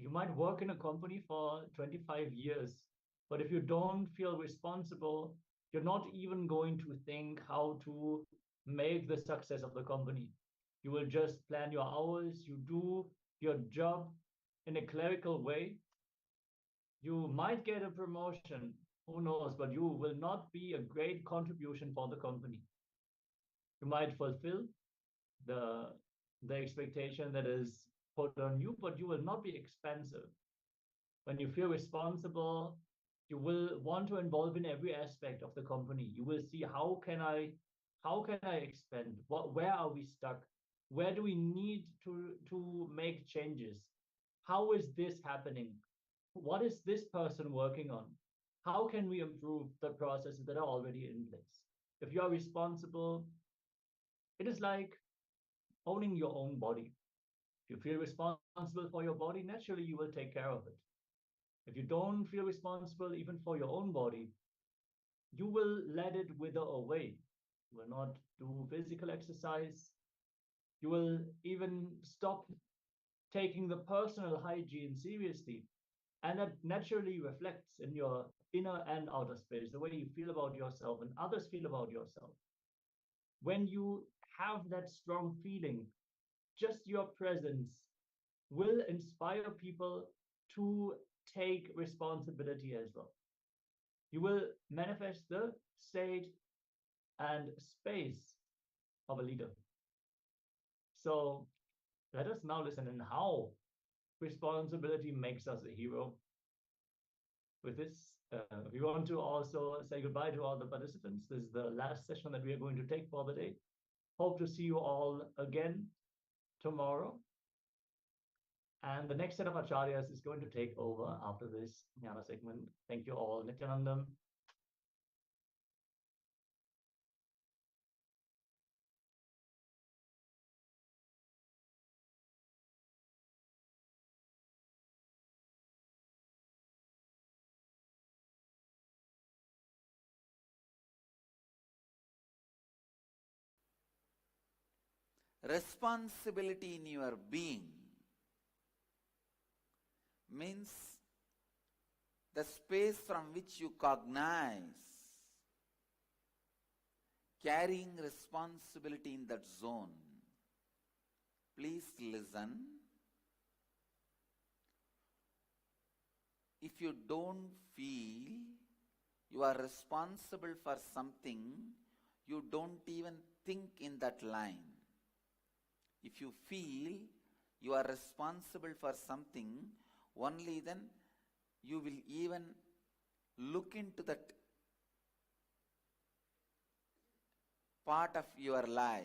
might work in a company for 25 years, but if you don't feel responsible, you're not even going to think how to make the success of the company. You will just plan your hours, you do your job in a clerical way. You might get a promotion, who knows, but you will not be a great contribution for the company. You might fulfill the expectation that is put on you, but you will not be expensive. When you feel responsible, you will want to involve in every aspect of the company. You will see how can I expand? Where are we stuck? Where do we need to make changes? How is this happening? What is this person working on? How can we improve the processes that are already in place? If you are responsible, it is like owning your own body. If you feel responsible for your body, naturally you will take care of it. If you don't feel responsible even for your own body, you will let it wither away. You will not do physical exercise. You will even stop taking the personal hygiene seriously. And that naturally reflects in your inner and outer space, the way you feel about yourself and others feel about yourself. When you have that strong feeling, just your presence will inspire people to take responsibility as well. You will manifest the state and space of a leader. So let us now listen in how responsibility makes us a hero. With this, we want to also say goodbye to all the participants. This is the last session that we are going to take for the day. Hope to see you all again tomorrow. And the next set of acharyas is going to take over after this Jnana segment. Thank you all. Nithyananda. Responsibility in your being means the space from which you cognize carrying responsibility in that zone. Please listen. If you don't feel you are responsible for something, you don't even think in that line. If you feel you are responsible for something, only then you will even look into that part of your life.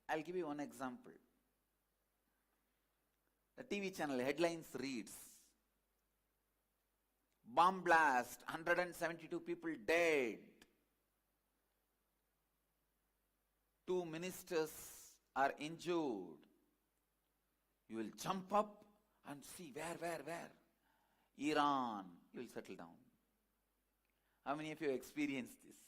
I'll give you one example. The TV channel headlines reads, bomb blast, 172 people dead. 2 ministers are injured. You will jump up and see where? Iran. You will settle down. How many of you experienced this?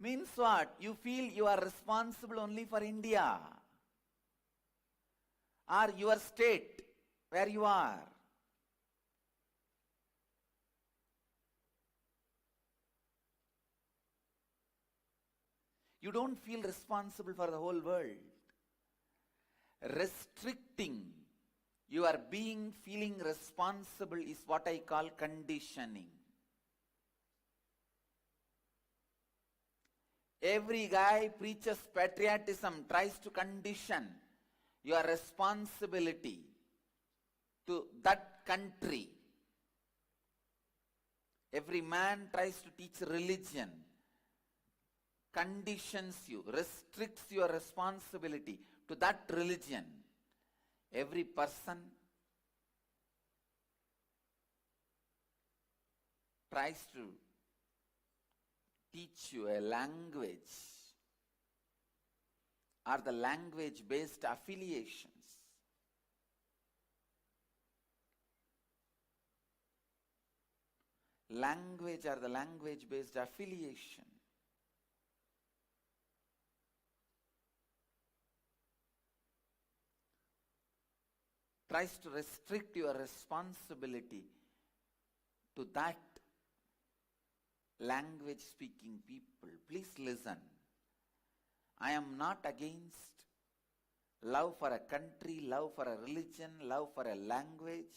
Means what? You feel you are responsible only for India or your state where you are. You don't feel responsible for the whole world. Restricting your being feeling responsible is what I call conditioning. Every guy preaches patriotism, tries to condition your responsibility to that country. Every man tries to teach religion, conditions you, restricts your responsibility to that religion. Every person tries to teach you a language or the language-based affiliations. Language or the language-based affiliation. Tries to restrict your responsibility to that language speaking people. Please listen. I am not against love for a country, love for a religion, love for a language,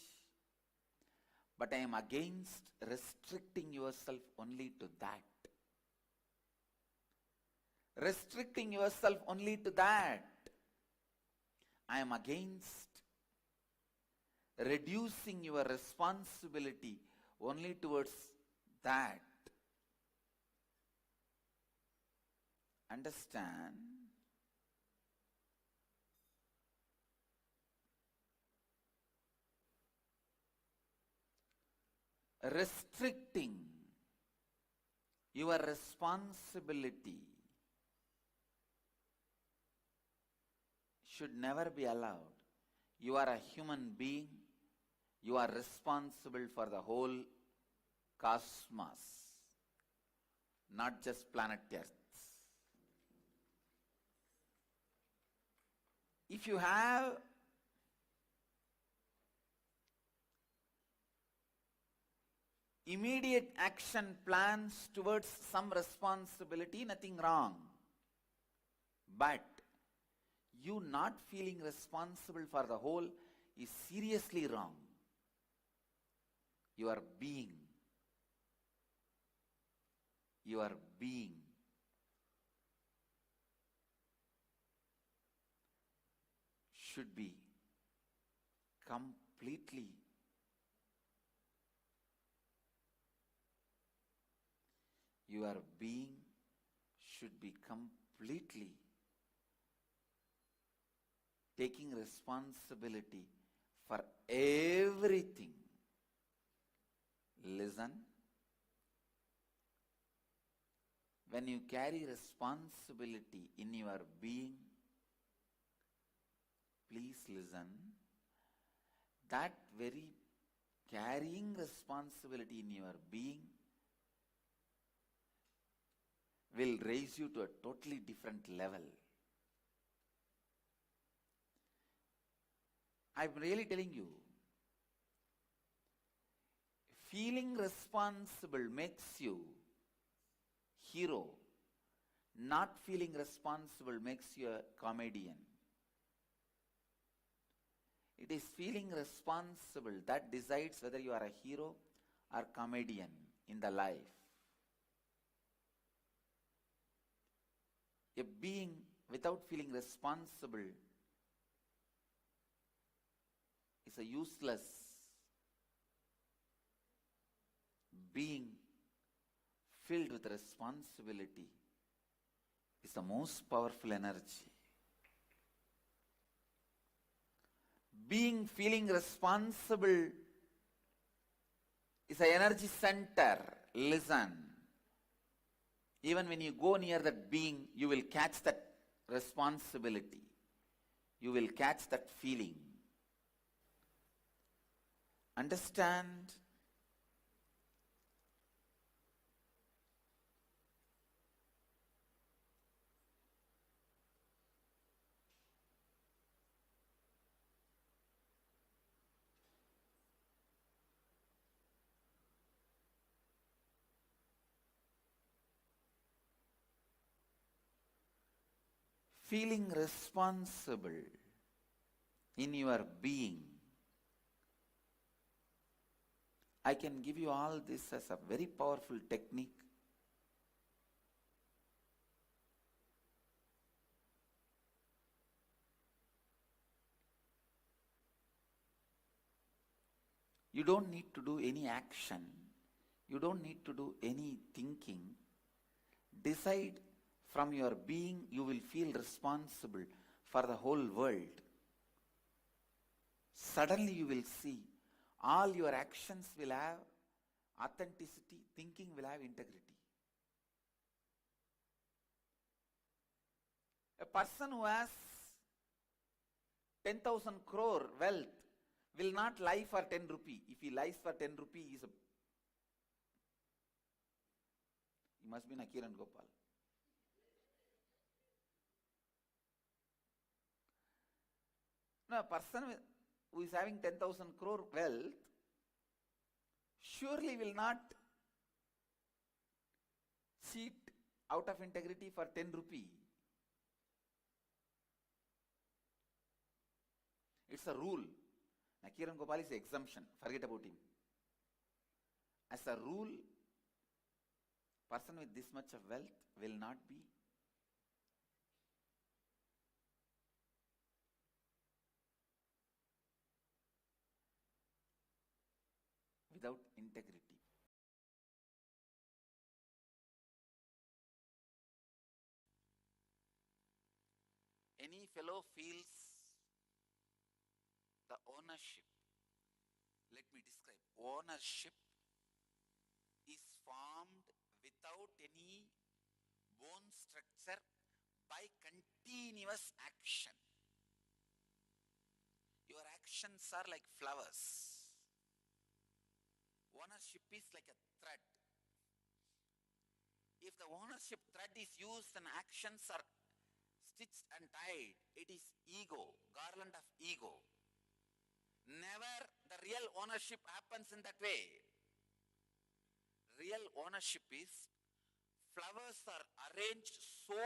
but I am against restricting yourself only to that. Restricting yourself only to that. I am against reducing your responsibility only towards that. Understand? Restricting your responsibility should never be allowed. You are a human being. You are responsible for the whole cosmos, not just planet Earth. If you have immediate action plans towards some responsibility, nothing wrong. But you not feeling responsible for the whole is seriously wrong. Your being should be completely taking responsibility for everything. Listen. When you carry responsibility in your being, please listen. That very carrying responsibility in your being will raise you to a totally different level. I'm really telling you, feeling responsible makes you hero. Not feeling responsible makes you a comedian. It is feeling responsible that decides whether you are a hero or comedian in the life. A being without feeling responsible is a useless being. Filled with responsibility is the most powerful energy. Being feeling responsible is an energy center. Listen. Even when you go near that being, you will catch that responsibility. You will catch that feeling. Understand? Feeling responsible in your being. I can give you all this as a very powerful technique. You don't need to do any action. You don't need to do any thinking. Decide from your being, you will feel responsible for the whole world. Suddenly you will see all your actions will have authenticity, thinking will have integrity. A person who has 10,000 crore wealth will not lie for 10 rupee. If he lies for 10 rupee, he must be Nakiran Gopal. No, a person who is having 10,000 crore wealth surely will not cheat out of integrity for 10 rupee. It's a rule. Nakiran Gopal is the exemption. Forget about him. As a rule, person with this much of wealth will not be without integrity. Any fellow feels the ownership. Let me describe. Ownership is formed without any bone structure by continuous action. Your actions are like flowers. Ownership is like a thread. If the ownership thread is used and actions are stitched and tied, it is ego, garland of ego. Never the real ownership happens in that way. Real ownership is flowers are arranged so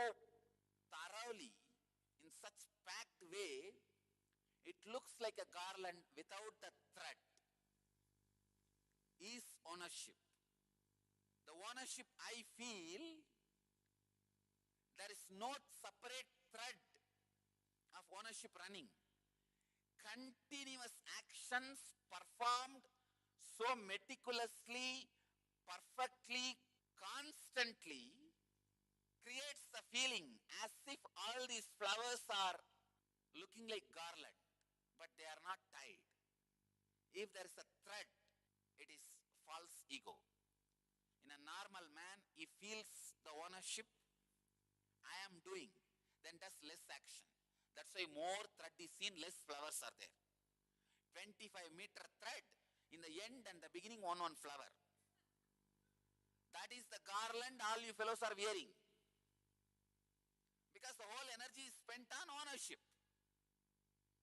thoroughly in such packed way, it looks like a garland without the thread. Is ownership. The ownership I feel, there is no separate thread of ownership running. Continuous actions performed so meticulously, perfectly, constantly creates the feeling as if all these flowers are looking like garland, but they are not tied. If there is a thread, it is false ego. In a normal man, he feels the ownership, I am doing, then does less action. That's why more thread is seen, less flowers are there. 25-meter thread, in the end and the beginning, one flower. That is the garland all you fellows are wearing. Because the whole energy is spent on ownership.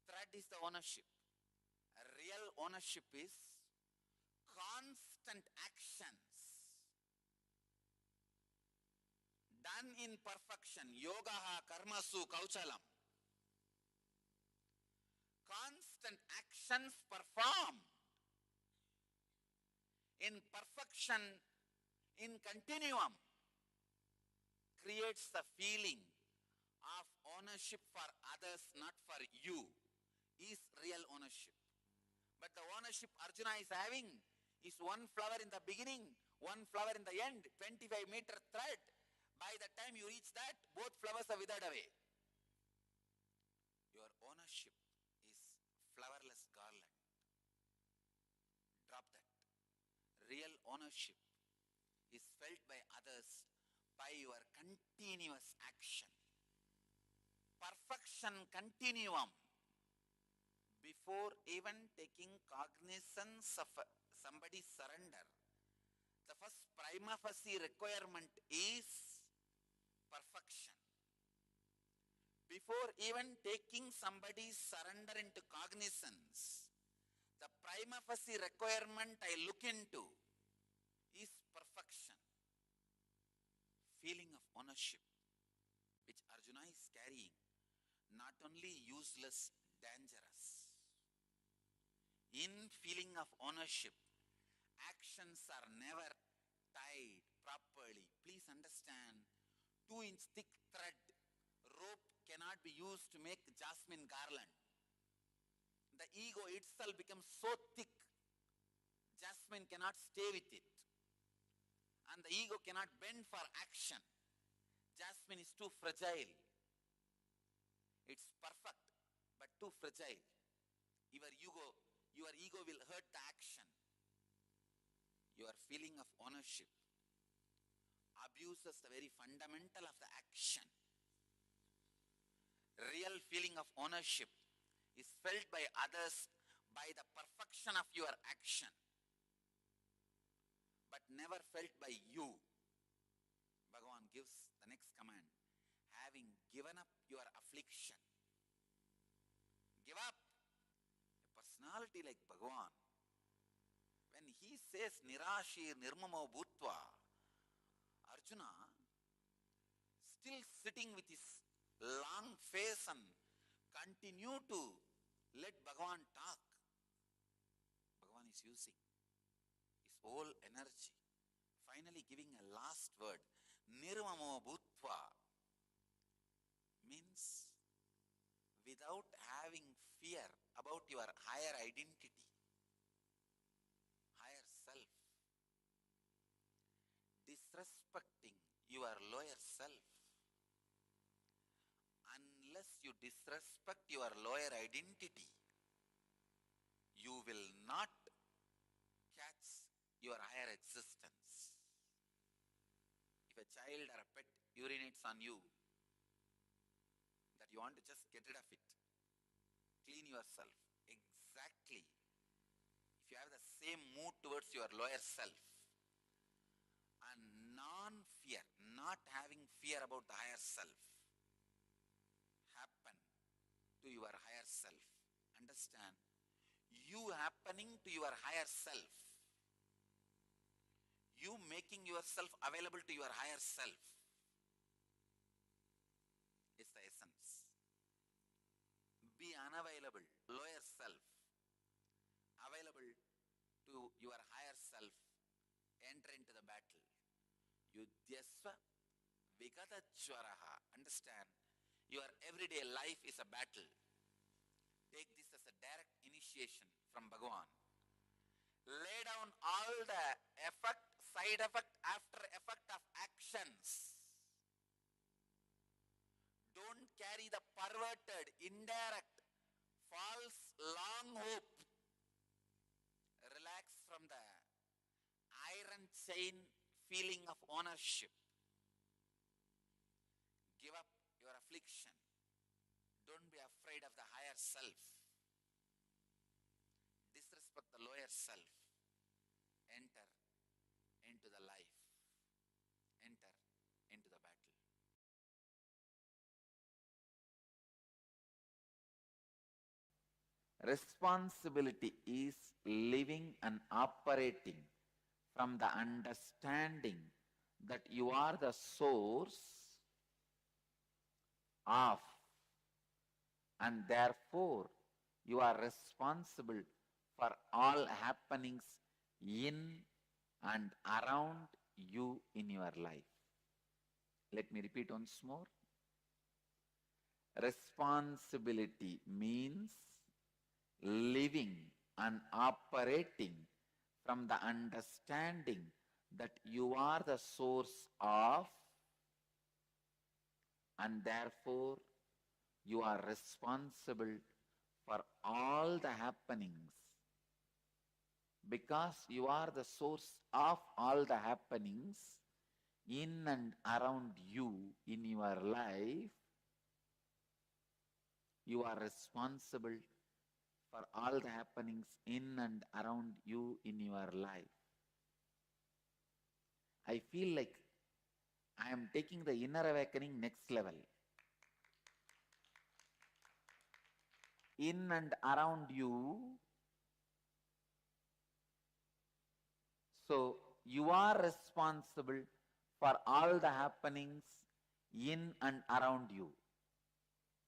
Thread is the ownership. A real ownership is constant actions done in perfection. Yogaha karmasu kauchalam. Constant actions performed in perfection, in continuum, creates the feeling of ownership for others, not for you, is real ownership. But the ownership Arjuna is having is one flower in the beginning, one flower in the end, 25-meter thread. By the time you reach that, both flowers are withered away. Your ownership is flowerless garland. Drop that. Real ownership is felt by others by your continuous action. Perfection continuum. Before even taking cognizance of somebody's surrender, the first prima facie requirement is perfection. Before even taking somebody's surrender into cognizance, the prima facie requirement I look into is perfection. Feeling of ownership, which Arjuna is carrying, not only useless, dangerous. In feeling of ownership, actions are never tied properly. Please understand, 2-inch thick thread rope cannot be used to make jasmine garland. The ego itself becomes so thick, jasmine cannot stay with it. And the ego cannot bend for action. Jasmine is too fragile. It's perfect, but too fragile. Your ego will hurt the action. Your feeling of ownership abuses the very fundamental of the action. Real feeling of ownership is felt by others by the perfection of your action, but never felt by you. Bhagavan gives the next command, having given up your affliction. Give up. A personality like Bhagavan, when he says Nirashir Nirmamo Bhutva, Arjuna, still sitting with his long face and continue to let Bhagavan talk. Bhagavan is using his whole energy, finally giving a last word. Nirmamo Bhutva means without having fear about your higher identity, higher self, disrespecting your lower self. Unless you disrespect your lower identity, you will not catch your higher existence. If a child or a pet urinates on you, that you want to just get rid of it, clean yourself. Exactly. If you have the same mood towards your lower self, and non-fear, not having fear about the higher self, happen to your higher self. Understand, you happening to your higher self, you making yourself available to your higher self is the essence. Be unavailable, lower self, available to your higher self, enter into the battle. Yudhyasva Vigatachwaraha. Understand, your everyday life is a battle. Take this as a direct initiation from Bhagavan. Lay down all the effect, side effect, after effect of actions. Don't carry the perverted, indirect, false, long hope. Relax from the iron chain feeling of ownership. Give up your affliction. Don't be afraid of the higher self. Disrespect the lower self. Enter into the life. Enter into the battle. Responsibility is living and operating from the understanding that you are the source of, and therefore you are responsible for all happenings in and around you in your life. Let me repeat once more. Responsibility means living and operating from the understanding that you are the source of, and therefore you are responsible for all the happenings. Because you are the source of all the happenings in and around you in your life, you are responsible for all the happenings in and around you in your life. I feel like I am taking the inner awakening next level. In and around you. So you are responsible for all the happenings in and around you.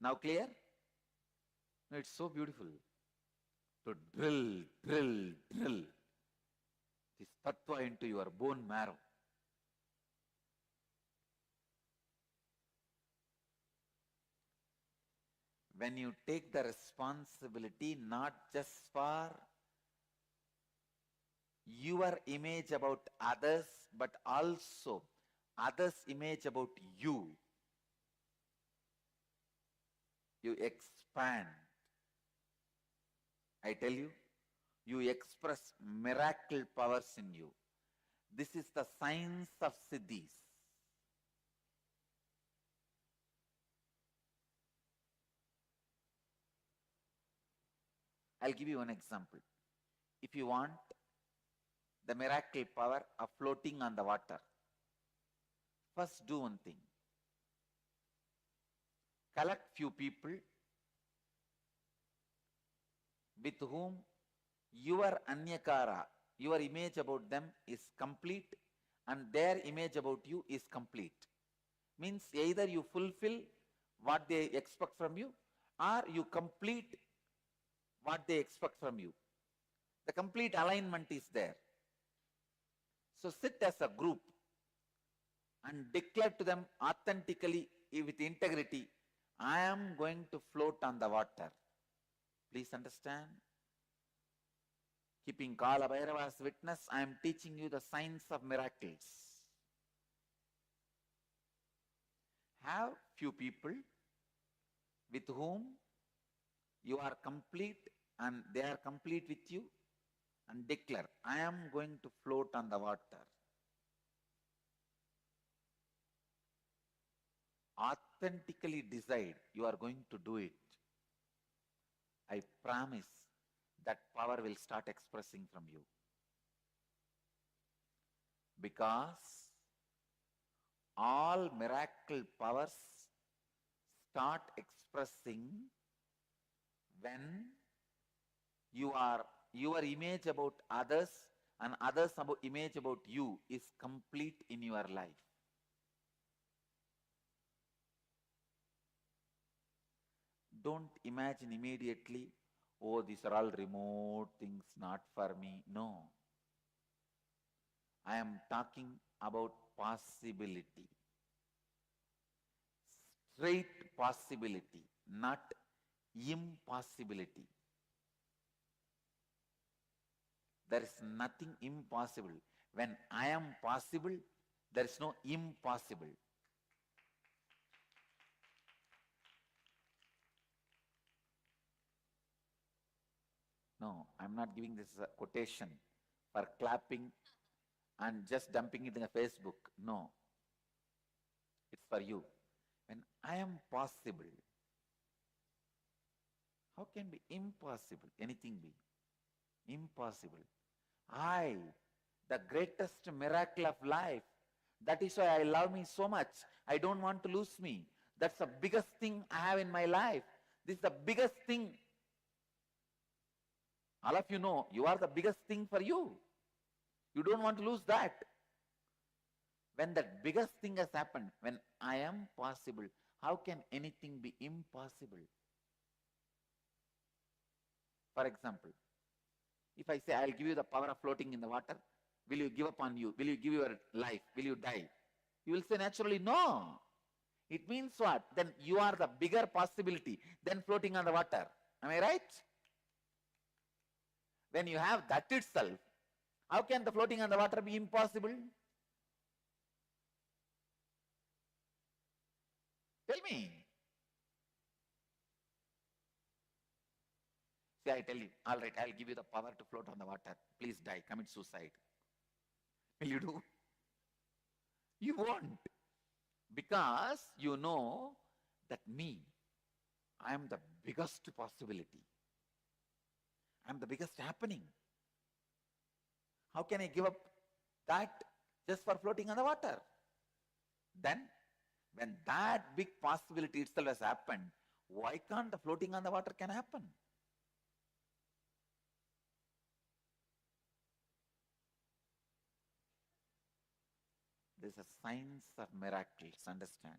Now clear? No, it's so beautiful to drill this tattva into your bone marrow. When you take the responsibility not just for your image about others, but also others' image about you, you expand. I tell you, you express miracle powers in you. This is the science of siddhis. I'll give you one example. If you want the miracle power of floating on the water, first do one thing. Collect few people with whom your anyakara, your image about them is complete and their image about you is complete. Means either you fulfill what they expect from you or you complete what they expect from you. The complete alignment is there. So sit as a group and declare to them authentically with integrity, I am going to float on the water. Please understand. Keeping Kala Bhairava as witness, I am teaching you the science of miracles. Have few people with whom you are complete and they are complete with you, and declare, I am going to float on the water. Authentically decide you are going to do it. I promise that power will start expressing from you. Because all miracle powers start expressing when your image about others and others' image about you is complete in your life. Don't imagine immediately, oh, these are all remote things, not for me. No. I am talking about possibility. Straight possibility, not impossibility. There is nothing impossible. When I am possible, there is no impossible. No, I'm not giving this as a quotation for clapping and just dumping it in a Facebook. No. It's for you. When I am possible, how can be impossible? Anything be impossible. The greatest miracle of life. That is why I love me so much. I don't want to lose me. That's the biggest thing I have in my life. This is the biggest thing. All of you know, you are the biggest thing for you. You don't want to lose that. When that biggest thing has happened, when I am possible, how can anything be impossible? For example, if I say I'll give you the power of floating in the water, Will you give up on you? Will you give your life? Will you die? You will say naturally, no. It means what? Then you are the bigger possibility than floating on the water. Am I right? When you have that itself, how can the floating on the water be impossible? Tell me. See, I tell you, all right, I'll give you the power to float on the water. Please die, commit suicide. Will you do? You won't. Because you know that I am the biggest possibility. I am the biggest happening. How can I give up that just for floating on the water? Then, when that big possibility itself has happened, why can't the floating on the water can happen? There's a science of miracles, understand?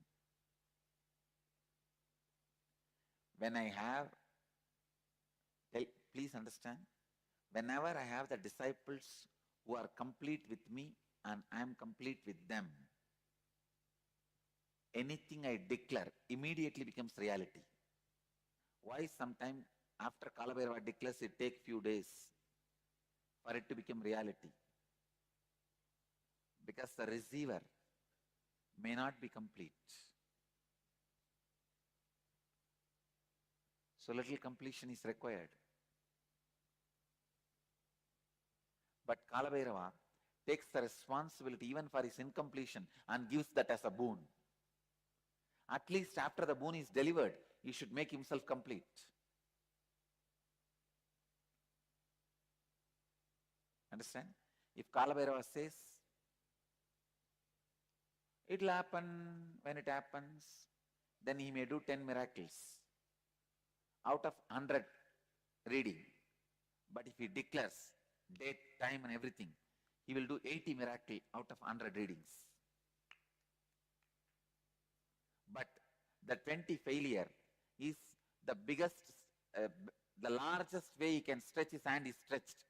When I have, please understand, whenever I have the disciples who are complete with me and I am complete with them, anything I declare immediately becomes reality. Why sometime after Kalabhairava declares it takes few days for it to become reality? Because the receiver may not be complete. So little completion is required. But Kalabhairava takes the responsibility even for his incompletion and gives that as a boon. At least after the boon is delivered, he should make himself complete. Understand? If Kalabhairava says, it will happen when it happens, then he may do 10 miracles out of 100 reading. But if he declares date, time and everything, he will do 80 miracles out of 100 readings. But the 20 failure is the biggest, the largest way he can stretch his hand is stretched.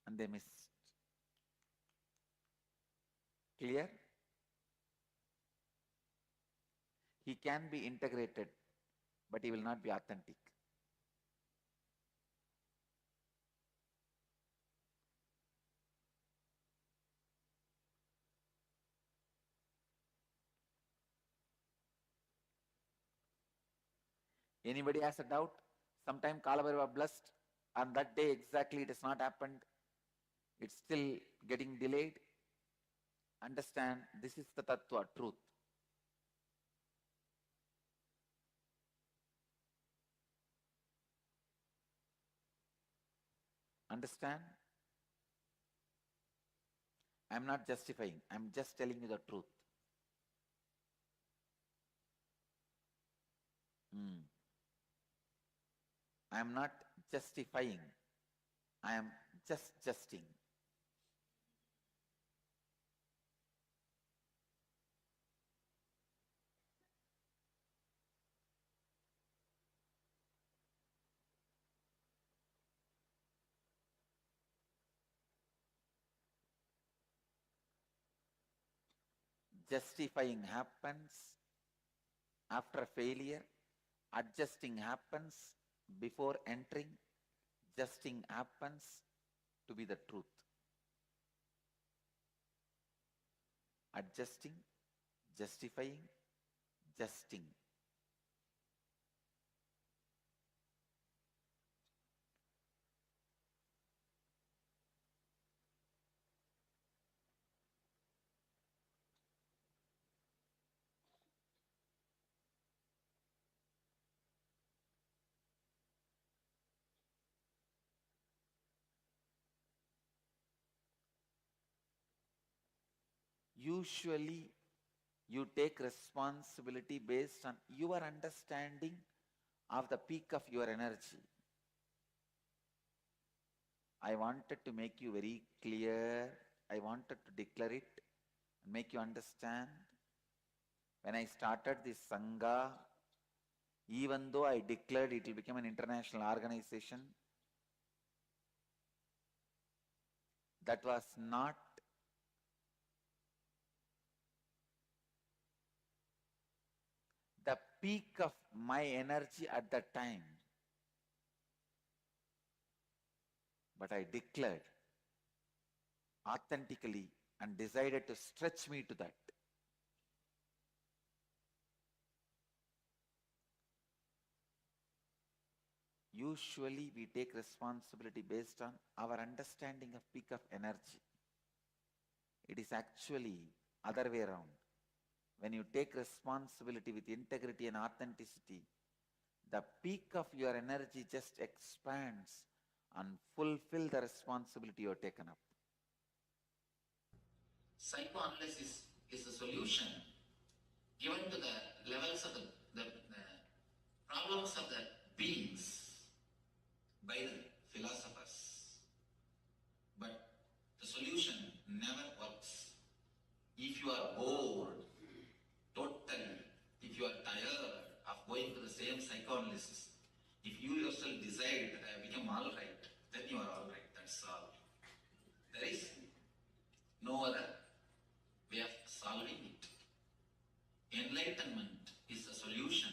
And they missed. Clear? He can be integrated, but he will not be authentic. Anybody has a doubt? Sometime Kalabhairava blessed, and that day exactly it has not happened. It's still getting delayed. Understand, this is the tattva, truth. Understand? I'm not justifying, I'm just telling you the truth. I am not justifying, I am just justing. Justifying happens after failure, adjusting happens before entering, justing happens to be the truth. Adjusting, justifying, justing. Usually, you take responsibility based on your understanding of the peak of your energy. I wanted to make you very clear. I wanted to declare it and make you understand. When I started this Sangha, even though I declared it will become an international organization, That was not the peak of my energy at that time. But I declared authentically and decided to stretch me to that. Usually we take responsibility based on our understanding of peak of energy. It is actually other way around. When you take responsibility with integrity and authenticity, the peak of your energy just expands and fulfill the responsibility you have taken up. Psychoanalysis is a solution given to the levels of the problems of the beings by the philosophers. But the solution never works. If you are bored, totally, if you are tired of going to the same psychoanalysis, if you yourself decide that I have become alright, then you are alright, that's all. There is no other way of solving it. Enlightenment is the solution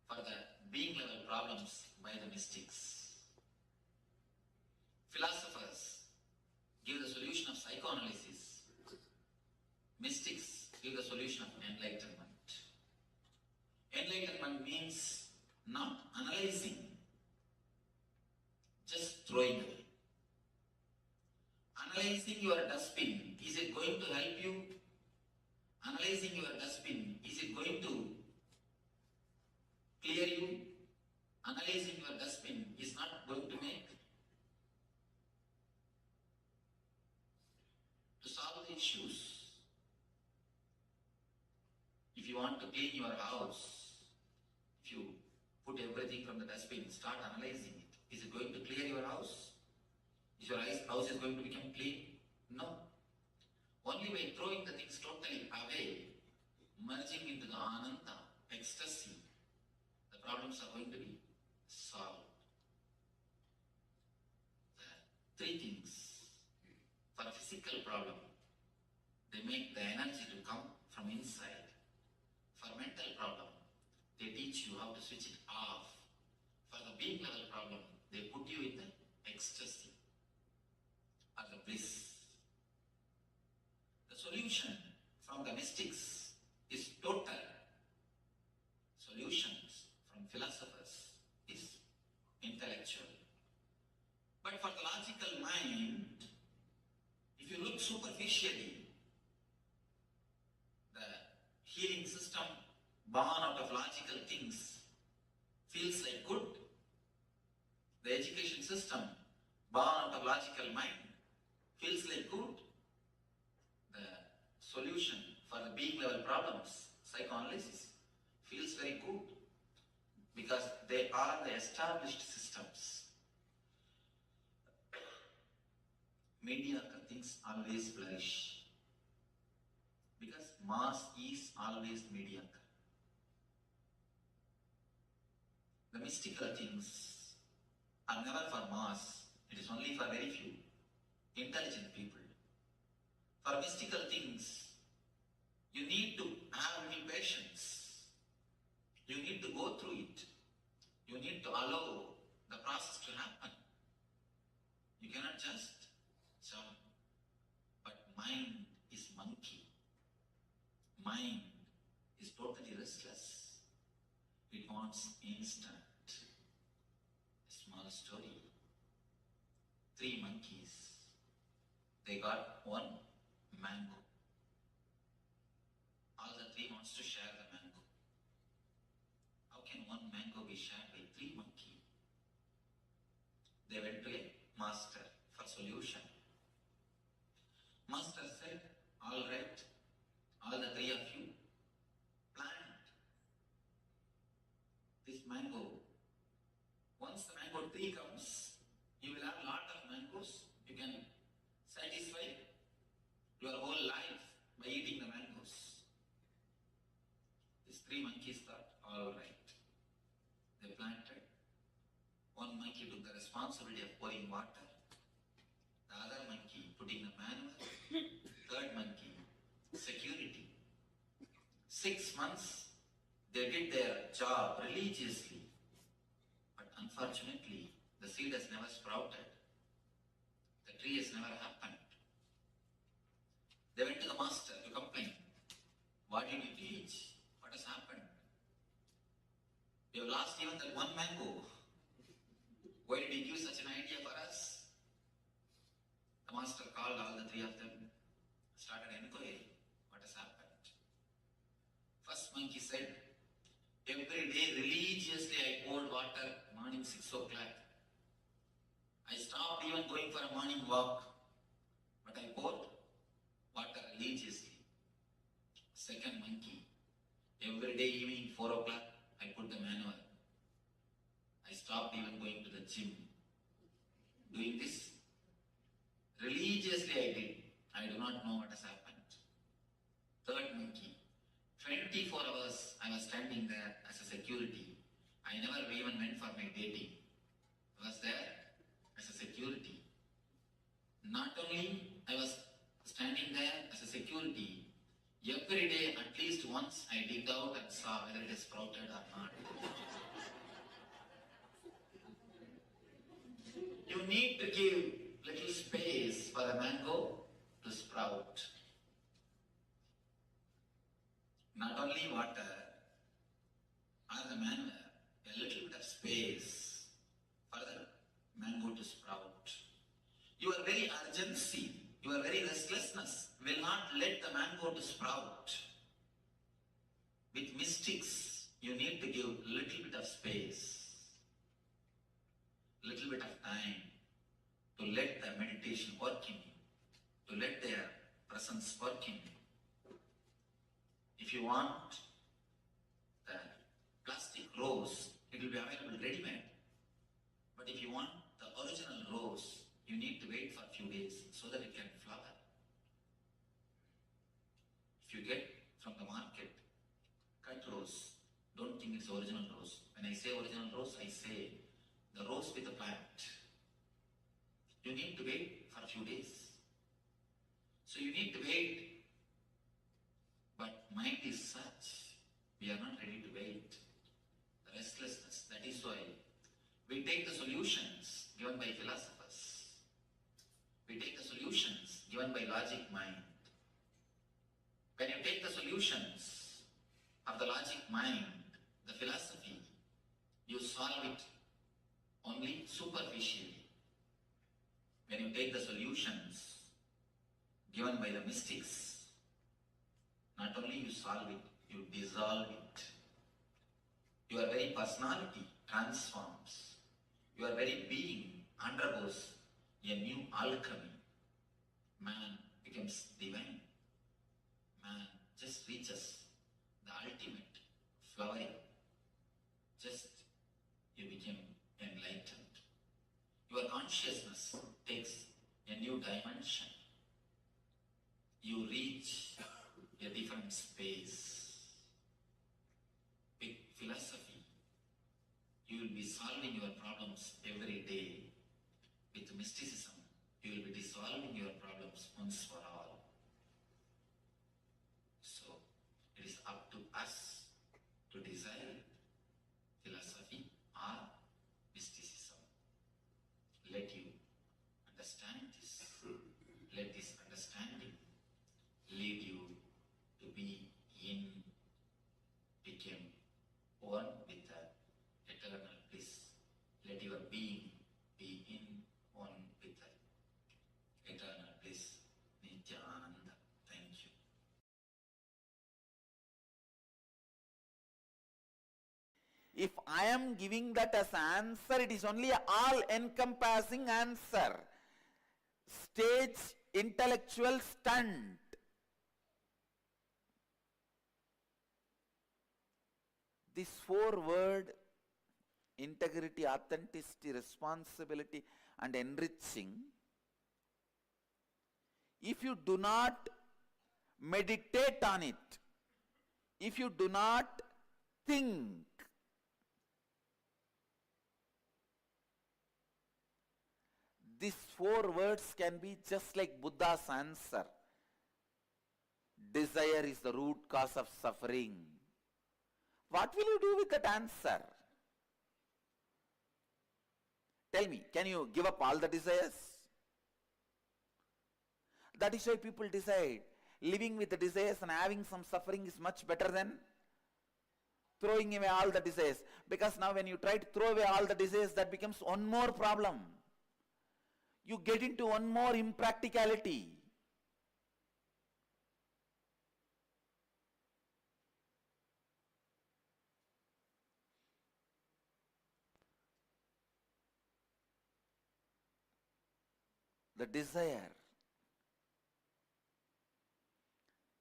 for the being level problems by the mystics. Philosophers give the solution of psychoanalysis. Mystics give the solution of enlightenment. Enlightenment means not analyzing, just throwing away. Analyzing your dustbin, is it going to help you? Analyzing your dustbin, is it going to clear you? Analyzing your dustbin is not going to make. To solve the issues, if you want to clean your house, if you put everything from the dustbin, start analyzing it. Is it going to clear your house? Is your house is going to become clean? No. Only by throwing the things totally away, merging into the ananda, ecstasy, the problems are going to be solved. The three things. For a physical problem, they make the energy to come from inside. For mental problem, they teach you how to switch it off. For the being level problem, they put you in the ecstasy or the bliss. The solution from the mystics is total. Solutions from philosophers is intellectual. But for the logical mind, if you look superficially, the healing system born out of logical things feels like good. The education system born out of logical mind feels like good. The solution for the being level problems, psychoanalysis, feels very good because they are the established systems. Mediocre things always flourish because mass is always mediocre. The mystical things are never for mass, it is only for very few intelligent people. For mystical things, you need to have little patience. You need to go through it. You need to allow the process to happen. You cannot just jump. But mind is monkey. Mind is totally restless. It wants instant. A small story. 3 monkeys. They got 1 mango. All the 3 wants to share the mango. How can 1 mango be shared by 3 monkeys? They went to a master for solution. Master said, all right, all the 3 of you, plant this mango. Once the mango tree comes, you will have a lot of mangoes. You can satisfy your whole life by eating the mangoes. These 3 monkeys thought, all right. They planted. 1 monkey took the responsibility of pouring water. The other monkey 6 months, they did their job religiously. But unfortunately, the seed has never sprouted. The tree has never happened. They went to the master to complain. What did you teach? What has happened? We have lost even that one mango. Why did he give such an idea for us? The master called all the three of them, started inquiry. What has happened? First monkey said, every day religiously I poured water morning 6 o'clock. I stopped even going for a morning walk, but I poured water religiously. Second monkey, every day evening 4 o'clock I put the manure. I stopped even going to the gym. Doing this religiously I did. I do not know what has happened. Third monkey, 24 hours I was standing there as a security. I never even went for my dating. I was there as a security. Not only I was standing there as a security, every day at least once I digged out and saw whether it is sprouted or not. You need to give little space for the mango to sprout. Not only water or the manure, a little bit of space for the mango to sprout. Your very urgency, your very restlessness will not let the mango to sprout. With mystics, you need to give a little bit of space, little bit of time to let the meditation work in you, to let their presence work in you. If you want the plastic rose, it will be available ready-made. But if you want the original rose, you need to wait for a few days so that it can flower. If you get from the market cut rose, don't think it's original rose. When I say original rose, I say the rose with the plant. You need to wait for a few days. So you need to wait. But mind is such, we are not ready to wait. The restlessness, that is why we take the solutions given by philosophers. We take the solutions given by logic mind. When you take the solutions of the logic mind, the philosophy, you solve it only superficially. When you take the solutions given by the mystics, not only you solve it, you dissolve it. Your very personality transforms. Your very being undergoes a new alchemy. Man becomes divine. Man just reaches the ultimate flowering. Just you become enlightened. Your consciousness takes a new dimension. You reach a different space. With philosophy, you will be solving your problems every day. With mysticism, you will be dissolving your problems once for all. So, it is up to us to desire philosophy or mysticism. Let you understand this. Let this understanding lead you to be in, become one with the eternal bliss. Let your being be in, one with the eternal bliss. Nithyananda. Thank you. If I am giving that as answer, it is only an all-encompassing answer. Stage intellectual stunt. This 4-word, integrity, authenticity, responsibility, and enriching, if you do not meditate on it, if you do not think, these 4 words can be just like Buddha's answer. Desire is the root cause of suffering. What will you do with that answer? Tell me, can you give up all the desires? That is why people decide living with the desires and having some suffering is much better than throwing away all the desires. Because now when you try to throw away all the desires, that becomes one more problem. You get into one more impracticality. The desire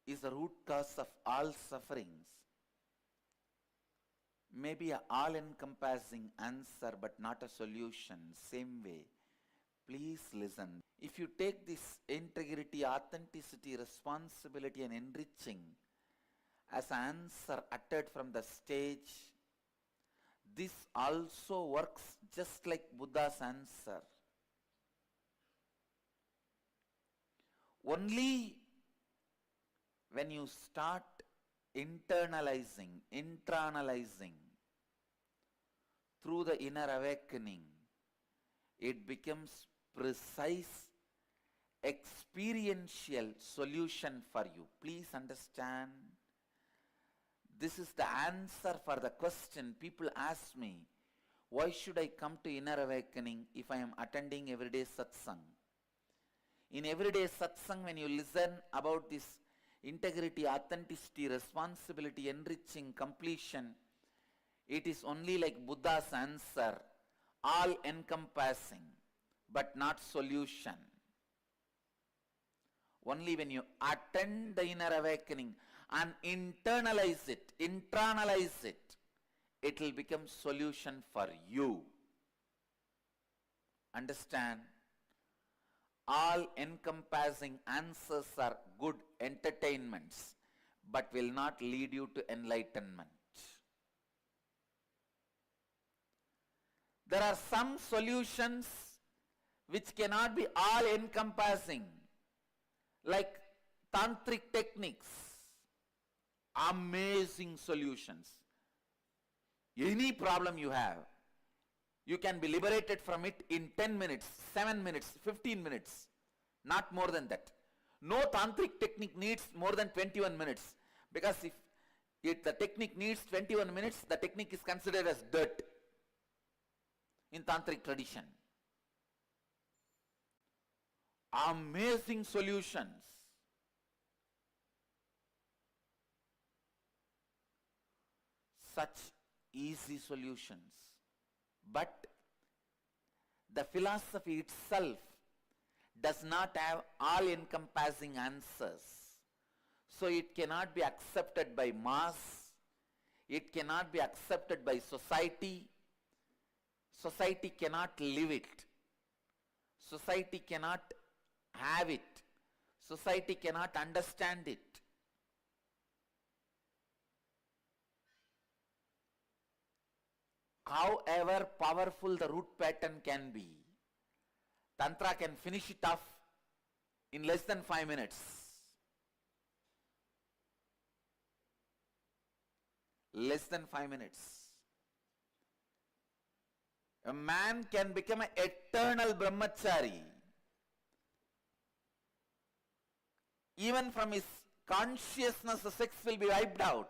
is the root cause of all sufferings. Maybe an all-encompassing answer but not a solution. Same way, please listen. If you take this integrity, authenticity, responsibility and enriching as an answer uttered from the stage, this also works just like Buddha's answer. Only when you start internalizing through the inner awakening, it becomes precise, experiential solution for you. Please understand, this is the answer for the question people ask me, why should I come to inner awakening if I am attending everyday satsang? In everyday satsang, when you listen about this integrity, authenticity, responsibility, enriching, completion, it is only like Buddha's answer, all encompassing, but not solution. Only when you attend the inner awakening and internalize it, it will become solution for you. Understand? All encompassing answers are good entertainments, but will not lead you to enlightenment. There are some solutions which cannot be all encompassing, like tantric techniques, amazing solutions. Any problem you have, you can be liberated from it in 10 minutes, 7 minutes, 15 minutes, not more than that. No tantric technique needs more than 21 minutes, because if the technique needs 21 minutes, the technique is considered as dirt in tantric tradition. Amazing solutions. Such easy solutions. But the philosophy itself does not have all-encompassing answers. So it cannot be accepted by mass. It cannot be accepted by society. Society cannot live it. Society cannot have it. Society cannot understand it. However powerful the root pattern can be, Tantra can finish it off in less than 5 minutes. Less than 5 minutes. A man can become an eternal brahmachari. Even from his consciousness, the sex will be wiped out.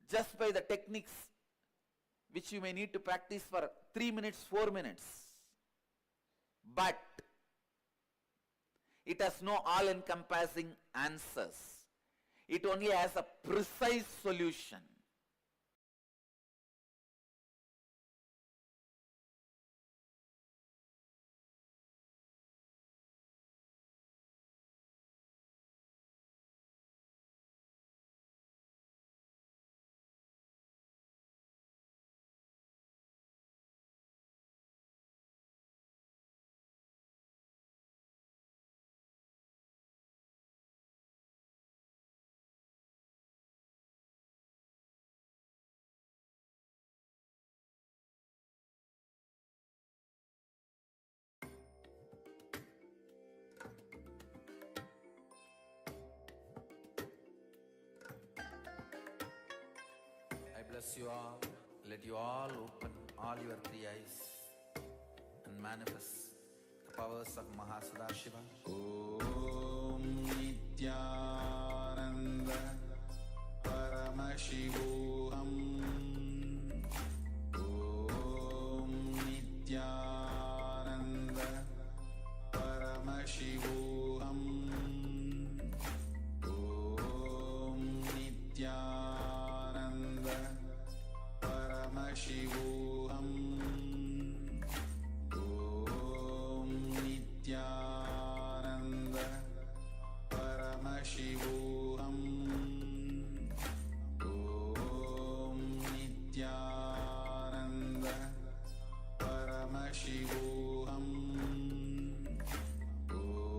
Just by the techniques which you may need to practice for 3 minutes, 4 minutes. But it has no all-encompassing answers. It only has a precise solution. bless you all. Let you all open all your three eyes and manifest the powers of Mahasadashiva. Om Nithyananda Paramashivoham. Om Nithyananda Paramashivoham. Om Nithyananda Paramashivoham. Om Nithyananda Paramashivoham. Om Nithyananda Paramashivoham.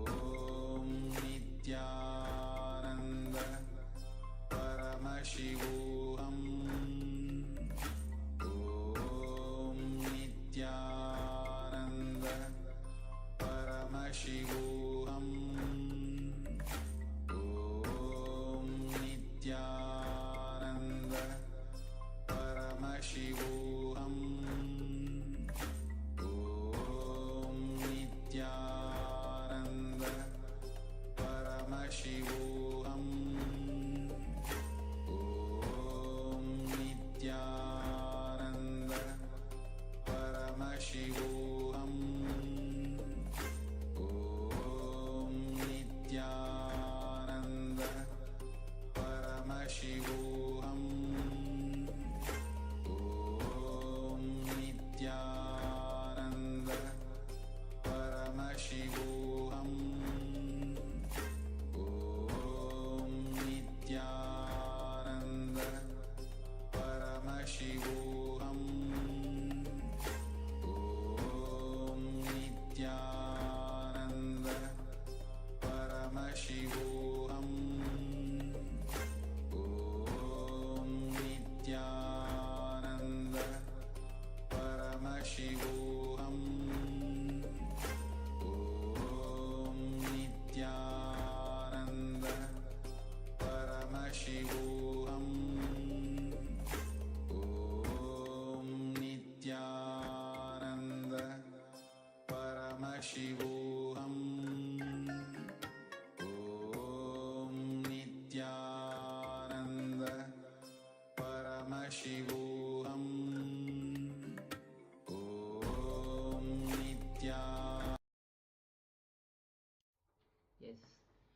Om Nithyananda Paramashivoham. Om Nithyananda Paramashivoham. Om Nithyananda Paramashivoham. Om Nithyananda Paramashivoham. Om Nithyananda Paramashivoham. Om Nithyananda Paramashivoham. Om Nithyananda Paramashivoham. Om Nithyananda Paramashivoham. Om Nithyananda Paramashivoham. Om Nithyananda Paramashivoham. Om Nithyananda Paramashivoham. Om Nithyananda Paramashivoham. Om Nithyananda Paramashivoham. Om Nithyananda. Yes.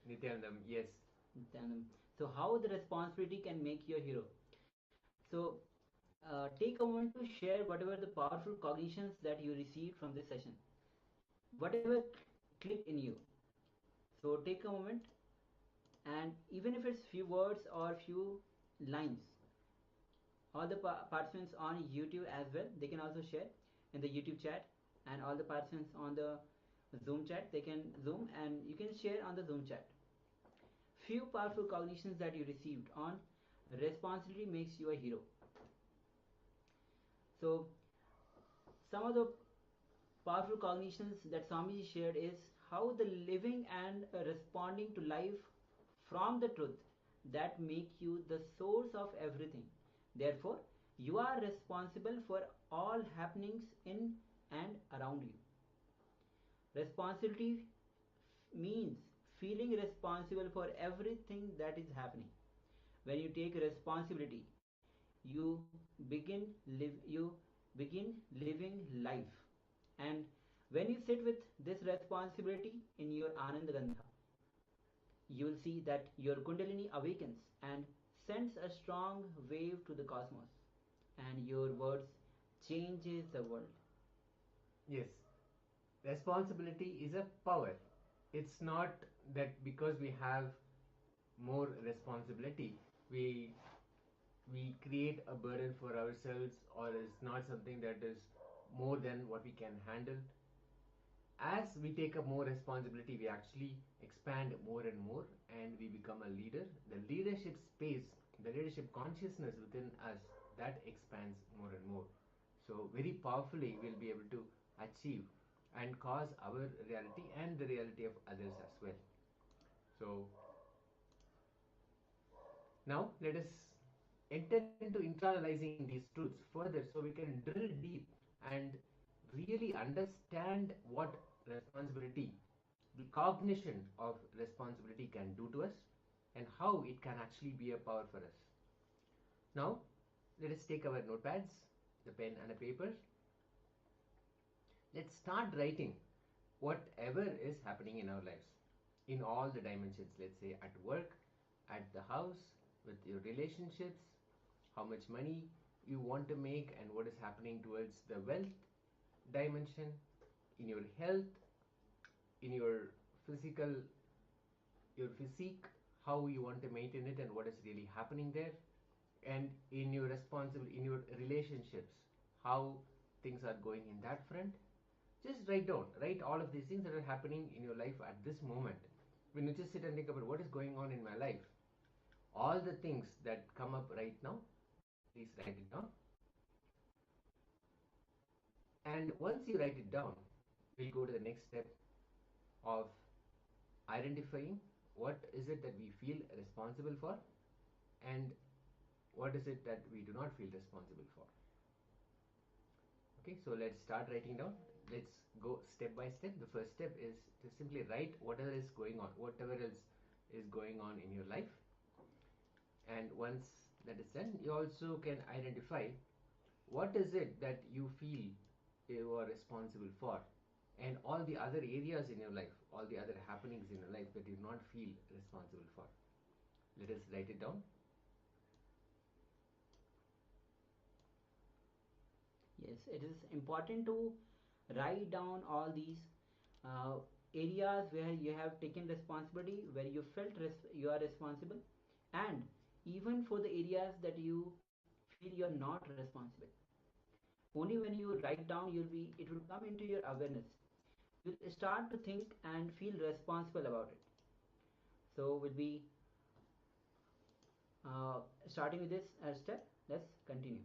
Nithyanandam, yes. Nithyanandam. So how the responsibility can make you a hero? So take a moment to share whatever the powerful cognitions that you received from this session. Whatever clicked in you. So take a moment, and even if it's few words or few lines, all the participants on YouTube as well, they can also share in the YouTube chat, and all the participants on the Zoom chat, they can Zoom and you can share on the Zoom chat. Few powerful cognitions that you received on responsibility makes you a hero. So some of the powerful cognitions that Swamiji shared is how the living and responding to life from the truth that make you the source of everything. Therefore, you are responsible for all happenings in and around you. Responsibility means feeling responsible for everything that is happening. When you take responsibility, you begin living life. And when you sit with this responsibility in your Ananda Gandha, you will see that your Kundalini awakens and sends a strong wave to the cosmos, and your words changes the world. Yes. Responsibility is a power. It's not that because we have more responsibility, we create a burden for ourselves, or it's not something that is more than what we can handle. As we take up more responsibility, we actually expand more and more, and we become a leader. The leadership space, the leadership consciousness within us, that expands more and more. So very powerfully we'll be able to achieve and cause our reality and the reality of others as well. So now let us enter into internalizing these truths further so we can drill deep and really understand what responsibility, the cognition of responsibility can do to us, and how it can actually be a power for us. Now, let us take our notepads, the pen and a paper. Let's start writing whatever is happening in our lives in all the dimensions. Let's say at work, at the house, with your relationships, how much money you want to make, and what is happening towards the wealth dimension, in your health, in your physical, your physique, how you want to maintain it, and what is really happening there, and in your in your relationships, how things are going in that front. Just write all of these things that are happening in your life at this moment. When you just sit and think about what is going on in my life, all the things that come up right now, please write it down. And once you write it down, we'll go to the next step of identifying what is it that we feel responsible for, and what is it that we do not feel responsible for. Okay, so let's start writing down. Let's go step by step. The first step is to simply write whatever else is going on in your life. And once that is done, you also can identify what is it that you feel you are responsible for, and all the other areas in your life, all the other happenings in your life that you do not feel responsible for. Let us write it down. Yes, it is important to write down all these uh, areas where you have taken responsibility, where you felt you are responsible, and even for the areas that you feel you are not responsible. Only when you write down, it will come into your awareness. You'll start to think and feel responsible about it. So we'll be starting with this step. Let's continue.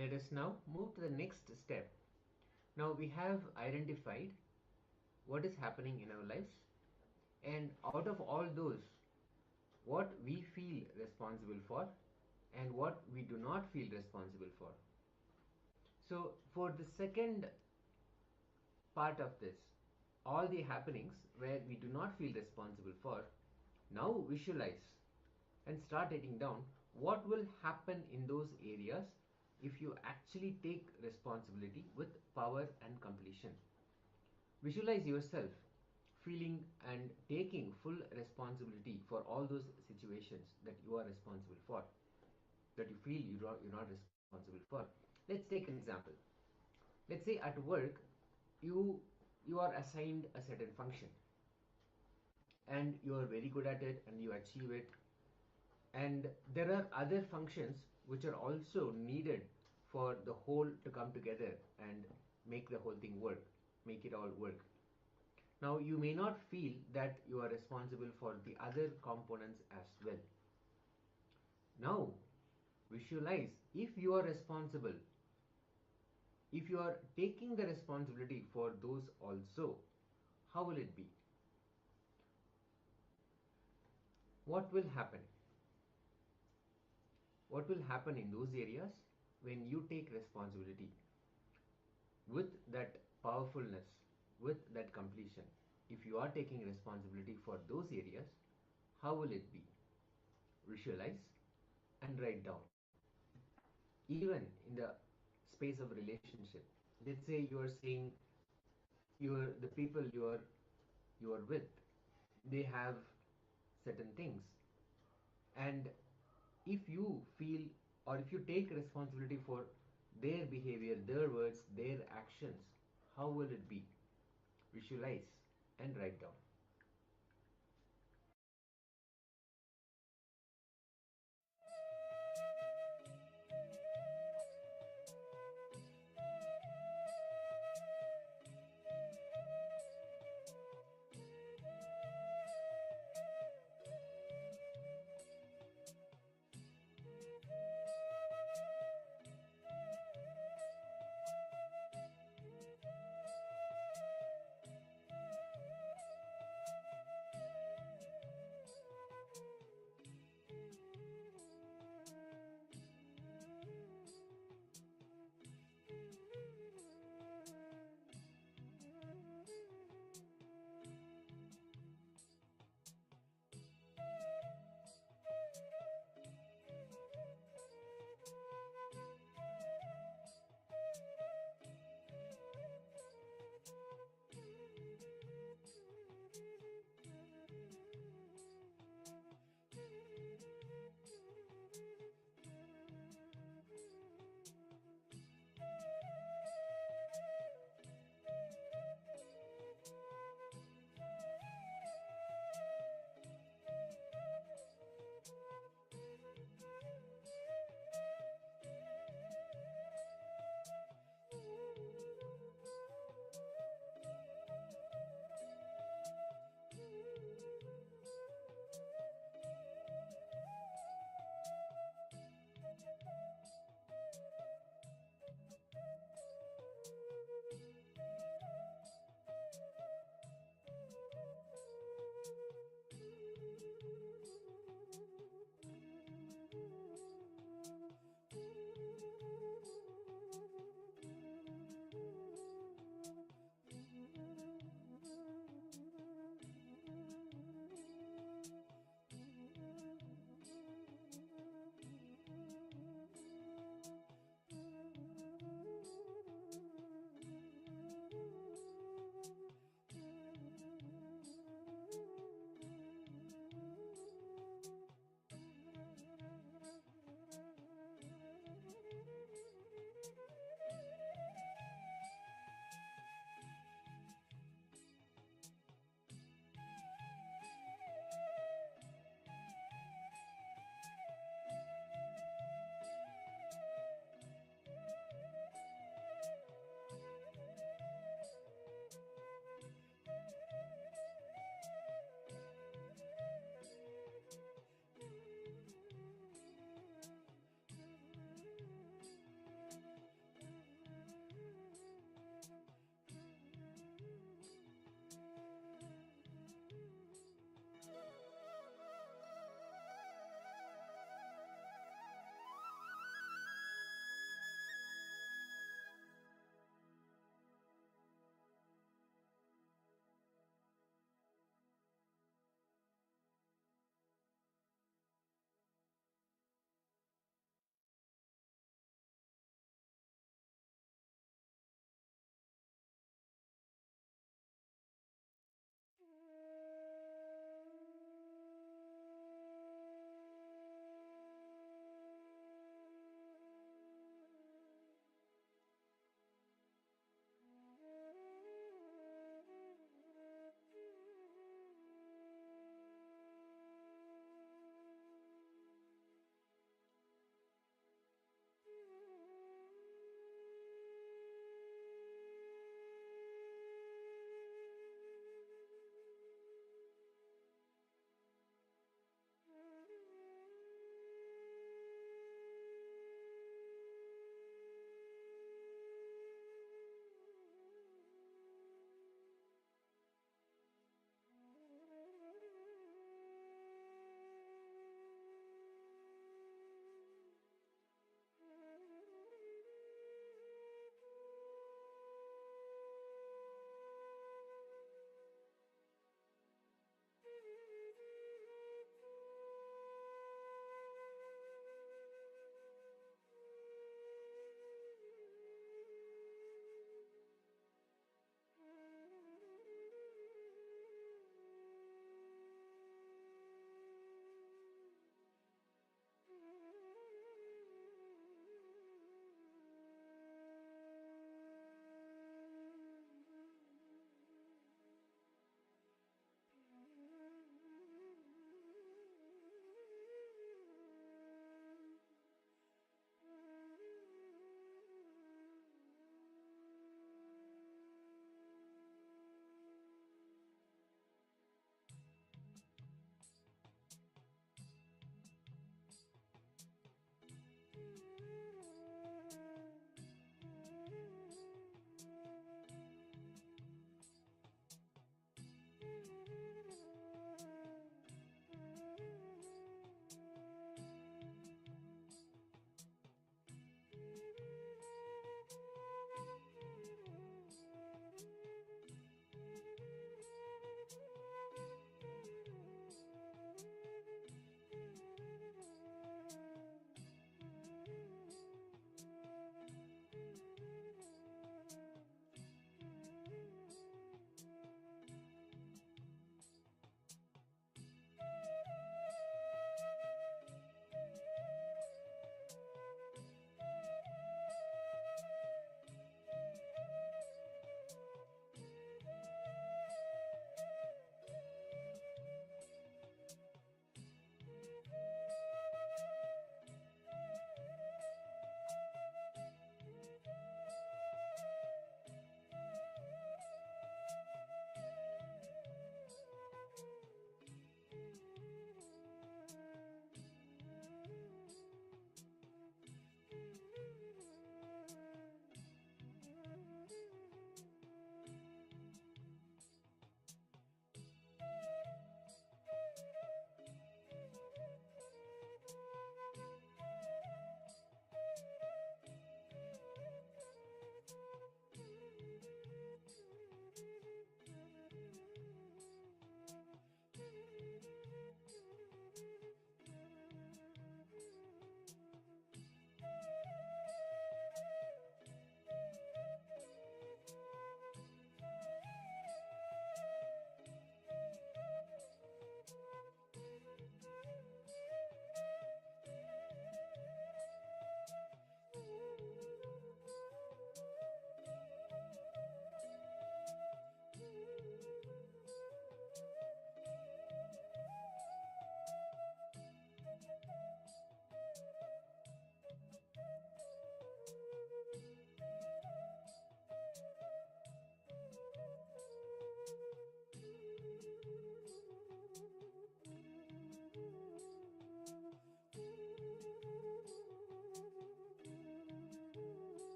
let us now move to the next step. Now we have identified what is happening in our lives, and out of all those, what we feel responsible for and what we do not feel responsible for. So, for the second part of this, all the happenings where we do not feel responsible for, now visualize and start writing down what will happen in those areas if you actually take responsibility with power and completion. Visualize yourself feeling and taking full responsibility for all those situations that you are responsible for, that you feel you're not responsible for. Let's take an example. Let's say at work, you you are assigned a certain function and you are very good at it and you achieve it, and there are other functions which are also needed for the whole to come together and make the whole thing work, make it all work. Now you may not feel that you are responsible for the other components as well. Now visualize, if you are responsible, if you are taking the responsibility for those also, how will it be? What will happen? What will happen in those areas when you take responsibility with that powerfulness, with that completion? If you are taking responsibility for those areas, how will it be? Visualize and write down. Even in the space of relationship, let's say you are saying the people you are with, they have certain things, and if you feel or if you take responsibility for their behavior, their words, their actions, how will it be? Visualize and write down.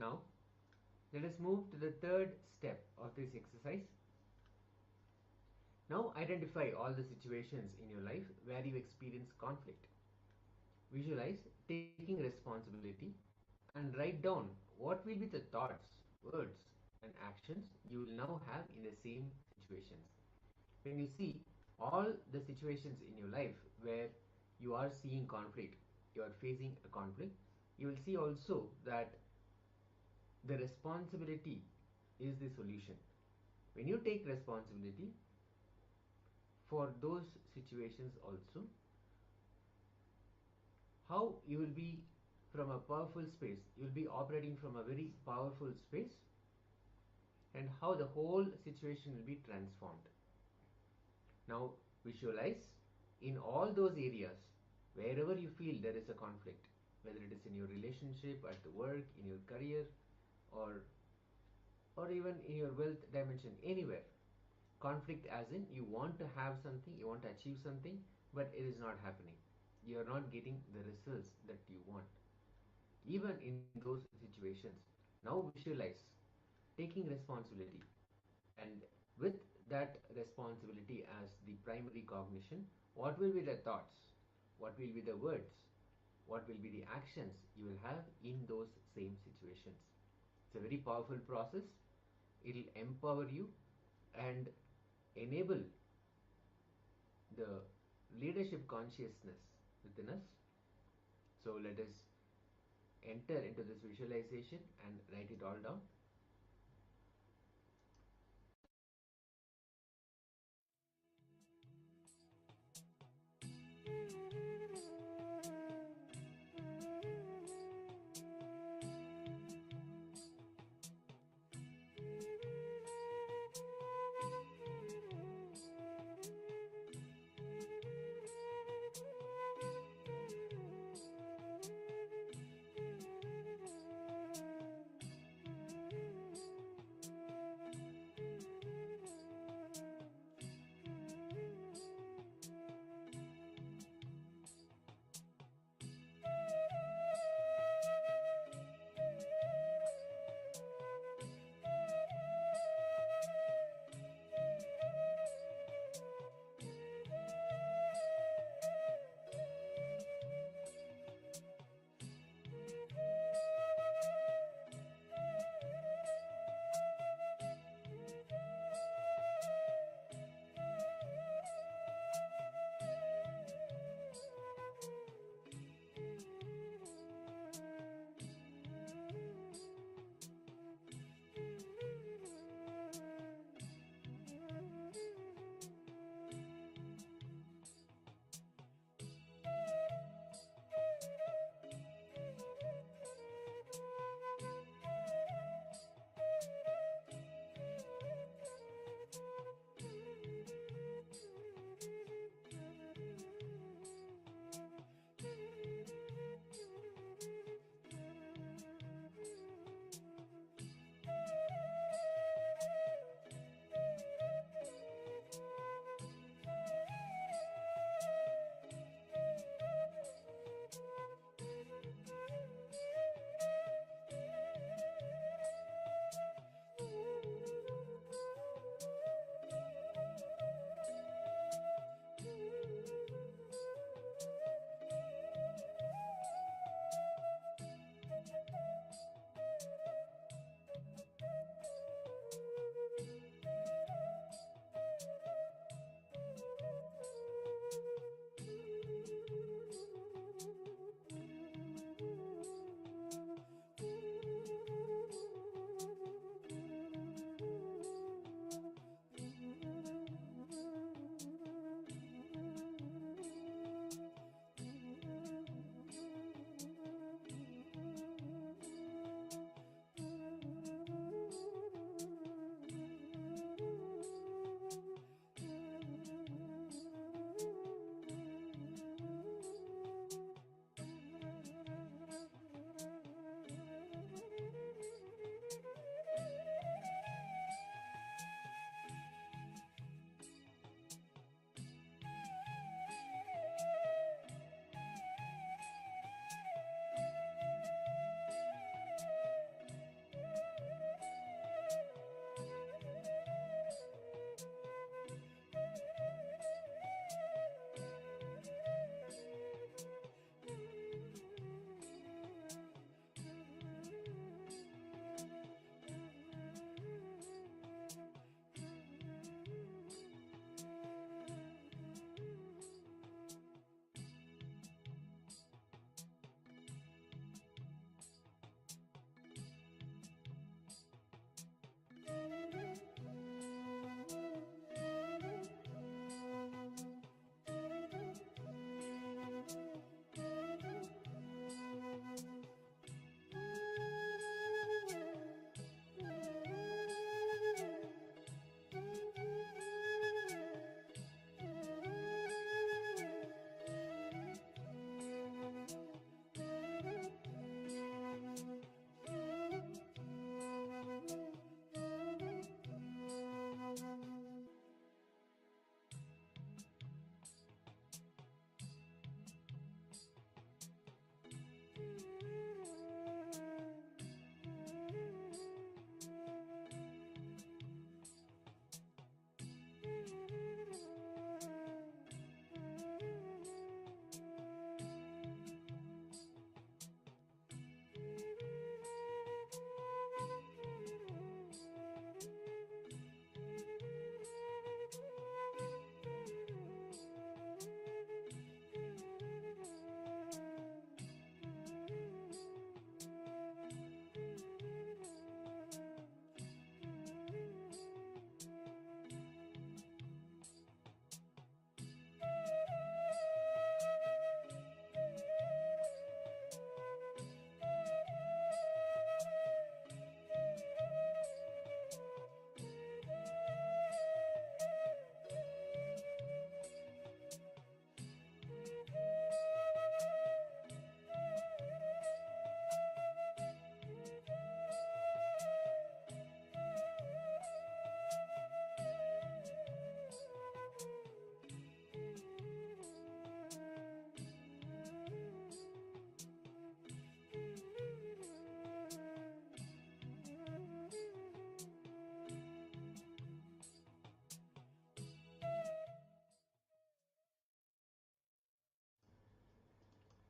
Now, let us move to the third step of this exercise. Now, identify all the situations in your life where you experience conflict. Visualize taking responsibility and write down what will be the thoughts, words, and actions you will now have in the same situations. When you see all the situations in your life where you are seeing conflict, you are facing a conflict, you will see also that the responsibility is the solution. When you take responsibility for those situations also, how you will be from a powerful space, you will be operating from a very powerful space, and how the whole situation will be transformed. Now visualize in all those areas wherever you feel there is a conflict, whether it is in your relationship, at work, in your career, or even in your wealth dimension, anywhere. Conflict as in you want to have something, you want to achieve something, but it is not happening. You are not getting the results that you want. Even in those situations, now visualize taking responsibility, and with that responsibility as the primary cognition, what will be the thoughts, what will be the words, what will be the actions you will have in those same situations. It's a very powerful process. It will empower you and enable the leadership consciousness within us. So let us enter into this visualization and write it all down.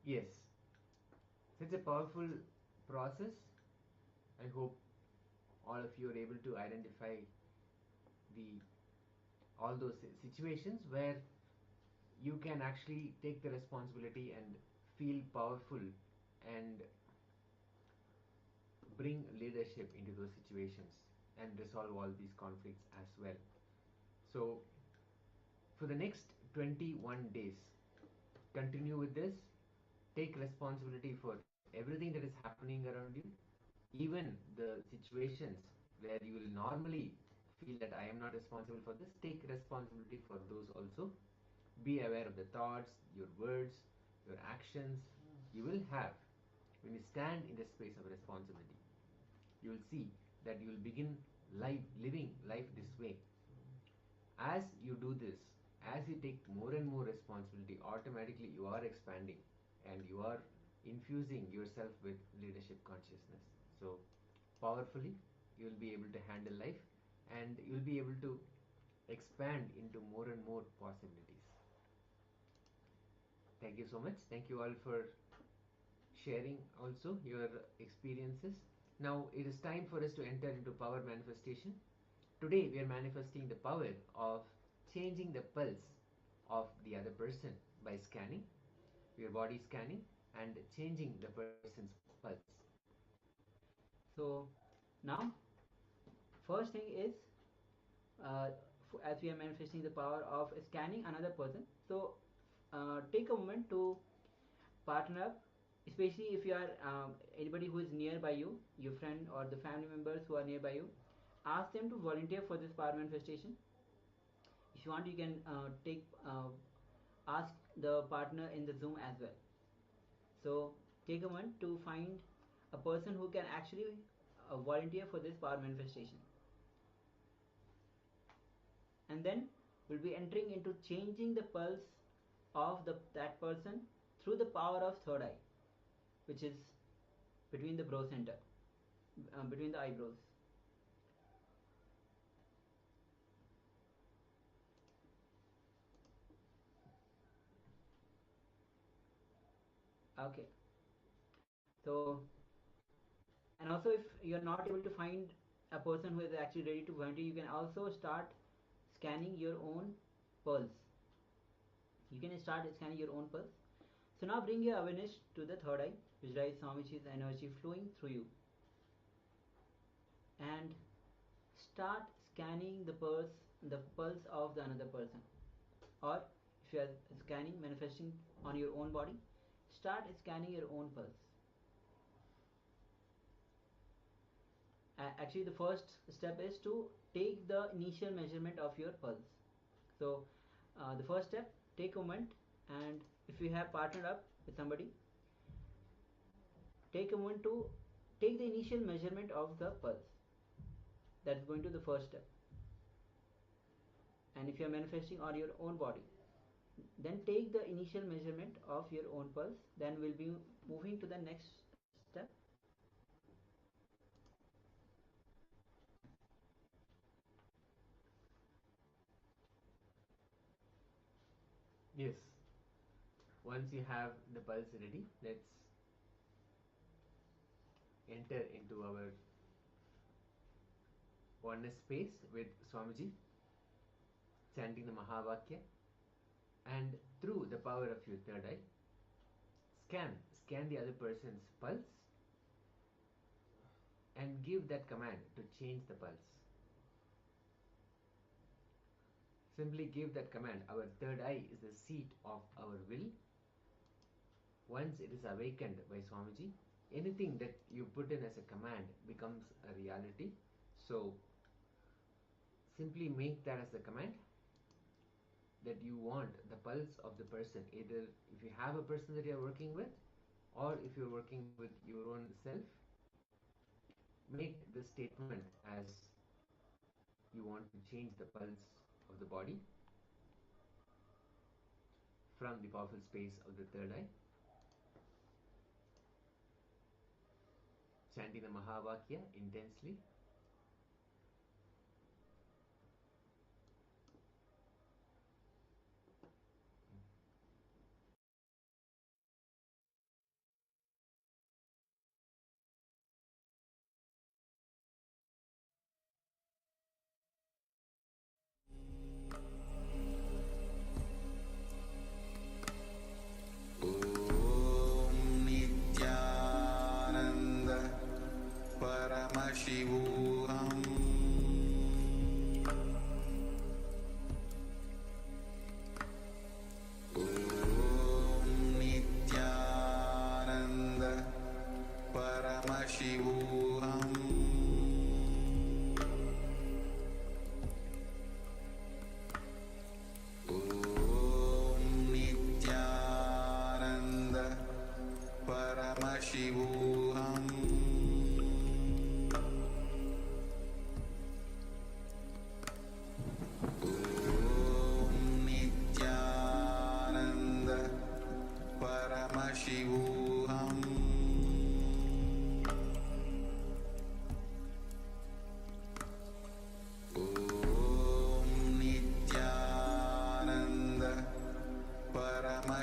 Yes, such a powerful process. I hope all of you are able to identify the all those situations where you can actually take the responsibility and feel powerful and bring leadership into those situations and resolve all these conflicts as well. So for the next 21 days, continue with this. Take responsibility for everything that is happening around you, even the situations where you will normally feel that I am not responsible for this. Take responsibility for those also. Be aware of the thoughts, your words, your actions you will have when you stand in the space of responsibility. You will see that you will begin living life this way. As you do this, as you take more and more responsibility, automatically you are expanding and you are infusing yourself with leadership consciousness. So powerfully you will be able to handle life and you will be able to expand into more and more possibilities. Thank you so much. Thank you all for sharing also your experiences. Now it is time for us to enter into power manifestation. Today we are manifesting the power of changing the pulse of the other person by scanning, your body scanning, and changing the person's pulse. So now, first thing is, as we are manifesting the power of scanning another person, so take a moment to partner up, especially if you are anybody who is nearby you, your friend or the family members who are nearby you. Ask them to volunteer for this power manifestation. If you want, you can ask the partner in the Zoom as well. So take a moment to find a person who can actually volunteer for this power manifestation, and then we'll be entering into changing the pulse of that person through the power of third eye, which is between the brow center, between the eyebrows. Okay, so, and also if you're not able to find a person who is actually ready to volunteer, you can also start scanning your own pulse. You can start scanning your own pulse. So now bring your awareness to the third eye, visualize Swamiji's energy flowing through you, and start scanning the pulse of the another person. Or if you are scanning, manifesting on your own body, start scanning your own pulse. Actually, the first step is to take the initial measurement of your pulse. So the first step, take a moment, and if you have partnered up with somebody, take a moment to take the initial measurement of the pulse. That's going to the first step. And if you are manifesting on your own body, then take the initial measurement of your own pulse. Then we'll be moving to the next step. Yes, once you have the pulse ready, let's enter into our oneness space with Swamiji, chanting the Mahavakya, and through the power of your third eye, scan the other person's pulse and give that command to change the pulse. Simply give that command. Our third eye is the seat of our will. Once it is awakened by Swamiji, anything that you put in as a command becomes a reality. So simply make that as the command that you want the pulse of the person, either if you have a person that you are working with or if you're working with your own self. Make the statement as you want to change the pulse of the body from the powerful space of the third eye, chanting the Mahavakya intensely.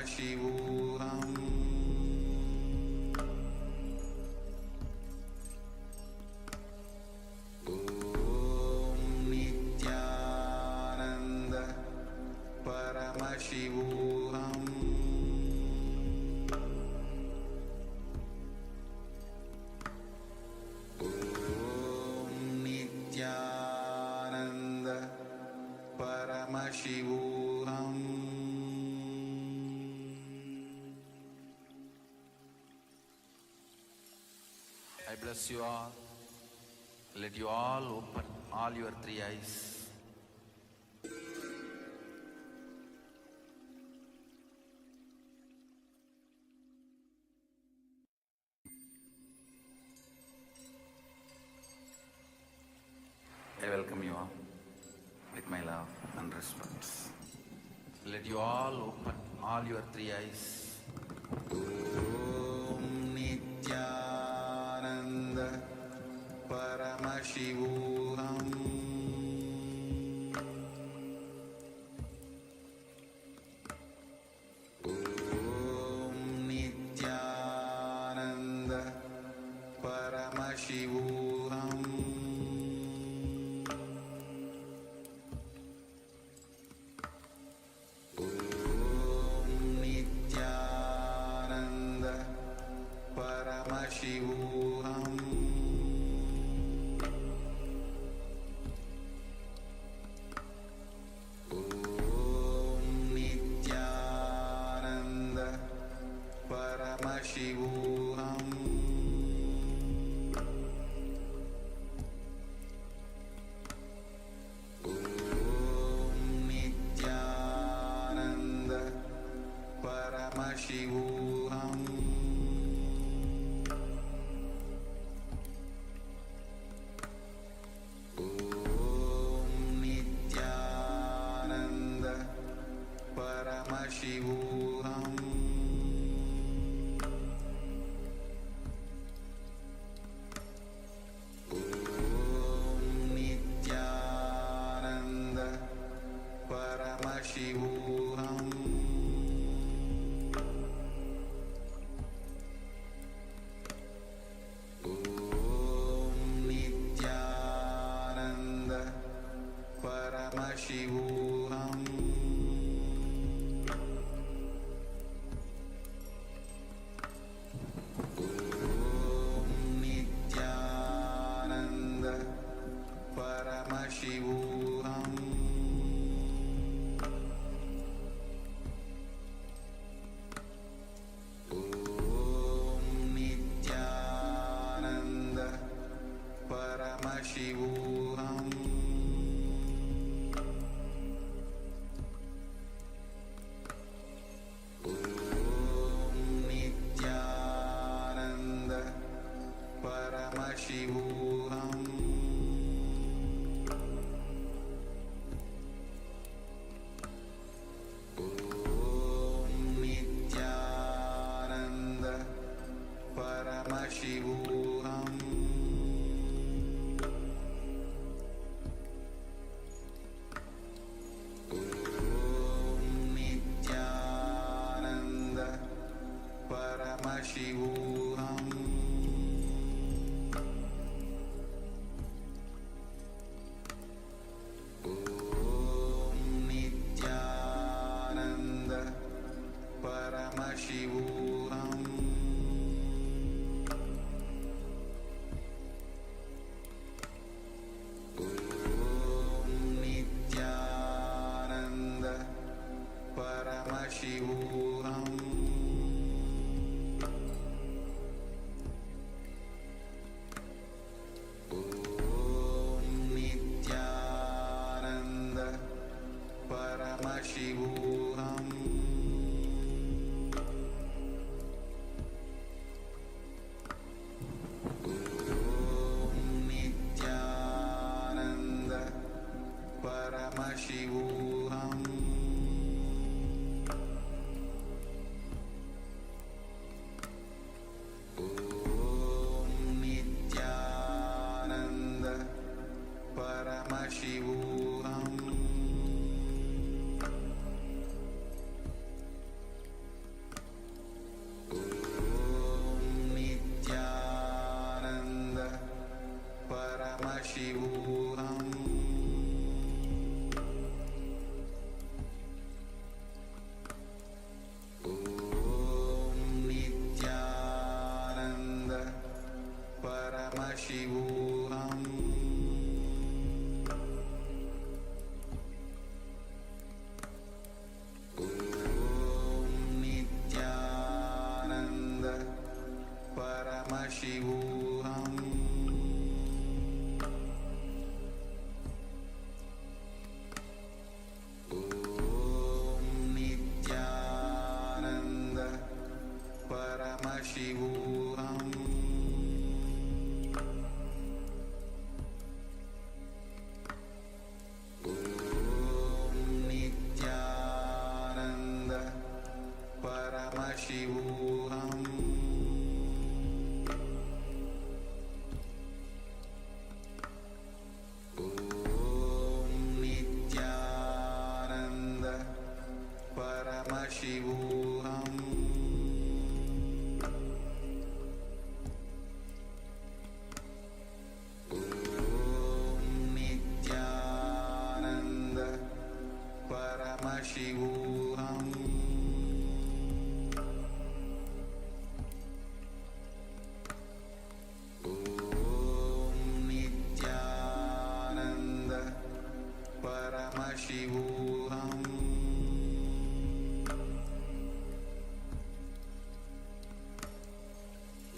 Paramashivoham Om Nithyananda Paramashivoham Om Nithyananda Paramashivoham. I bless you all. Let you all open all your three eyes. I welcome you all with my love and respect. Let you all open all your three eyes. Om Nithyananda Paramashivoham Om Nithyananda Paramashivoham Om Nithyananda Paramashivoham Om Nithyananda Paramashivoham Om Nithyananda Paramashivoham Om Nithyananda Paramashivoham Om Nithyananda Paramashivoham Om Nithyananda Paramashivoham Om Nithyananda Paramashivoham Om Nithyananda Paramashivoham Om Nithyananda Paramashivoham Om Nithyananda Paramashivoham Om Nithyananda Paramashivoham Om Nithyananda Paramashivoham Om Nithyananda Paramashivoham Om Nithyananda Paramashivoham Om Nithyananda Paramashivoham Om Nithyananda Paramashivoham Paramashivoham Om Nithyananda Paramashivoham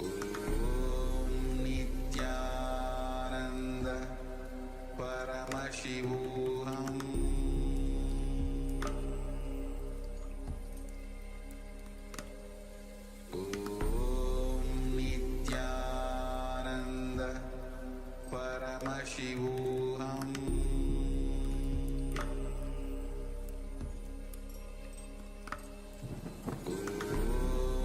Om Nithyananda Paramashivoham Om Nithyananda Paramashivoham Om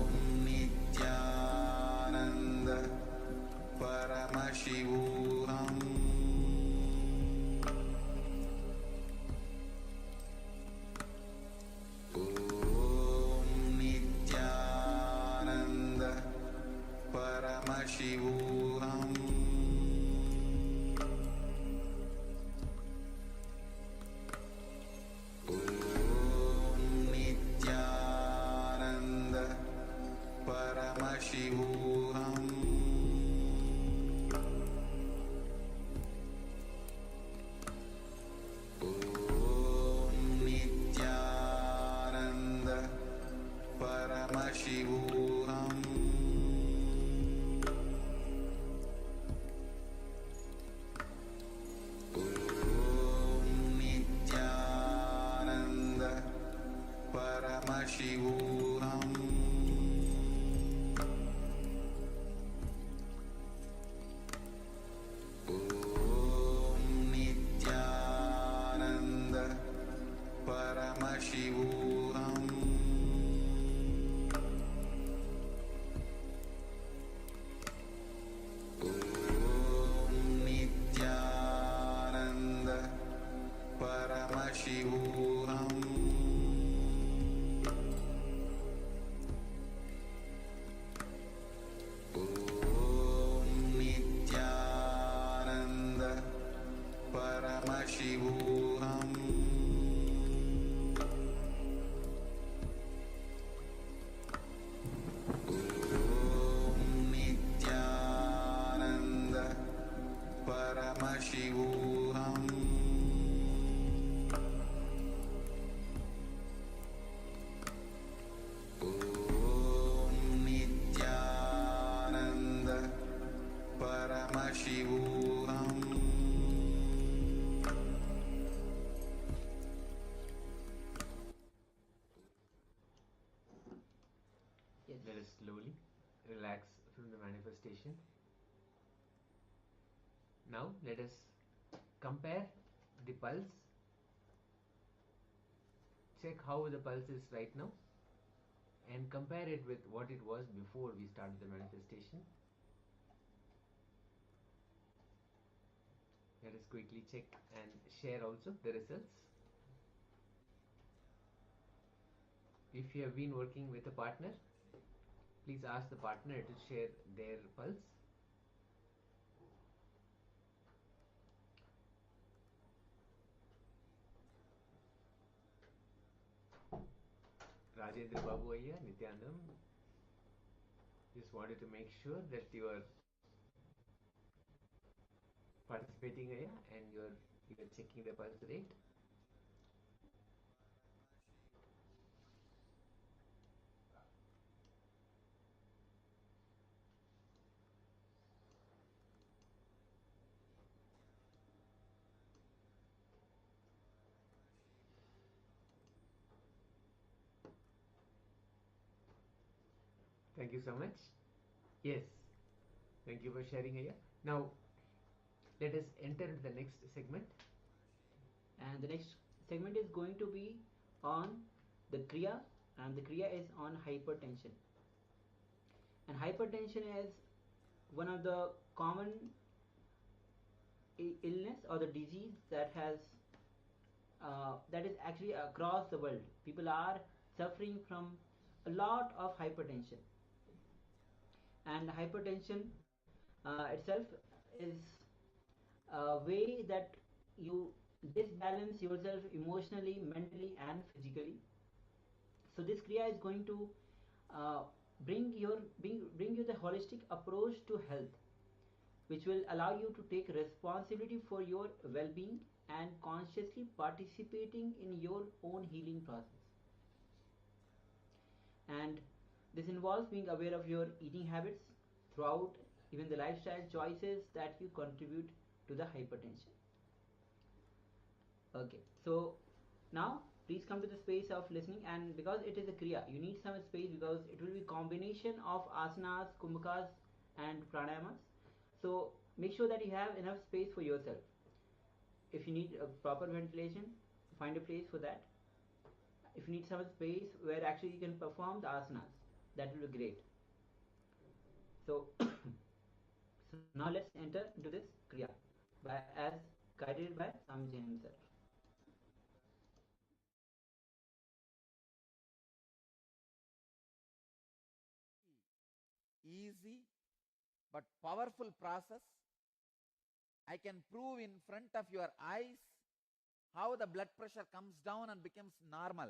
Nithyananda Paramashivoham Om Nithyananda Paramashivoham Om Nithyananda Paramashivoham Om Nithyananda Paramashivoham Om Nithyananda Paramashivoham Om Nithyananda Paramashivoham Om Nithyananda Paramashivoham Om Nithyananda Paramashivoham Om Nithyananda Paramashivoham Om Nithyananda Paramashivoham Yes. Let us slowly relax from the manifestation. Now let us compare the pulse. Check how the pulse is right now and compare it with what it was before we started the manifestation. Let us quickly check and share also the results. If you have been working with a partner, please ask the partner to share their pulse. Rajendra Babu Ayya, Nithyananda, just wanted to make sure that you are participating Ayya and you are checking the pulse rate. Thank you so much. Yes, thank you for sharing Ayya. Now let us enter the next segment. And the next segment is going to be on the kriya, and the kriya is on hypertension. And hypertension is one of the common illness or the disease that has that is actually across the world. People are suffering from a lot of hypertension, and hypertension itself is a way that you disbalance yourself emotionally, mentally, and physically. So this kriya is going to bring you the holistic approach to health, which will allow you to take responsibility for your well-being and consciously participating in your own healing process. And this involves being aware of your eating habits throughout, even the lifestyle choices that you contribute to the hypertension. Okay, so now please come to the space of listening, and because it is a kriya, you need some space because it will be combination of asanas, kumbhakas, and pranayamas. So make sure that you have enough space for yourself. If you need a proper ventilation, find a place for that. If you need some space where actually you can perform the asanas, that will be great. So, so now let's enter into this kriya as guided by Swamiji himself. Easy but powerful process. I can prove in front of your eyes how the blood pressure comes down and becomes normal.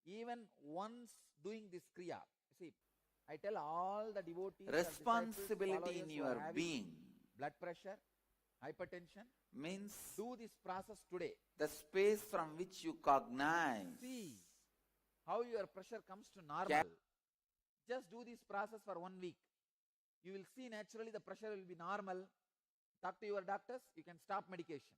Even once doing this kriya. See, I tell all the devotees, Responsibility in your being blood pressure, hypertension, means do this process today. the space from which you cognize. See how your pressure comes to normal. Just do this process for 1 week. You will see naturally the pressure will be normal. Talk to your doctors, you can stop medication.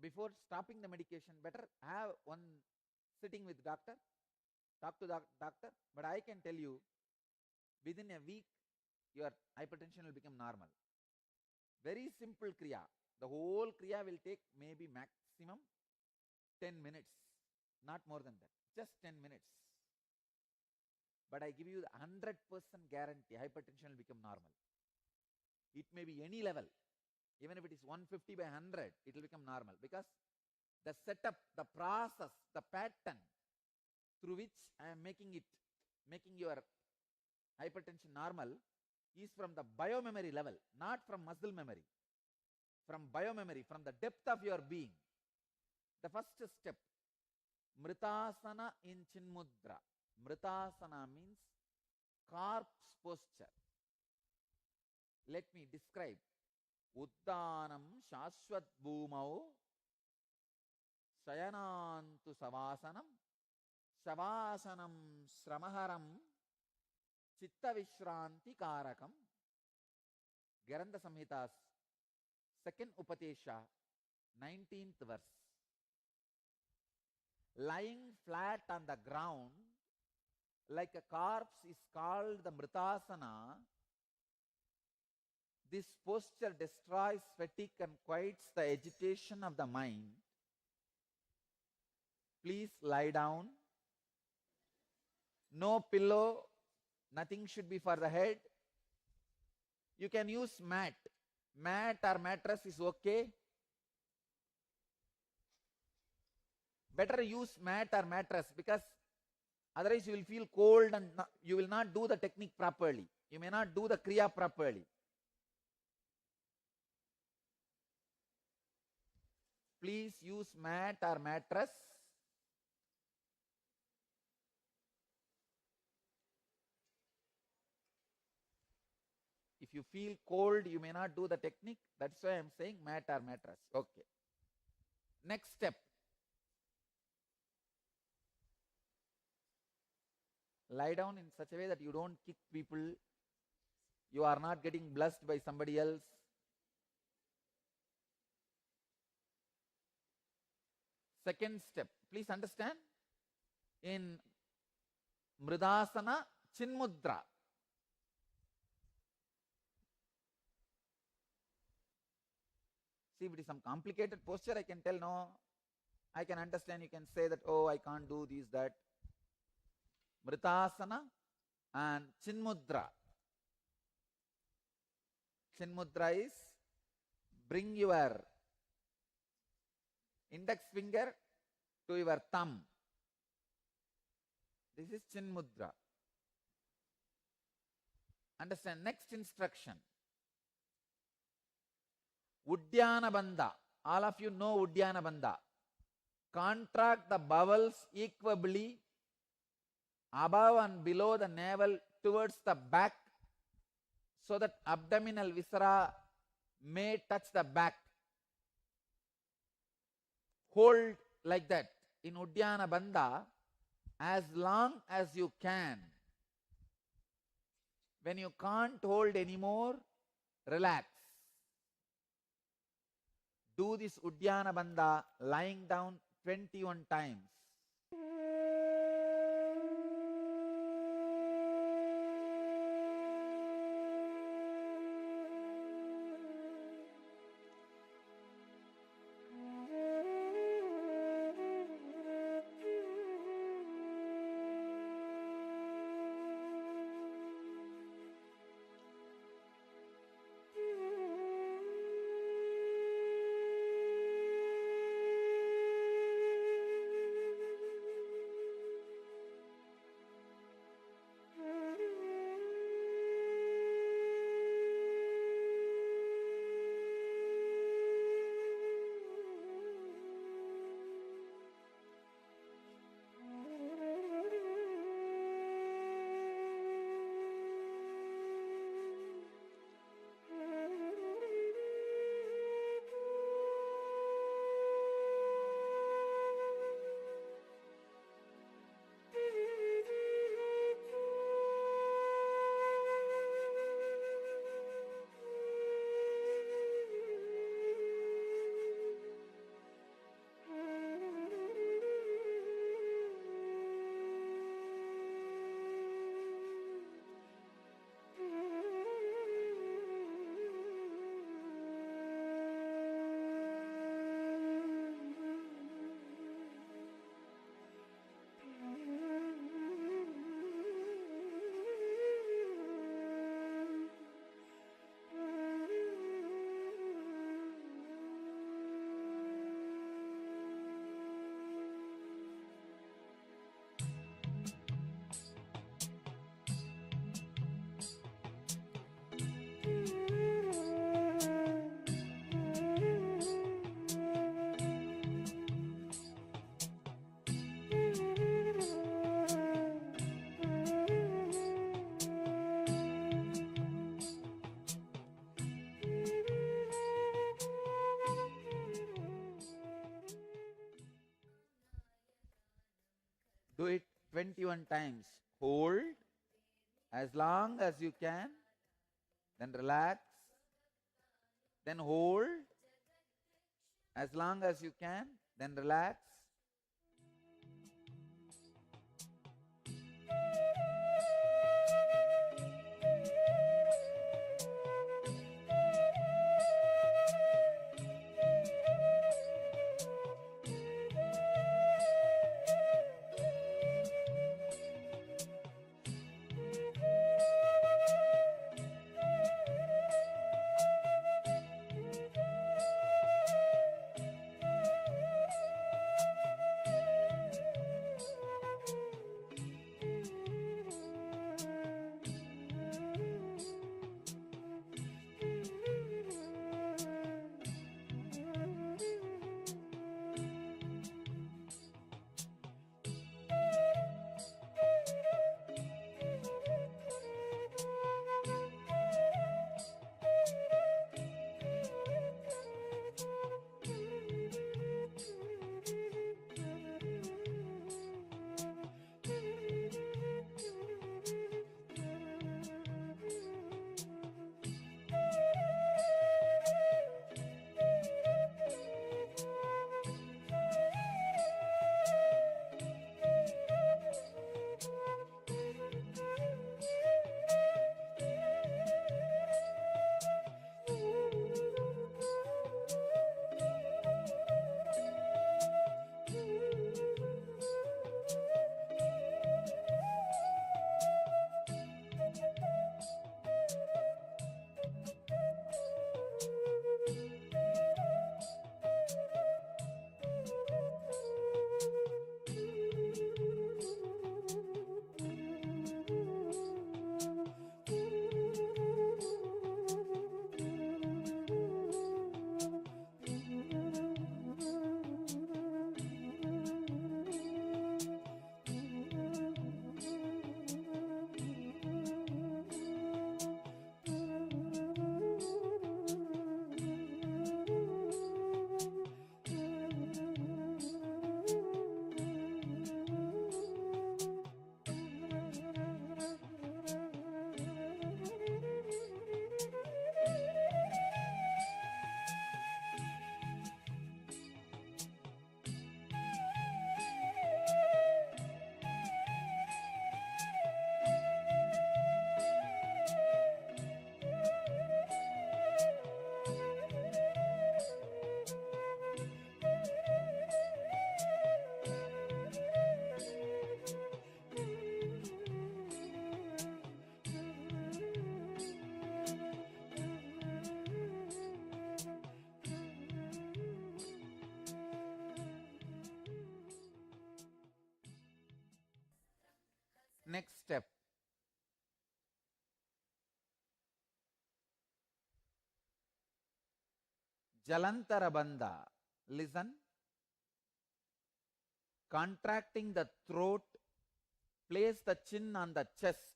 Before stopping the medication, better have one sitting with doctor, talk to the doctor. But I can tell you, within a week, your hypertension will become normal. Very simple kriya. The whole kriya will take maybe maximum 10 minutes, not more than that, just 10 minutes. But I give you the 100% guarantee, hypertension will become normal. It may be any level. Even if it is 150 by 100, it will become normal, because the setup, the process, the pattern through which I am making your hypertension normal is from the biomemory level, not from muscle memory. From biomemory, from the depth of your being. The first step, Mritasana in Chinmudra. Mritasana means corpse posture. Let me describe. Uddanam Shashwat Bhumau Shayanantu Savasanam Shavasanam Sramaharam Chitta Vishranti Karakam. Garanda Samhita's second Upatesha, 19th verse. Lying flat on the ground like a corpse is called the Mritasana. This posture destroys fatigue and quiets the agitation of the mind. Please lie down. No pillow, nothing should be for the head. You can use mat. Mat or mattress is okay. Better use mat or mattress, because otherwise you will feel cold and you will not do the technique properly. You may not do the kriya properly. Please use mat or mattress. If you feel cold, you may not do the technique. That's why I am saying mat or mattress. Okay. Next step. Lie down in such a way that you don't kick people. You are not getting blessed by somebody else. Second step. Please understand. In Mridasana Chinmudra. See, if it is some complicated posture, I can tell no. I can understand. You can say that, oh, I can't do this, that. Mritasana and Chinmudra. Chinmudra is bring your index finger to your thumb. This is Chinmudra. Understand? Next instruction. Udyana Bandha. All of you know Udyana Bandha. Contract the bowels equably above and below the navel towards the back so that abdominal viscera may touch the back. Hold like that in Udyana Bandha as long as you can. When you can't hold anymore, relax. Do this Udyana Bandha lying down 21 times. Do it 21 times. Hold as long as you can, then relax, then hold as long as you can, then relax. Jalantarabandha. Listen. Contracting the throat, place the chin on the chest.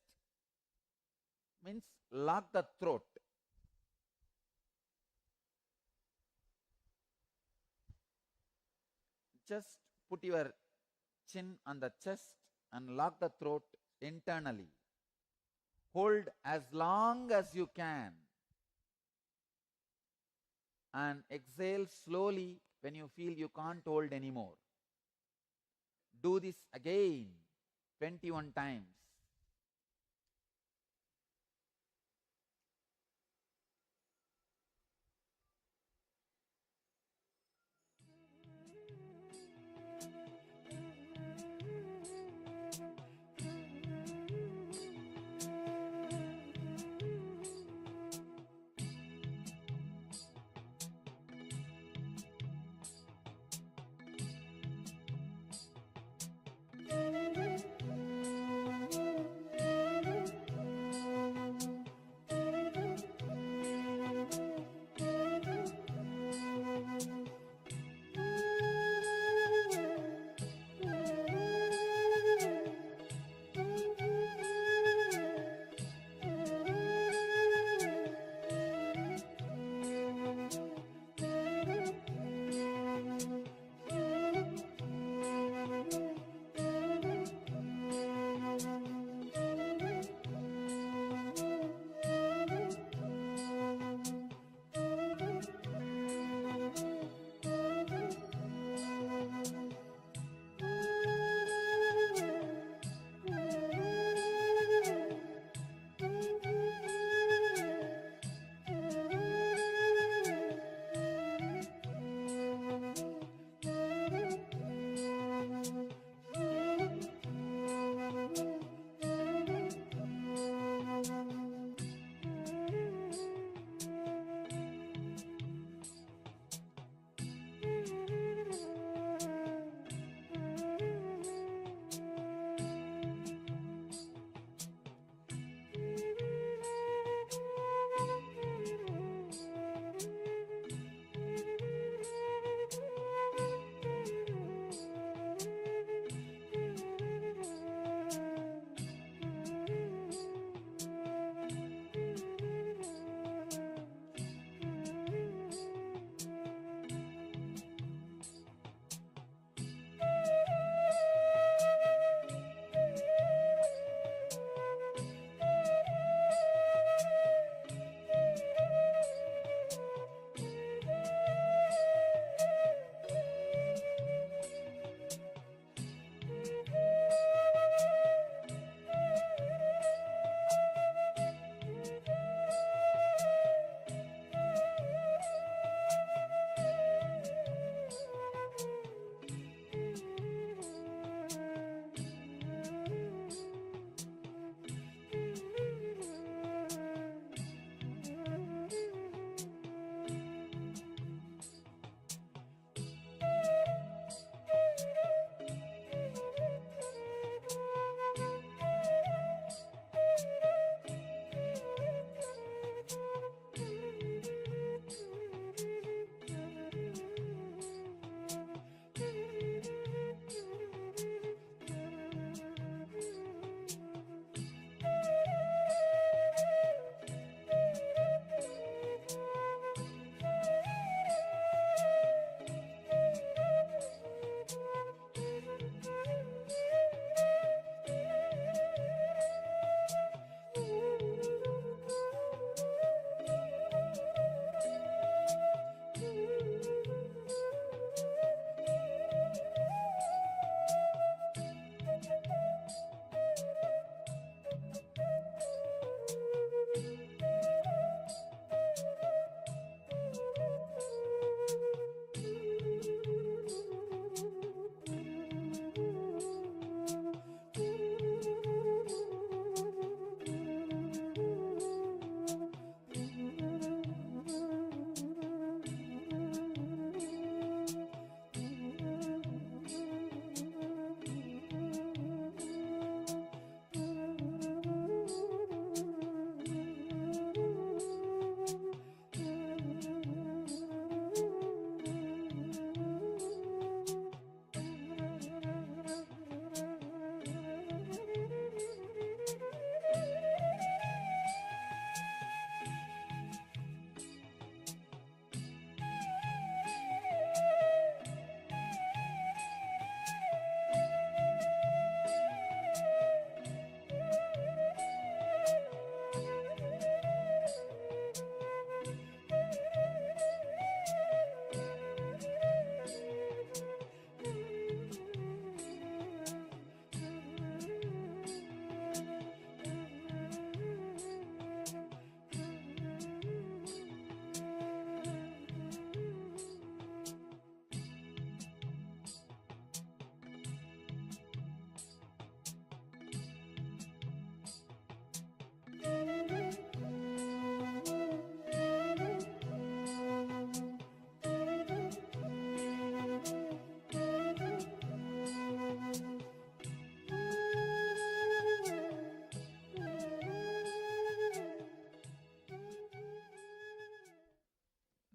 Means lock the throat. Just put your chin on the chest and lock the throat internally. Hold as long as you can. And exhale slowly when you feel you can't hold anymore. Do this again 21 times.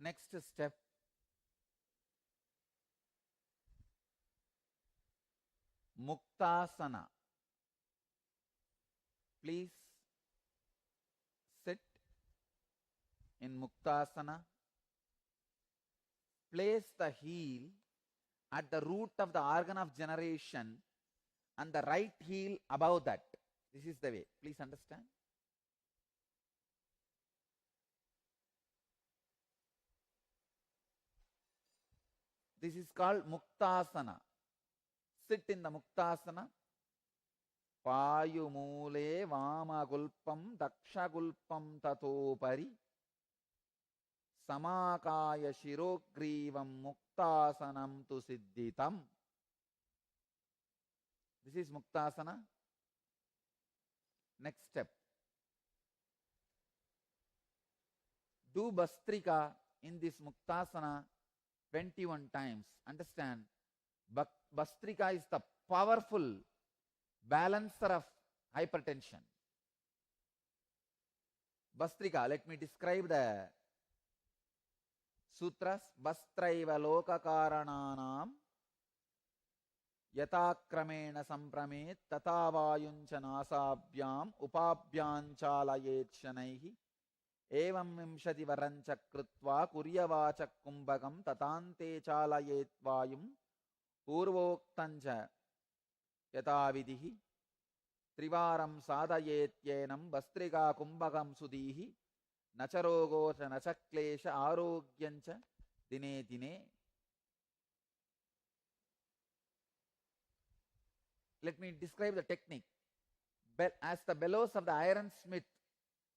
Next step, Muktasana. Please sit in Muktasana. Place the heel at the root of the organ of generation and the right heel above that. This is the way. Please understand. This is called Muktasana. Sit in the Muktasana. Payumule Vamagulpam Dakshagulpam Tatopari Samakaya Shirogrivam Muktasanam tu Siddhitam. This is Muktasana. Next step. Do Bastrika in this Muktasana 21 times. Understand? Bastrika is the powerful balancer of hypertension. Bastrika, let me describe the sutras. Bastraiva lokakarananam yataakramena sampramet tatavayuncha nasabhyam upabhyanchalayet shanaihi evam vimshati varancha krutva kuryavacha kumbhagam tatante chalayet vayum purvoktancha yatavidihi trivaram sadayetyenam bastrika kumbhagam sudihi nacharogocha nachaklesha arogyancha dine dine. Let me describe the technique. As the bellows of the ironsmith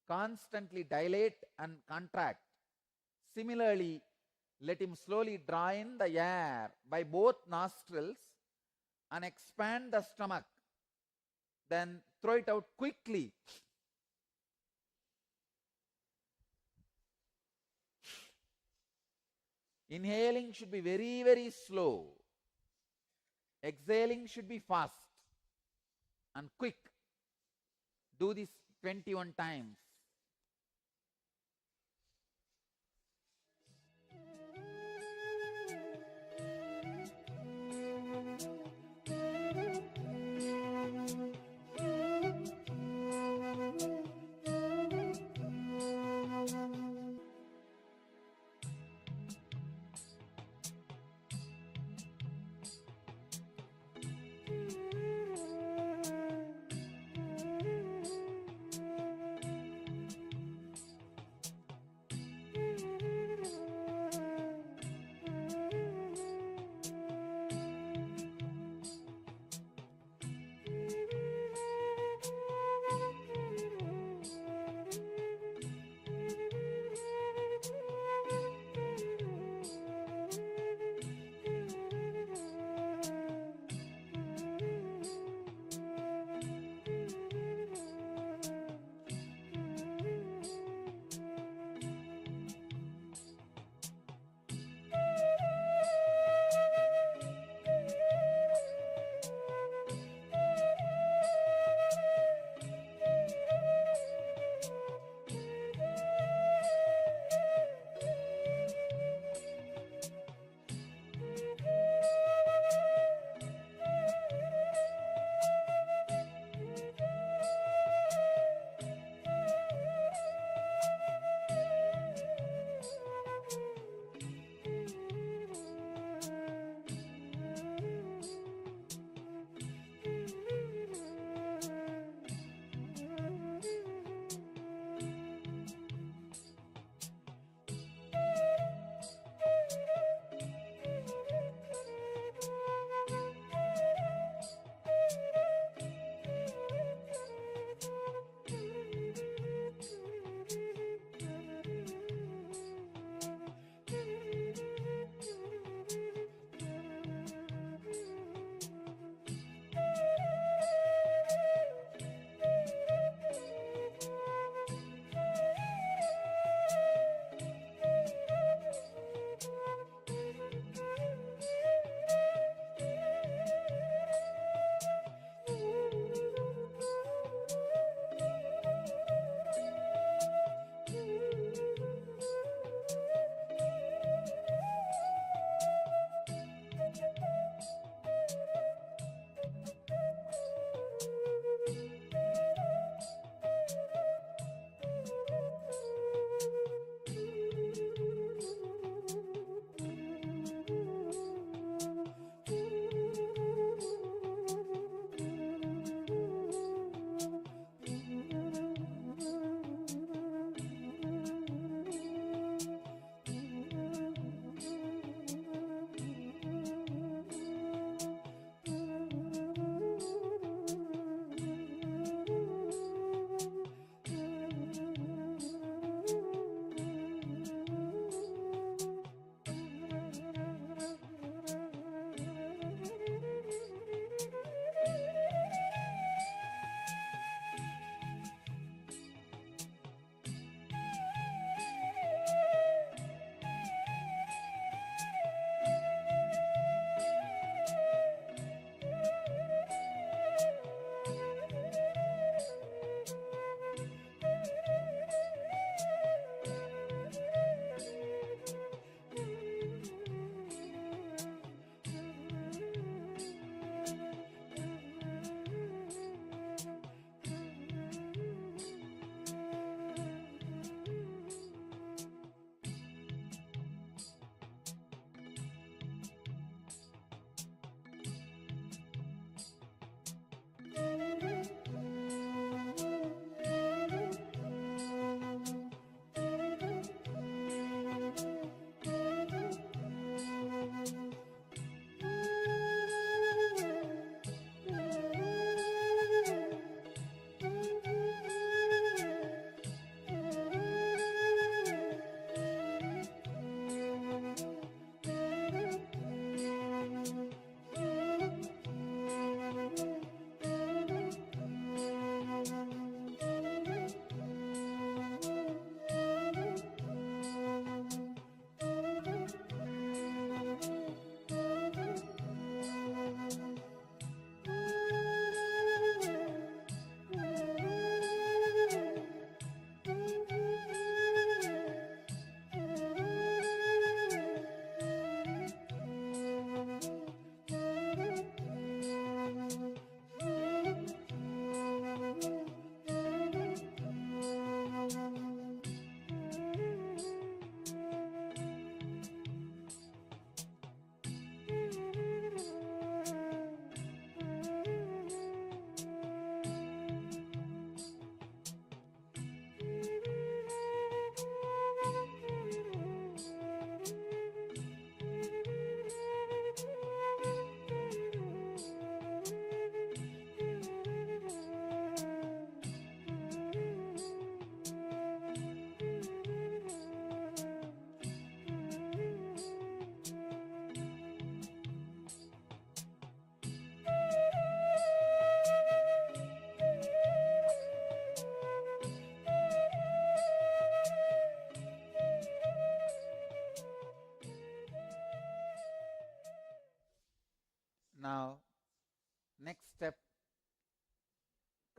constantly dilate and contract, similarly, let him slowly draw in the air by both nostrils and expand the stomach. Then throw it out quickly. Inhaling should be very, very slow. Exhaling should be fast and quick. Do this 21 times.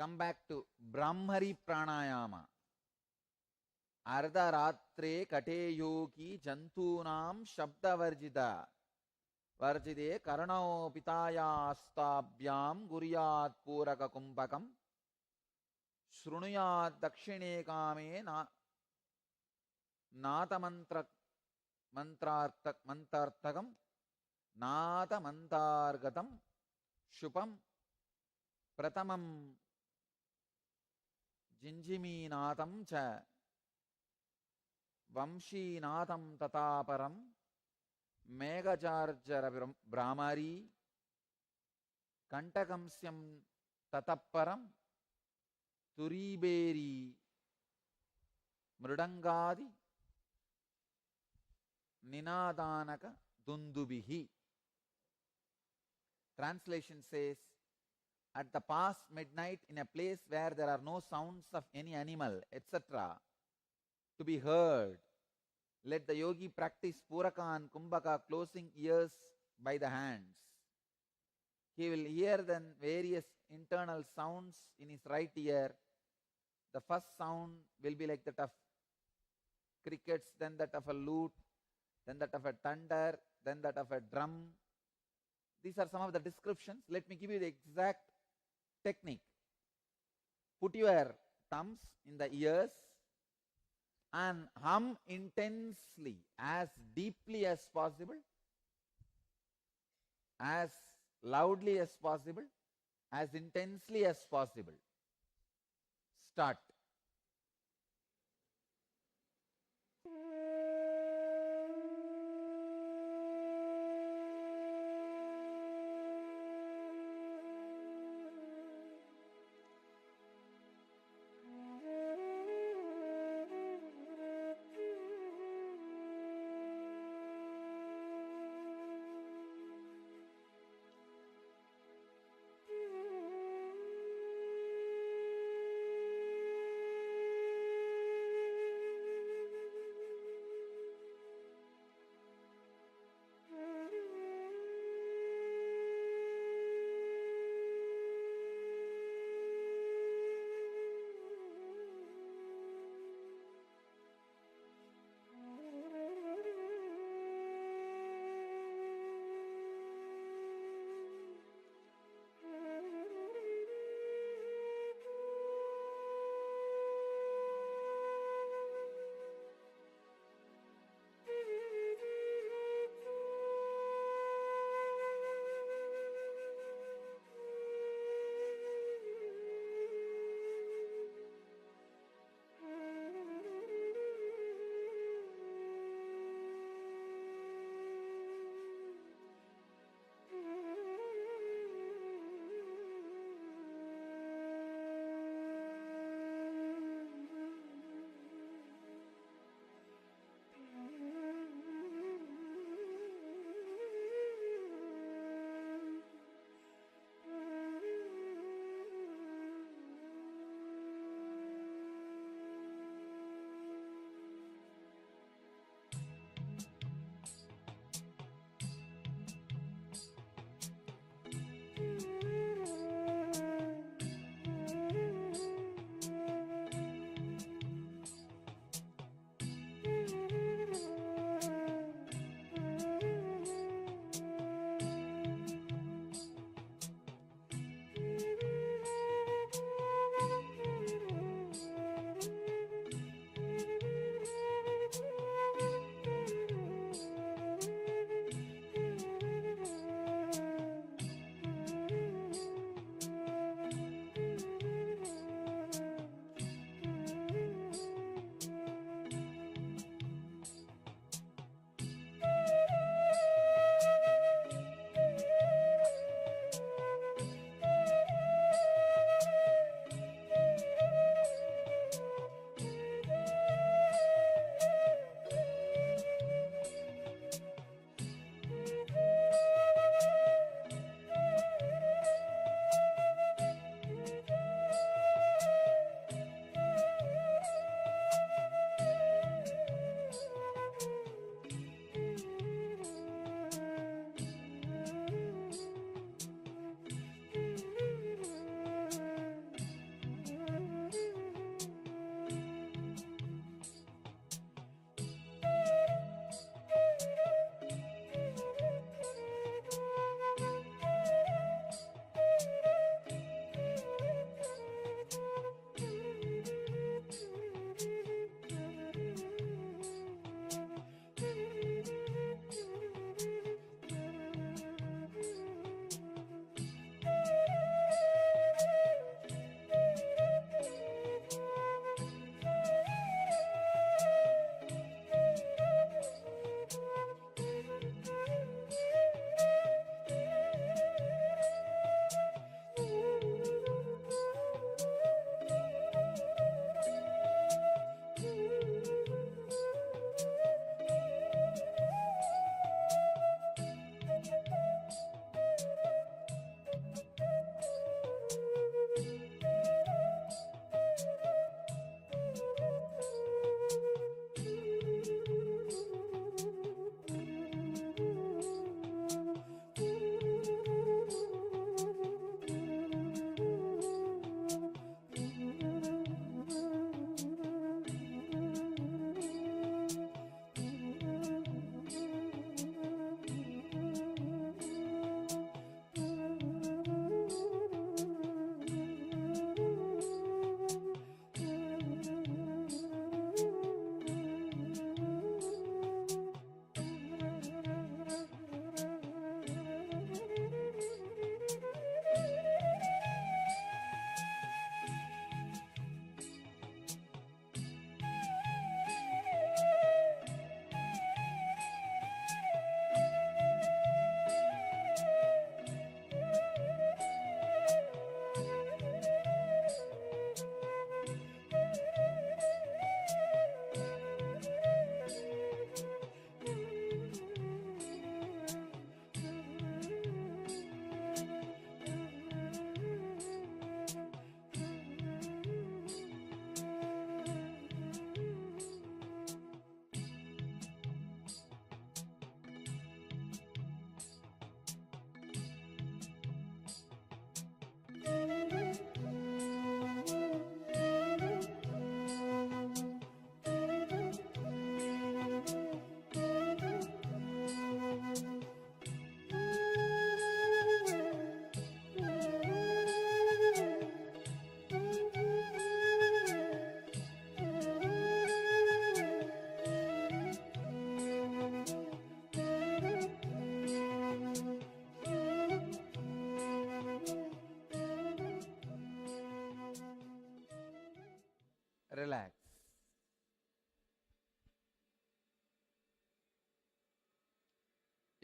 come back to Brahmari Pranayama. Ardharatre kate yogi jantunam shabdavarjida varjide karanao pitaya astabhyam guryat puraka kumbhakam shrunuyat dakshine kame nata mantartakam nata mantargatam shupam pratamam jinjiminatam cha Vamshinatham tataparam Megacharjara Brahmari Kantakamsyam tataparam Turiberi Mridangadi Ninadanaka Dundubihi. Translation says, at the past midnight in a place where there are no sounds of any animal, etc., to be heard, let the yogi practice Puraka and Kumbhaka, closing ears by the hands. He will hear then various internal sounds in his right ear. The first sound will be like that of crickets, then that of a lute, then that of a thunder, then that of a drum. These are some of the descriptions. Let me give you the exact technique. Put your thumbs in the ears and hum intensely, as deeply as possible, as loudly as possible, as intensely as possible. Start.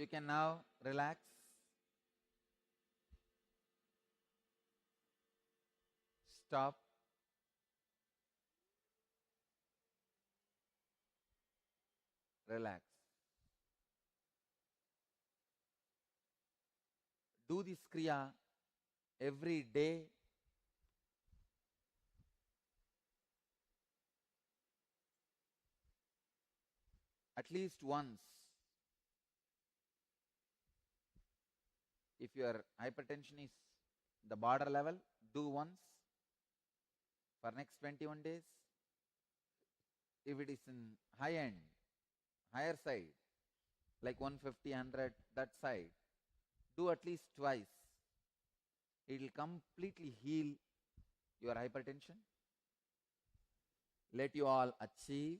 You can now relax. Stop. Relax. Do this Kriya every day. At least once. If your hypertension is the border level, do once for next 21 days. If it is in high end, higher side, like 150, 100, that side, do at least twice. It will completely heal your hypertension. Let you all achieve,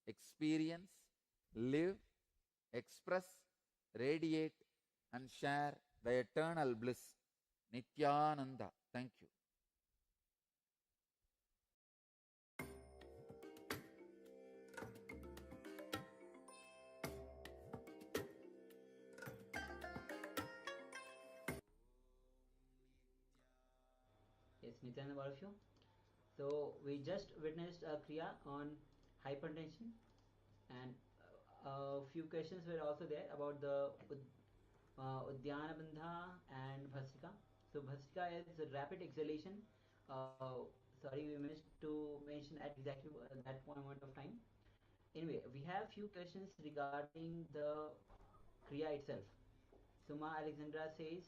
experience, live, express, radiate, and share the eternal bliss. Nithyananda. Thank you. Yes, Nithyananda, all of you. So we just witnessed a kriya on hypertension, and a few questions were also there about the Uddiyana Bandha and Bhasrika. So Bhasrika is a rapid exhalation. Sorry, we missed to mention at exactly that moment of time. Anyway, we have few questions regarding the kriya itself. Suma Alexandra says,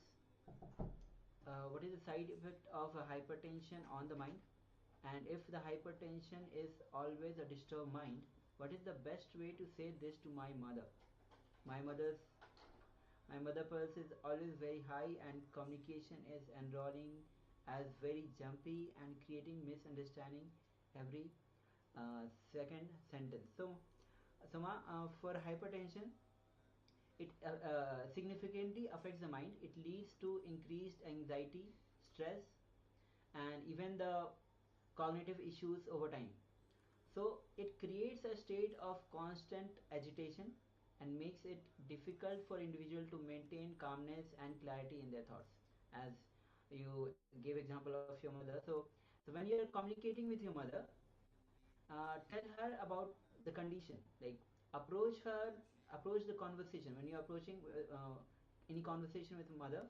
what is the side effect of a hypertension on the mind? And if the hypertension is always a disturbed mind, what is the best way to say this to my mother? My mother's my mother pulse is always very high and communication is enrolling as very jumpy and creating misunderstanding every second sentence. So, Soma, for hypertension, it significantly affects the mind. It leads to increased anxiety, stress, and even the cognitive issues over time. So it creates a state of constant agitation and makes it difficult for individual to maintain calmness and clarity in their thoughts. As you gave example of your mother, so when you're communicating with your mother, tell her about the condition. Like approach the conversation when you're approaching any conversation with mother.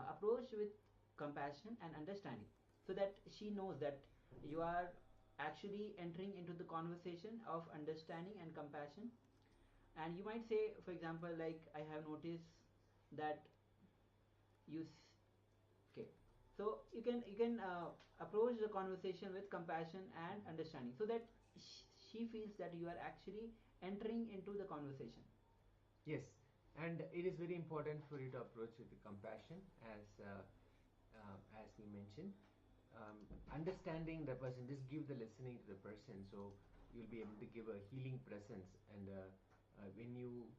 Approach with compassion and understanding, so that she knows that you are actually entering into the conversation of understanding and compassion. And you might say, for example, like, I have noticed that you okay. So you can approach the conversation with compassion and understanding, so that she feels that you are actually entering into the conversation. Yes, and it is very important for you to approach with compassion, as we mentioned. Understanding the person, just give the listening to the person, so you'll be able to give a healing presence. And when you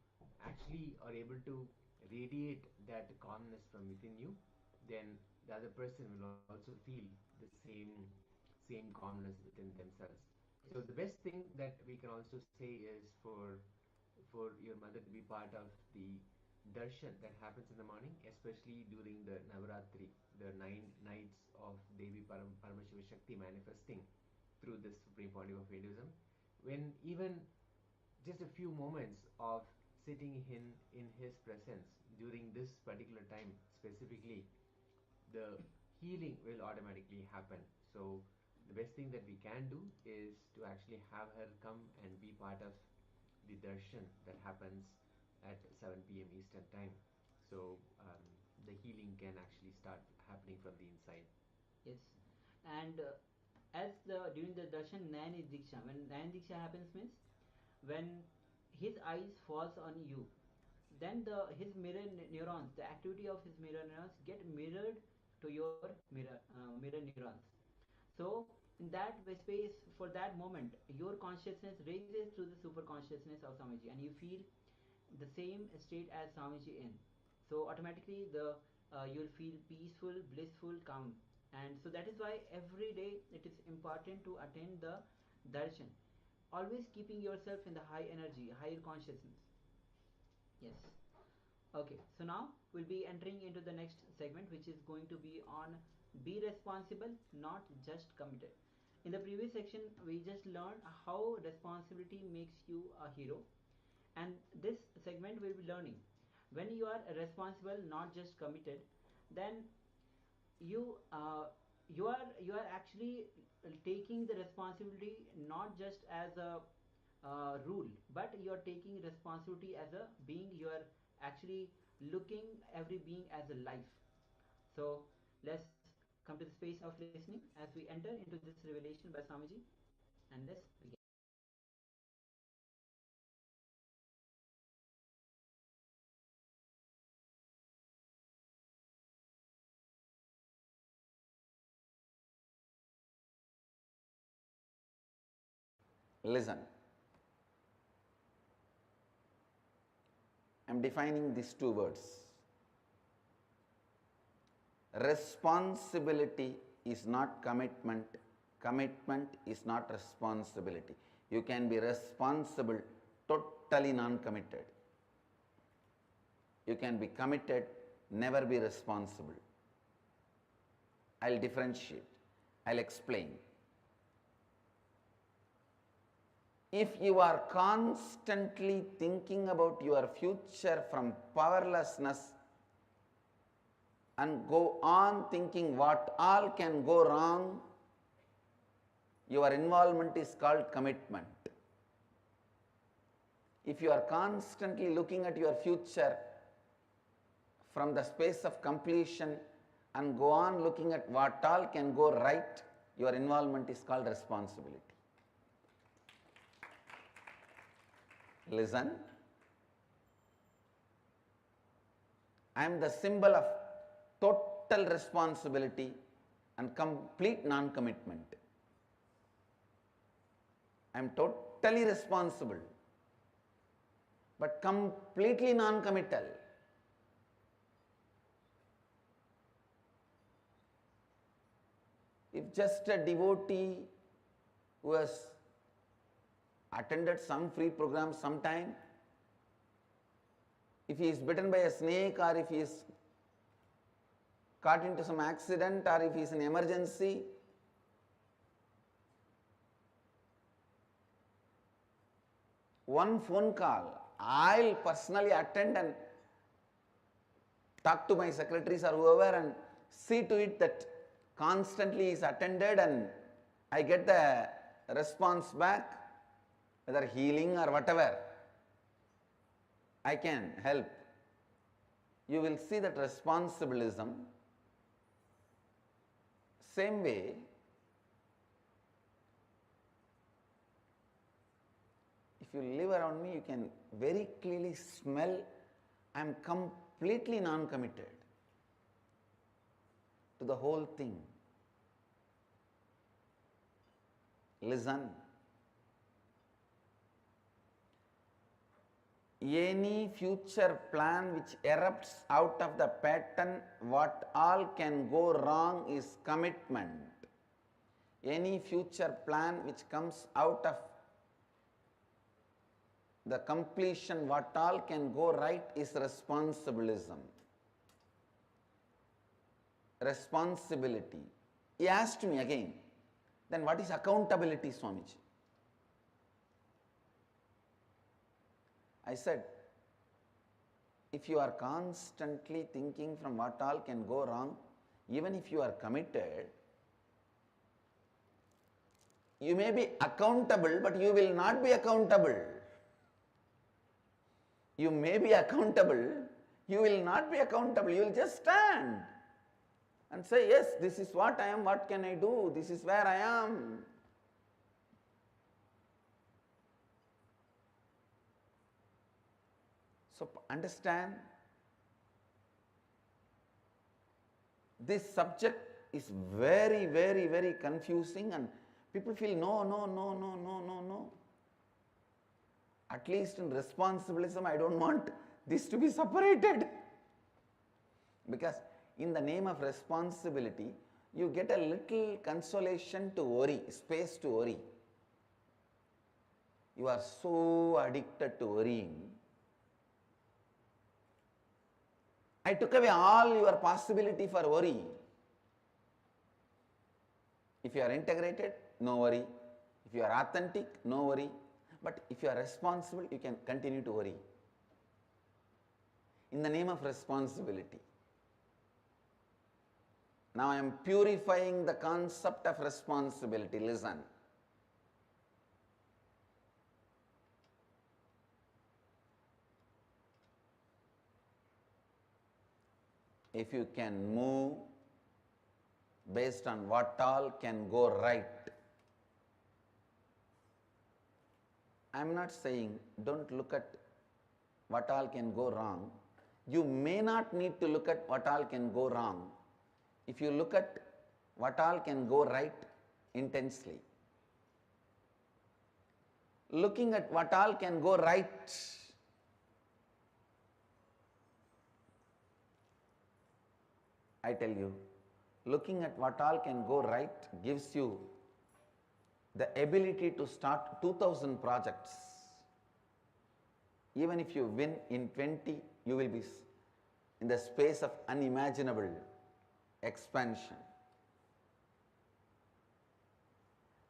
actually are able to radiate that calmness from within you, then the other person will also feel the same calmness within themselves. So the best thing that we can also say is for your mother to be part of the darshan that happens in the morning, especially during the Navaratri, the 9 nights of Devi Paramashiva Shakti manifesting through this Supreme Pontiff of Hinduism. When even just a few moments of sitting in his presence during this particular time specifically, the healing will automatically happen. So the best thing that we can do is to actually have her come and be part of the darshan that happens at 7 p.m. Eastern time. So the healing can actually start happening from the inside. Yes, and as the during the darshan Nayan Diksha, when Nayan Diksha happens means when his eyes falls on you, then his mirror neurons, the activity of his mirror neurons get mirrored to your mirror neurons. So in that space, for that moment, your consciousness raises to the super consciousness of Swamiji, and you feel the same state as Swamiji in. So automatically you'll feel peaceful, blissful, calm. And so that is why every day it is important to attend the darshan, always keeping yourself in the high energy, higher consciousness. Yes. Okay, so now we'll be entering into the next segment, which is going to be on be responsible, not just committed. In the previous section, we just learned how responsibility makes you a hero, and this segment will be learning when you are responsible, not just committed, then you are actually taking the responsibility not just as a rule, but you are taking responsibility as a being. You are actually looking every being as a life. So let's come to the space of listening as we enter into this revelation by Swamiji, and let's begin. Listen. I am defining these two words. Responsibility is not commitment. Commitment is not responsibility. You can be responsible, totally non-committed. You can be committed, never be responsible. I'll differentiate. I'll explain. If you are constantly thinking about your future from powerlessness and go on thinking what all can go wrong, your involvement is called commitment. If you are constantly looking at your future from the space of completion and go on looking at what all can go right, your involvement is called responsibility. Listen, I am the symbol of total responsibility and complete non-commitment. I am totally responsible, but completely non-committal. If just a devotee who has attended some free program sometime, if he is bitten by a snake or if he is caught into some accident or if he is in emergency, one phone call, I'll personally attend and talk to my secretaries or whoever and see to it that constantly is attended and I get the response back, whether healing or whatever. I can help. You will see that responsibilism. Same way, if you live around me, you can very clearly smell I am completely non-committed to the whole thing. Listen. Any future plan which erupts out of the pattern, what all can go wrong is commitment. Any future plan which comes out of the completion, what all can go right is responsibilism. Responsibility. He asked me again, then what is accountability, Swamiji? I said, if you are constantly thinking from what all can go wrong, even if you are committed, you may be accountable, but you will not be accountable. You may be accountable, you will not be accountable. You will just stand and say, yes, this is what I am, what can I do? This is where I am. So understand, this subject is very, very, very confusing and people feel no. At least in responsibilism, I don't want this to be separated. Because in the name of responsibility, you get a little consolation to worry, space to worry. You are so addicted to worrying I took away all your possibility for worry. If you are integrated, no worry. If you are authentic, no worry. But if you are responsible, you can continue to worry. In the name of responsibility. Now I am purifying the concept of responsibility. Listen. If you can move based on what all can go right, I am not saying don't look at what all can go wrong. You may not need to look at what all can go wrong if you look at what all can go right intensely. Looking at what all can go right, I tell you, looking at what all can go right gives you the ability to start 2000 projects. Even if you win in 20, you will be in the space of unimaginable expansion.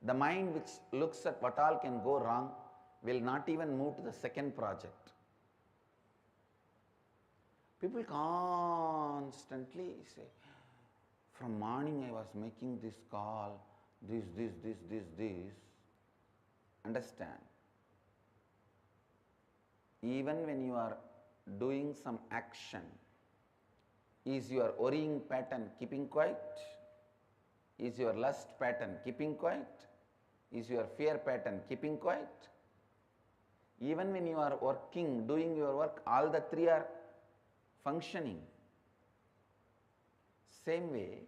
The mind which looks at what all can go wrong will not even move to the second project. People constantly say, from morning I was making this call, this. Understand? Even when you are doing some action, is your worrying pattern keeping quiet? Is your lust pattern keeping quiet? Is your fear pattern keeping quiet? Even when you are working, doing your work, all the three are functioning. Same way,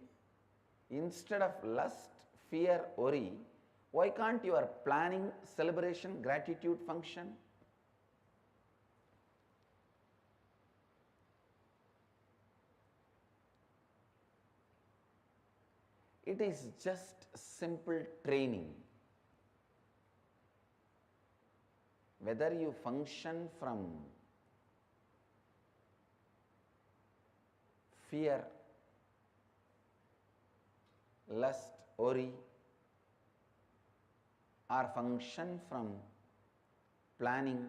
instead of lust, fear, worry, why can't your planning, celebration, gratitude function? It is just simple training. Whether you function from fear, lust, worry, or function from planning,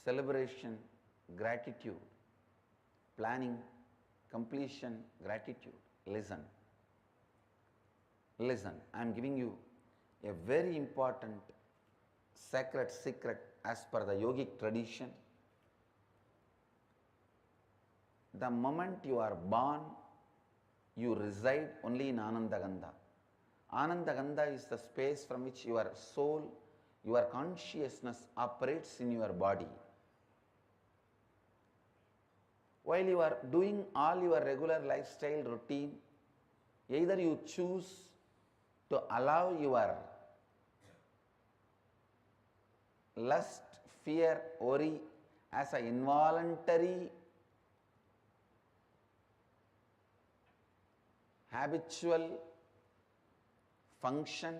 celebration, gratitude, planning, completion, gratitude. Listen. Listen, I am giving you a very important sacred secret as per the yogic tradition. The moment you are born, you reside only in Anandagandha. Anandagandha is the space from which your soul, your consciousness operates in your body. While you are doing all your regular lifestyle routine, either you choose to allow your lust, fear, worry as an involuntary, habitual function,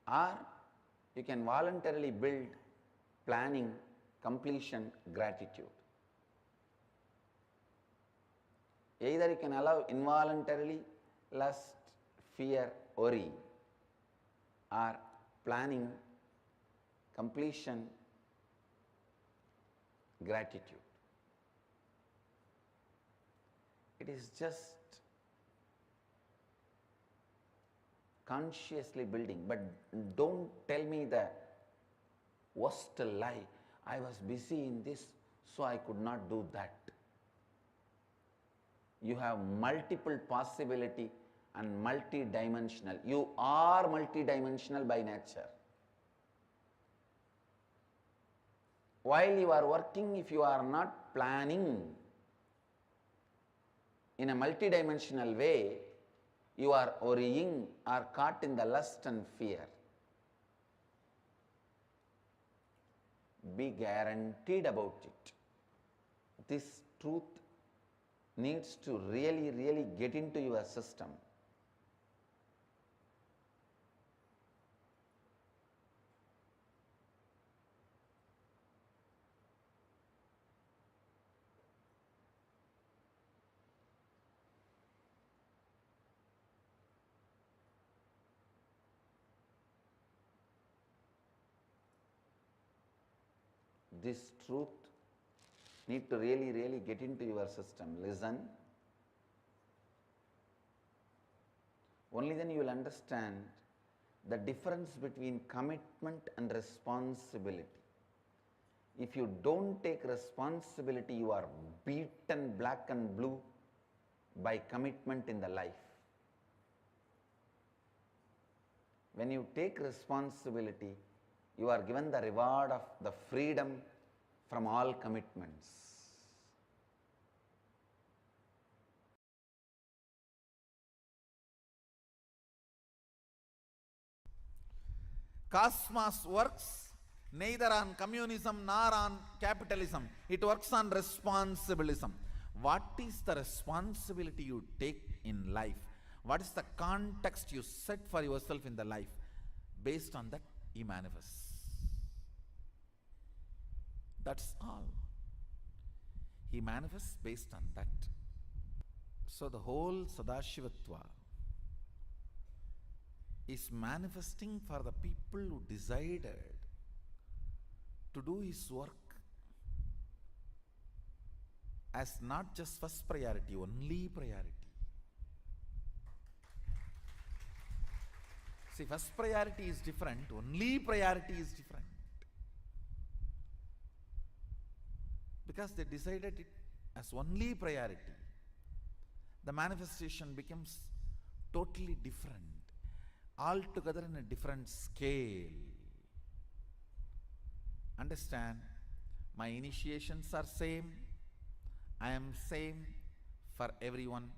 or you can voluntarily build planning, completion, gratitude. Either you can allow involuntarily lust, fear, worry, or planning, completion, gratitude. It is just consciously building. But don't tell me the worst lie. I was busy in this, so I could not do that. You have multiple possibility and multi-dimensional. You are multi-dimensional by nature. While you are working, if you are not planning in a multi-dimensional way, you are worrying or caught in the lust and fear. Be guaranteed about it. This truth needs to really get into your system. this truth need to really get into your system. Listen. Only then you will understand the difference between commitment and responsibility. If you don't take responsibility, you are beaten black and blue by commitment in the life. When you take responsibility, you are given the reward of the freedom from all commitments. Cosmos works neither on communism nor on capitalism. It works on responsibilism. What is the responsibility you take in life? What is the context you set for yourself in the life? Based on that, he manifests. That's all. He manifests based on that. So the whole Sadashivatva is manifesting for the people who decided to do his work as not just first priority, only priority. See, first priority is different, only priority is different. Because they decided it as only priority, the manifestation becomes totally different, altogether in a different scale. Understand, my initiations are same, I am same for everyone.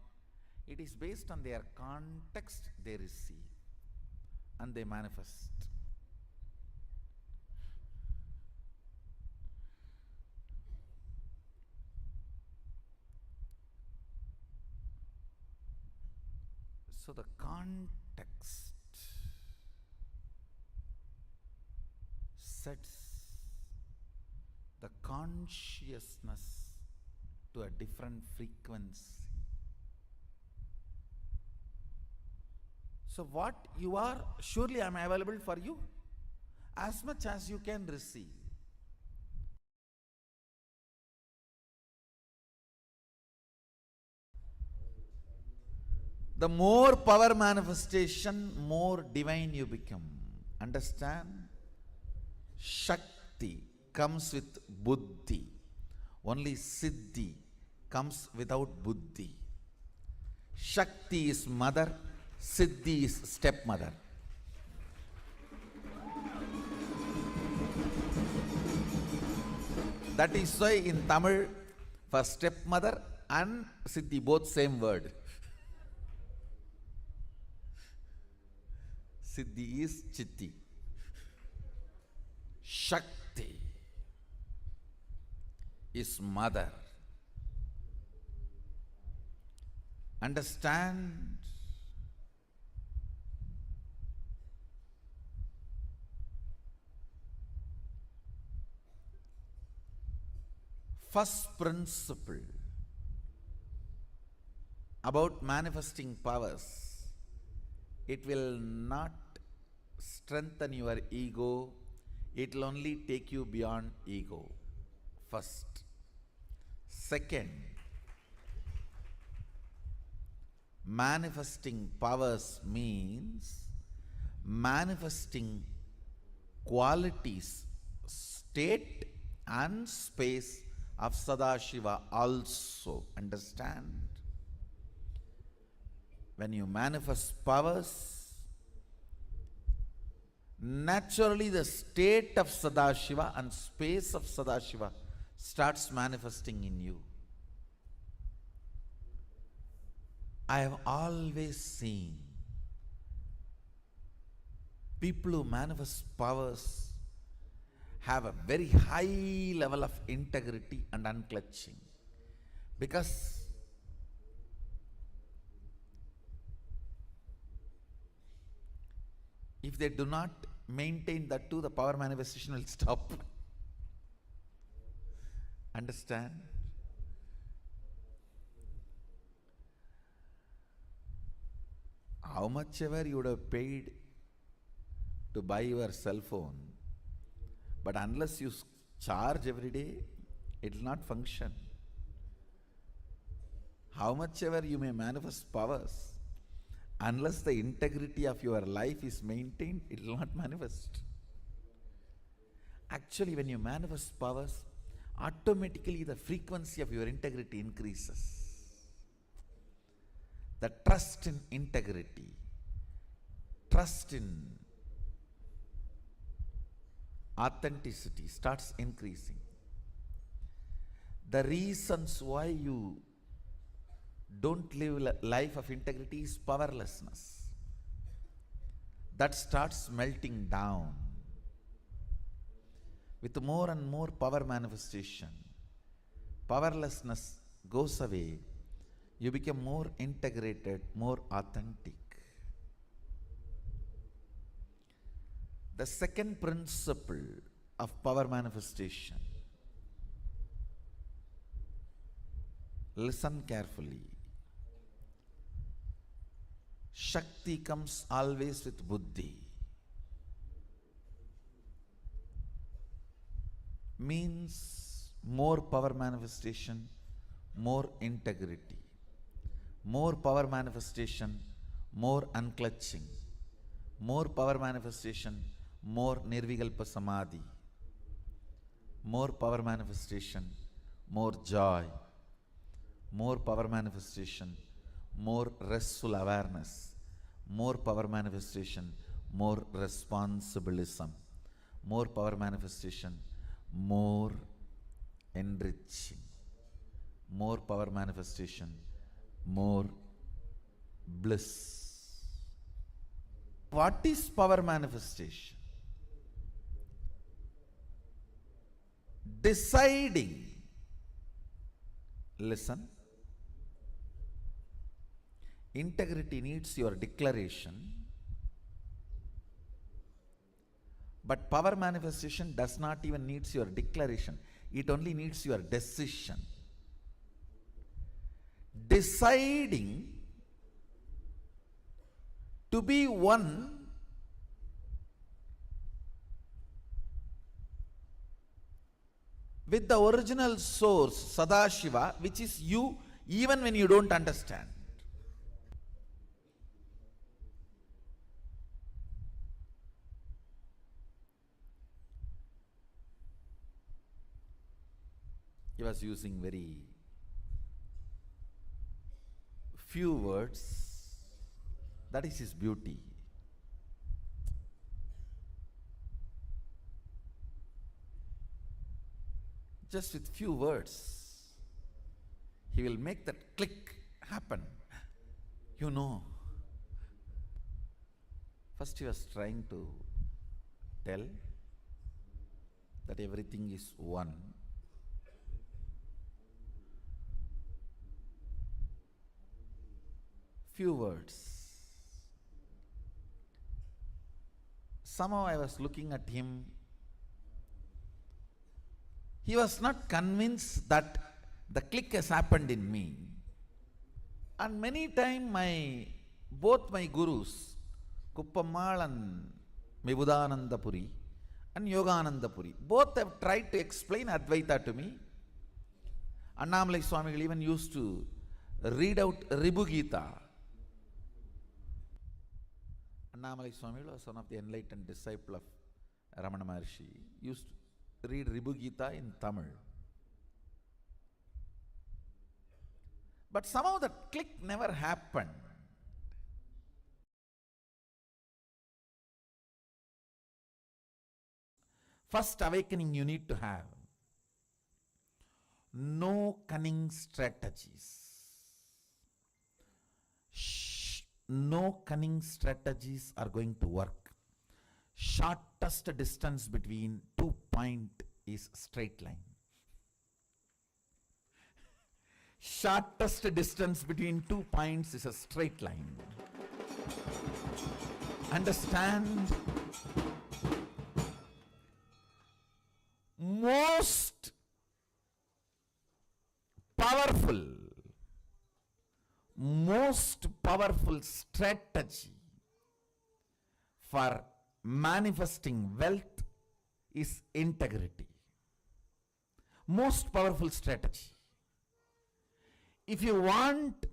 It is based on their context they receive and they manifest. So the context sets the consciousness to a different frequency. So what you are, surely I am available for you as much as you can receive. The more power manifestation, more divine you become. Understand? Shakti comes with buddhi. Only siddhi comes without buddhi. Shakti is mother, siddhi is stepmother. That is why in Tamil, for stepmother and siddhi, both same word. Siddhi is chitti. Shakti is mother. Understand? First principle about manifesting powers, it will not strengthen your ego, it will only take you beyond ego. First. Second, manifesting powers means manifesting qualities, state and space of Sadashiva also. Understand? When you manifest powers, naturally the state of Sadashiva and space of Sadashiva starts manifesting in you. I have always seen people who manifest powers have a very high level of integrity and unclutching, because if they do not maintain that too, the power manifestation will stop. Understand? How much ever you would have paid to buy your cell phone, but unless you charge every day, it will not function. How much ever you may manifest powers, unless the integrity of your life is maintained, it will not manifest. Actually, when you manifest powers, automatically the frequency of your integrity increases. The trust in integrity, trust in authenticity starts increasing. The reasons why you don't live a life of integrity is powerlessness. That starts melting down. With more and more power manifestation, powerlessness goes away. You become more integrated, more authentic. The second principle of power manifestation, listen carefully. Shakti comes always with buddhi. Means more power manifestation, more integrity. More power manifestation, more unclutching. More power manifestation, more nirvikalpa samadhi. More power manifestation, more joy. More power manifestation, more restful awareness. More power manifestation, more responsibilism. More power manifestation, more enriching. More power manifestation, more bliss. What is power manifestation? Deciding. Listen. Integrity needs your declaration, but power manifestation does not even needs your declaration. It only needs your decision. Deciding to be one with the original source, Sadashiva, which is you, even when you don't understand. He was using very few words. That is his beauty. Just with few words, he will make that click happen. You know. First he was trying to tell that everything is one. Few words. Somehow I was looking at him. He was not convinced that the click has happened in me. And many times both my gurus, Kuppamal and Mibudanandapuri and Yoganandapuri, both have tried to explain Advaita to me. Annamalai Swamigal even used to read out Ribu Gita. Annamalai Swamigal was one of the enlightened disciple of Ramana Maharshi. Used to read Ribu Gita in Tamil. But somehow the click never happened. First awakening you need to have. No cunning strategies. No cunning strategies are going to work. Shortest distance between 2 points is straight line. Shortest distance between 2 points is a straight line. Understand? Most powerful strategy for manifesting wealth is integrity. Most powerful strategy. If you want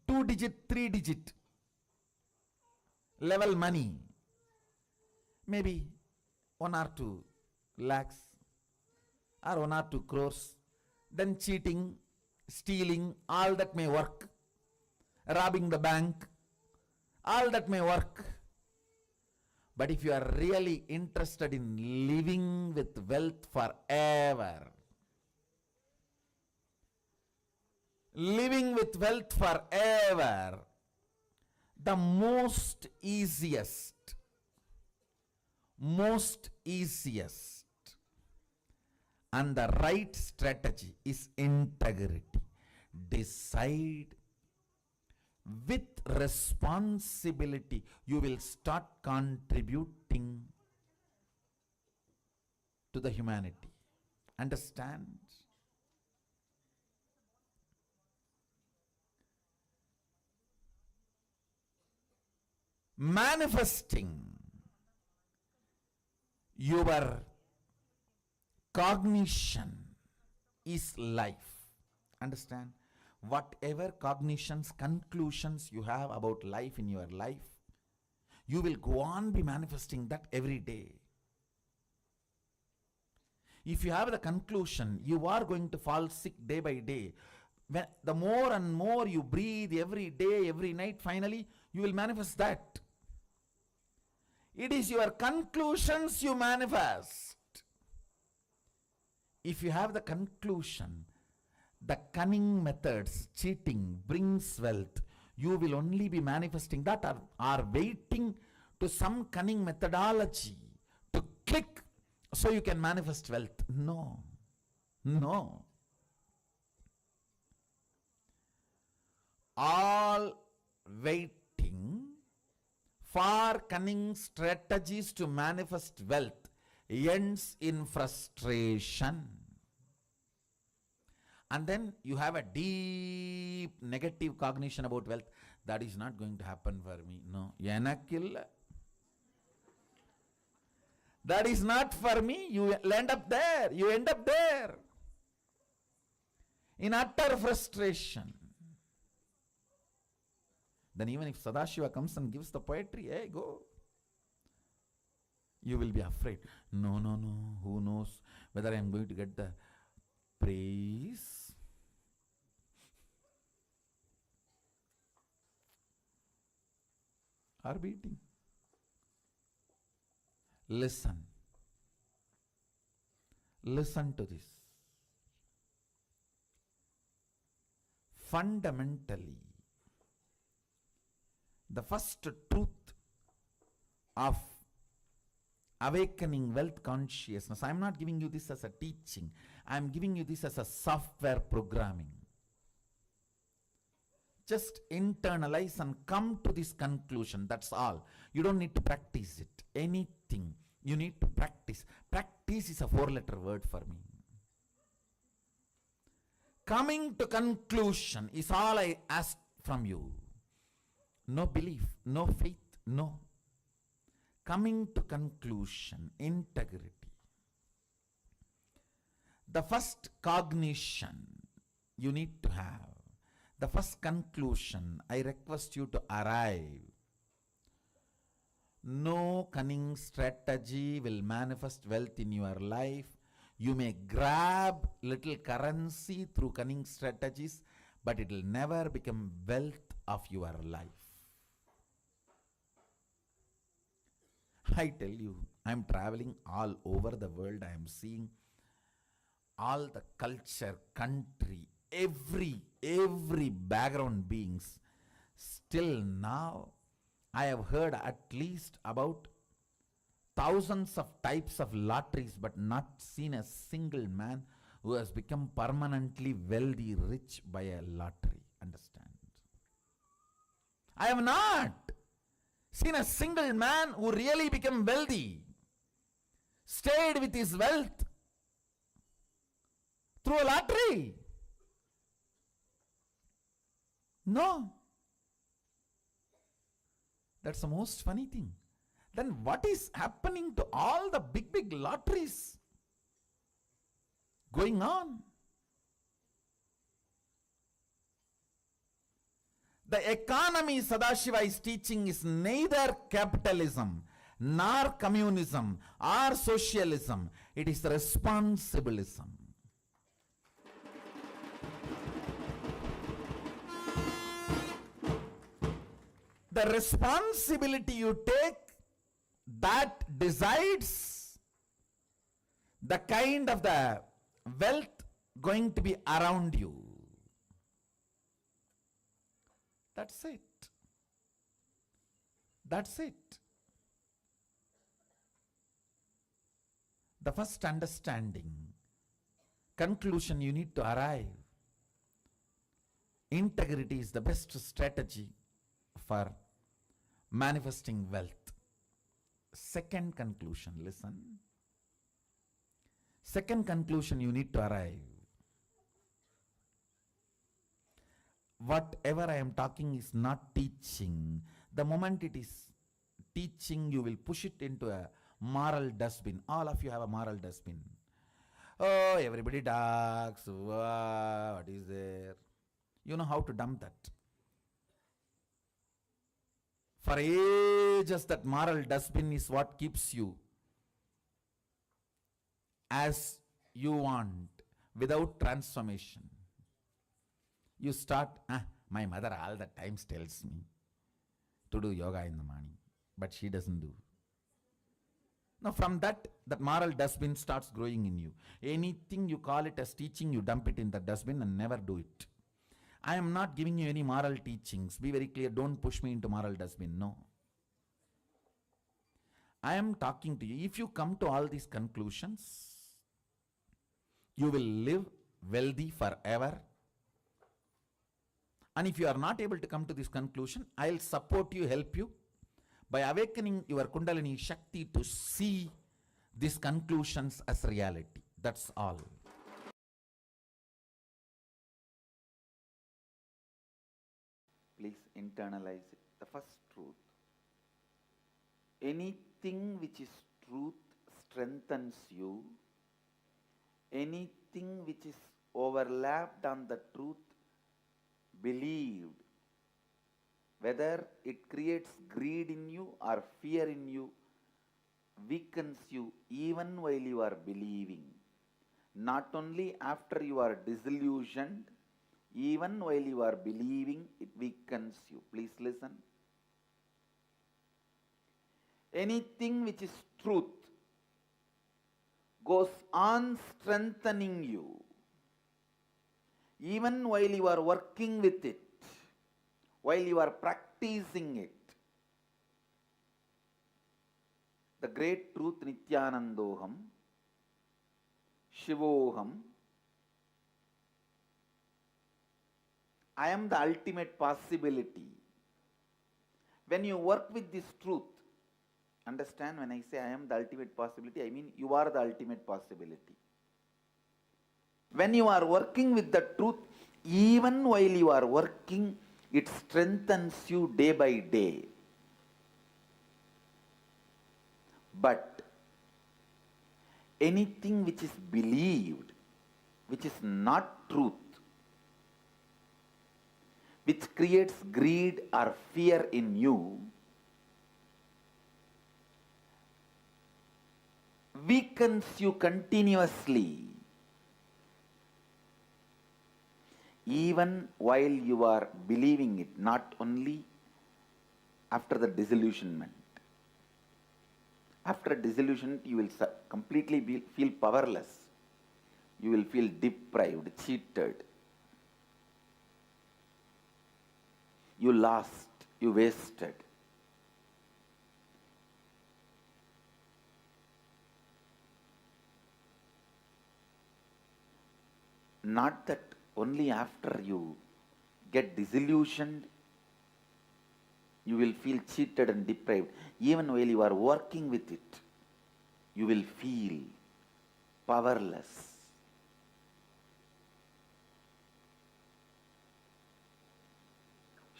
2-digit, 3-digit level money, maybe 1 or 2 lakhs or 1 or 2 crores, then cheating, stealing, all that may work. Robbing the bank, all that may work. But if you are really interested in living with wealth forever, living with wealth forever, the most easiest and the right strategy is integrity. Decide with responsibility. You will start contributing to the humanity. Understand? Manifesting your cognition is life. Understand? Whatever cognitions, conclusions you have about life in your life, you will go on be manifesting that every day. If you have the conclusion you are going to fall sick day by day, the more and more you breathe every day, every night, finally you will manifest that. It is your conclusions you manifest. If you have the conclusion, the cunning methods, cheating brings wealth, you will only be manifesting that, or waiting to some cunning methodology to click so you can manifest wealth. No. All waiting for cunning strategies to manifest wealth ends in frustration. And then you have a deep negative cognition about wealth. That is not going to happen for me. No. That is not for me. You end up there. In utter frustration. Then even if Sadashiva comes and gives the poetry, hey, go. You will be afraid. No. Who knows whether I am going to get the praise? Or beating. Listen to this. Fundamentally, the first truth of awakening wealth consciousness, I am not giving you this as a teaching, I am giving you this as a software programming. Just internalize and come to this conclusion, that's all. You don't need to practice it, anything. You need to practice. Practice is a 4-letter word for me. Coming to conclusion is all I ask from you. No belief, no faith, no. Coming to conclusion, integrity. The first cognition you need to have, the first conclusion I request you to arrive. No cunning strategy will manifest wealth in your life. You may grab little currency through cunning strategies, but it will never become wealth of your life. I tell you, I am traveling all over the world. I am seeing all the culture, country, every background beings. Still now, I have heard at least about thousands of types of lotteries, but not seen a single man who has become permanently wealthy, rich by a lottery. Understand? I have not seen a single man who really became wealthy, stayed with his wealth through a lottery. No. That's the most funny thing. Then what is happening to all the big lotteries? going on. The economy Sadashiva is teaching is neither capitalism, nor communism, or socialism. It is responsibilism. The responsibility you take, that decides the kind of the wealth going to be around you. That's it. That's it. The first understanding, conclusion you need to arrive. Integrity is the best strategy for manifesting wealth. Second conclusion, listen. Second conclusion you need to arrive. Whatever I am talking is not teaching. The moment it is teaching, you will push it into a moral dustbin. All of you have a moral dustbin. Oh, everybody talks. What is there? You know how to dump that. For ages, that moral dustbin is what keeps you as you want without transformation. You start, my mother all the times tells me to do yoga in the morning, but she doesn't do. Now from that moral dustbin starts growing in you. Anything you call it as teaching, you dump it in the dustbin and never do it. I am not giving you any moral teachings. Be very clear, don't push me into moral dustbin, no. I am talking to you. If you come to all these conclusions, you will live wealthy forever. And if you are not able to come to this conclusion, I'll support you, help you by awakening your Kundalini Shakti to see these conclusions as reality. That's all. Please internalize it. The first truth. Anything which is truth strengthens you. Anything which is overlapped on the truth, believed, whether it creates greed in you or fear in you, weakens you even while you are believing. Not only after you are disillusioned, even while you are believing, it weakens you. Please listen. Anything which is truth goes on strengthening you. Even while you are working with it, while you are practicing it. The great truth Nithyanandoham, Shivoham, I am the ultimate possibility. When you work with this truth, understand, when I say I am the ultimate possibility, I mean you are the ultimate possibility. When you are working with the truth, even while you are working, it strengthens you day by day. But anything which is believed, which is not truth, which creates greed or fear in you, weakens you continuously. Even while you are believing it, not only after the disillusionment. After disillusionment, you will completely feel powerless. You will feel deprived, cheated. You lost, you wasted. Not that only after you get disillusioned, you will feel cheated and deprived. Even while you are working with it, you will feel powerless.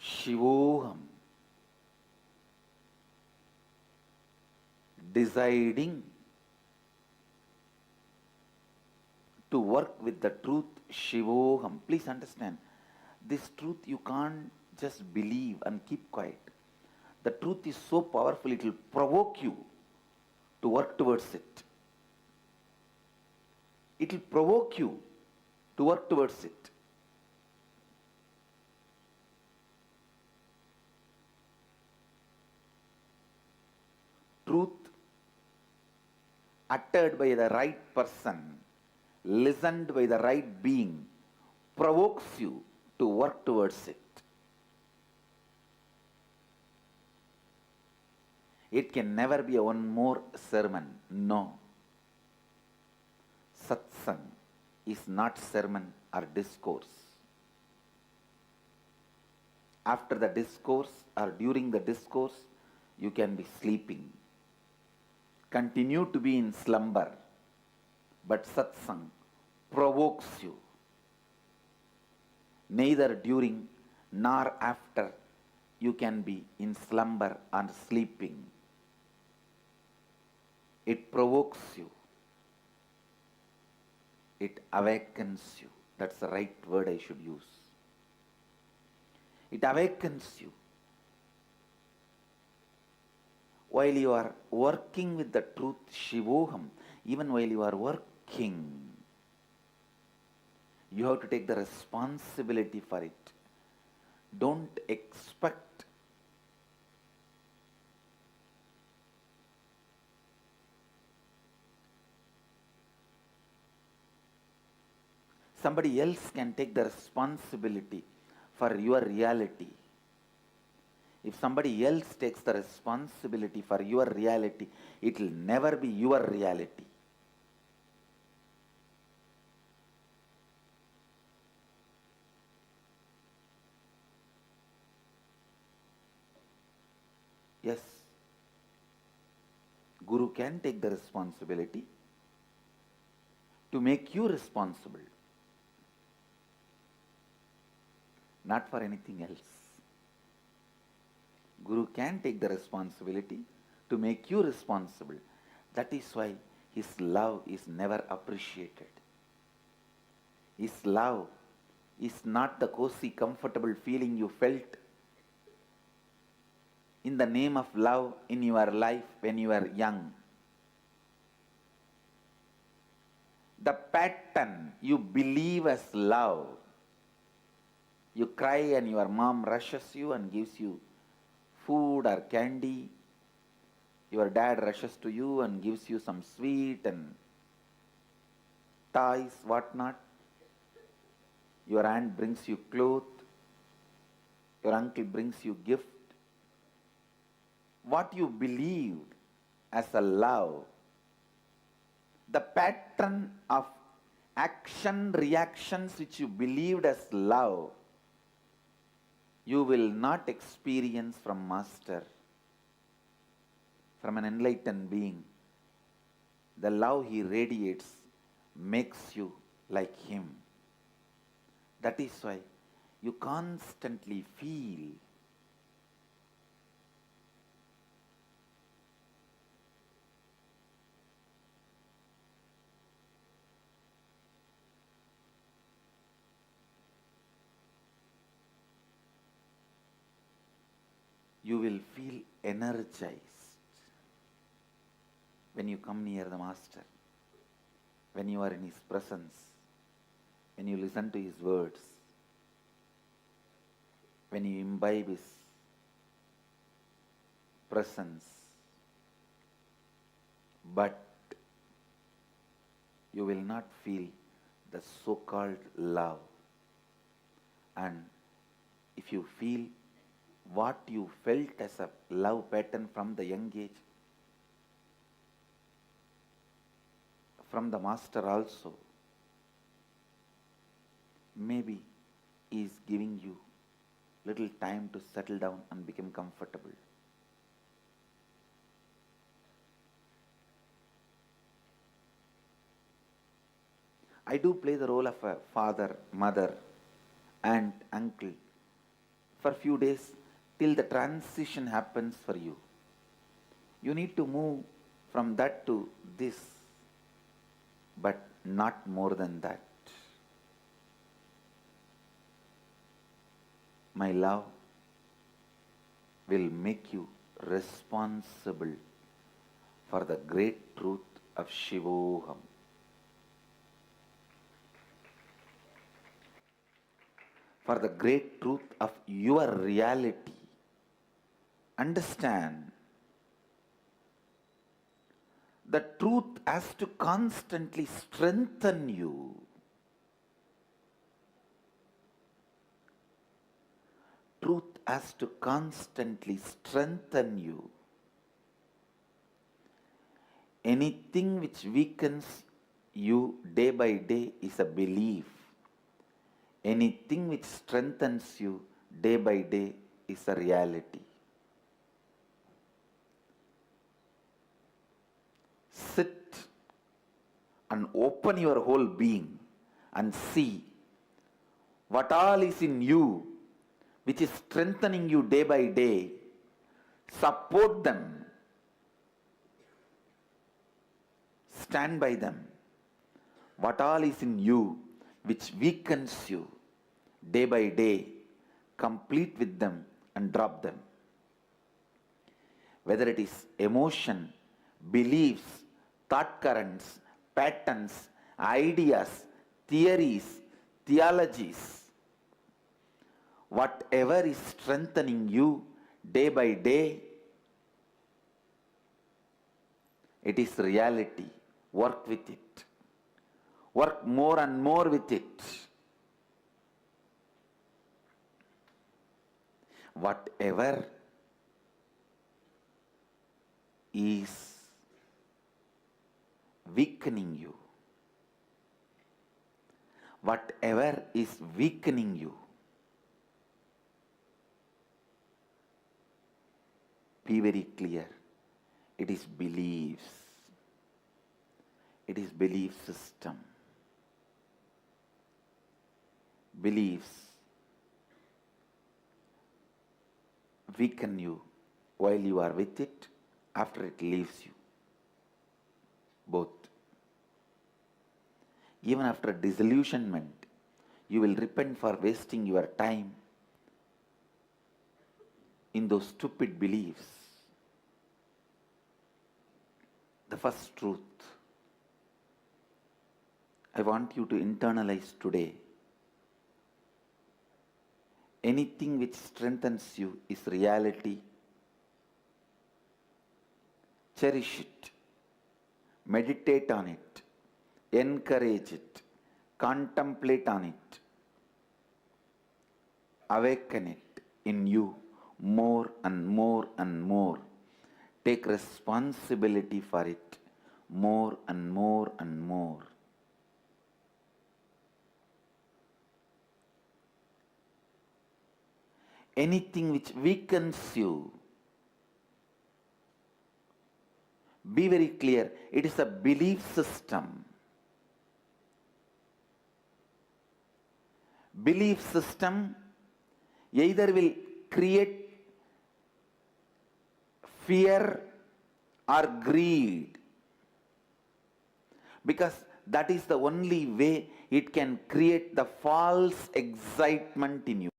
Shivoham, deciding to work with the truth Shivoham. Please understand, this truth you can't just believe and keep quiet. The truth is so powerful, it will provoke you to work towards it. It will provoke you to work towards it. Truth uttered by the right person, listened by the right being, provokes you to work towards it. It can never be a one more sermon. No. Satsang is not sermon or discourse. After the discourse or during the discourse, you can be sleeping. Continue to be in slumber. But satsang provokes you. Neither during nor after you can be in slumber or sleeping. It provokes you. It awakens you. That's the right word I should use. It awakens you. While you are working with the truth Shivoham, even while you are working, you have to take the responsibility for it. Don't expect somebody else can take the responsibility for your reality. If somebody else takes the responsibility for your reality, it will never be your reality. Yes, Guru can take the responsibility to make you responsible, not for anything else. Guru can take the responsibility to make you responsible. That is why his love is never appreciated. His love is not the cozy, comfortable feeling you felt in the name of love in your life when you were young. The pattern you believe as love. You cry and your mom rushes you and gives you food or candy. Your dad rushes to you and gives you some sweet and toys, whatnot. Your aunt brings you clothes. Your uncle brings you gift. What you believed as a love, the pattern of action reactions which you believed as love, you will not experience from Master, from an enlightened being. The love he radiates makes you like him. That is why you constantly feel you will feel energized when you come near the Master, when you are in his presence, when you listen to his words, when you imbibe his presence. But you will not feel the so-called love. And if you feel what you felt as a love pattern from the young age, from the Master also, maybe he is giving you little time to settle down and become comfortable. I do play the role of a father, mother, aunt, uncle for few days till the transition happens for you. You need to move from that to this. But not more than that. My love will make you responsible for the great truth of Shivoham. For the great truth of your reality. Understand, the truth has to constantly strengthen you. Truth has to constantly strengthen you. Anything which weakens you day by day is a belief. Anything which strengthens you day by day is a reality. Sit and open your whole being and see what all is in you which is strengthening you day by day. Support them. Stand by them. What all is in you which weakens you day by day, complete with them and drop them. Whether it is emotion, beliefs, thought currents, patterns, ideas, theories, theologies, whatever is strengthening you day by day, it is reality. Work with it. Work more and more with it. Whatever is weakening you, whatever is weakening you, be very clear. It is beliefs. It is belief system. Beliefs weaken you while you are with it, after it leaves you. Both. Even after disillusionment, you will repent for wasting your time in those stupid beliefs. The first truth I want you to internalize today. Anything which strengthens you is reality. Cherish it. Meditate on it. Encourage it. Contemplate on it. Awaken it in you more and more and more. Take responsibility for it more and more and more. Anything which weakens you, be very clear, it is a belief system. Belief system either will create fear or greed, because that is the only way it can create the false excitement in you.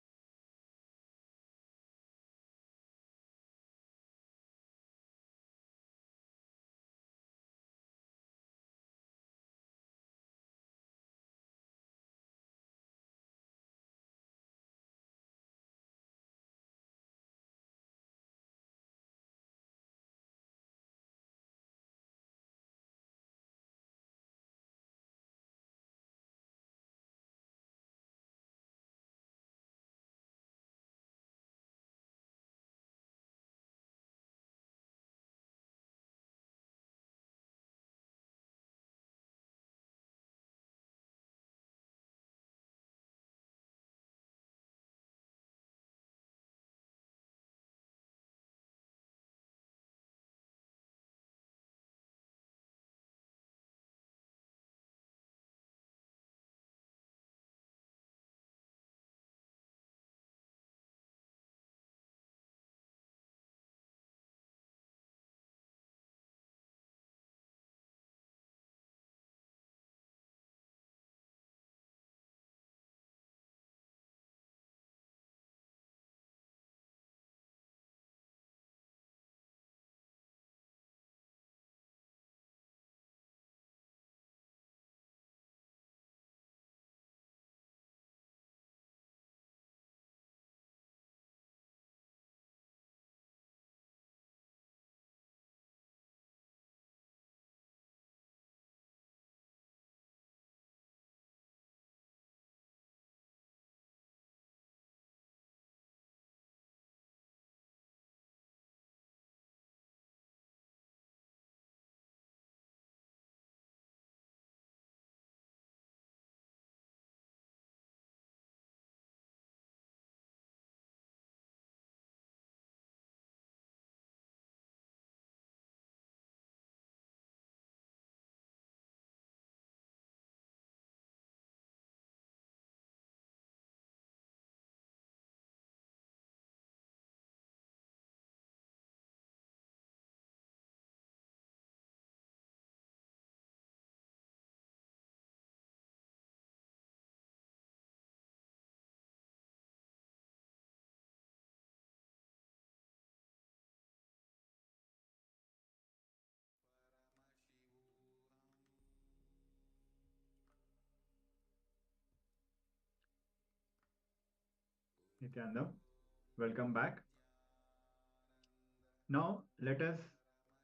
Nithyananda. Welcome back. Now, let us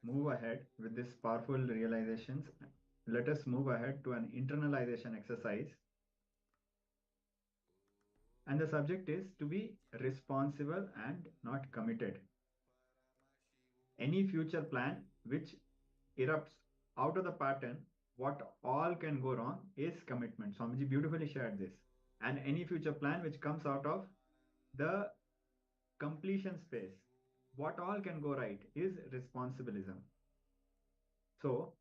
move ahead with this powerful realizations. Let us move ahead to an internalization exercise. And the subject is to be responsible and not committed. Any future plan which erupts out of the pattern, what all can go wrong is commitment. Swamiji beautifully shared this. And any future plan which comes out of the completion space, what all can go right is responsibilism. So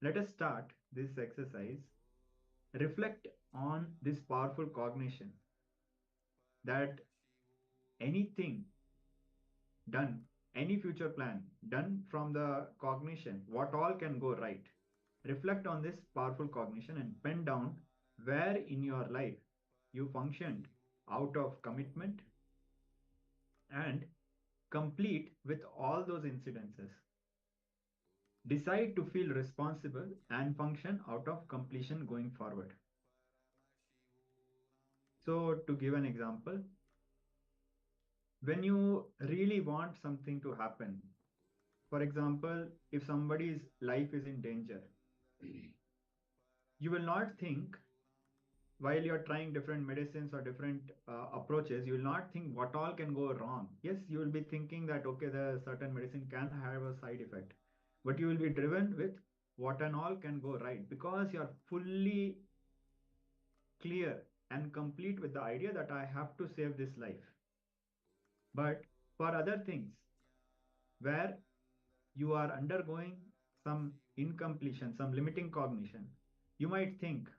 let us start this exercise. Reflect on this powerful cognition that anything done, any future plan done from the cognition, what all can go right. Reflect on this powerful cognition and pen down where in your life you functioned out of commitment and complete with all those incidences. Decide to feel responsible and function out of completion going forward. So, to give an example, when you really want something to happen, for example, if somebody's life is in danger, you will not think while you're trying different medicines or different approaches, you will not think what all can go wrong. Yes, you will be thinking that, okay, the certain medicine can have a side effect, but you will be driven with what and all can go right because you're fully clear and complete with the idea that I have to save this life. But for other things where you are undergoing some incompletion, some limiting cognition, you might think,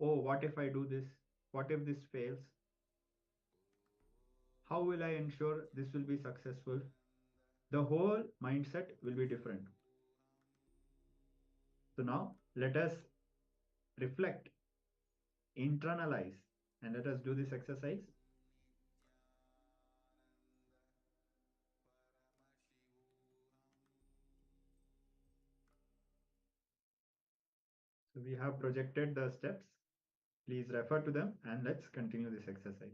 oh, what if I do this? What if this fails? How will I ensure this will be successful? The whole mindset will be different. So now let us reflect, internalize, and let us do this exercise. So we have projected the steps. Please refer to them and let's continue this exercise.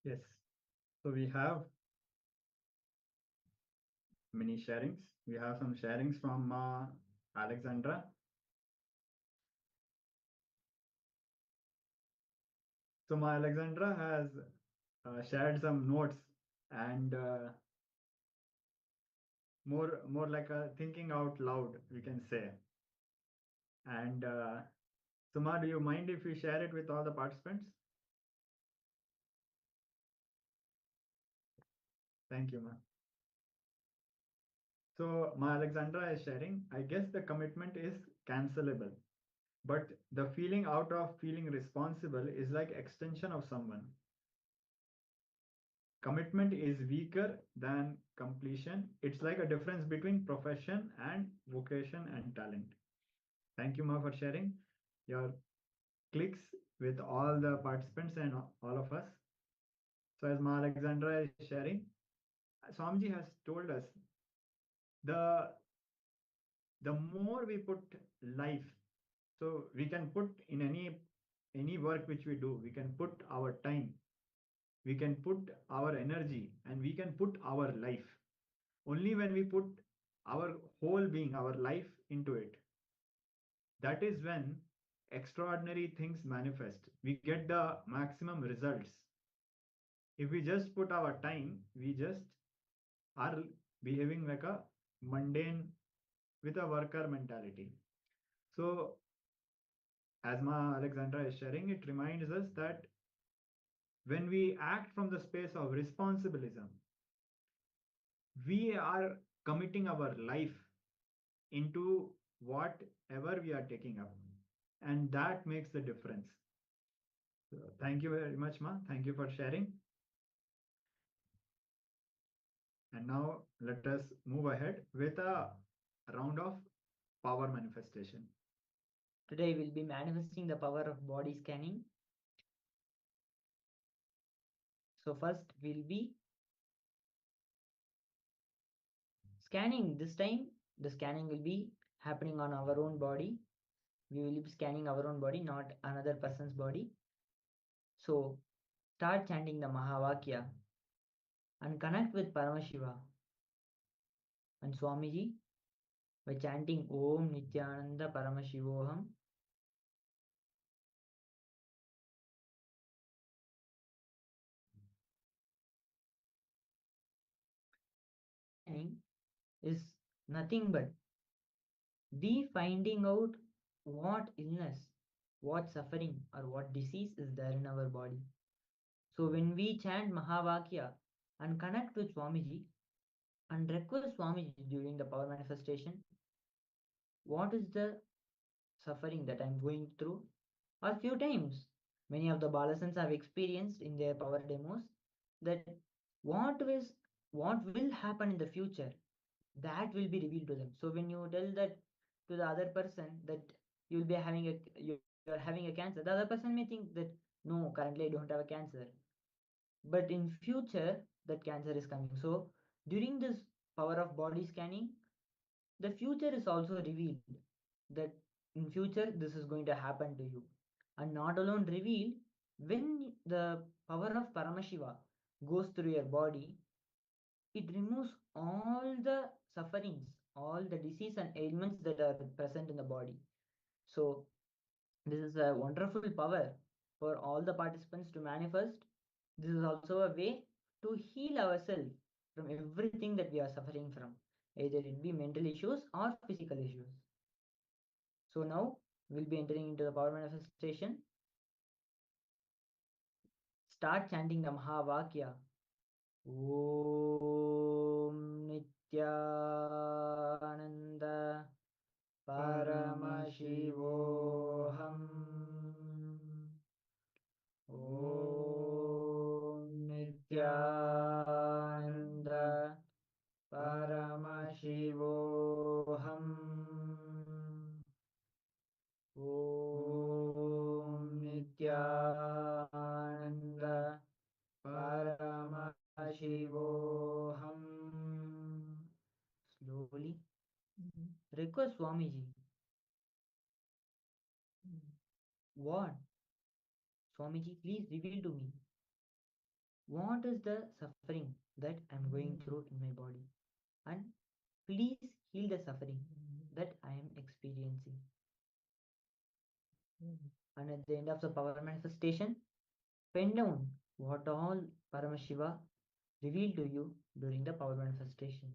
Yes. So we have many sharings. We have some sharings from Alexandra. So my Alexandra has shared some notes and more like a thinking out loud, we can say. And Suma, do you mind if we share it with all the participants? Thank you, ma. So my Alexandra is sharing, I guess the commitment is cancelable, but the feeling out of feeling responsible is like extension of someone. Commitment is weaker than completion. It's like a difference between profession and vocation and talent. Thank you, ma, for sharing your clicks with all the participants and all of us. So as Ma Alexandra is sharing, Swamiji has told us the more we put life, so we can put in any work which we do, we can put our time, we can put our energy, and we can put our life. Only when we put our whole being, our life into it, that is when extraordinary things manifest. We get the maximum results. If we just put our time, we just are behaving like a mundane with a worker mentality. So, as Ma Alexandra is sharing, it reminds us that when we act from the space of responsibilism, we are committing our life into whatever we are taking up, and that makes the difference. So, thank you very much, Ma. Thank you for sharing. And now let us move ahead with a round of power manifestation. Today we'll be manifesting the power of body scanning. So first we'll be scanning. This time the scanning will be happening on our own body. We will be scanning our own body, not another person's body. So start chanting the Mahavakya and connect with Paramashiva and Swamiji by chanting Om Nithyananda Paramashivoham. Is nothing but the finding out what illness, what suffering, or what disease is there in our body. So when we chant Mahavakya and connect with Swamiji and request Swamiji during the power manifestation, what is the suffering that I'm going through? Or few times, many of the Balasans have experienced in their power demos that what will happen in the future, that will be revealed to them. So when you tell that to the other person that you'll be having you're having a cancer, the other person may think that no, currently I don't have a cancer, but in future that cancer is coming. So during this power of body scanning, the future is also revealed, that in future this is going to happen to you. And not alone revealed, when the power of Paramashiva goes through your body, it removes all the sufferings, all the disease and ailments that are present in the body. So this is a wonderful power for all the participants to manifest. This is also a way to heal ourselves from everything that we are suffering from, either it be mental issues or physical issues. So now we'll be entering into the power manifestation. Start chanting the Mahavakya. Om Nithyananda Paramashivoham. Om Nithyananda Paramashivoham. Om Nithyananda Paramashivoham. Slowly request Swamiji. What? Swamiji, please reveal to me. what is the suffering that I'm going through in my body, and please heal the suffering that I am experiencing. And at the end of the power manifestation, pen down what all Paramashiva revealed to you during the power manifestation.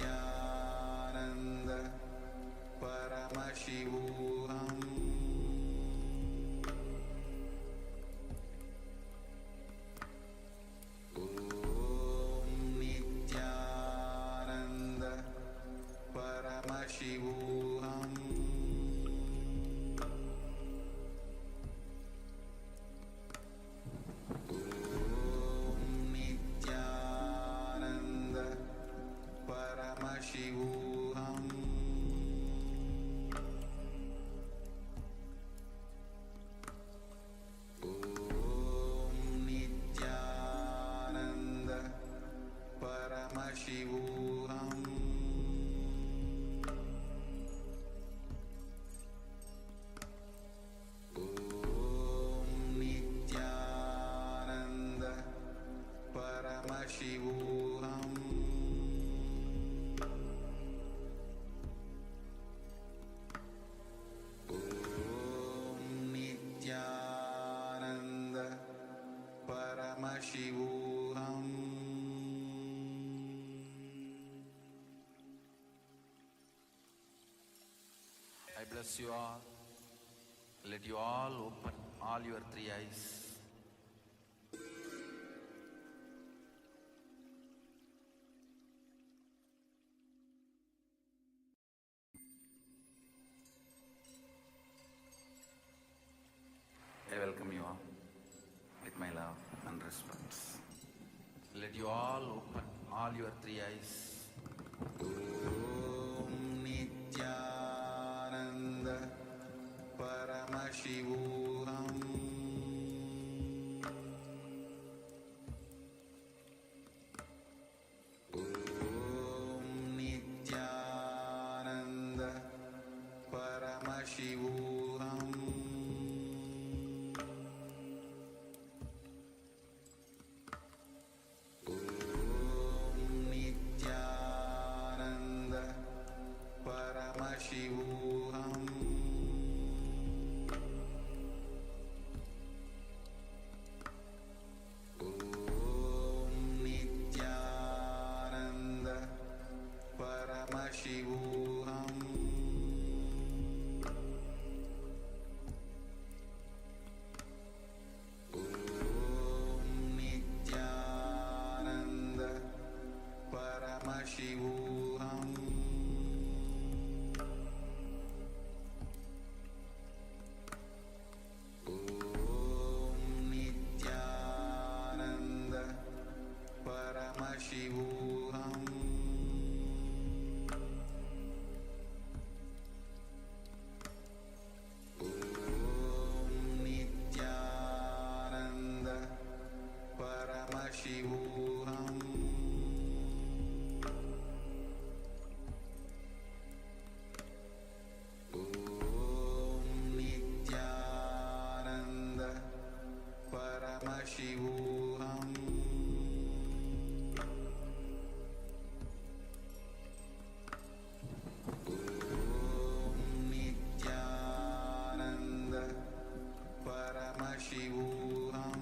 Nityanand परमशिवोऽहम् ॐ नित्यानन्द परमशिवोऽहम् नित्यानन्द परमशिवोऽहम् ॐ नित्यानन्द परमशिवोऽहम् ॐ नित्यानन्द परमशिवोऽहम् ॐ नित्यानन्द परमशिवोऽहम् I bless you all. Let you all open all your three eyes. I welcome you all with my love and respect. Let you all open all your three eyes. Om Nithyananda Paramashivoham. Om Nithyananda Paramashivoham. Paramashivoham. Om Nithyananda Paramashivoham. Om Nithyananda Paramashivoham. Paramashivoham. Om Nithyananda Paramashivoham. Om Nithyananda Paramashivoham. Paramashivoham.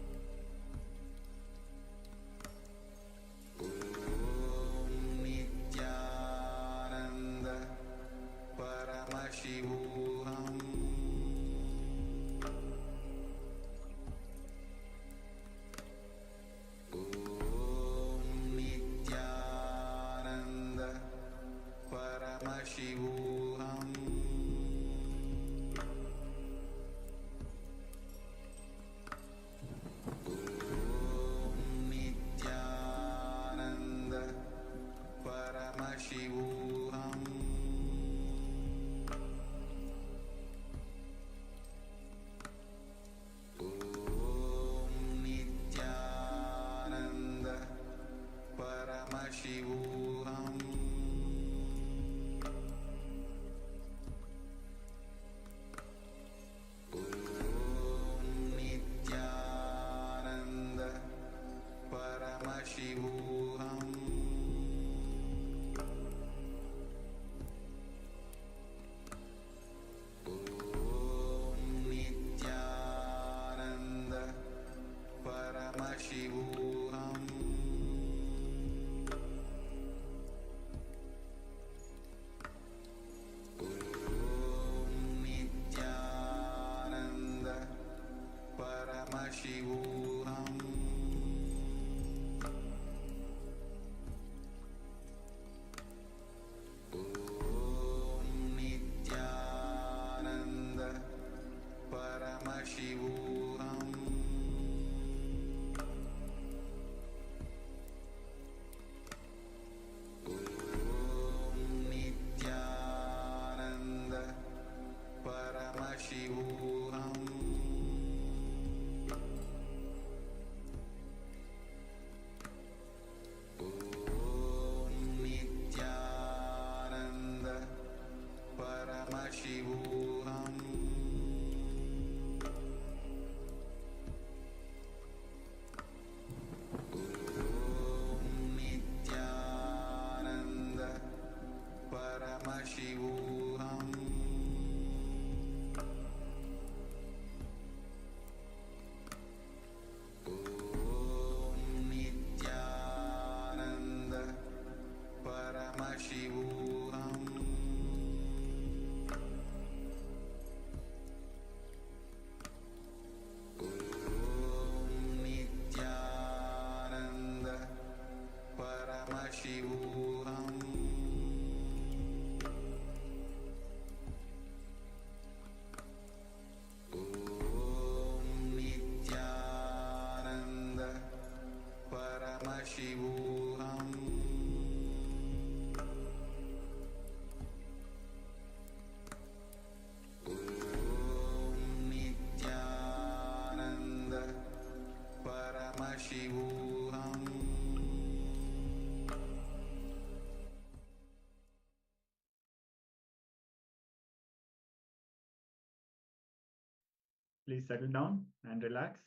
Please settle down and relax.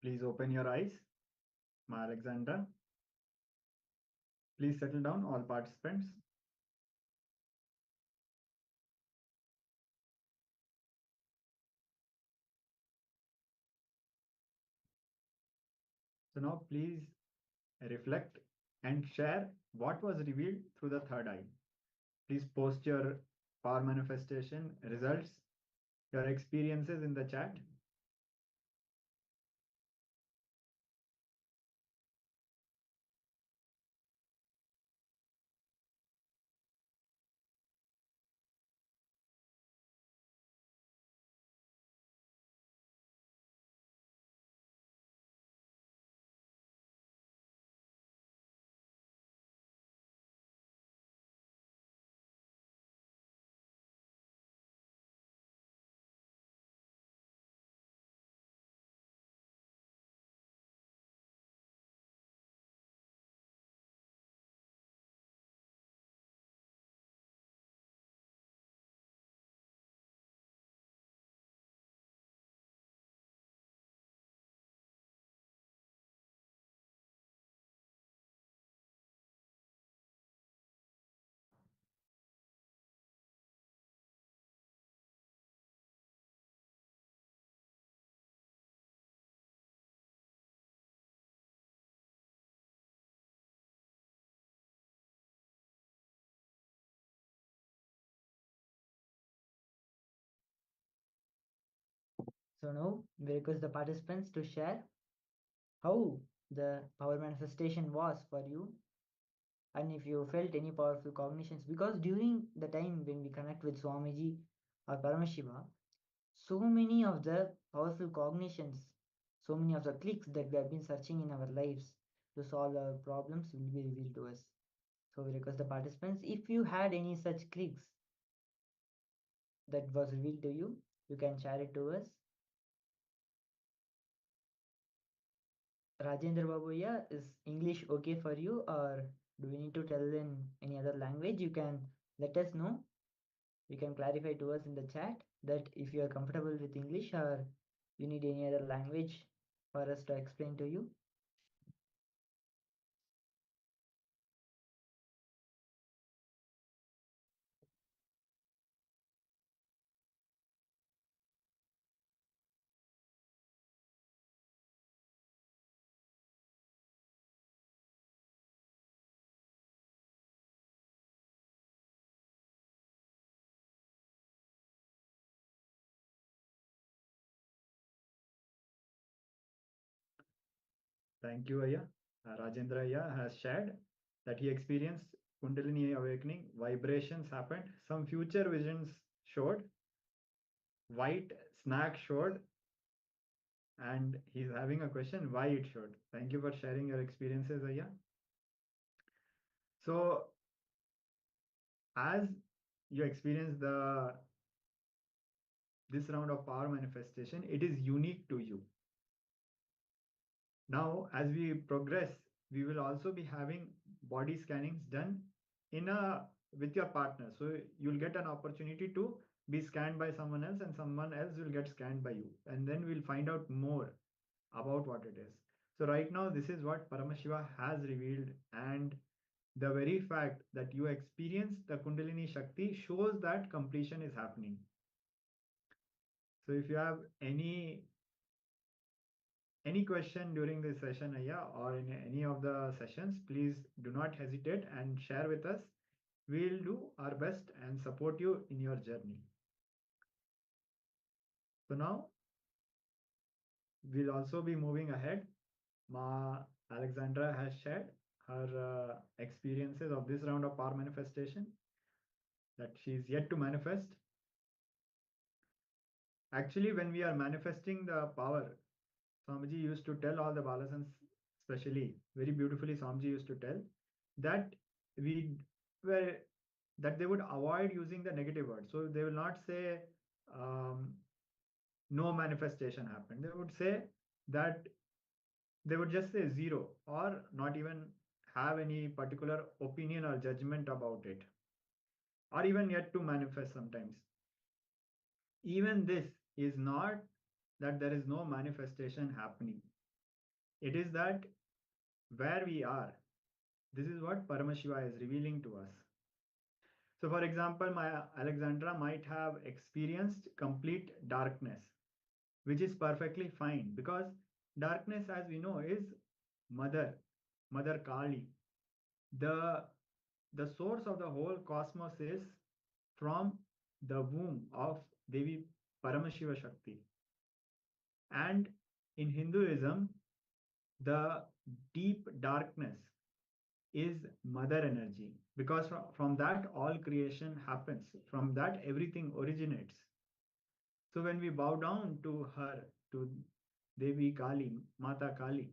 Please open your eyes. Ma Alexander. Please settle down, all participants. So now please reflect and share what was revealed through the third eye. Please post your power manifestation results, your experiences in the chat. So now we request the participants to share how the power manifestation was for you, and if you felt any powerful cognitions, because during the time when we connect with Swamiji or Paramashiva, so many of the powerful cognitions, so many of the clicks that we have been searching in our lives to solve our problems will be revealed to us. So we request the participants, if you had any such clicks that was revealed to you, you can share it to us. Rajendra Babuya, is English okay for you, or do we need to tell in any other language? You can let us know. You can clarify to us in the chat that if you are comfortable with English or you need any other language for us to explain to you. Thank you, Aya. Rajendra Aya has shared that he experienced Kundalini awakening, vibrations happened, some future visions showed, white snack showed, and he's having a question why it showed. Thank you for sharing your experiences, Aya. So, as you experience this round of power manifestation, it is unique to you. Now, as we progress, we will also be having body scannings done with your partner. So you'll get an opportunity to be scanned by someone else, and someone else will get scanned by you. And then we'll find out more about what it is. So right now, this is what Paramashiva has revealed. And the very fact that you experience the Kundalini Shakti shows that completion is happening. So if you have any question during this session, Aya, or in any of the sessions, please do not hesitate and share with us. We'll do our best and support you in your journey. So now, we'll also be moving ahead. Ma Alexandra has shared her experiences of this round of power manifestation that she's yet to manifest. Actually, when we are manifesting the power, Swamiji used to tell all the Balasans, especially very beautifully, Swamiji used to tell that they would avoid using the negative words. So they will not say no manifestation happened. They would say that they would just say zero, or not even have any particular opinion or judgment about it, or even yet to manifest sometimes. Even this is not that there is no manifestation happening. It is that where we are, this is what Paramashiva is revealing to us. So for example, my Alexandra might have experienced complete darkness, which is perfectly fine, because darkness, as we know, is Mother Kali. The source of the whole cosmos is from the womb of Devi Paramashiva Shakti. And in Hinduism, the deep darkness is mother energy, because from that all creation happens, from that everything originates. So when we bow down to her, to Devi Kali, Mata Kali,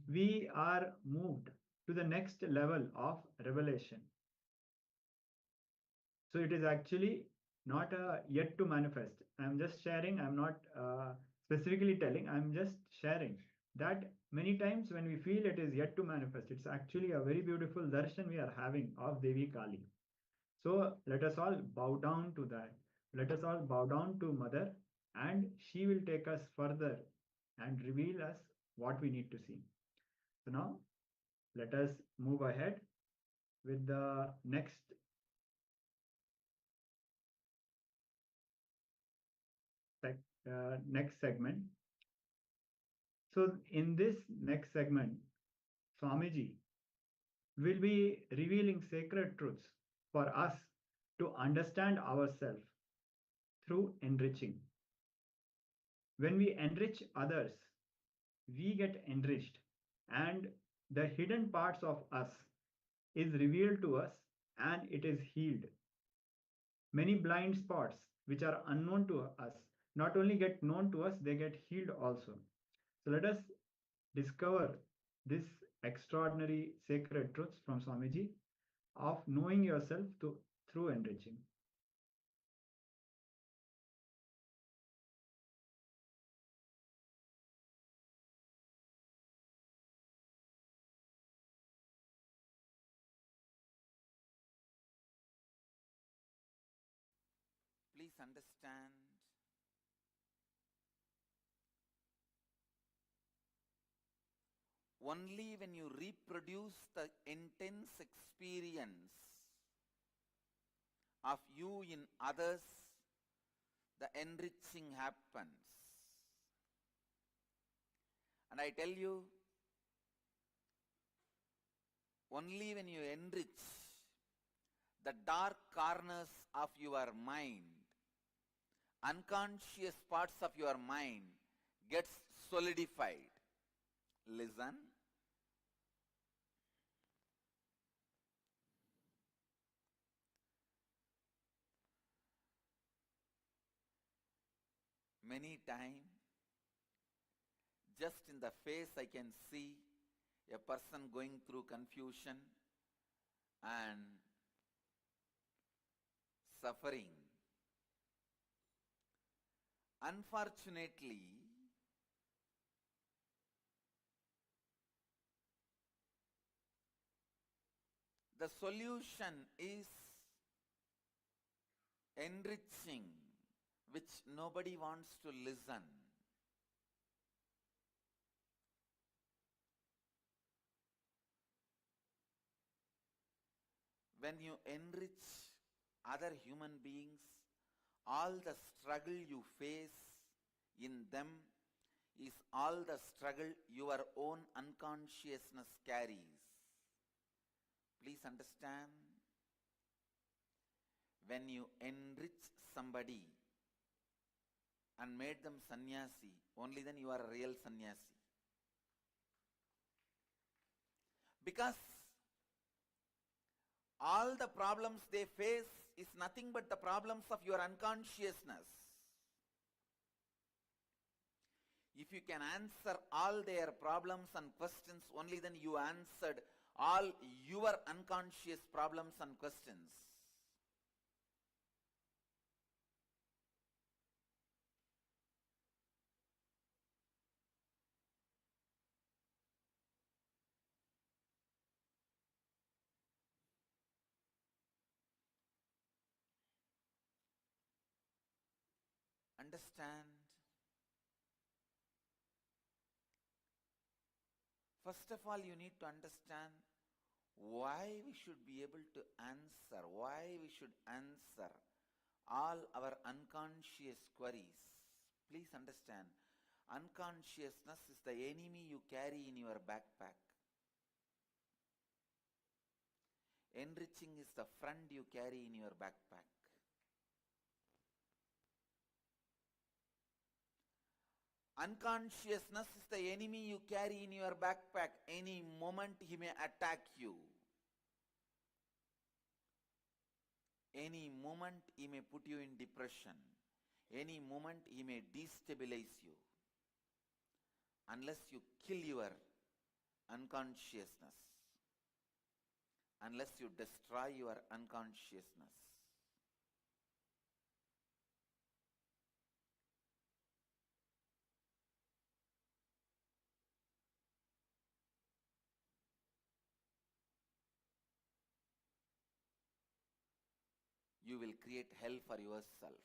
we are moved to the next level of revelation. So it is actually not yet to manifest. I'm just sharing, I'm not specifically telling, I'm just sharing that many times when we feel it is yet to manifest, it's actually a very beautiful darshan we are having of Devi Kali. So let us all bow down to that. Let us all bow down to Mother, and she will take us further and reveal us what we need to see. So now let us move ahead with the next segment. So in this next segment, Swamiji will be revealing sacred truths for us to understand ourselves through enriching. When we enrich others, we get enriched, and the hidden parts of us is revealed to us, and it is healed. Many blind spots which are unknown to us not only get known to us, they get healed also. So let us discover this extraordinary sacred truths from Swamiji of knowing yourself through enriching. Please understand, only when you reproduce the intense experience of you in others, the enriching happens. And I tell you, only when you enrich the dark corners of your mind, unconscious parts of your mind gets solidified. listen, many times, just in the face I can see a person going through confusion and suffering. Unfortunately, the solution is enriching, which nobody wants to listen. When you enrich other human beings, all the struggle you face in them is all the struggle your own unconsciousness carries. Please understand, when you enrich somebody and made them sannyasi, only then you are a real sannyasi. Because all the problems they face is nothing but the problems of your unconsciousness. If you can answer all their problems and questions, only then you answered all your unconscious problems and questions. Understand? First of all, you need to understand why we should be able to answer, why we should answer all our unconscious queries. Please understand, unconsciousness is the enemy you carry in your backpack. Enriching is the friend you carry in your backpack. Unconsciousness is the enemy you carry in your backpack. Any moment he may attack you. Any moment he may put you in depression. Any moment he may destabilize you. Unless you kill your unconsciousness. Unless you destroy your unconsciousness. You will create hell for yourself,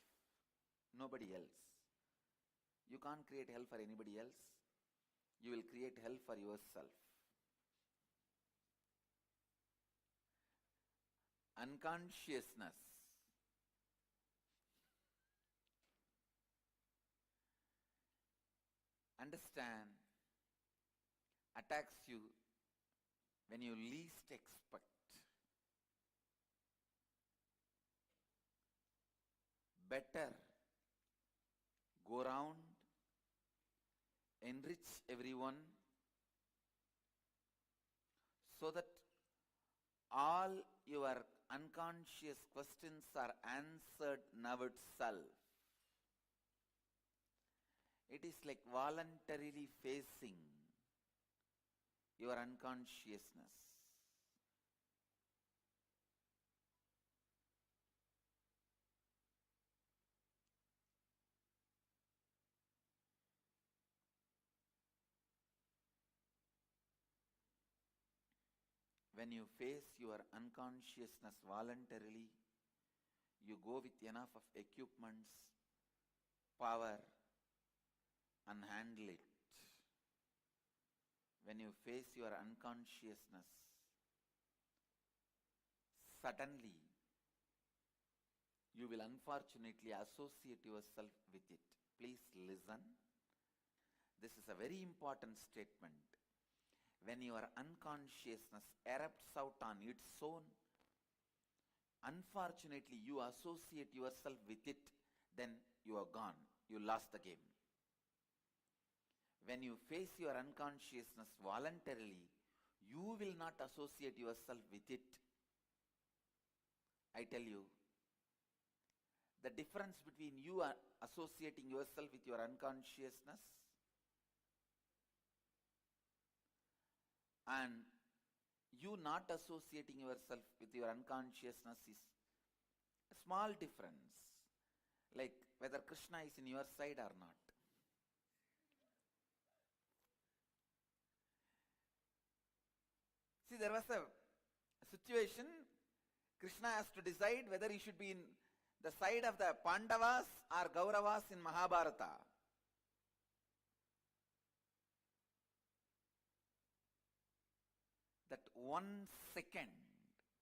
nobody else. You can't create hell for anybody else. You will create hell for yourself. Unconsciousness understand attacks you when you least expect. Better go round, enrich everyone, so that all your unconscious questions are answered now itself. It is like voluntarily facing your unconsciousness. When you face your unconsciousness voluntarily, you go with enough of equipments, power, and handle it. When you face your unconsciousness, suddenly you will unfortunately associate yourself with it. Please listen. This is a very important statement. When your unconsciousness erupts out on its own, unfortunately you associate yourself with it, then you are gone. You lost the game. when you face your unconsciousness voluntarily, you will not associate yourself with it. I tell you, the difference between you associating yourself with your unconsciousness and you not associating yourself with your unconsciousness is a small difference, like whether Krishna is in your side or not. See, there was a situation, Krishna has to decide whether he should be in the side of the Pandavas or Kauravas in Mahabharata. That 1 second,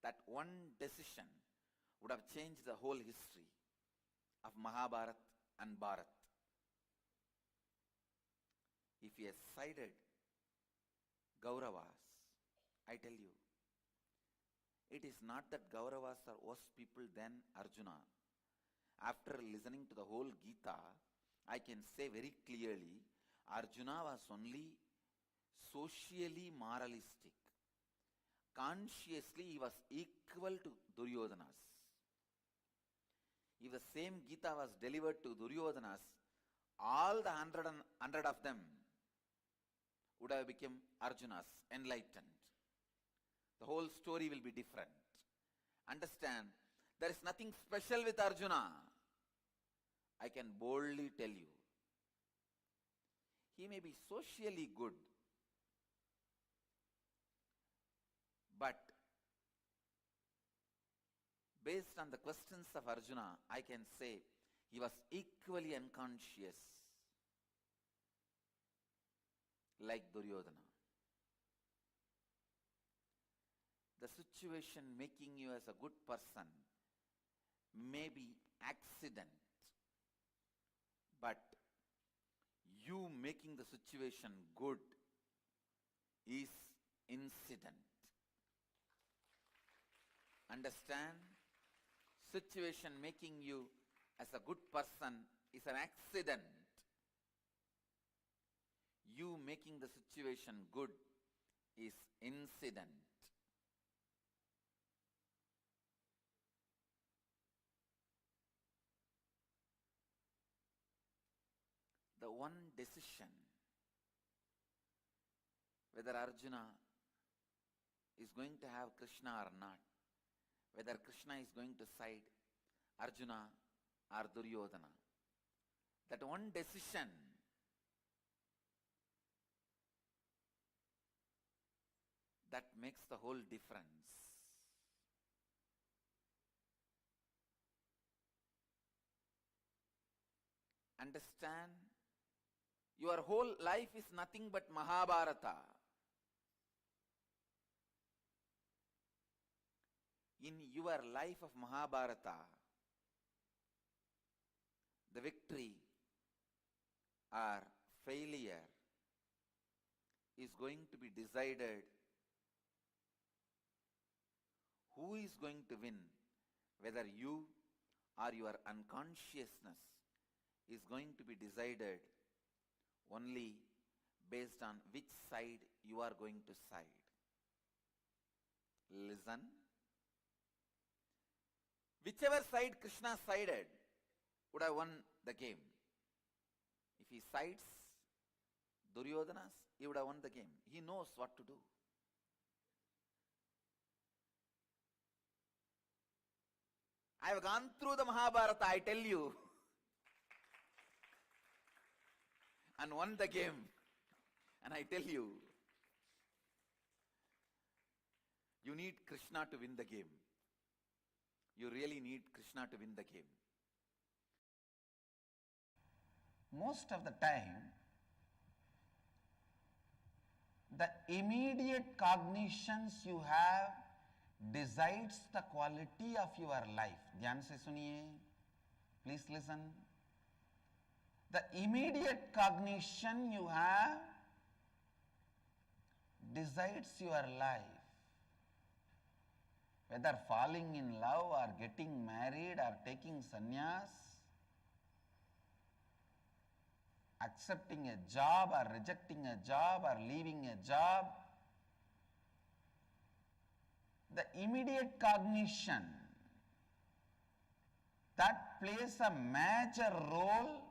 that one decision would have changed the whole history of Mahabharata and Bharat. If he has sided Kauravas, I tell you, it is not that Kauravas are worse people than Arjuna. After listening to the whole Gita, I can say very clearly, Arjuna was only socially moralistic. Consciously, he was equal to Duryodhana's. If the same Gita was delivered to Duryodhana's, all the hundred of them would have become Arjuna's, enlightened. The whole story will be different. Understand, there is nothing special with Arjuna. I can boldly tell you. He may be socially good, but based on the questions of Arjuna, I can say he was equally unconscious like Duryodhana. The situation making you as a good person may be accident, but you making the situation good is incident. Understand? Situation making you as a good person is an accident. You making the situation good is incident. The one decision whether Arjuna is going to have Krishna or not, whether Krishna is going to side Arjuna or Duryodhana, that one decision that makes the whole difference. Understand? Your whole life is nothing but Mahabharata. In your life of Mahabharata, the victory or failure is going to be decided. Who is going to win? Whether you or your unconsciousness is going to be decided only based on which side you are going to side. Listen. Whichever side Krishna sided would have won the game. If he sides Duryodhana's, he would have won the game. He knows what to do. I have gone through the Mahabharata, I tell you, and won the game. And I tell you, you need Krishna to win the game. You really need Krishna to win the game. Most of the time, the immediate cognitions you have decides the quality of your life. ध्यान से सुनिए. Please listen. The immediate cognition you have decides your life. Whether falling in love or getting married or taking sannyas, accepting a job or rejecting a job or leaving a job, the immediate cognition that plays a major role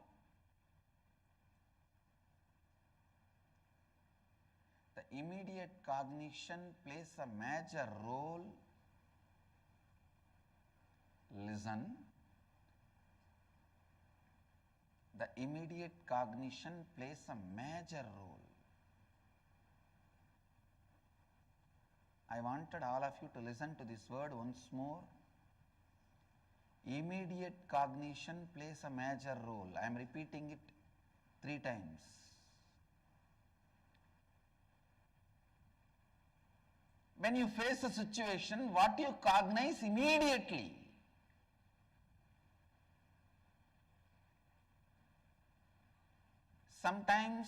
listen. The immediate cognition plays a major role. I wanted all of you to listen to this word once more. Immediate cognition plays a major role. I am repeating it 3 times. When you face a situation, what you cognize immediately? Sometimes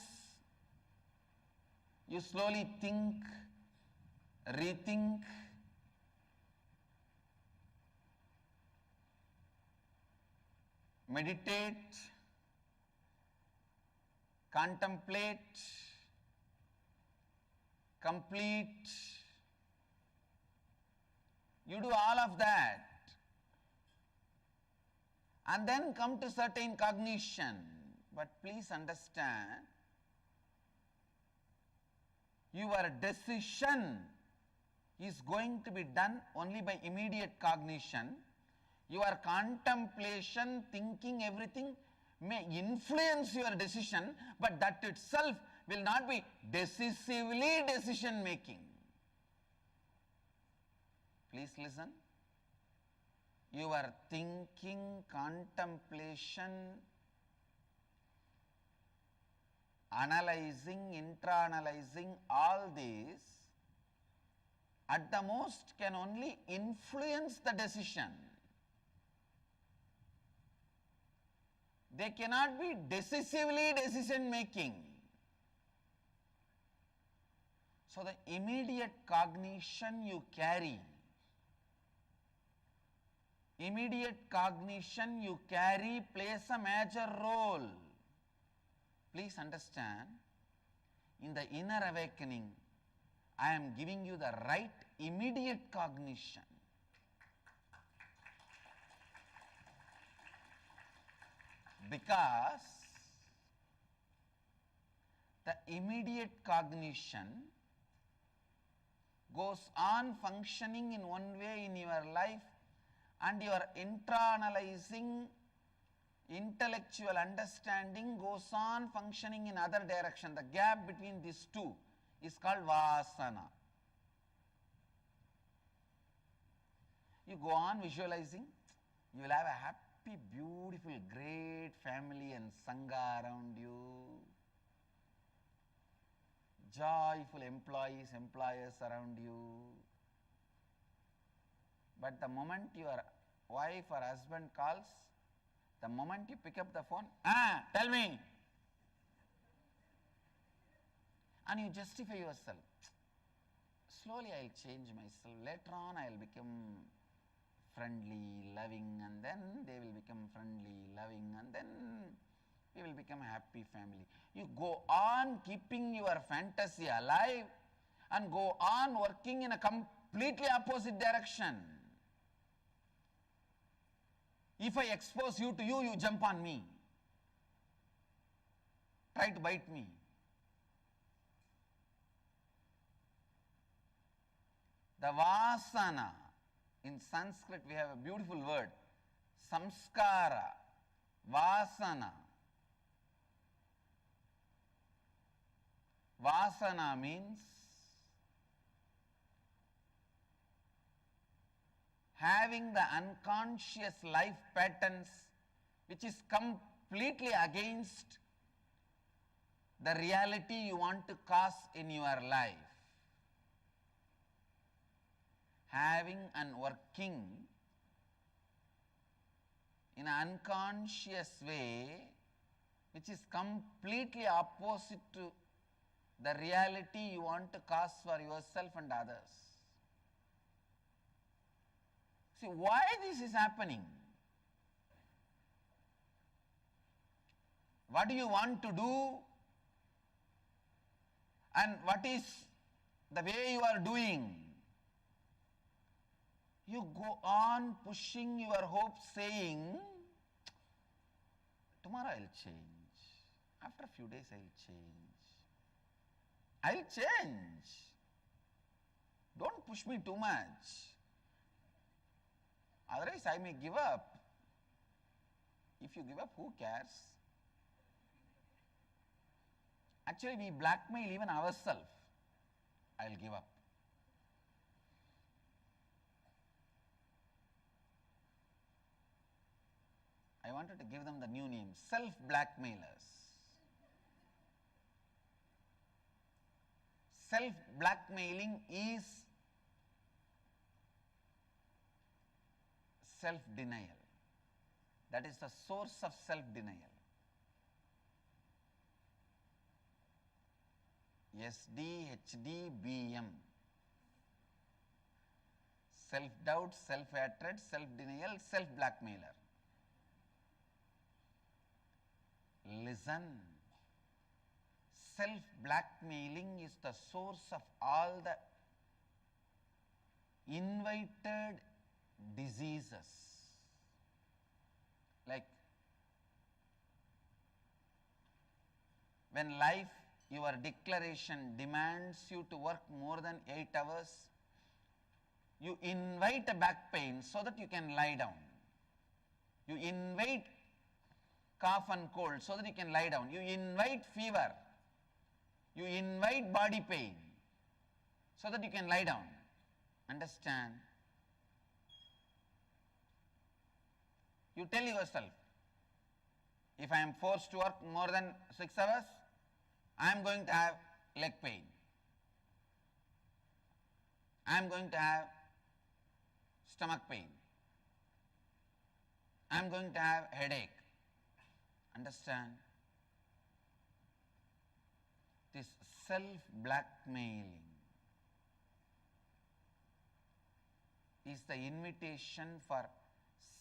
you slowly think, rethink, meditate, contemplate, complete. You do all of that and then come to certain cognition. But please understand, your decision is going to be done only by immediate cognition. Your contemplation, thinking, everything may influence your decision, but that itself will not be decisively decision making. Please listen. Your thinking, contemplation, analyzing, intra-analyzing, all these at the most can only influence the decision. They cannot be decisively decision making. So the immediate cognition you carry, plays a major role. Please understand, in the inner awakening, I am giving you the right immediate cognition. Because the immediate cognition goes on functioning in one way in your life, and your intra-analyzing intellectual understanding goes on functioning in other direction. The gap between these two is called vasana. You go on visualizing, you will have a happy, beautiful, great family and sangha around you, joyful employees, employers around you. But the moment your wife or husband calls, the moment you pick up the phone, tell me, and you justify yourself. Slowly I will change myself. Later on I will become friendly, loving, and then they will become friendly, loving, and then we will become a happy family. You go on keeping your fantasy alive and go on working in a completely opposite direction. If I expose you to you, you jump on me, try to bite me. The vasana, in Sanskrit we have a beautiful word, samskara, vasana. Vasana means having the unconscious life patterns which is completely against the reality you want to cause in your life. Having and working in an unconscious way which is completely opposite to the reality you want to cause for yourself and others. See, why this is happening? what do you want to do, and what is the way you are doing. You go on pushing your hopes, saying, tomorrow I'll change, after a few days I'll change. I'll change. Don't push me too much. Otherwise I may give up. If you give up, who cares? Actually, we blackmail even ourselves. I'll give up. I wanted to give them the new name, self-blackmailers. Self-blackmailing is self-denial. That is the source of self-denial. SD, HD, BM. Self-doubt, self-hatred, self-denial, self-blackmailer. Listen. Self-blackmailing is the source of all the invited diseases. Like when life, your declaration demands you to work more than 8 hours, you invite a back pain so that you can lie down. You invite cough and cold so that you can lie down. You invite fever. You invite body pain so that you can lie down. Understand? You tell yourself, if I am forced to work more than 6 hours, I am going to have leg pain. I am going to have stomach pain. I am going to have headache. Understand? This self-blackmailing is the invitation for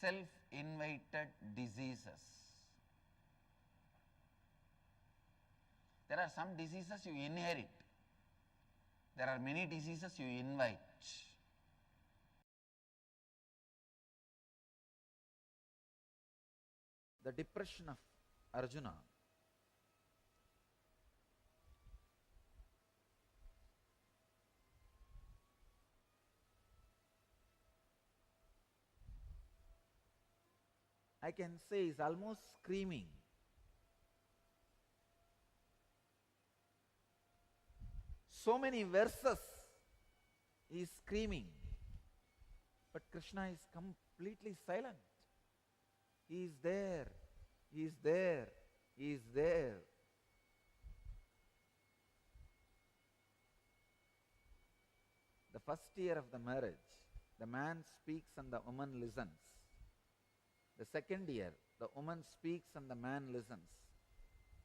self-invited diseases. There are some diseases you inherit. There are many diseases you invite. The depression of Arjuna I can say is almost screaming. So many verses he is screaming, but Krishna is completely silent. He is there, he is there, he is there. The first year of the marriage, the man speaks and the woman listens. The second year, the woman speaks and the man listens.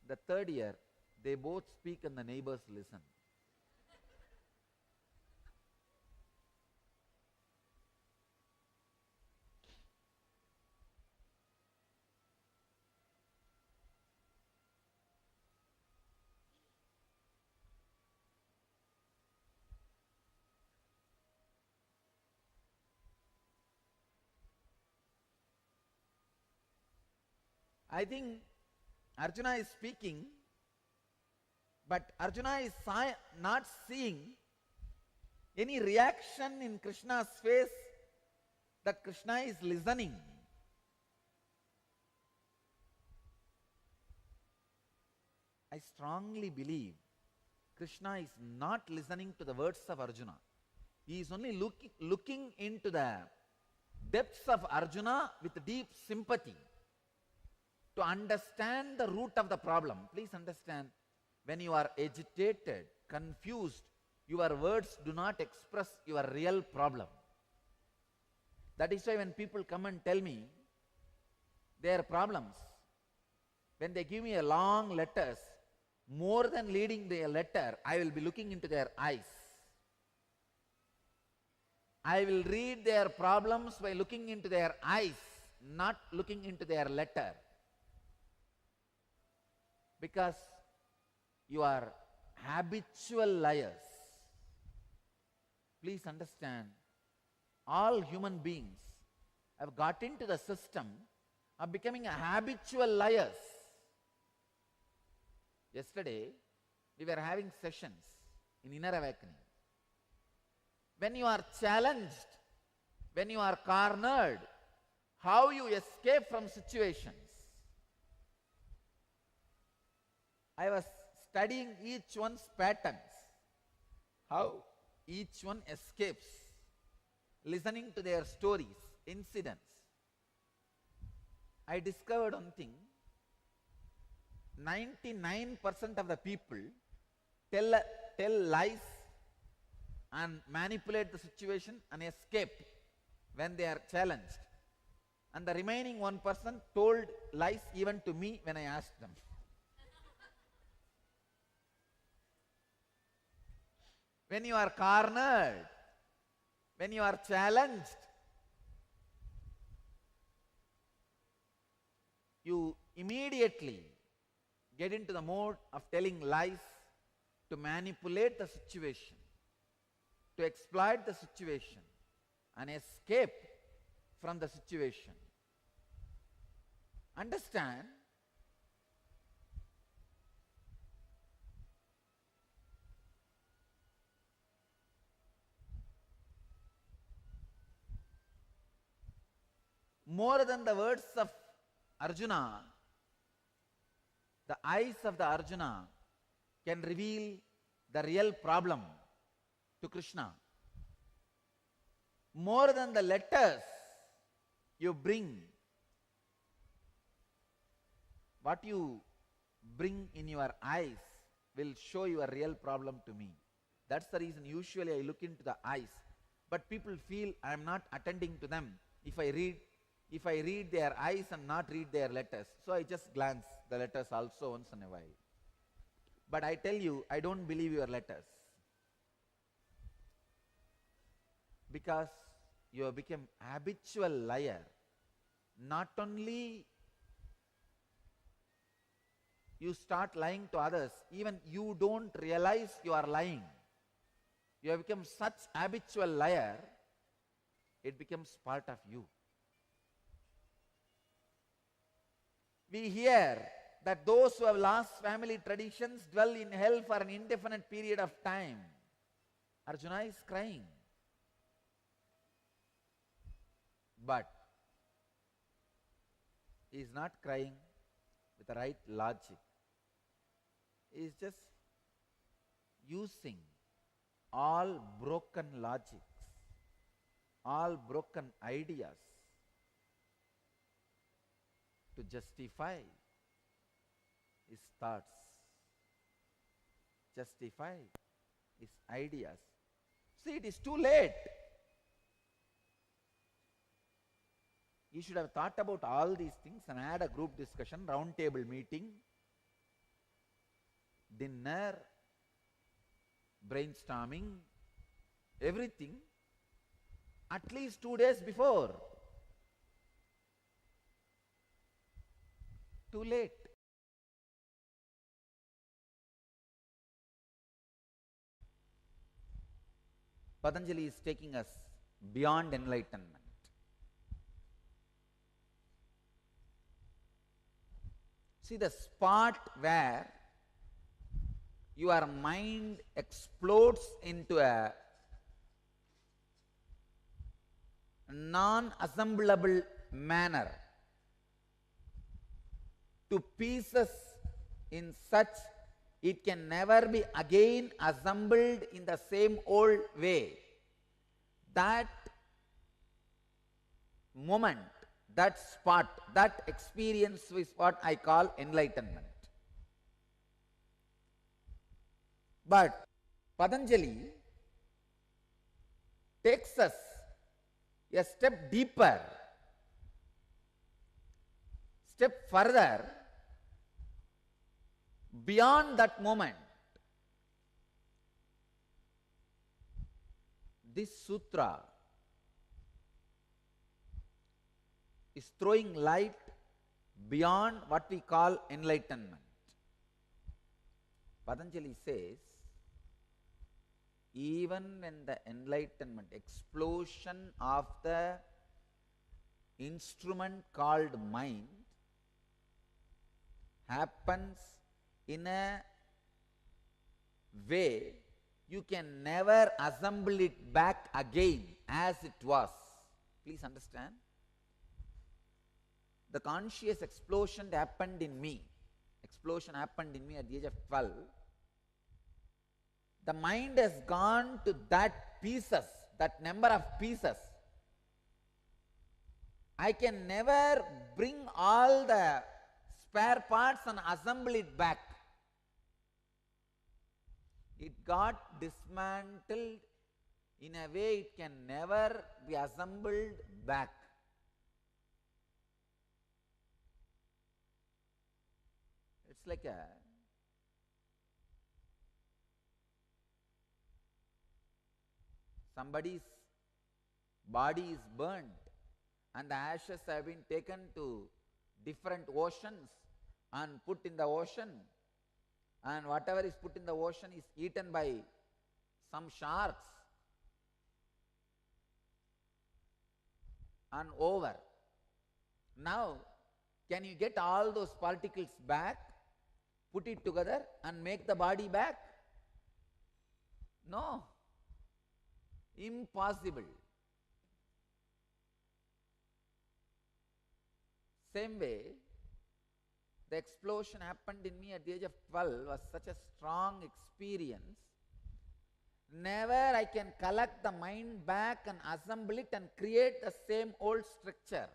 The third year, they both speak and the neighbors listen. I think Arjuna is speaking, but Arjuna is not seeing any reaction in Krishna's face that Krishna is listening. I strongly believe Krishna is not listening to the words of Arjuna. He is only looking into the depths of Arjuna with deep sympathy, to understand the root of the problem. Please understand, when you are agitated, confused, your words do not express your real problem. That is why when people come and tell me their problems, when they give me a long letters, more than reading their letter, I will be looking into their eyes. I will read their problems by looking into their eyes, not looking into their letter. because you are habitual liars. Please understand, all human beings have got into the system of becoming a habitual liars. Yesterday, we were having sessions in inner awakening. When you are challenged, when you are cornered, how you escape from situations. I was studying each one's patterns, how each one escapes, listening to their stories, incidents. I discovered one thing: 99% of the people tell lies and manipulate the situation and escape when they are challenged. And the remaining 1% told lies even to me when I asked them. When you are cornered, when you are challenged, you immediately get into the mode of telling lies to manipulate the situation, to exploit the situation and escape from the situation. Understand, more than the words of Arjuna, the eyes of the Arjuna can reveal the real problem to Krishna. More than the letters you bring, what you bring in your eyes will show your real problem to me. That's the reason usually I look into the eyes. But people feel I am not attending to them if I read their eyes and not read their letters. So I just glance the letters also once in a while. But I tell you, I don't believe your letters. Because you have become habitual liar. Not only you start lying to others, even you don't realize you are lying. You have become such habitual liar, it becomes part of you. We hear that those who have lost family traditions dwell in hell for an indefinite period of time. Arjuna is crying. But he is not crying with the right logic. He is just using all broken logics, all broken ideas to justify his thoughts, justify his ideas. See, it is too late. You should have thought about all these things and had a group discussion, round table meeting, dinner, brainstorming, everything at least 2 days before. Too late. Patanjali is taking us beyond enlightenment. See, the spot where your mind explodes into a non-assemblable manner to pieces in such it can never be again assembled in the same old way. That moment, that spot, that experience is what I call enlightenment. But Patanjali takes us a step deeper, step further, beyond that moment. This sutra is throwing light beyond what we call enlightenment. Patanjali says, even when the enlightenment, explosion of the instrument called mind happens in a way you can never assemble it back again as it was. Please understand. The conscious explosion happened in me. Explosion happened in me at the age of 12. The mind has gone to that pieces, that number of pieces. I can never bring all the spare parts and assemble it back. It got dismantled in a way it can never be assembled back. It's like somebody's body is burnt and the ashes have been taken to different oceans and put in the ocean, and whatever is put in the ocean is eaten by some sharks and over. Now, can you get all those particles back, put it together and make the body back? No. Impossible. Same way, the explosion happened in me at the age of 12 was such a strong experience. Never I can collect the mind back and assemble it and create the same old structure.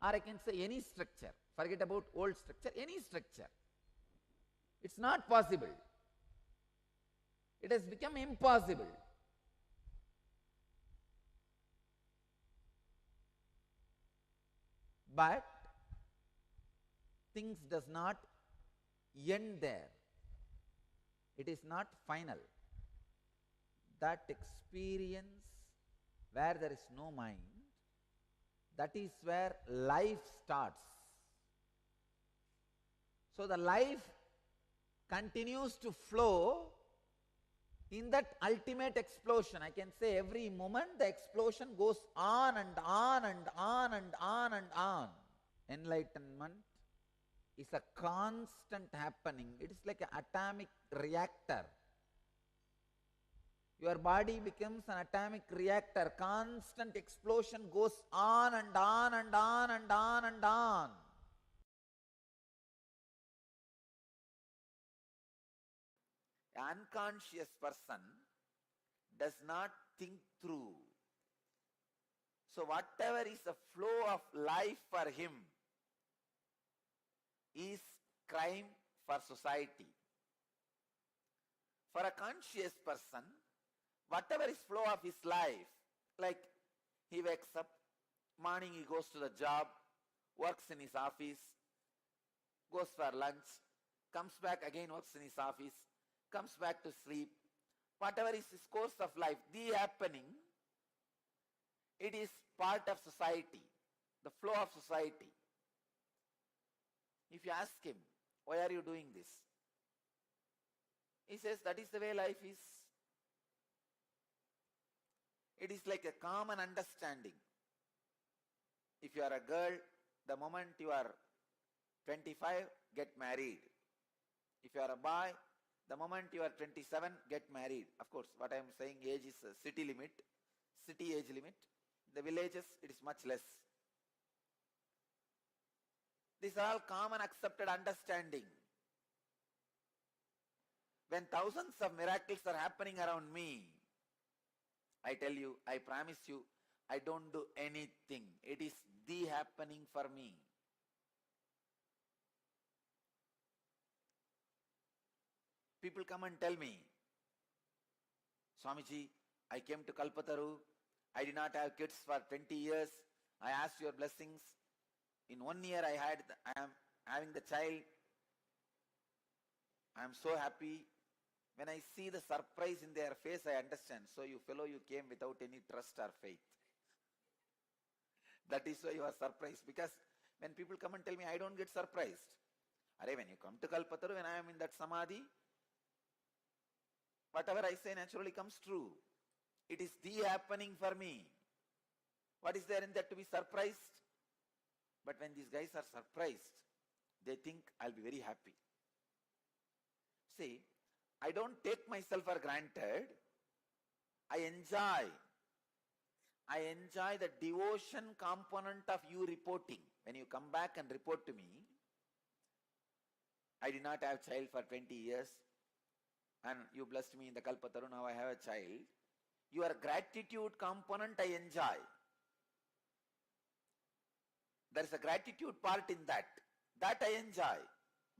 Or I can say any structure. Forget about old structure, any structure. It's not possible. It has become impossible. But things does not end there. It is not final. That experience where there is no mind, that is where life starts. So the life continues to flow in that ultimate explosion. I can say every moment the explosion goes on and on and on and on and on. Enlightenment is a constant happening. It is like an atomic reactor. Your body becomes an atomic reactor. Constant explosion goes on and on and on and on and on. An unconscious person does not think through. So whatever is the flow of life for him is crime for society. For a conscious person, whatever is flow of his life, like he wakes up, morning he goes to the job, works in his office, goes for lunch, comes back again, works in his office, comes back to sleep. Whatever is his course of life, the happening, it is part of society, the flow of society. If you ask him, why are you doing this? He says, that is the way life is. It is like a common understanding. If you are a girl, the moment you are 25, get married. If you are a boy, the moment you are 27, get married. Of course, what I am saying, age is a city limit, city age limit. The villages, it is much less. These are all common accepted understanding. When thousands of miracles are happening around me, I tell you, I promise you, I don't do anything. It is the happening for me. People come and tell me, Swamiji, I came to Kalpataru. I did not have kids for 20 years. I asked your blessings. In 1 year I am having the child. I am so happy. When I see the surprise in their face, I understand. So you fellow, you came without any trust or faith. That is why you are surprised. Because when people come and tell me, I don't get surprised. When you come to Kalpataru, when I am in that samadhi, Whatever I say naturally comes true. It is the happening for me. What is there in that to be surprised? But when these guys are surprised, they think I'll be very happy. See, I don't take myself for granted. I enjoy the devotion component of you reporting. When you come back and report to me, I did not have a child for 20 years and you blessed me in the Kalpataru, now I have a child. Your gratitude component I enjoy. There is a gratitude part in that. That I enjoy.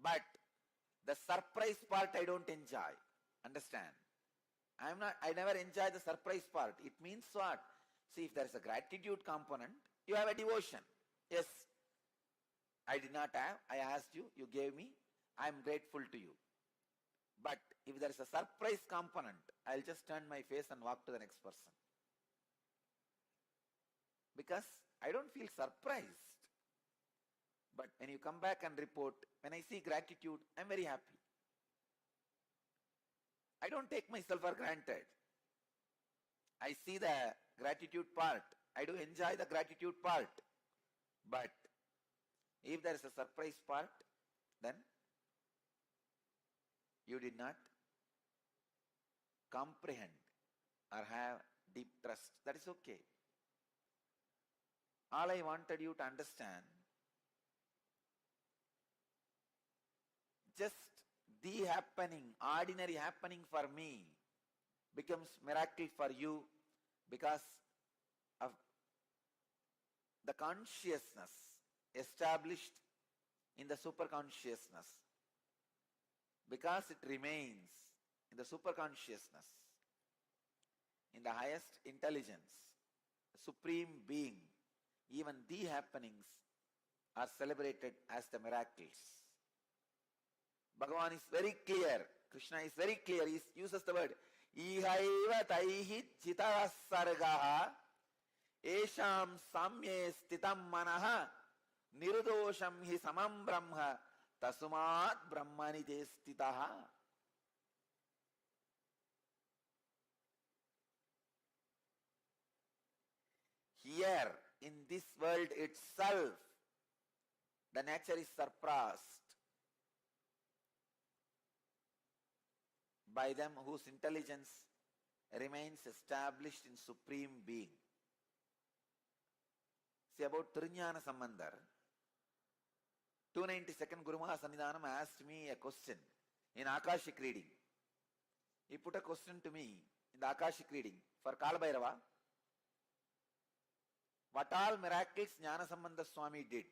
But the surprise part I don't enjoy. Understand? I never enjoy the surprise part. It means what? See, if there is a gratitude component, you have a devotion. Yes, I did not have, I asked you, you gave me, I am grateful to you. But if there is a surprise component, I'll just turn my face and walk to the next person. Because I don't feel surprised. But when you come back and report, when I see gratitude, I'm very happy. I don't take myself for granted. I see the gratitude part. I do enjoy the gratitude part. But if there is a surprise part, then you did not comprehend or have deep trust. That is okay. All I wanted you to understand, just the happening, ordinary happening for me becomes miracle for you because of the consciousness established in the superconsciousness. Because it remains in the superconsciousness, in the highest intelligence, the supreme being, even the happenings are celebrated as the miracles. Bhagavan is very clear, Krishna is very clear, he uses the word ihaiva taihi chita sargaha esham samye stitam manaha nirdosham hi samam brahma tasumat brahmani te stitaha. Here in this world itself, the nature is surpassed by them whose intelligence remains established in Supreme Being. See about Trinyana Sambandhar, 292nd Guru Maha Sannidhanam asked me a question in Akashic reading. He put a question to me in the Akashic reading for Kalabhairava. What all miracles Jnana Sambandha Swami did?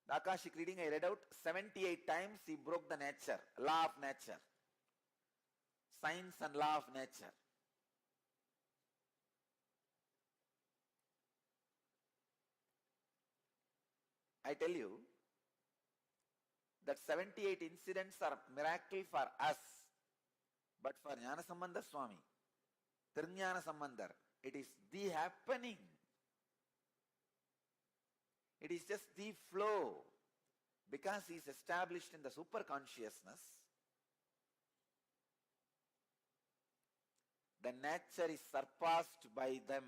The Akashic reading I read out, 78 times he broke the nature, law of nature, science and law of nature. I tell you that 78 incidents are miracle for us, but for Jnana Sambandha Swami, Tirjnana Sambandhar, it is the happening. It is just the flow. Because he is established in the superconsciousness, the nature is surpassed by them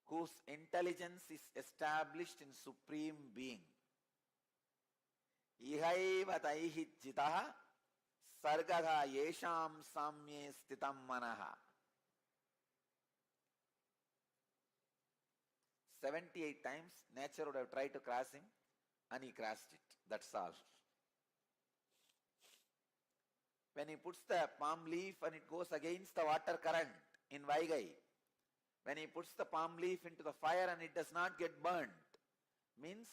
whose intelligence is established in Supreme Being. Ihaiva taihi jitaha sargaha yesham samye stitam manaha. 78 times nature would have tried to cross him and he crossed it. That's all. When he puts the palm leaf and it goes against the water current in Vaigai, when he puts the palm leaf into the fire and it does not get burnt, means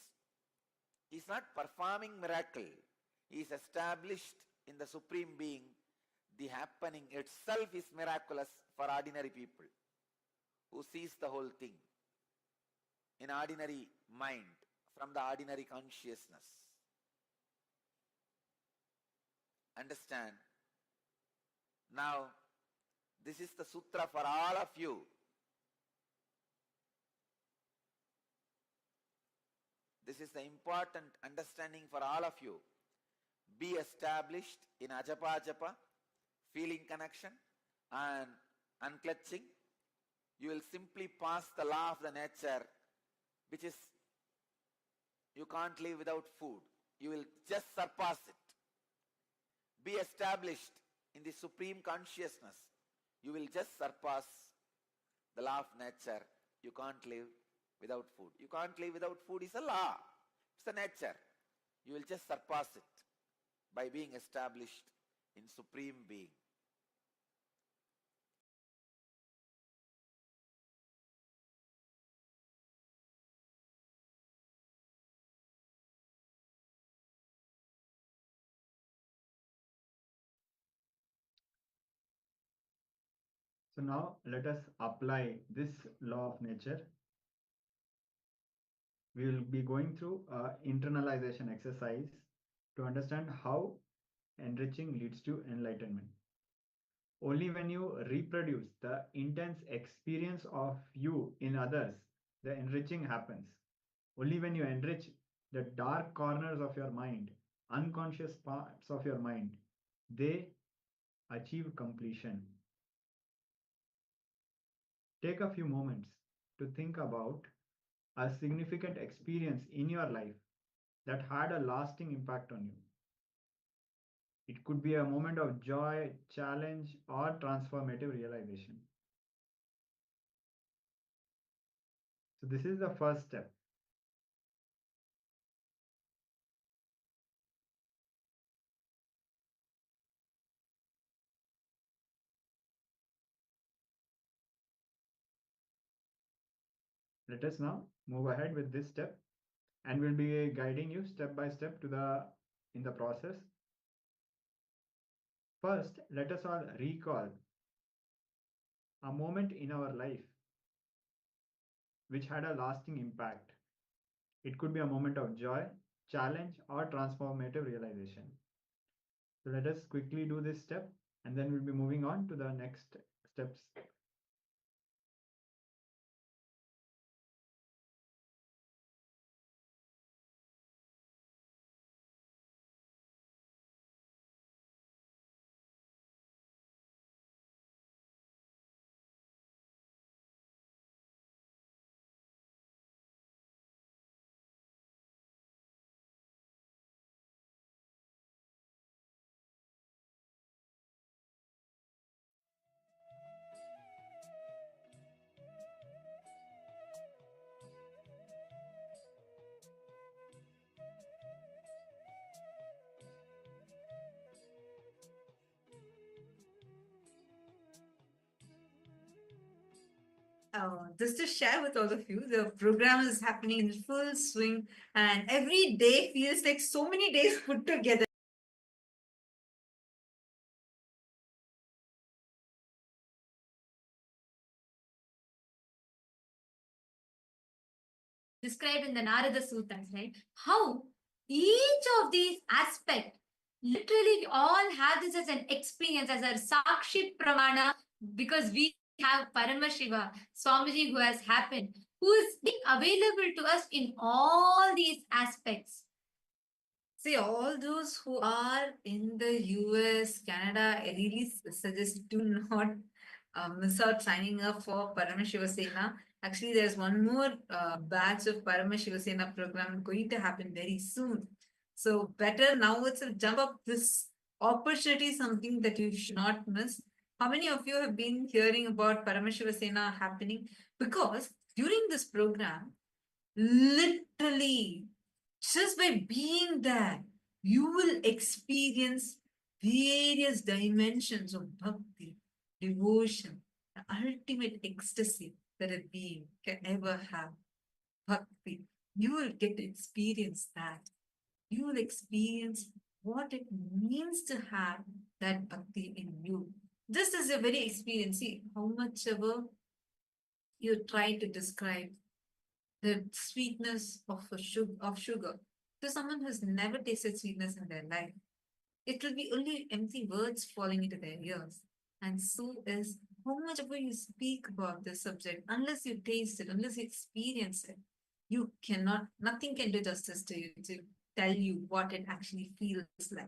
he is not performing miracle. He is established in the Supreme Being. The happening itself is miraculous for ordinary people who sees the whole thing in ordinary mind, from the ordinary consciousness. Understand? Now, this is the sutra for all of you. This is the important understanding for all of you. be established in ajapa japa, feeling connection and unclutching. You will simply pass the law of the nature, which is you can't live without food. You will just surpass it. Be established in the supreme consciousness. You will just surpass the law of nature. You can't live without food. You can't live without food is a law. It's a nature. You will just surpass it by being established in supreme being. So now let us apply this law of nature. We will be going through internalization exercise to understand how enriching leads to enlightenment. Only when you reproduce the intense experience of you in others, the enriching happens. Only when you enrich the dark corners of your mind, unconscious parts of your mind, they achieve completion. Take a few moments to think about a significant experience in your life that had a lasting impact on you. It could be a moment of joy, challenge, or transformative realization. So this is the first step. Let us now move ahead with this step, and we'll be guiding you step by step in the process. First, let us all recall a moment in our life which had a lasting impact. It could be a moment of joy, challenge, or transformative realization. So let us quickly do this step, and then we'll be moving on to the next steps. Just to share with all of you, the program is happening in full swing, and every day feels like so many days put together. Described in the Narada Sutras, right? How each of these aspects literally all have this as an experience, as a Sakshi Pramana, because we have Paramashiva, Swamiji, who has happened, who is being available to us in all these aspects. See, all those who are in the US, Canada, I really suggest do not miss out signing up for Paramashiva. Actually, there's one more batch of Paramashiva program going to happen very soon. So better now itself jump up. This opportunity, something that you should not miss. How many of you have been hearing about Paramashiva happening? Because during this program, literally, just by being there, you will experience various dimensions of bhakti, devotion, the ultimate ecstasy that a being can ever have. Bhakti. You will get to experience that. You will experience what it means to have that bhakti in you. Just as a very experience, see how much ever you try to describe the sweetness of sugar to someone who's never tasted sweetness in their life. It will be only empty words falling into their ears. And so is how much ever you speak about this subject, unless you taste it, unless you experience it, you cannot, nothing can do justice to you to tell you what it actually feels like.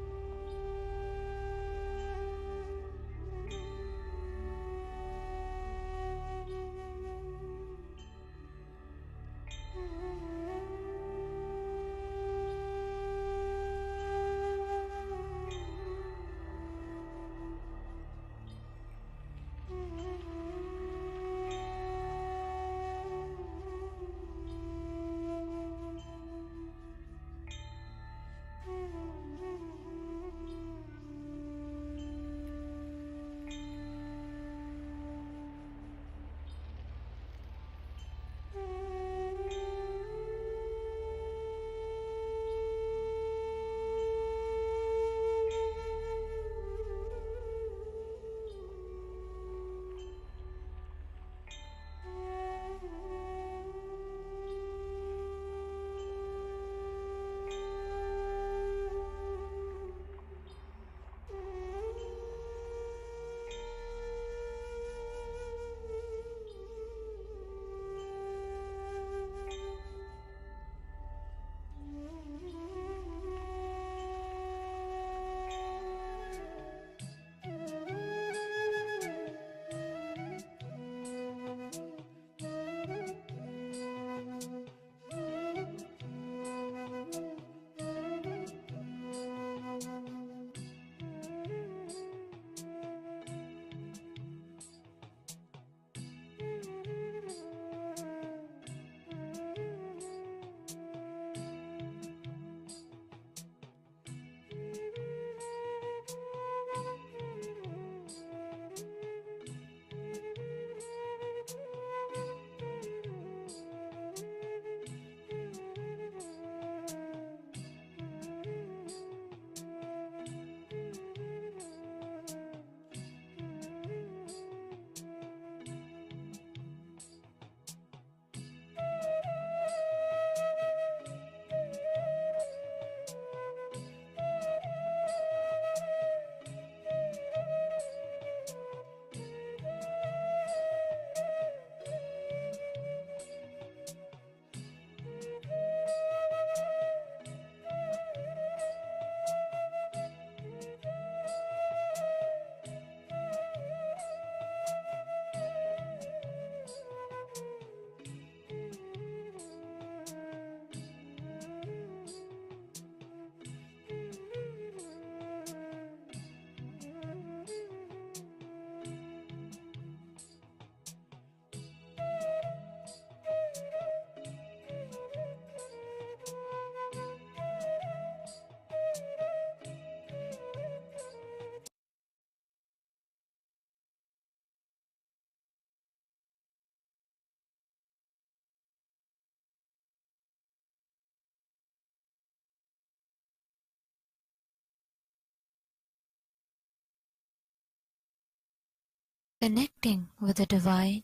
Connecting with the divine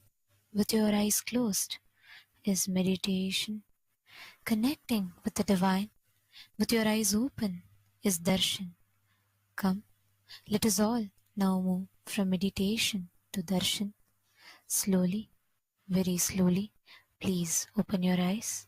with your eyes closed is meditation. Connecting with the divine with your eyes open is darshan. Come, let us all now move from meditation to darshan. Slowly, very slowly, please open your eyes.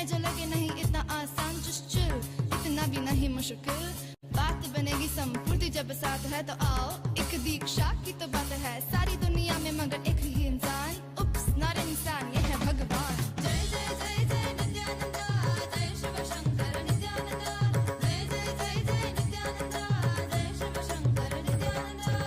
में जो लगे नहीं इतना आसान just chill इतना भी नहीं मुश्किल बात बनेगी संपूर्ति जब साथ है तो आओ एक दीक्षा की तो बात है सारी दुनिया में मगर एक ही इंसान उप्स not इंसान ये है भगवान जय जय जय जय नित्यानंदा जय शिव शंकर नित्यानंदा जय जय जय जय नित्यानंदा जय शिव शंकर नित्यानंदा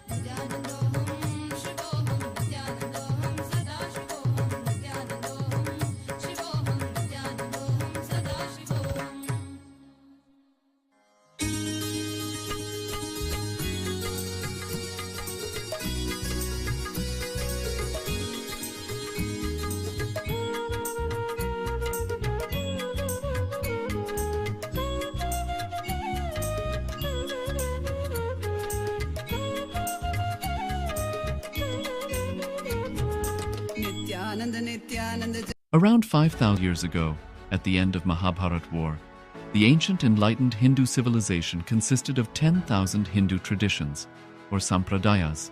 नित्यानंदों शिवोहम नित्यानंदों सदा शिवोहम Around 5,000 years ago, at the end of Mahabharat War, the ancient enlightened Hindu civilization consisted of 10,000 Hindu traditions, or sampradayas,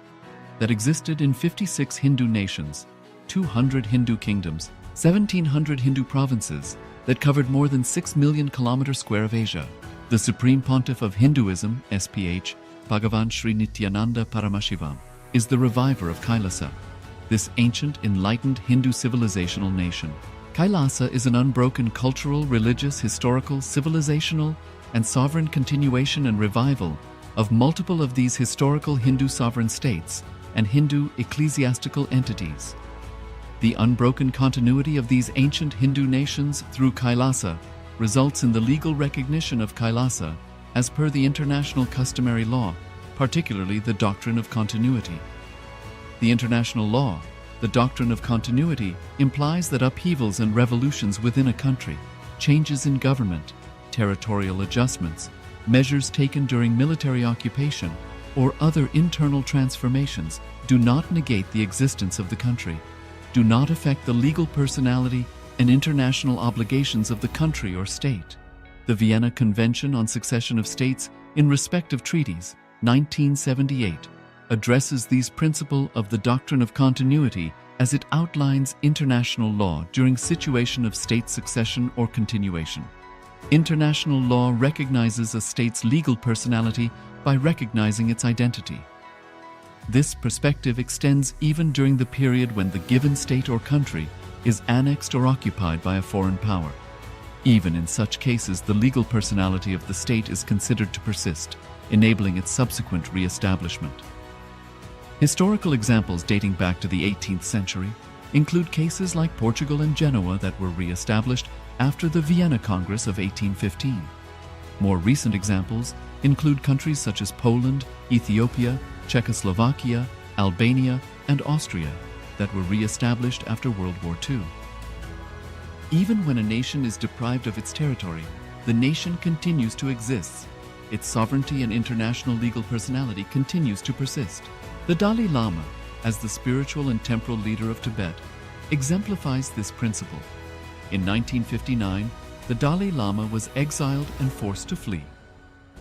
that existed in 56 Hindu nations, 200 Hindu kingdoms, 1,700 Hindu provinces that covered more than 6 million kilometers square of Asia. The Supreme Pontiff of Hinduism, SPH, Bhagavan Sri Nithyananda Paramashivoham, is the reviver of KAILASA, this ancient enlightened Hindu civilizational nation. KAILASA is an unbroken cultural, religious, historical, civilizational, and sovereign continuation and revival of multiple of these historical Hindu sovereign states and Hindu ecclesiastical entities. The unbroken continuity of these ancient Hindu nations through KAILASA results in the legal recognition of KAILASA as per the international customary law, particularly the doctrine of continuity. The international law, the doctrine of continuity, implies that upheavals and revolutions within a country, changes in government, territorial adjustments, measures taken during military occupation, or other internal transformations do not negate the existence of the country, do not affect the legal personality and international obligations of the country or state. The Vienna Convention on Succession of States in respect of treaties, 1978, addresses these principles of the doctrine of continuity as it outlines international law during situation of state succession or continuation. International law recognizes a state's legal personality by recognizing its identity. This perspective extends even during the period when the given state or country is annexed or occupied by a foreign power. Even in such cases, the legal personality of the state is considered to persist, enabling its subsequent re-establishment. Historical examples dating back to the 18th century include cases like Portugal and Genoa that were re-established after the Vienna Congress of 1815. More recent examples include countries such as Poland, Ethiopia, Czechoslovakia, Albania, and Austria that were re-established after World War II. Even when a nation is deprived of its territory, the nation continues to exist. Its sovereignty and international legal personality continues to persist. The Dalai Lama, as the spiritual and temporal leader of Tibet, exemplifies this principle. In 1959, the Dalai Lama was exiled and forced to flee.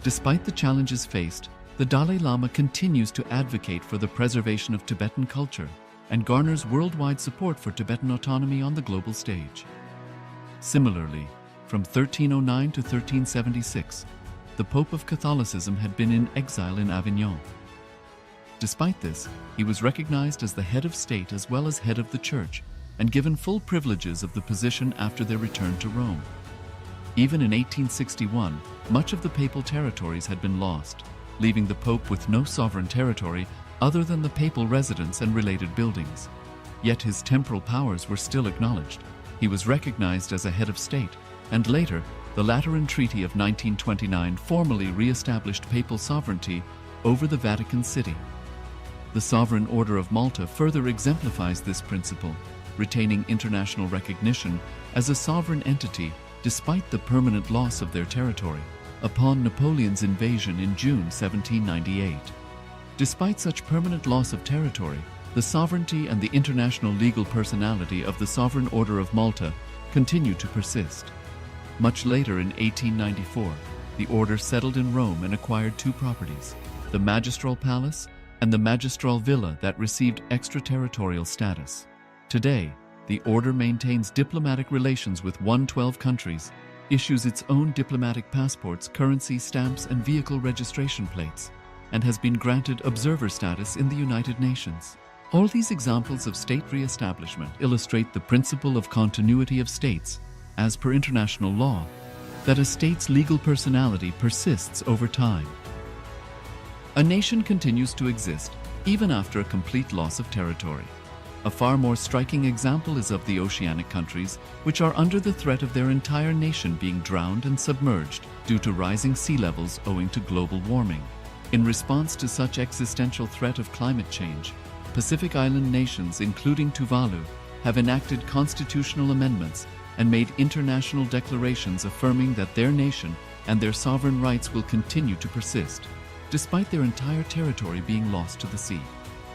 Despite the challenges faced, the Dalai Lama continues to advocate for the preservation of Tibetan culture and garners worldwide support for Tibetan autonomy on the global stage. Similarly, from 1309 to 1376, the Pope of Catholicism had been in exile in Avignon. Despite this, he was recognized as the head of state as well as head of the church and given full privileges of the position after their return to Rome. Even in 1861, much of the papal territories had been lost, leaving the Pope with no sovereign territory other than the papal residence and related buildings. Yet his temporal powers were still acknowledged. He was recognized as a head of state, and later, the Lateran Treaty of 1929 formally re-established papal sovereignty over the Vatican City. The Sovereign Order of Malta further exemplifies this principle, retaining international recognition as a sovereign entity despite the permanent loss of their territory upon Napoleon's invasion in June 1798. Despite such permanent loss of territory, the sovereignty and the international legal personality of the Sovereign Order of Malta continue to persist. Much later in 1894, the order settled in Rome and acquired two properties, the Magistral Palace and the Magistral Villa that received extraterritorial status. Today, the order maintains diplomatic relations with 112 countries, issues its own diplomatic passports, currency stamps, and vehicle registration plates, and has been granted observer status in the United Nations. All these examples of state re-establishment illustrate the principle of continuity of states, as per international law, that a state's legal personality persists over time. A nation continues to exist even after a complete loss of territory. A far more striking example is of the oceanic countries, which are under the threat of their entire nation being drowned and submerged due to rising sea levels owing to global warming. In response to such existential threat of climate change, Pacific Island nations, including Tuvalu, have enacted constitutional amendments and made international declarations affirming that their nation and their sovereign rights will continue to persist, despite their entire territory being lost to the sea.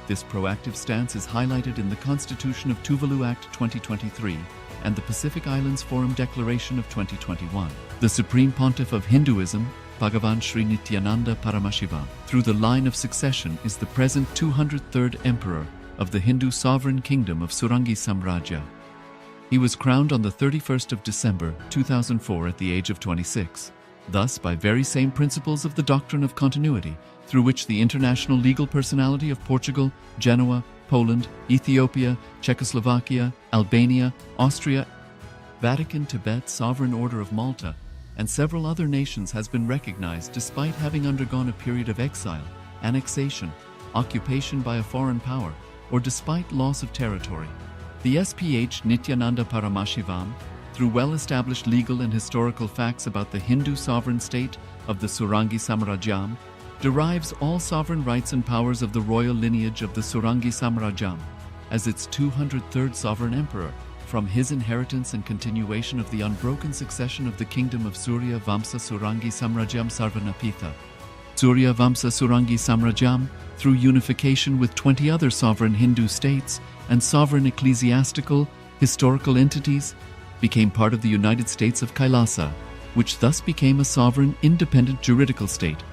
This proactive stance is highlighted in the Constitution of Tuvalu Act 2023 and the Pacific Islands Forum Declaration of 2021. The Supreme Pontiff of Hinduism, Bhagavan Sri Nithyananda Paramashivoham, through the line of succession is the present 203rd Emperor of the Hindu Sovereign Kingdom of Surangi Samrajya. He was crowned on the 31st of December 2004 at the age of 26. Thus, by very same principles of the doctrine of continuity, through which the international legal personality of Portugal, Genoa, Poland, Ethiopia, Czechoslovakia, Albania, Austria, Vatican, Tibet, Sovereign Order of Malta, and several other nations has been recognized despite having undergone a period of exile, annexation, occupation by a foreign power, or despite loss of territory. The SPH Nithyananda Paramashivoham, through well-established legal and historical facts about the Hindu sovereign state of the Surangi Samrajyam, derives all sovereign rights and powers of the royal lineage of the Surangi Samrajyam as its 203rd sovereign emperor, from his inheritance and continuation of the unbroken succession of the kingdom of Surya Vamsa Surangi Samrajyam Sarvanapitha. Surya Vamsa Surangi Samrajyam, through unification with 20 other sovereign Hindu states and sovereign ecclesiastical, historical entities, became part of the United States of KAILASA, which thus became a sovereign, independent juridical state,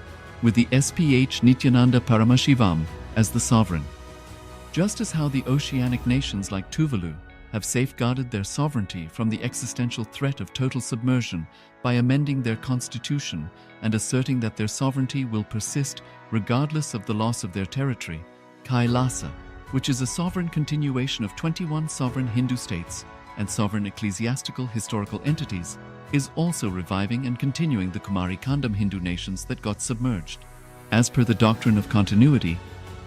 with the SPH Nithyananda Paramashivoham as the sovereign. Just as how the oceanic nations like Tuvalu have safeguarded their sovereignty from the existential threat of total submersion by amending their constitution and asserting that their sovereignty will persist regardless of the loss of their territory, KAILASA, which is a sovereign continuation of 21 sovereign Hindu states and sovereign ecclesiastical historical entities, is also reviving and continuing the Kumari Kandam Hindu nations that got submerged. As per the doctrine of continuity,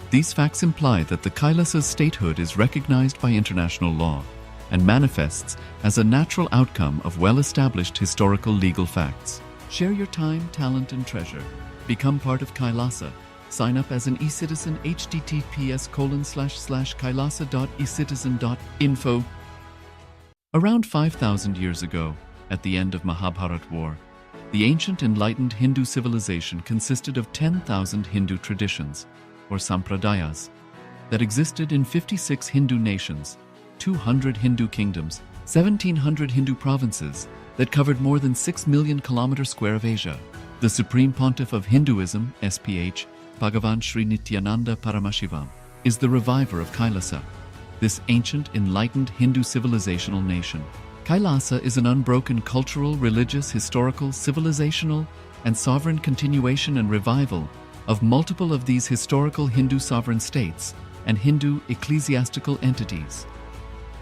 these facts imply that the Kailasa's statehood is recognized by international law and manifests as a natural outcome of well-established historical legal facts. Share your time, talent, and treasure. Become part of KAILASA. Sign up as an eCitizen https://kailasa.ecitizen.info. Around 5,000 years ago, at the end of Mahabharat War, the ancient enlightened Hindu civilization consisted of 10,000 Hindu traditions, or sampradayas, that existed in 56 Hindu nations, 200 Hindu kingdoms, 1,700 Hindu provinces that covered more than 6 million kilometers square of Asia. The Supreme Pontiff of Hinduism, SPH, Bhagavan Sri Nithyananda Paramashivoham, is the reviver of KAILASA, this ancient enlightened Hindu civilizational nation. KAILASA is an unbroken cultural, religious, historical, civilizational, and sovereign continuation and revival of multiple of these historical Hindu sovereign states and Hindu ecclesiastical entities.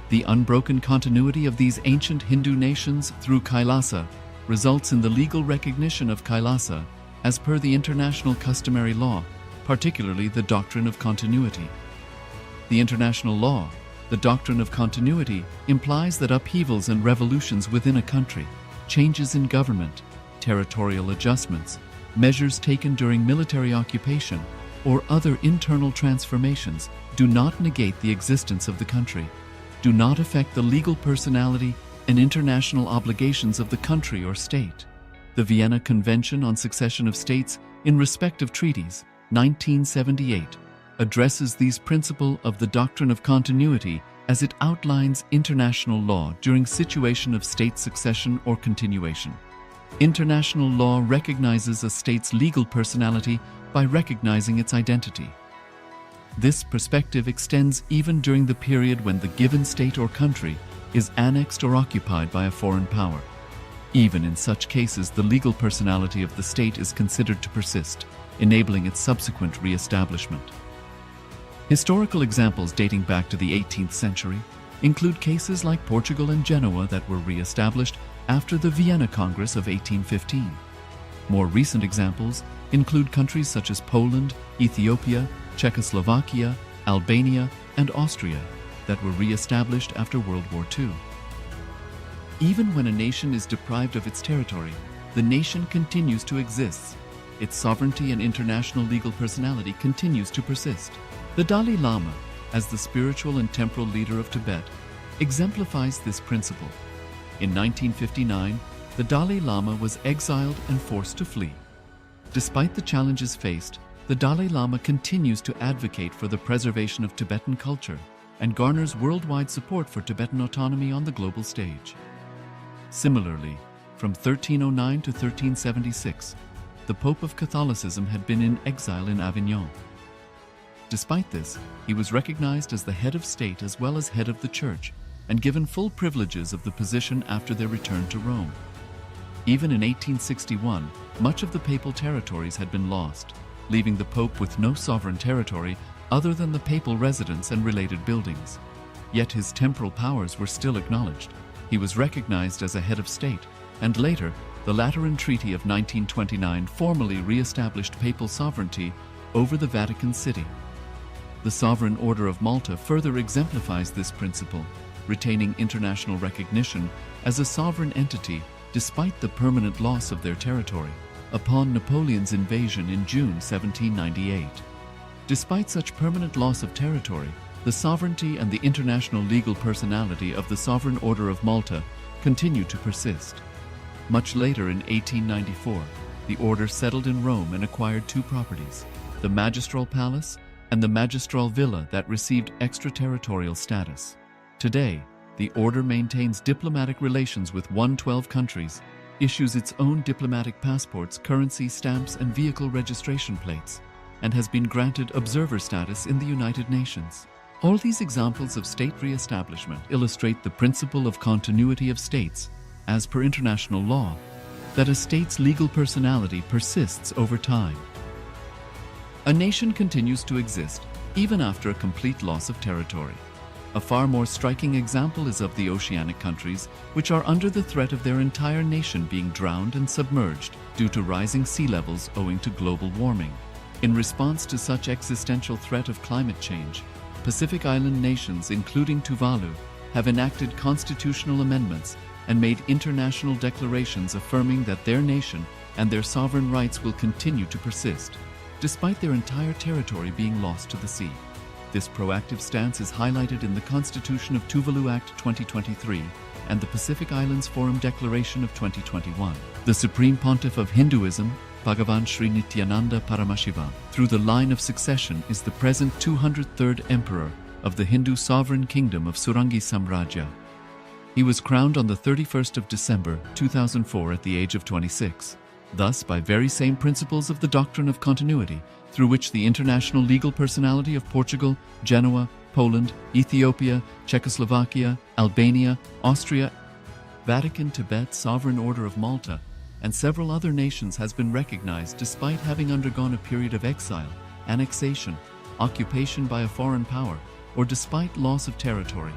The unbroken continuity of these ancient Hindu nations through KAILASA results in the legal recognition of KAILASA as per the international customary law, particularly the doctrine of continuity. The international law, the doctrine of continuity, implies that upheavals and revolutions within a country, changes in government, territorial adjustments, measures taken during military occupation, or other internal transformations do not negate the existence of the country, do not affect the legal personality and international obligations of the country or state. The Vienna Convention on Succession of States in respect of treaties, 1978, addresses these principles of the doctrine of continuity as it outlines international law during situation of state succession or continuation. International law recognizes a state's legal personality by recognizing its identity. This perspective extends even during the period when the given state or country is annexed or occupied by a foreign power. Even in such cases, the legal personality of the state is considered to persist, enabling its subsequent re-establishment. Historical examples dating back to the 18th century include cases like Portugal and Genoa that were re-established after the Vienna Congress of 1815. More recent examples include countries such as Poland, Ethiopia, Czechoslovakia, Albania, and Austria that were re-established after World War II. Even when a nation is deprived of its territory, the nation continues to exist. Its sovereignty and international legal personality continues to persist. The Dalai Lama, as the spiritual and temporal leader of Tibet, exemplifies this principle. In 1959, the Dalai Lama was exiled and forced to flee. Despite the challenges faced, the Dalai Lama continues to advocate for the preservation of Tibetan culture and garners worldwide support for Tibetan autonomy on the global stage. Similarly, from 1309 to 1376, the Pope of Catholicism had been in exile in Avignon. Despite this, he was recognized as the head of state as well as head of the church and given full privileges of the position after their return to Rome. Even in 1861, much of the papal territories had been lost, leaving the Pope with no sovereign territory other than the papal residence and related buildings. Yet his temporal powers were still acknowledged. He was recognized as a head of state, and later, the Lateran Treaty of 1929 formally re-established papal sovereignty over the Vatican City. The Sovereign Order of Malta further exemplifies this principle, retaining international recognition as a sovereign entity despite the permanent loss of their territory upon Napoleon's invasion in June 1798. Despite such permanent loss of territory, the sovereignty and the international legal personality of the Sovereign Order of Malta continued to persist. Much later in 1894, the order settled in Rome and acquired two properties, the Magistral Palace and the Magistral Villa that received extraterritorial status. Today, the order maintains diplomatic relations with 112 countries, issues its own diplomatic passports, currency, stamps, and vehicle registration plates, and has been granted observer status in the United Nations. All these examples of state re-establishment illustrate the principle of continuity of states, as per international law, that a state's legal personality persists over time. A nation continues to exist even after a complete loss of territory. A far more striking example is of the oceanic countries, which are under the threat of their entire nation being drowned and submerged due to rising sea levels owing to global warming. In response to such existential threat of climate change, Pacific Island nations, including Tuvalu, have enacted constitutional amendments and made international declarations affirming that their nation and their sovereign rights will continue to persist, despite their entire territory being lost to the sea. This proactive stance is highlighted in the Constitution of Tuvalu Act 2023 and the Pacific Islands Forum Declaration of 2021. The Supreme Pontiff of Hinduism, Bhagavan Sri Nithyananda Paramashivoham, through the line of succession is the present 203rd Emperor of the Hindu Sovereign Kingdom of Surangi Samrajya. He was crowned on the 31st of December 2004 at the age of 26. Thus, by very same principles of the doctrine of continuity, through which the international legal personality of Portugal, Genoa, Poland, Ethiopia, Czechoslovakia, Albania, Austria, Vatican, Tibet, Sovereign Order of Malta, and several other nations has been recognized despite having undergone a period of exile, annexation, occupation by a foreign power, or despite loss of territory.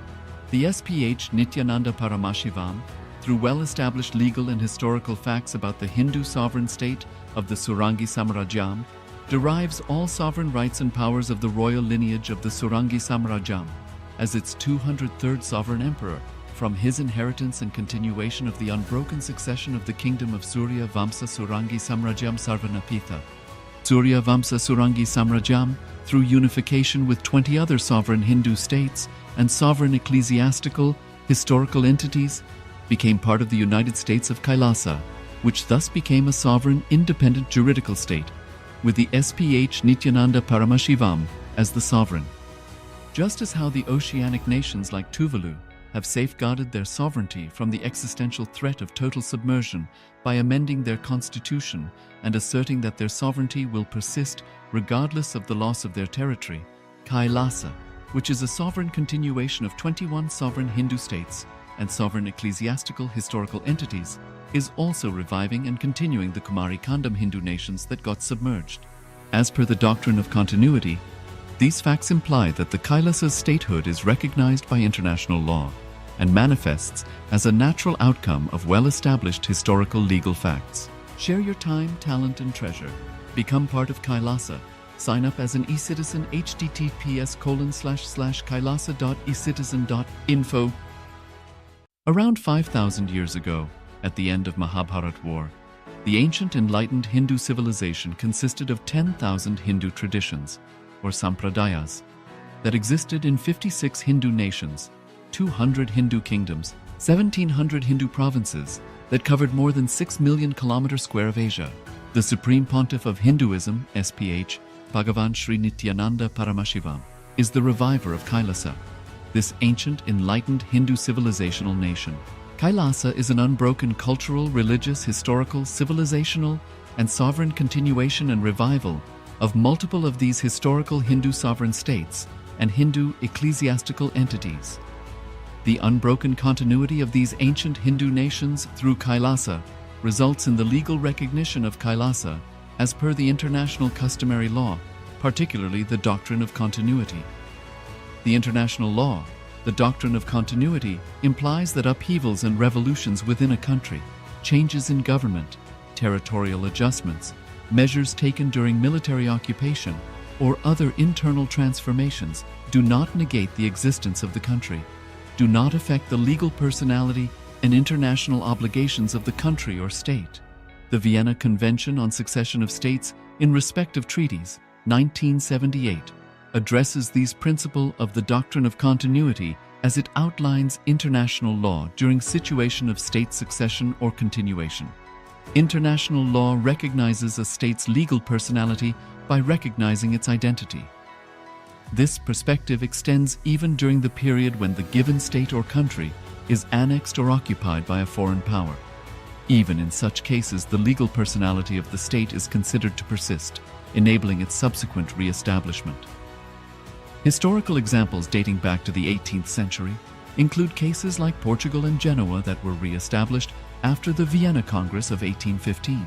The SPH Nithyananda Paramashivoham, through well-established legal and historical facts about the Hindu sovereign state of the Surangi Samrajyam, derives all sovereign rights and powers of the royal lineage of the Surangi Samrajyam as its 203rd sovereign emperor, from his inheritance and continuation of the unbroken succession of the kingdom of Surya Vamsa Surangi Samrajyam Sarvanapitha. Surya Vamsa Surangi Samrajyam, through unification with 20 other sovereign Hindu states and sovereign ecclesiastical, historical entities, became part of the United States of KAILASA, which thus became a sovereign, independent juridical state, with the SPH Nithyananda Paramashivoham as the sovereign. Just as how the oceanic nations like Tuvalu have safeguarded their sovereignty from the existential threat of total submersion by amending their constitution and asserting that their sovereignty will persist regardless of the loss of their territory, KAILASA, which is a sovereign continuation of 21 sovereign Hindu states and sovereign ecclesiastical historical entities, is also reviving and continuing the Kumari Kandam Hindu nations that got submerged. As per the doctrine of continuity, these facts imply that the Kailasa's statehood is recognized by international law and manifests as a natural outcome of well-established historical legal facts. Share your time, talent, and treasure. Become part of KAILASA. Sign up as an eCitizen https://kailasa.ecitizen.info. Around 5,000 years ago, at the end of Mahabharat War, the ancient enlightened Hindu civilization consisted of 10,000 Hindu traditions, or sampradayas, that existed in 56 Hindu nations, 200 Hindu kingdoms, 1,700 Hindu provinces that covered more than 6 million kilometers square of Asia. The Supreme Pontiff of Hinduism, SPH, Bhagavan Sri Nithyananda Paramashivoham, is the reviver of KAILASA, this ancient, enlightened Hindu civilizational nation. KAILASA is an unbroken cultural, religious, historical, civilizational, and sovereign continuation and revival of multiple of these historical Hindu sovereign states and Hindu ecclesiastical entities. The unbroken continuity of these ancient Hindu nations through KAILASA results in the legal recognition of KAILASA as per the international customary law, particularly the doctrine of continuity. The international law, the doctrine of continuity, implies that upheavals and revolutions within a country, changes in government, territorial adjustments, measures taken during military occupation, or other internal transformations do not negate the existence of the country. do not affect the legal personality and international obligations of the country or state. The Vienna Convention on Succession of States in Respect of Treaties, 1978, addresses these principles of the doctrine of continuity as it outlines international law during situation of state succession or continuation. International law recognizes a state's legal personality by recognizing its identity. This perspective extends even during the period when the given state or country is annexed or occupied by a foreign power. Even in such cases, the legal personality of the state is considered to persist, enabling its subsequent re-establishment. Historical examples dating back to the 18th century include cases like Portugal and Genoa that were re-established after the Vienna Congress of 1815.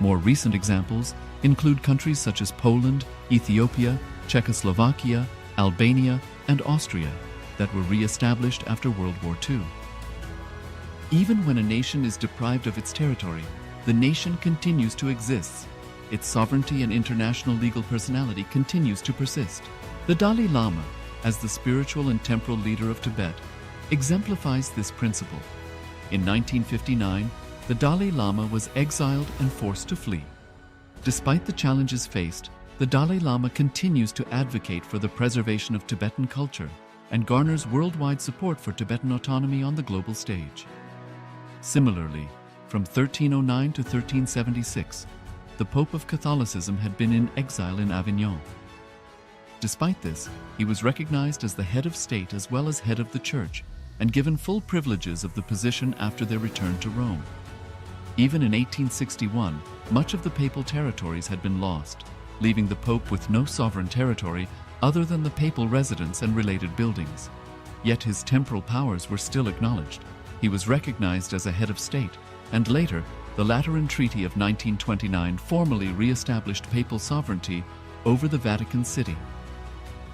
More recent examples include countries such as Poland, Ethiopia, Czechoslovakia, Albania, and Austria that were re-established after World War II. Even when a nation is deprived of its territory, the nation continues to exist. Its sovereignty and international legal personality continues to persist. The Dalai Lama, as the spiritual and temporal leader of Tibet, exemplifies this principle. In 1959, the Dalai Lama was exiled and forced to flee. Despite the challenges faced, the Dalai Lama continues to advocate for the preservation of Tibetan culture and garners worldwide support for Tibetan autonomy on the global stage. Similarly, from 1309 to 1376, the Pope of Catholicism had been in exile in Avignon. Despite this, he was recognized as the head of state as well as head of the church and given full privileges of the position after their return to Rome. Even in 1861, much of the papal territories had been lost, leaving the Pope with no sovereign territory other than the papal residence and related buildings. Yet his temporal powers were still acknowledged. He was recognized as a head of state, and later, the Lateran Treaty of 1929 formally re-established papal sovereignty over the Vatican City.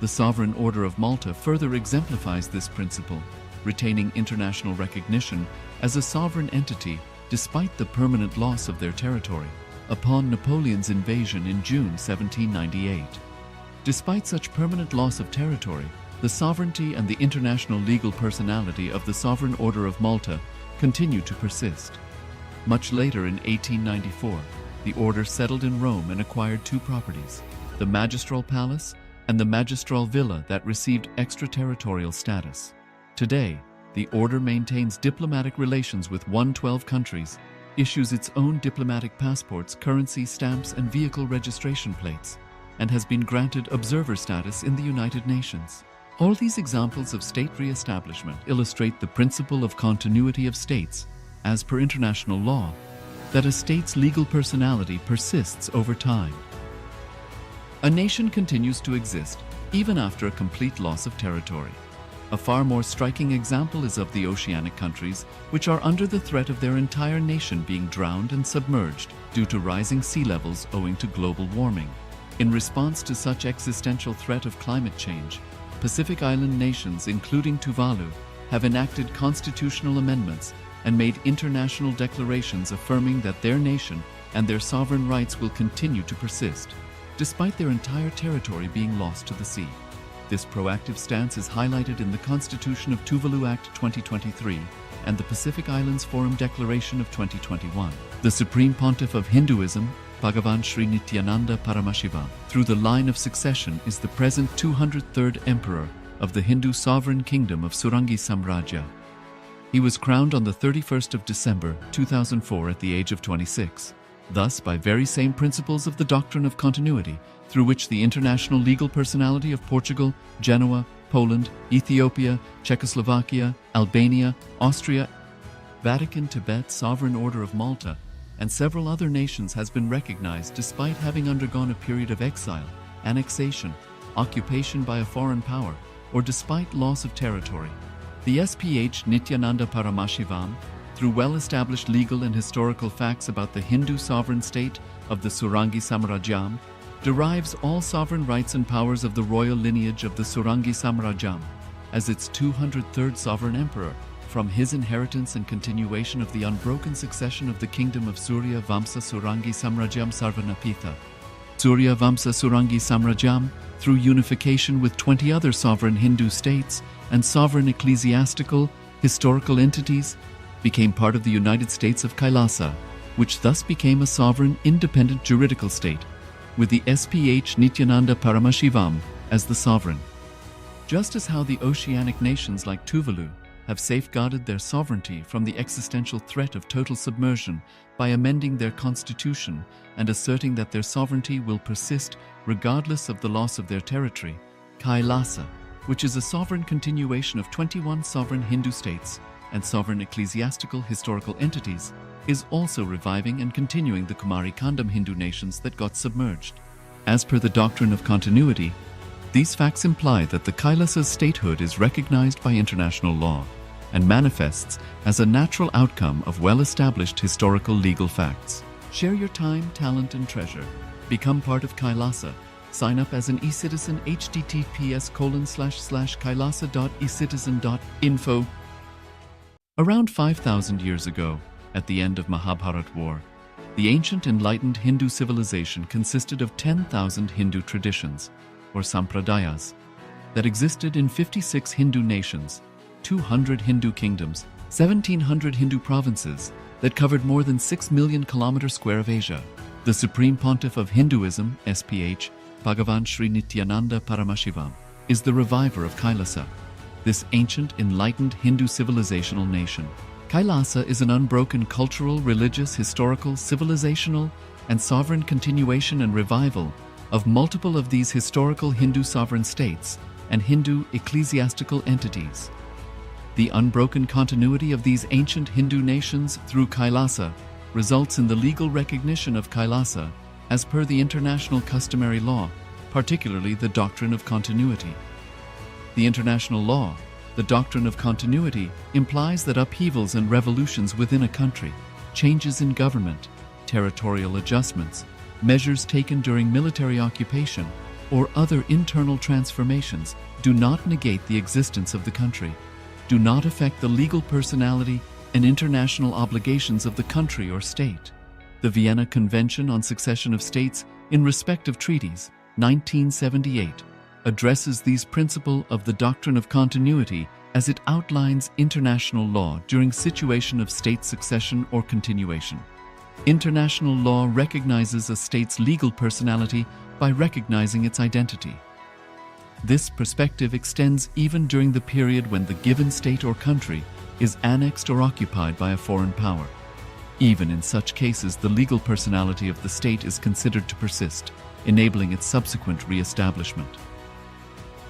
The Sovereign Order of Malta further exemplifies this principle, retaining international recognition as a sovereign entity despite the permanent loss of their territory upon Napoleon's invasion in June 1798. Despite such permanent loss of territory, the sovereignty and the international legal personality of the Sovereign Order of Malta continue to persist. Much later in 1894, the order settled in Rome and acquired two properties, the Magistral Palace and the Magistral Villa that received extraterritorial status. Today, the order maintains diplomatic relations with 112 countries, issues its own diplomatic passports, currency stamps, and vehicle registration plates, and has been granted observer status in the United Nations. All these examples of state re-establishment illustrate the principle of continuity of states, as per international law, that a state's legal personality persists over time. A nation continues to exist even after a complete loss of territory. A far more striking example is of the oceanic countries, which are under the threat of their entire nation being drowned and submerged due to rising sea levels owing to global warming. In response to such existential threat of climate change, Pacific Island nations, including Tuvalu, have enacted constitutional amendments and made international declarations affirming that their nation and their sovereign rights will continue to persist, despite their entire territory being lost to the sea. This proactive stance is highlighted in the Constitution of Tuvalu Act 2023 and the Pacific Islands Forum Declaration of 2021. The Supreme Pontiff of Hinduism, Bhagavan Sri Nithyananda Paramashivoham, through the line of succession is the present 203rd Emperor of the Hindu Sovereign Kingdom of Surangi Samrajya. He was crowned on the 31st of December 2004 at the age of 26. Thus, by very same principles of the doctrine of continuity, through which the international legal personality of Portugal, Genoa, Poland, Ethiopia, Czechoslovakia, Albania, Austria, Vatican, Tibet, Sovereign Order of Malta, and several other nations has been recognized despite having undergone a period of exile, annexation, occupation by a foreign power, or despite loss of territory. The SPH Nithyananda Paramashivoham, through well-established legal and historical facts about the Hindu sovereign state of the Surangi Samrajyam, derives all sovereign rights and powers of the royal lineage of the Surangi Samrajyam as its 203rd sovereign emperor, from his inheritance and continuation of the unbroken succession of the kingdom of Surya Vamsa Surangi Samrajyam Sarvanapitha. Surya Vamsa Surangi Samrajyam, through unification with 20 other sovereign Hindu states, and sovereign ecclesiastical, historical entities became part of the United States of KAILASA, which thus became a sovereign, independent juridical state, with the SPH Nithyananda Paramashivoham as the sovereign. Just as how the oceanic nations like Tuvalu have safeguarded their sovereignty from the existential threat of total submersion by amending their constitution and asserting that their sovereignty will persist regardless of the loss of their territory, KAILASA, which is a sovereign continuation of 21 sovereign Hindu states and sovereign ecclesiastical historical entities, is also reviving and continuing the Kumari Kandam Hindu nations that got submerged. As per the doctrine of continuity, these facts imply that the Kailasa's statehood is recognized by international law and manifests as a natural outcome of well-established historical legal facts. Share your time, talent, and treasure. Become part of KAILASA. Sign up as an eCitizen https://kailasa.ecitizen.info. Around 5,000 years ago, at the end of Mahabharat War, the ancient enlightened Hindu civilization consisted of 10,000 Hindu traditions, or sampradayas, that existed in 56 Hindu nations, 200 Hindu kingdoms, 1,700 Hindu provinces that covered more than 6 million kilometers square of Asia. The Supreme Pontiff of Hinduism, SPH, Bhagavan Sri Nithyananda Paramashivoham, is the reviver of Kailasa, this ancient enlightened Hindu civilizational nation. Kailasa is an unbroken cultural, religious, historical, civilizational, and sovereign continuation and revival of multiple of these historical Hindu sovereign states and Hindu ecclesiastical entities. The unbroken continuity of these ancient Hindu nations through Kailasa results in the legal recognition of Kailasa as per the international customary law, particularly the doctrine of continuity. The international law, the doctrine of continuity, implies that upheavals and revolutions within a country, changes in government, territorial adjustments, measures taken during military occupation, or other internal transformations do not negate the existence of the country, do not affect the legal personality and international obligations of the country or state. The Vienna Convention on Succession of States in respect of treaties, 1978, addresses these principles of the doctrine of continuity as it outlines international law during situation of state succession or continuation. International law recognizes a state's legal personality by recognizing its identity. This perspective extends even during the period when the given state or country is annexed or occupied by a foreign power. Even in such cases, the legal personality of the state is considered to persist, enabling its subsequent re-establishment.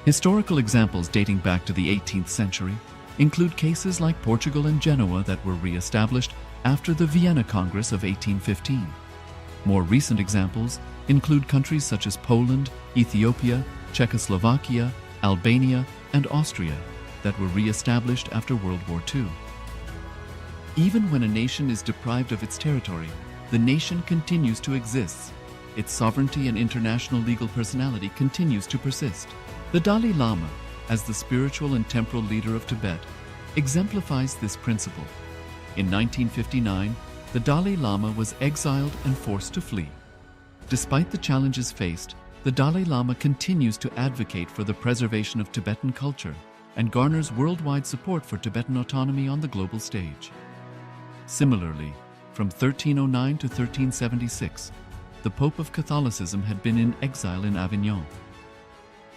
Historical examples dating back to the 18th century include cases like Portugal and Genoa that were re-established after the Vienna Congress of 1815. More recent examples include countries such as Poland, Ethiopia, Czechoslovakia, Albania, and Austria that were re-established after World War II. Even when a nation is deprived of its territory, the nation continues to exist. Its sovereignty and international legal personality continues to persist. The Dalai Lama, as the spiritual and temporal leader of Tibet, exemplifies this principle. In 1959, the Dalai Lama was exiled and forced to flee. Despite the challenges faced, the Dalai Lama continues to advocate for the preservation of Tibetan culture and garners worldwide support for Tibetan autonomy on the global stage. Similarly, from 1309 to 1376, the Pope of Catholicism had been in exile in Avignon.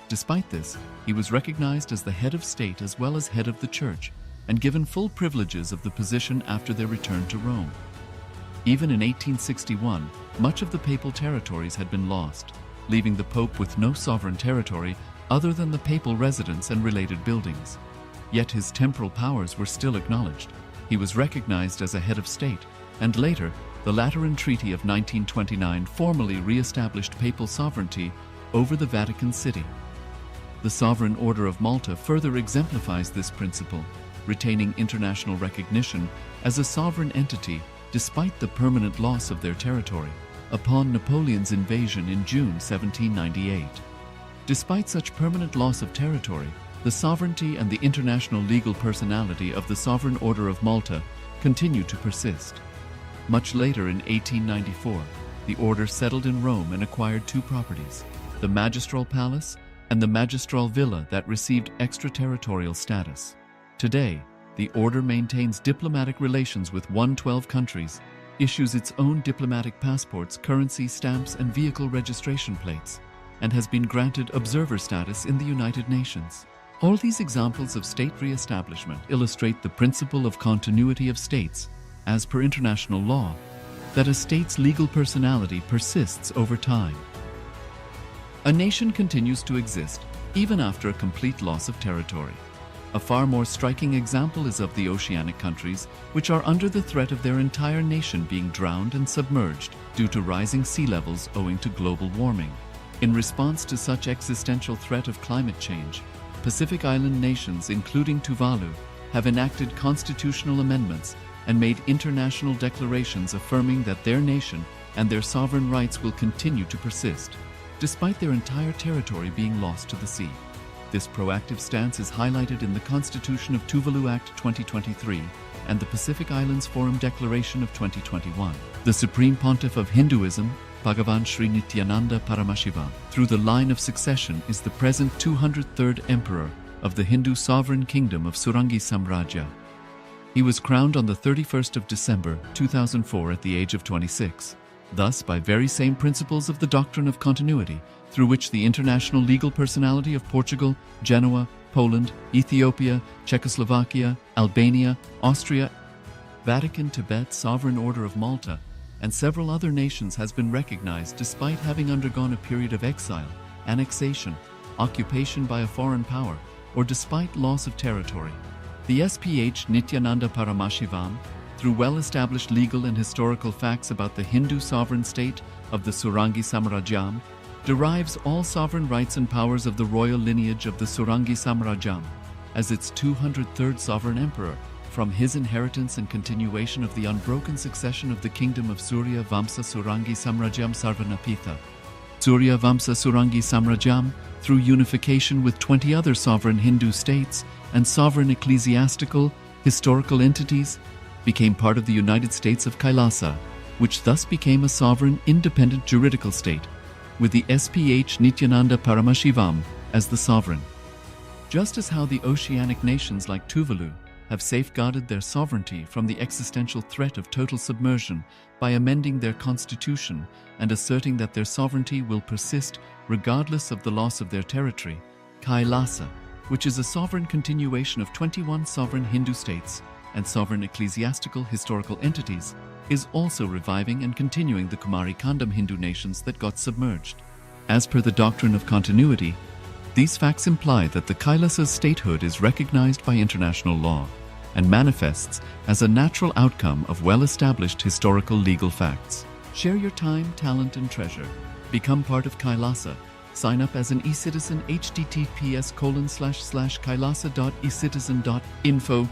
Despite this, he was recognized as the head of state as well as head of the church and given full privileges of the position after their return to Rome. Even in 1861, much of the papal territories had been lost, leaving the Pope with no sovereign territory other than the papal residence and related buildings. Yet his temporal powers were still acknowledged. He was recognized as a head of state, and later, the Lateran Treaty of 1929 formally re-established papal sovereignty over the Vatican City. The Sovereign Order of Malta further exemplifies this principle, retaining international recognition as a sovereign entity despite the permanent loss of their territory upon Napoleon's invasion in June 1798. Despite such permanent loss of territory, the sovereignty and the international legal personality of the Sovereign Order of Malta continued to persist. Much later in 1894, the order settled in Rome and acquired two properties, the Magistral Palace and the magistral villa that received extraterritorial status. Today, the order maintains diplomatic relations with 112 countries, issues its own diplomatic passports, currency stamps, and vehicle registration plates, and has been granted observer status in the United Nations. All these examples of state re-establishment illustrate the principle of continuity of states, as per international law, that a state's legal personality persists over time. A nation continues to exist even after a complete loss of territory. A far more striking example is of the oceanic countries, which are under the threat of their entire nation being drowned and submerged due to rising sea levels owing to global warming. In response to such existential threat of climate change, Pacific Island nations, including Tuvalu, have enacted constitutional amendments and made international declarations affirming that their nation and their sovereign rights will continue to persist, despite their entire territory being lost to the sea. This proactive stance is highlighted in the Constitution of Tuvalu Act 2023 and the Pacific Islands Forum Declaration of 2021. The Supreme Pontiff of Hinduism, Bhagavan Sri Nithyananda Paramashivoham, through the line of succession is the present 203rd Emperor of the Hindu Sovereign Kingdom of Surangi Samrajya. He was crowned on the 31st of December 2004 at the age of 26. Thus, by very same principles of the doctrine of continuity, through which the international legal personality of Portugal, Genoa, Poland, Ethiopia, Czechoslovakia, Albania, Austria, Vatican, Tibet, Sovereign Order of Malta, and several other nations has been recognized despite having undergone a period of exile, annexation, occupation by a foreign power, or despite loss of territory. The SPH Nithyananda Paramashivoham, through well-established legal and historical facts about the Hindu sovereign state of the Surangi Samrajyam, derives all sovereign rights and powers of the royal lineage of the Surangi Samrajyam as its 203rd sovereign emperor, from his inheritance and continuation of the unbroken succession of the kingdom of Surya Vamsa Surangi Samrajyam Sarvanapitha. Surya Vamsa Surangi Samrajyam, through unification with 20 other sovereign Hindu states and sovereign ecclesiastical, historical entities, became part of the United States of KAILASA, which thus became a sovereign, independent juridical state, with the SPH Nithyananda Paramashivoham as the sovereign. Just as how the oceanic nations like Tuvalu have safeguarded their sovereignty from the existential threat of total submersion by amending their constitution and asserting that their sovereignty will persist regardless of the loss of their territory, KAILASA, which is a sovereign continuation of 21 sovereign Hindu states and sovereign ecclesiastical historical entities, is also reviving and continuing the Kumari Kandam Hindu nations that got submerged. As per the doctrine of continuity, these facts imply that the Kailasa's statehood is recognized by international law and manifests as a natural outcome of well-established historical legal facts. Share your time, talent, and treasure. Become part of KAILASA. Sign up as an eCitizen https://kailasa.ecitizen.info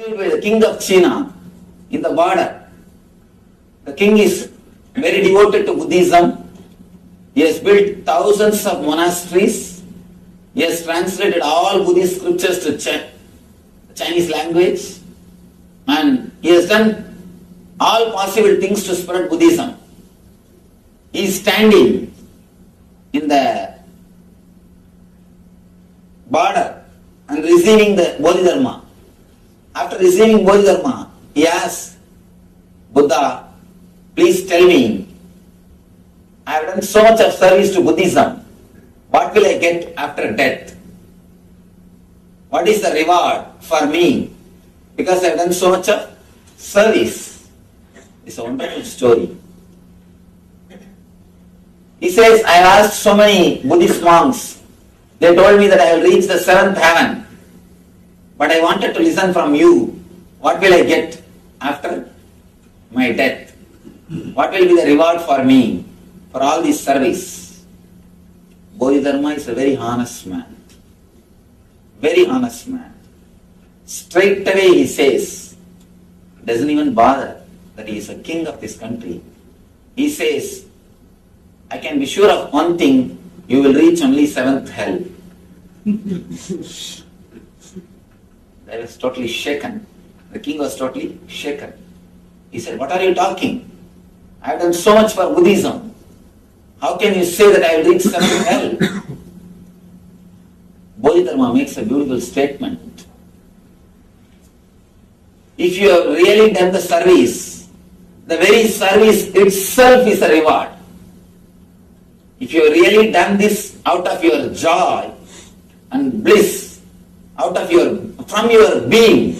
The king of China in the border. The king is very devoted to Buddhism. He has built thousands of monasteries. He has translated all Buddhist scriptures to Chinese language. And he has done all possible things to spread Buddhism. He is standing in the border and receiving the Bodhidharma. After receiving Bodhidharma, he asks Buddha, please tell me, I have done so much of service to Buddhism. What will I get after death? What is the reward for me? Because I have done so much of service. It's a wonderful story. He says, I have asked so many Buddhist monks. They told me that I will reach the seventh heaven. But I wanted to listen from you. What will I get after my death? What will be the reward for me for all this service? Bodhidharma is a very honest man. Very honest man. Straight away he says, doesn't even bother that he is a king of this country. He says, I can be sure of one thing, you will reach only seventh hell. I was totally shaken. The king was totally shaken. He said, what are you talking? I have done so much for Buddhism. How can you say that I will reach seventh hell? Bodhidharma makes a beautiful statement. If you have really done the service, the very service itself is a reward. If you have really done this out of your joy and bliss, from your being,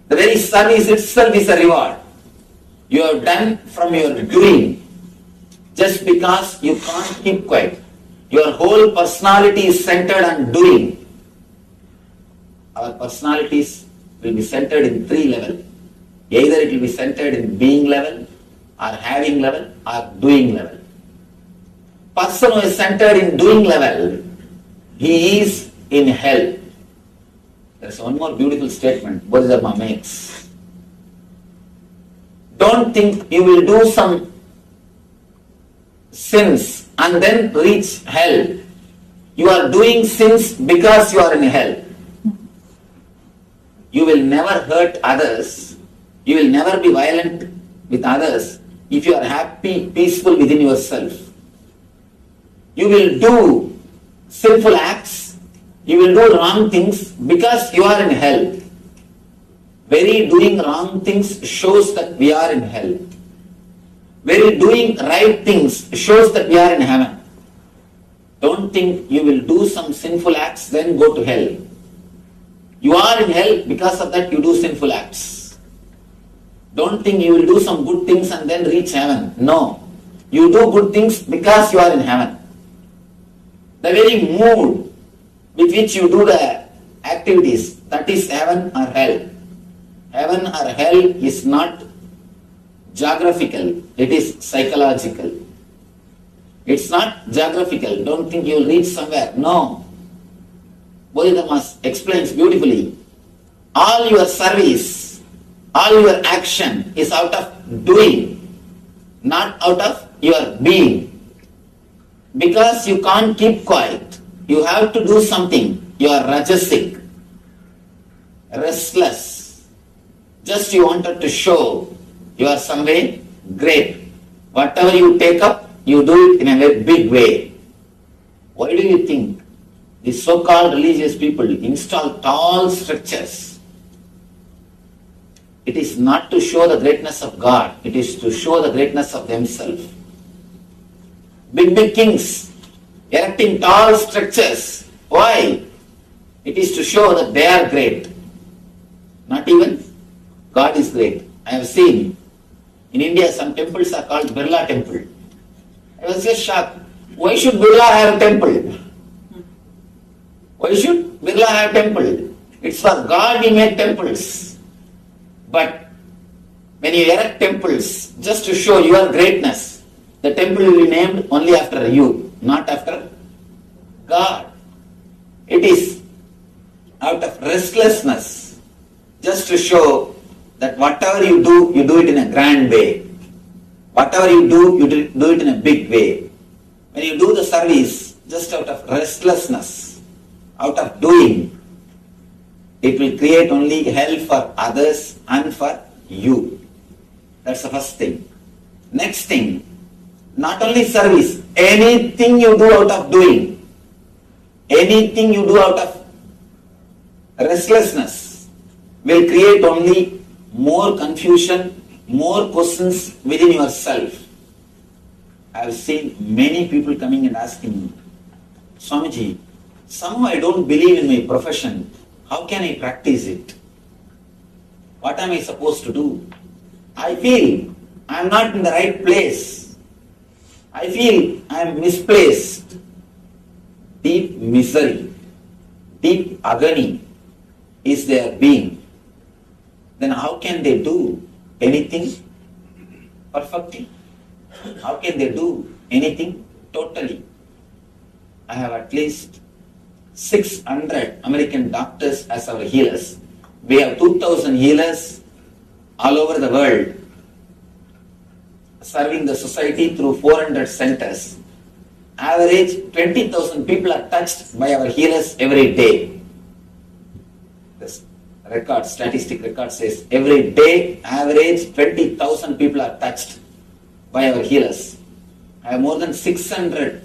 the very service itself is a reward. You have done from your doing. Just because you can't keep quiet. Your whole personality is centered on doing. Our personalities will be centered in three levels. Either it will be centered in being level, or having level, or doing level. Person who is centered in doing level, he is in hell. There is one more beautiful statement Bodhidharma makes. Don't think you will do some sins and then reach hell. You are doing sins because you are in hell. You will never hurt others. You will never be violent with others if you are happy, peaceful within yourself. You will do sinful acts. You will do wrong things because you are in hell. Very doing wrong things shows that we are in hell. Very doing right things shows that we are in heaven. Don't think you will do some sinful acts then go to hell. You are in hell because of that you do sinful acts. Don't think you will do some good things and then reach heaven. No. You do good things because you are in heaven. The very mood with which you do the activities, that is heaven or hell. Heaven or hell is not geographical, it is psychological. It's not geographical. Don't think you will reach somewhere. No. Bodhidharma explains beautifully. All your service, all your action is out of doing, not out of your being. Because you can't keep quiet, you have to do something. You are rajasic, restless. Just you wanted to show you are some way great. Whatever you take up, you do it in a very big way. Why do you think these so-called religious people install tall structures? It is not to show the greatness of God, it is to show the greatness of themselves. Big kings erecting tall structures. Why? It is to show that they are great. Not even God is great. I have seen in India some temples are called Birla temple. I was just shocked. Why should Birla have a temple? Why should Birla have a temple? It's for God we make temples. But when you erect temples just to show your greatness, the temple will be named only after you, not after God. It is out of restlessness, just to show that whatever you do it in a grand way. Whatever you do it in a big way. When you do the service just out of restlessness, out of doing, it will create only hell for others and for you. That's the first thing. Next thing, not only service, anything you do out of doing, anything you do out of restlessness will create only more confusion, more questions within yourself. I have seen many people coming and asking me, Swamiji, somehow I don't believe in my profession. How can I practice it? What am I supposed to do? I feel I am not in the right place. I feel I am misplaced. Deep misery, deep agony is their being. Then how can they do anything perfectly? How can they do anything totally? I have at least 600 American doctors as our healers. We have 2,000 healers all over the world serving the society through 400 centers. Average 20,000 people are touched by our healers every day. This statistic record says every day average 20,000 people are touched by our healers. I have more than 600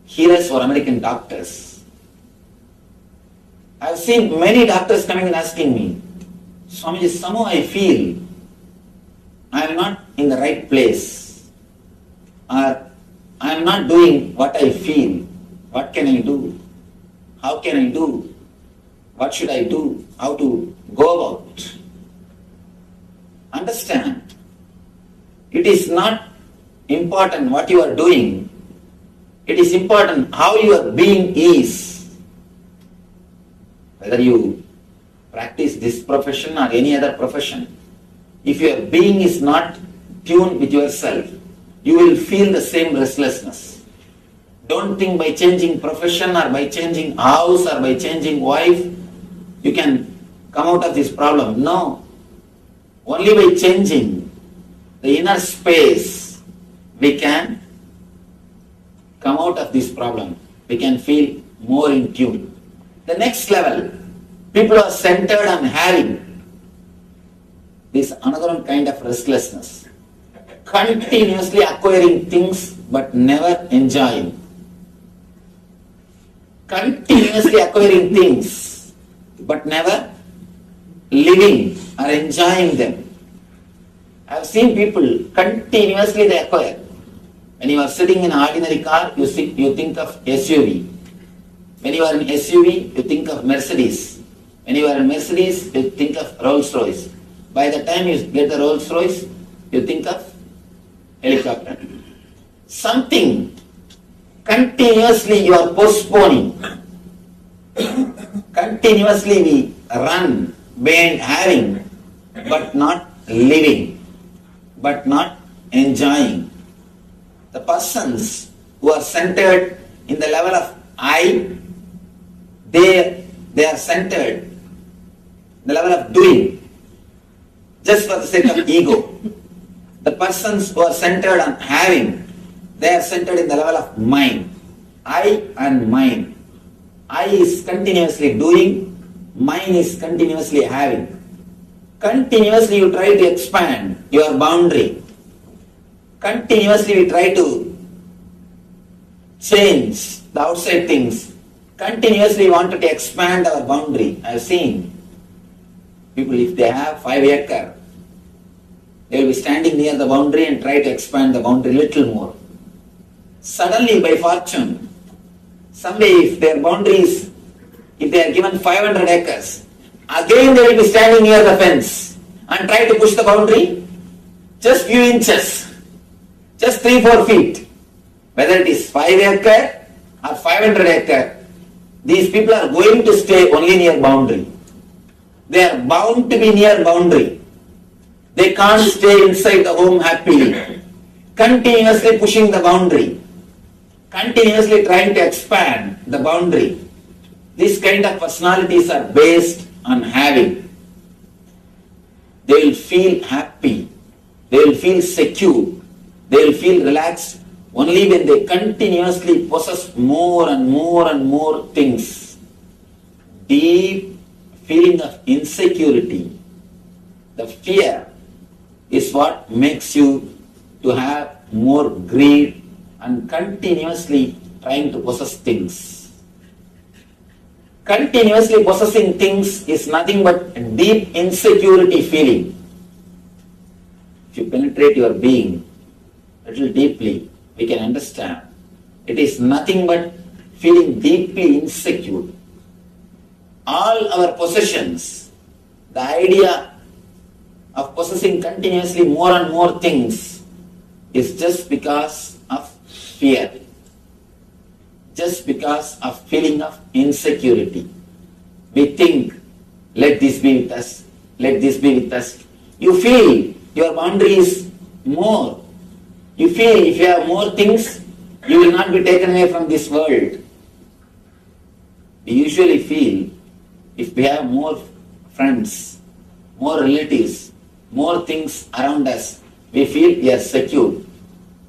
healers for American doctors. I have seen many doctors coming and asking me, Swamiji, somehow I feel I am not in the right place, or I am not doing what I feel. What can I do? How can I do? What should I do? How to go about? Understand, it is not important what you are doing. It is important how your being is. Whether you practice this profession or any other profession, if your being is not tuned with yourself, you will feel the same restlessness. Don't think by changing profession or by changing house or by changing wife, you can come out of this problem. No. Only by changing the inner space, we can come out of this problem. We can feel more in tune. The next level, people are centered on having. This another one kind of restlessness. Continuously acquiring things but never enjoying. Continuously acquiring things but never living or enjoying them. I have seen people continuously they acquire. When you are sitting in an ordinary car, you think of SUV. When you are in SUV, you think of Mercedes. When you are in Mercedes, you think of Rolls Royce. By the time you get the Rolls Royce, you think of helicopter. Something continuously you are postponing. Continuously we run behind having, but not living, but not enjoying. The persons who are centered in the level of I, they are centered in the level of doing, just for the sake of ego. The persons who are centered on having, they are centered in the level of mind. I and mind. I is continuously doing, mind is continuously having. Continuously you try to expand your boundary. Continuously we try to change the outside things. Continuously wanted to expand our boundary. I have seen people, if they have 5 acres, they will be standing near the boundary and try to expand the boundary little more. Suddenly, by fortune, someday if their boundaries, if they are given 500 acres, again they will be standing near the fence and try to push the boundary just few inches, just 3-4 feet. Whether it is 5 acre or 500 acre, these people are going to stay only near boundary. They are bound to be near boundary. They can't stay inside the home happily. Continuously pushing the boundary. Continuously trying to expand the boundary. These kind of personalities are based on having. they will feel happy, they will feel secure, they will feel relaxed only when they continuously possess more and more and more things. Deep feeling of insecurity, the fear is what makes you to have more greed and continuously trying to possess things. Continuously possessing things is nothing but deep insecurity feeling. If you penetrate your being a little deeply, we can understand. It is nothing but feeling deeply insecure. All our possessions, the idea of possessing continuously more and more things is just because of fear, just because of feeling of insecurity. We think, let this be with us, let this be with us. You feel your boundary is more. You feel if you have more things, you will not be taken away from this world. We usually feel if we have more friends, more relatives, more things around us, we feel we are secure.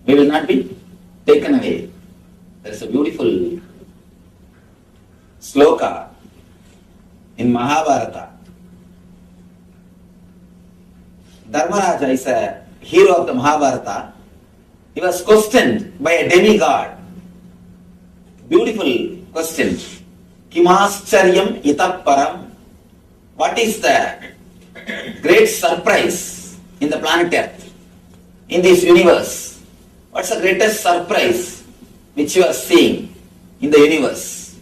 We will not be taken away. There is a beautiful sloka in Mahabharata. Dharmaraja is a hero of the Mahabharata. He was questioned by a demigod. Beautiful question. Kimascharyam itap param. What is the great surprise in the planet Earth, in this universe? What's the greatest surprise which you are seeing in the universe?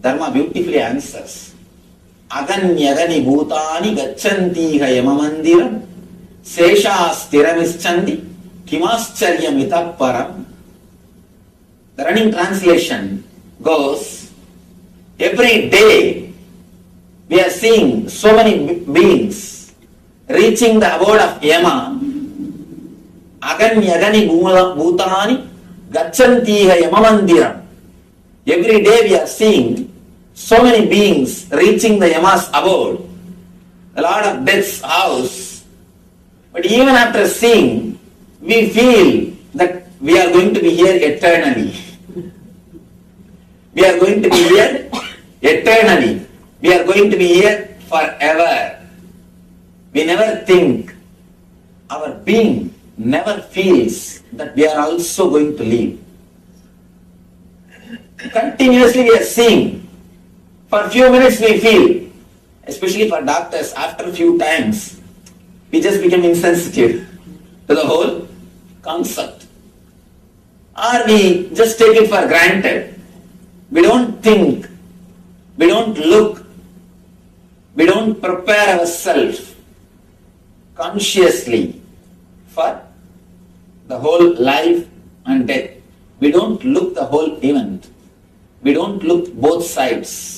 Dharma beautifully answers. Aganyagani bhutani gacchantiha yamamandiram seshas tiramischandi kimascharyam itap param. The running translation goes, every day we are seeing so many beings reaching the abode of Yama. Aganyagani bhutani gacchantiha yamamandiram. Every day we are seeing so many beings reaching the Yama's abode, the Lord of Death's house. But even after seeing, we feel that we are going to be here eternally. We are going to be here eternally. We are going to be here forever. We never think, our being never feels that we are also going to leave. Continuously we are seeing. For a few minutes we feel, especially for doctors, after a few times, we just become insensitive to the whole concept. Or we just take it for granted. We don't think, we don't look, we don't prepare ourselves consciously for the whole life and death. We don't look the whole event. We don't look both sides.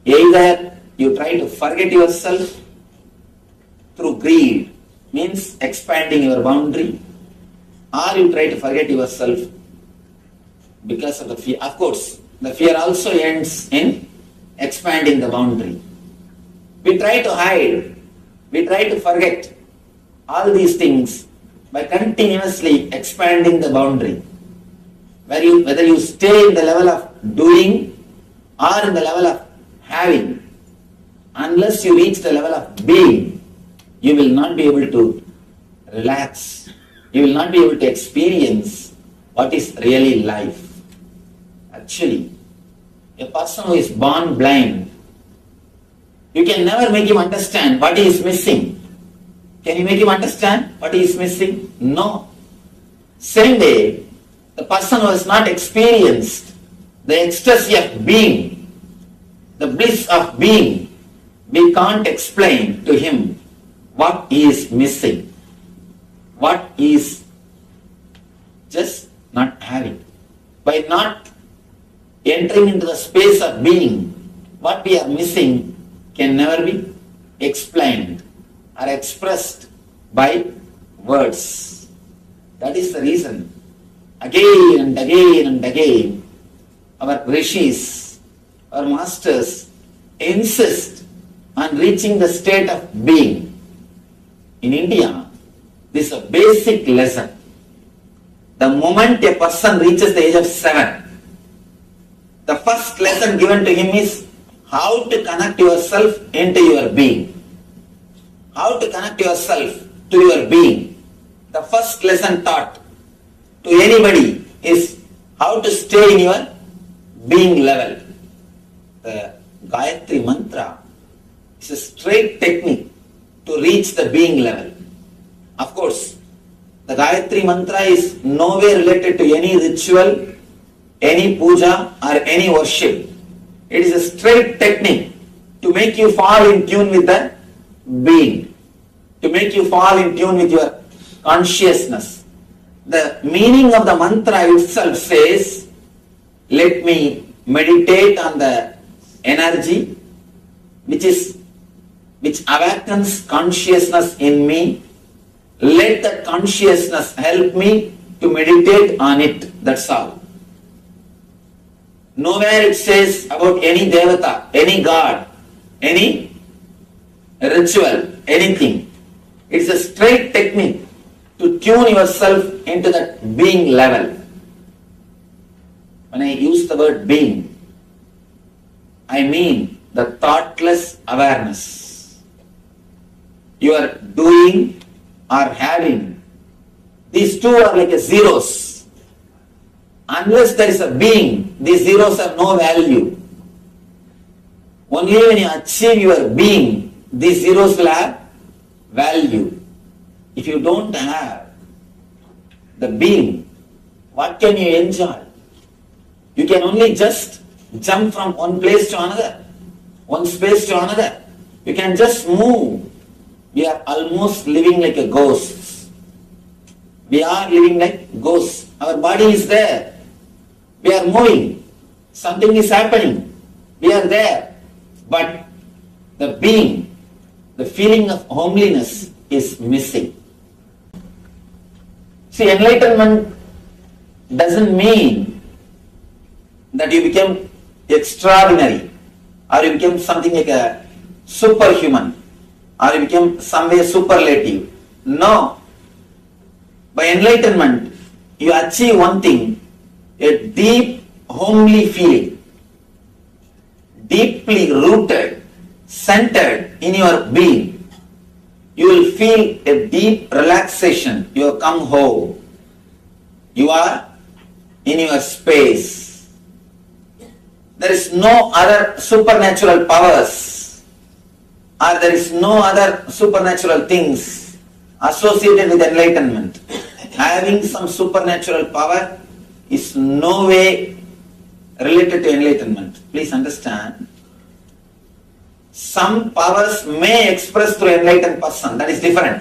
Either you try to forget yourself through greed, means expanding your boundary, or you try to forget yourself because of the fear. Of course, the fear also ends in expanding the boundary. We try to hide, we try to forget all these things by continuously expanding the boundary. Whether you stay in the level of doing or in the level of having, unless you reach the level of being, you will not be able to relax. You will not be able to experience what is really life. Actually, a person who is born blind, you can never make him understand what he is missing. Can you make him understand what he is missing? No. Same way, the person who has not experienced the ecstasy of being, the bliss of being, we can't explain to him what he is missing, what he is just not having. By not entering into the space of being, what we are missing can never be explained or expressed by words. That is the reason. Again and again and again, our rishis, our masters insist on reaching the state of being. In India, this is a basic lesson. The moment a person reaches the age of 7, the first lesson given to him is how to connect yourself into your being. How to connect yourself to your being. The first lesson taught to anybody is how to stay in your being level. The Gayatri mantra is a straight technique to reach the being level. Of course, the Gayatri mantra is nowhere related to any ritual, any puja or any worship. It is a straight technique to make you fall in tune with the being, to make you fall in tune with your consciousness. The meaning of the mantra itself says, let me meditate on the energy which awakens consciousness in me. Let that consciousness help me to meditate on it. That's all. Nowhere it says about any devata, any god, any ritual, anything. It's a straight technique to tune yourself into that being level. When I use the word being, I mean the thoughtless awareness. You are doing or having. These two are like a zeros. Unless there is a being, these zeros have no value. Only when you achieve your being, these zeros will have value. If you don't have the being, what can you enjoy? You can only just jump from one place to another, one space to another. You can just move. We are almost living like a ghost. We are living like ghosts. Our body is there. We are moving. Something is happening. We are there. But the being, the feeling of homeliness is missing. See, enlightenment doesn't mean that you become extraordinary or you become something like a superhuman or you become some way superlative. No. By enlightenment, you achieve one thing, a deep, homely feeling, deeply rooted, centered in your being. You will feel a deep relaxation. You have come home. You are in your space. There is no other supernatural powers or there is no other supernatural things associated with enlightenment. Having some supernatural power is no way related to enlightenment. Please understand. Some powers may express through enlightened person, that is different.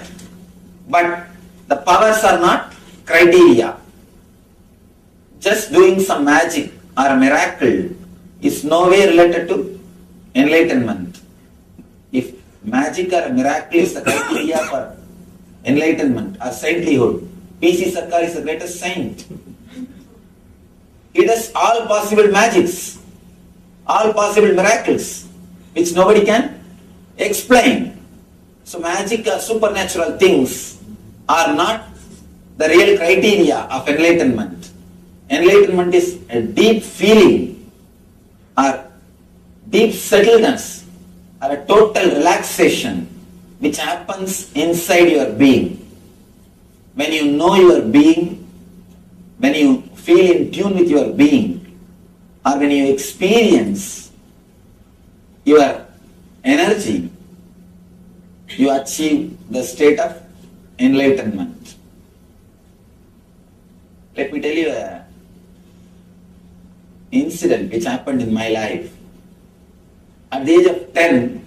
But the powers are not criteria. Just doing some magic or a miracle is no way related to enlightenment. If magic or a miracle is the criteria for enlightenment or saintlyhood, P.C. Sarkar is the greatest saint. He does all possible magics, all possible miracles, which nobody can explain. So magic or supernatural things are not the real criteria of enlightenment. Enlightenment is a deep feeling or deep settledness or a total relaxation which happens inside your being. When you know your being, when you feel in tune with your being, or when you experience your energy, you achieve the state of enlightenment. Let me tell you an incident which happened in my life. At the age of 10,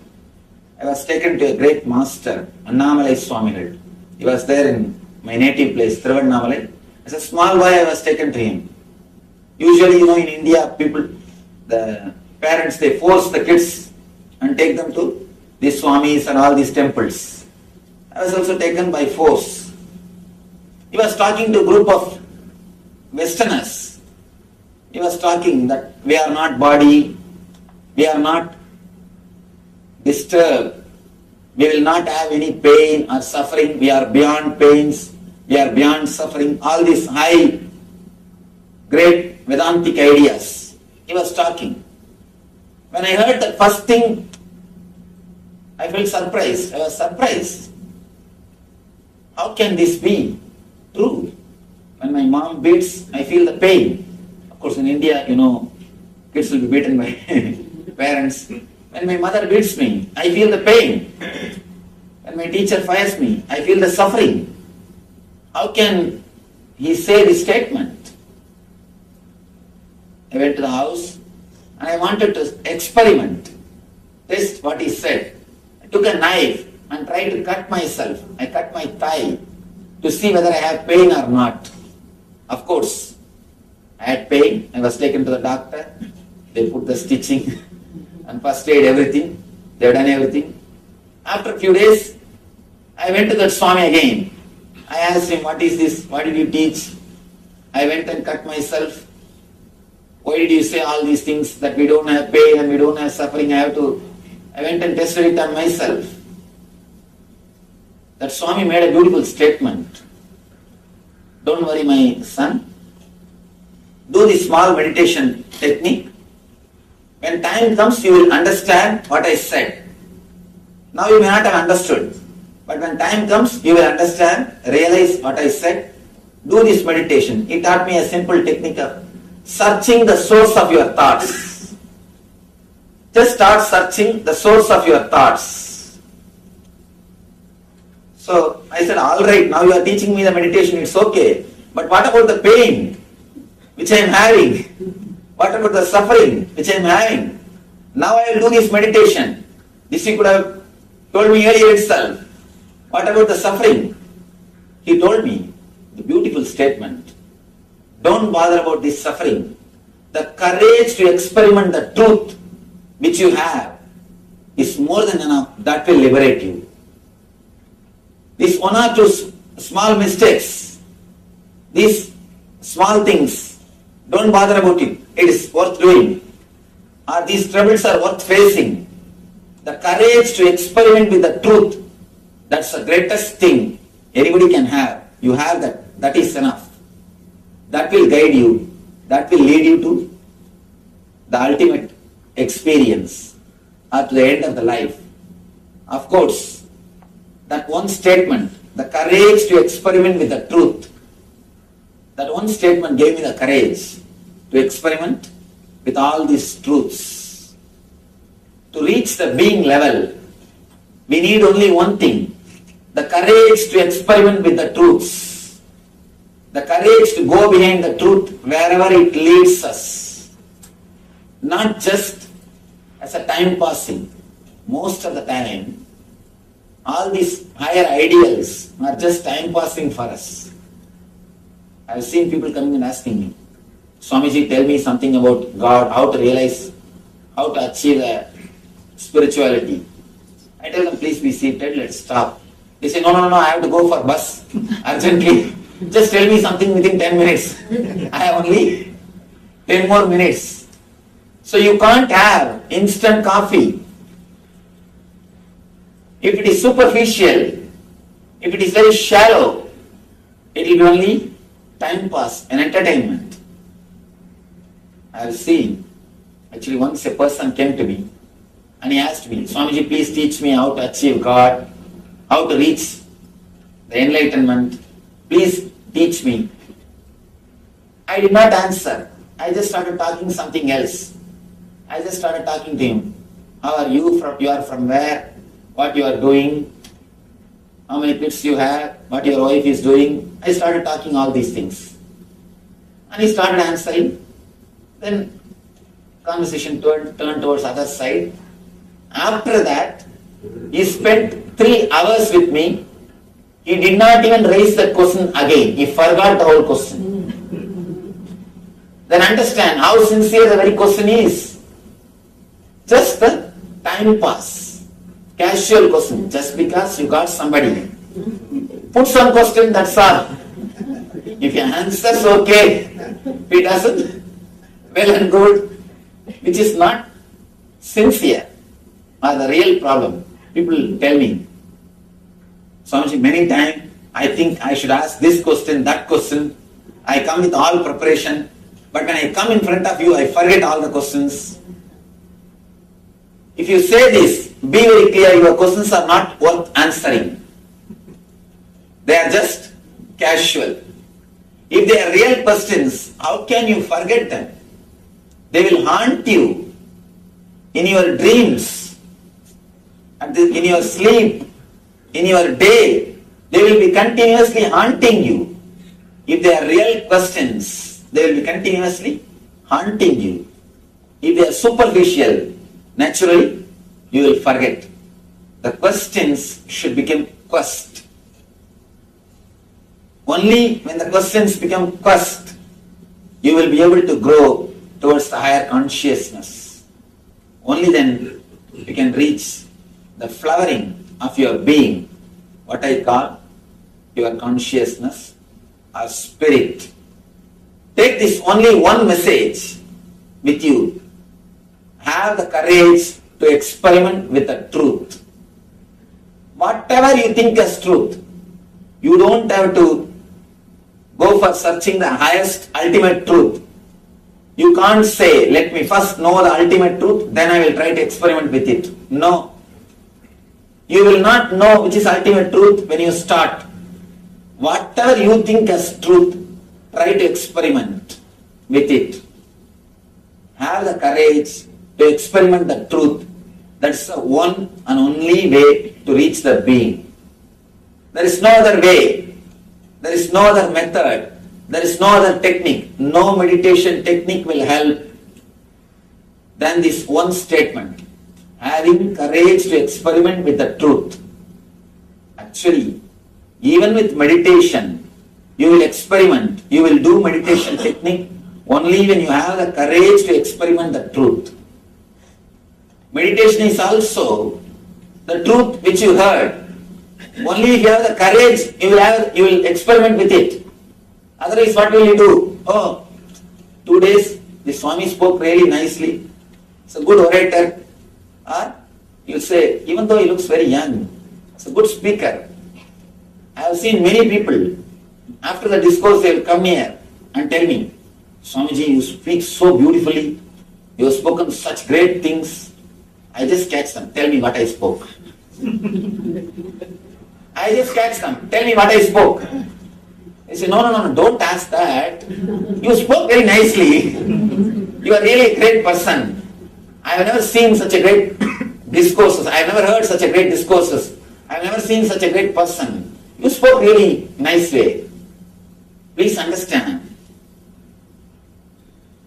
I was taken to a great master, Annamalai Swamigal. He was there in my native place, Thiruvannamalai. As a small boy, I was taken to him. Usually, in India, the parents, they force the kids and take them to these Swamis and all these temples. I was also taken by force. He was talking to a group of Westerners. He was talking that we are not body, we are not disturbed. We will not have any pain or suffering. We are beyond pains. We are beyond suffering. All these high, great Vedantic ideas. He was talking. When I heard the first thing, I felt surprised. I was surprised. How can this be true? When my mom beats, I feel the pain. Of course, in India, kids will be beaten by parents. When my mother beats me, I feel the pain. When my teacher fires me, I feel the suffering. How can he say this statement? I went to the house and I wanted to experiment, test what he said. I took a knife and tried to cut myself. I cut my thigh to see whether I have pain or not. Of course, I had pain. I was taken to the doctor. They put the stitching and first aid, everything. They have done everything. After a few days, I went to that Swami again. I asked him, what is this? What did you teach? I went and cut myself. Why did you say all these things that we don't have pain and we don't have suffering? I went and tested it on myself. That Swami made a beautiful statement. Don't worry, my son. Do the small meditation technique. When time comes, you will understand what I said. Now you may not have understood. But when time comes, you will understand, realize what I said. Do this meditation. He taught me a simple technique of searching the source of your thoughts. Just start searching the source of your thoughts. So I said, all right, now you are teaching me the meditation, it's okay. But what about the pain which I am having? What about the suffering which I am having? Now I will do this meditation. This you could have told me earlier itself. What about the suffering? He told me the beautiful statement. Don't bother about this suffering. The courage to experiment the truth which you have is more than enough. That will liberate you. These one or two small mistakes, these small things, don't bother about it. It is worth doing. Or these troubles are worth facing. The courage to experiment with the truth, that's the greatest thing anybody can have. You have that. That is enough. That will guide you. That will lead you to the ultimate experience or to the end of the life. Of course, that one statement, the courage to experiment with the truth, that one statement gave me the courage to experiment with all these truths. To reach the being level, we need only one thing, the courage to experiment with the truths, the courage to go behind the truth wherever it leads us, not just as a time passing. Most of the time, all these higher ideals are just time passing for us. I have seen people coming and asking me, Swamiji, tell me something about God, how to realize, how to achieve spirituality. I tell them, please be seated, let's stop. They say, no, I have to go for bus urgently. Just tell me something within 10 minutes. I have only 10 more minutes. So you can't have instant coffee. If it is superficial, if it is very shallow, it will be only time pass and entertainment. I have seen, actually once a person came to me and he asked me, Swamiji, please teach me how to achieve God, how to reach the enlightenment. Please teach me. I did not answer. I just started talking something else. I just started talking to him. How are you? You are from where? What you are doing? How many kids you have? What your wife is doing? I started talking all these things. And he started answering. Then conversation turned towards other side. After that, he spent 3 hours with me. He did not even raise the question again. He forgot the whole question. Then understand how sincere the very question is. Just the time pass. Casual question. Just because you got somebody. Put some question, that's all. If he answers, okay. If he doesn't, well and good. Which is not sincere. are the real problem. People tell me, Swamiji, many times I think I should ask this question, that question. I come with all preparation, but when I come in front of you, I forget all the questions. If you say this, be very clear, your questions are not worth answering. They are just casual. If they are real questions, how can you forget them? They will haunt you in your dreams, in your sleep, in your day. They will be continuously haunting you. If they are real questions, they will be continuously haunting you. If they are superficial, naturally, you will forget. The questions should become quest. Only when the questions become quest, you will be able to grow towards the higher consciousness. Only then you can reach the flowering of your being, what I call your consciousness or spirit. Take this only one message with you. Have the courage to experiment with the truth. Whatever you think as truth, you don't have to go for searching the highest ultimate truth. You can't say, let me first know the ultimate truth, then I will try to experiment with it. No. You will not know which is ultimate truth when you start. Whatever you think as truth, try to experiment with it. Have the courage to experiment the truth. That's the one and only way to reach the being. There is no other way. There is no other method. There is no other technique. No meditation technique will help than this one statement. Having courage to experiment with the truth. Actually, even with meditation, you will experiment. You will do meditation technique only when you have the courage to experiment the truth. Meditation is also the truth which you heard. Only if you have the courage, you will experiment with it. Otherwise, what will you do? Oh, 2 days, the Swami spoke really nicely. It's a good orator. Or you say, even though he looks very young, it's a good speaker. I have seen many people, after the discourse, they will come here and tell me, Swamiji, you speak so beautifully. You have spoken such great things. I just catch them. Tell me what I spoke. I just catch them. Tell me what I spoke. They say, no, don't ask that. You spoke very nicely. You are really a great person. I have never seen such a great discourses. I have never heard such a great discourses. I have never seen such a great person. You spoke really nice way. Please understand.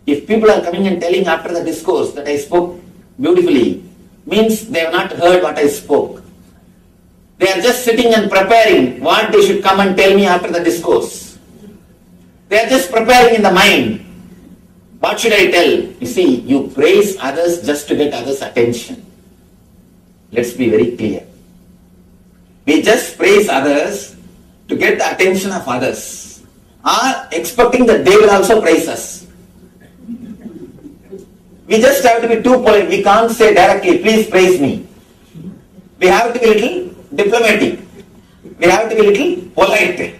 If people are coming and telling after the discourse that I spoke beautifully, means they have not heard what I spoke. They are just sitting and preparing what they should come and tell me after the discourse. They are just preparing in the mind. What should I tell? You see, you praise others just to get others' attention. Let's be very clear. We just praise others to get the attention of others, or expecting that they will also praise us. We just have to be too polite. We can't say directly, please praise me. We have to be a little diplomatic. We have to be a little polite.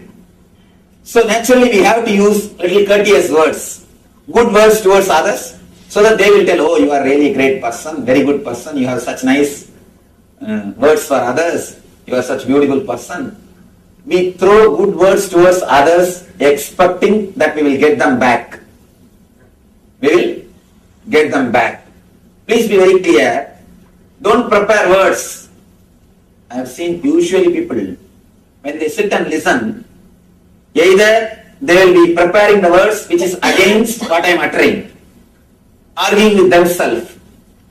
So naturally we have to use little courteous words, good words towards others, so that they will tell, oh, you are really a great person, very good person, you have such nice words for others, you are such beautiful person. We throw good words towards others, expecting that we will get them back. We will get them back. Please be very clear. Don't prepare words. I have seen usually people, when they sit and listen, either they will be preparing the words which is against what I am uttering, arguing with themselves.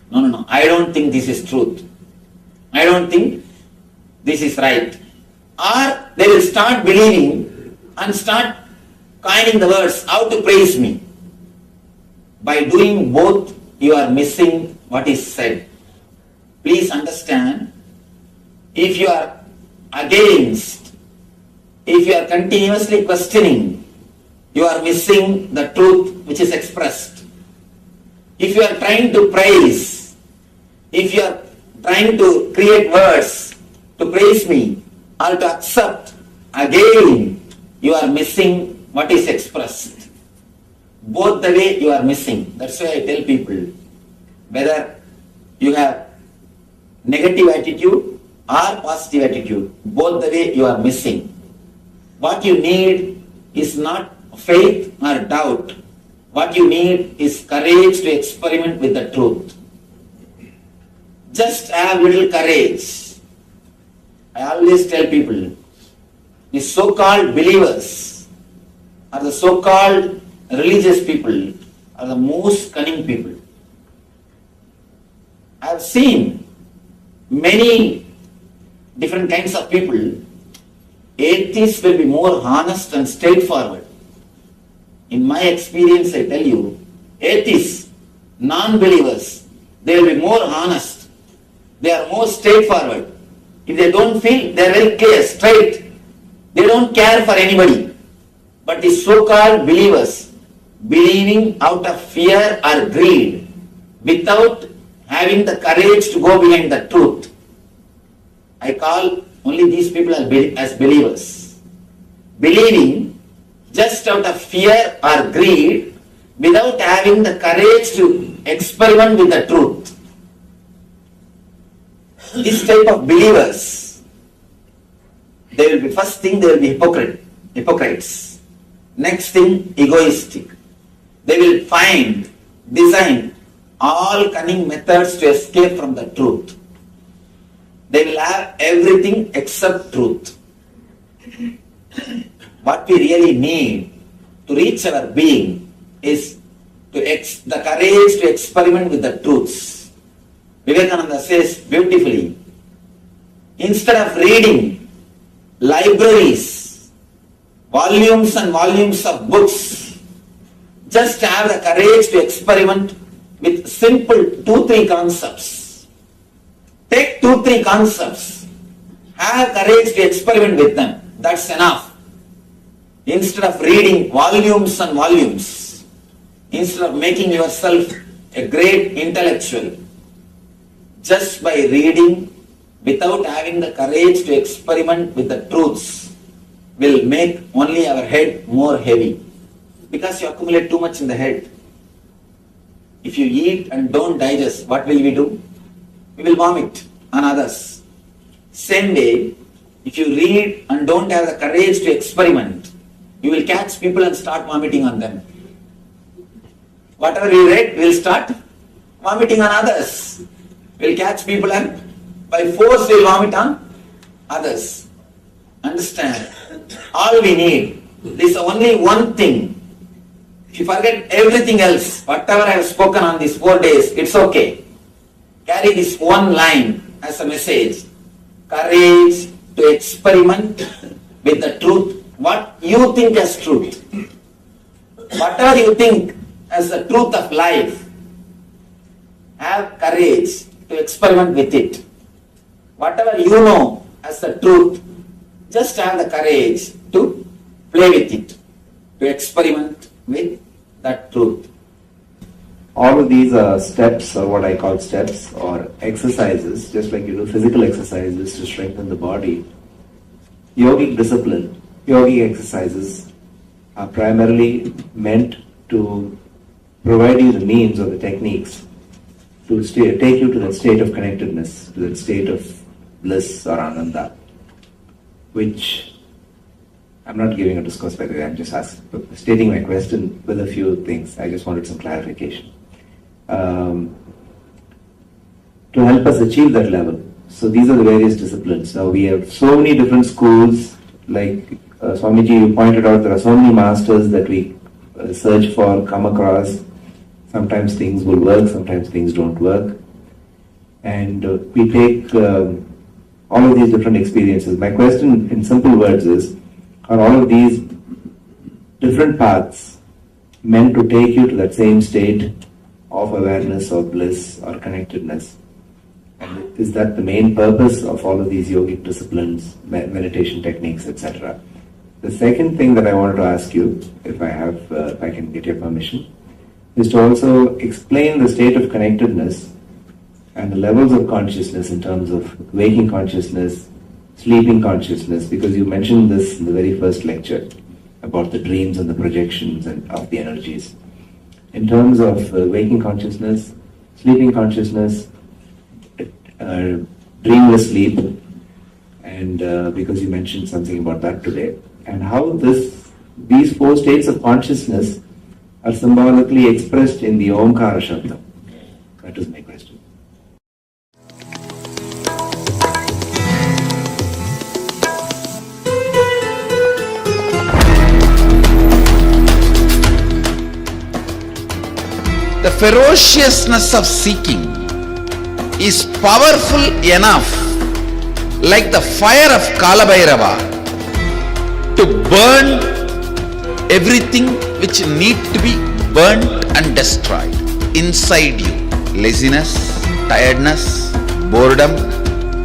No, I don't think this is truth. I don't think this is right. Or they will start believing and start coining the words how to praise me. By doing both, you are missing what is said. Please understand, if you are against, if you are continuously questioning, you are missing the truth which is expressed. If you are trying to praise, if you are trying to create words to praise me or to accept, again you are missing what is expressed. Both the way you are missing. That's why I tell people, whether you have negative attitude or positive attitude, both the way you are missing. What you need is not faith or doubt. What you need is courage to experiment with the truth. Just have little courage. I always tell people, the so-called believers or the so-called religious people are the most cunning people. I have seen many different kinds of people. Atheists will be more honest and straightforward. In my experience, I tell you, atheists, non-believers, they will be more honest. They are more straightforward. If they don't feel, they are very clear, straight. They don't care for anybody. But the so-called believers, believing out of fear or greed, without having the courage to go behind the truth, I call only these people as believers. Believing just out of fear or greed, without having the courage to experiment with the truth. This type of believers, they will be, first thing, they will be hypocrites. Next thing, egoistic. They will design all cunning methods to escape from the truth. They will have everything except truth. What we really need to reach our being is the courage to experiment with the truths. Vivekananda says beautifully, instead of reading libraries, volumes and volumes of books, just have the courage to experiment with simple 2-3 concepts. Take 2-3 concepts, have courage to experiment with them. That's enough. Instead of reading volumes and volumes, instead of making yourself a great intellectual, just by reading without having the courage to experiment with the truths will make only our head more heavy, because you accumulate too much in the head. If you eat and don't digest, what will we do? We will vomit on others. Same way, if you read and don't have the courage to experiment, you will catch people and start vomiting on them. Whatever we read, we will start vomiting on others. We will catch people and by force we will vomit on others. Understand? All we need is only one thing. If you forget everything else, whatever I have spoken on these 4 days, it's okay. Carry this one line as a message. Courage to experiment with the truth. What you think as truth. Whatever you think as the truth of life, have courage to experiment with it. Whatever you know as the truth, just have the courage to play with it, to experiment with that truth. All of these are steps, or what I call steps, or exercises, just like you do physical exercises to strengthen the body. Yogic discipline, yogic exercises are primarily meant to provide you the means or the techniques to take you to that state of connectedness, to that state of bliss or ananda, which I'm not giving a discourse, by the way, I'm just stating my question with a few things. I just wanted some clarification. To help us achieve that level. So these are the various disciplines. Now we have so many different schools, like Swamiji, you pointed out, there are so many masters that we search for, come across. Sometimes things will work, sometimes things don't work. And we take all of these different experiences. My question in simple words is, are all of these different paths meant to take you to that same state of awareness or bliss or connectedness? And is that the main purpose of all of these yogic disciplines, meditation techniques, etc.? The second thing that I wanted to ask you, if I can get your permission, is to also explain the state of connectedness and the levels of consciousness in terms of waking consciousness, sleeping consciousness, because you mentioned this in the very first lecture about the dreams and the projections and of the energies. In terms of waking consciousness, sleeping consciousness, dreamless sleep, and because you mentioned something about that today, and how these four states of consciousness are symbolically expressed in the Omkara Shabda. That is my question. The ferociousness of seeking is powerful enough, like the fire of Kalabhairava, to burn everything which need to be burnt and destroyed inside you. Laziness, tiredness, boredom,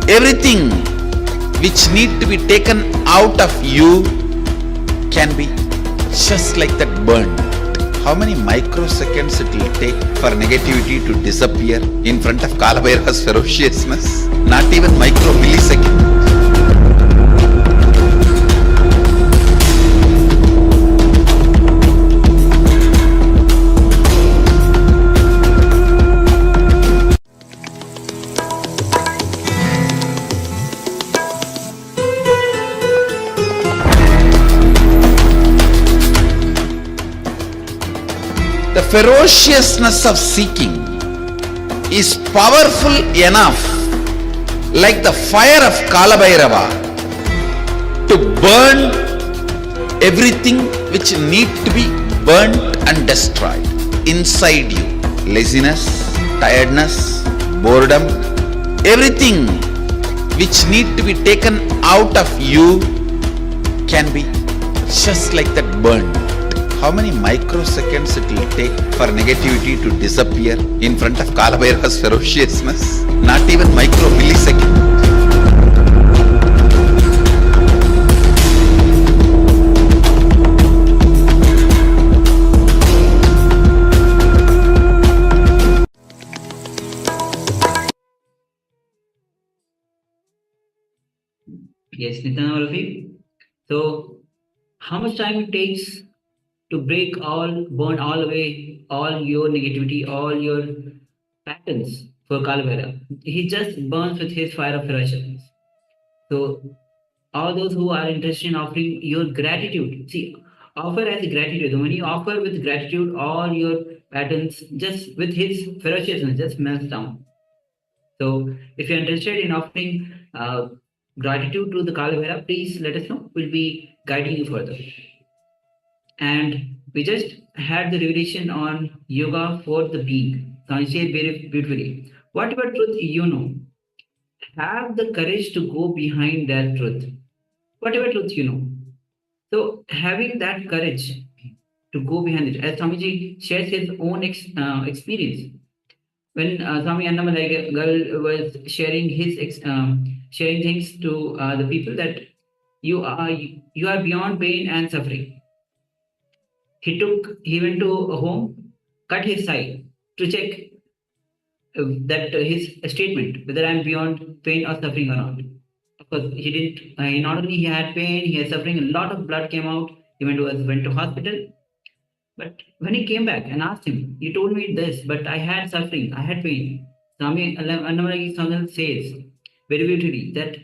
everything which need to be taken out of you can be just like that burned. How many microseconds it will take for negativity to disappear in front of Kalabhairava's ferociousness? Not even micro millisecond. The ferociousness of seeking is powerful enough, like the fire of Kalabhairava, to burn everything which need to be burnt and destroyed inside you. Laziness, tiredness, boredom, everything which need to be taken out of you can be just like that burned. How many microseconds it will take for negativity to disappear in front of Kalabhairava's ferociousness? Not even micro millisecond. Yes, Nithyananda. So, how much time it takes to burn all away all your negativity, all your patterns for Kalabhairava? He just burns with his fire of ferociousness. So, all those who are interested in offering your gratitude, see, offer as gratitude. When you offer with gratitude, all your patterns just with his ferociousness just melts down. So, if you're interested in offering gratitude to the Kalabhairava, please let us know. We'll be guiding you further. And we just had the revelation on yoga for the being. So I say very beautifully. Whatever truth you know, have the courage to go behind that truth. Whatever truth you know. So having that courage to go behind it, as Swamiji shares his own experience. When Swami Annamalai was sharing sharing things to the people that you are beyond pain and suffering. He went to a home, cut his side to check that his statement whether I'm beyond pain or suffering or not. Of course, he didn't. Not only he had pain, he had suffering. A lot of blood came out. He went to hospital. But when he came back and asked him, "You told me this, but I had suffering. I had pain." Swami Annamalai says very beautifully that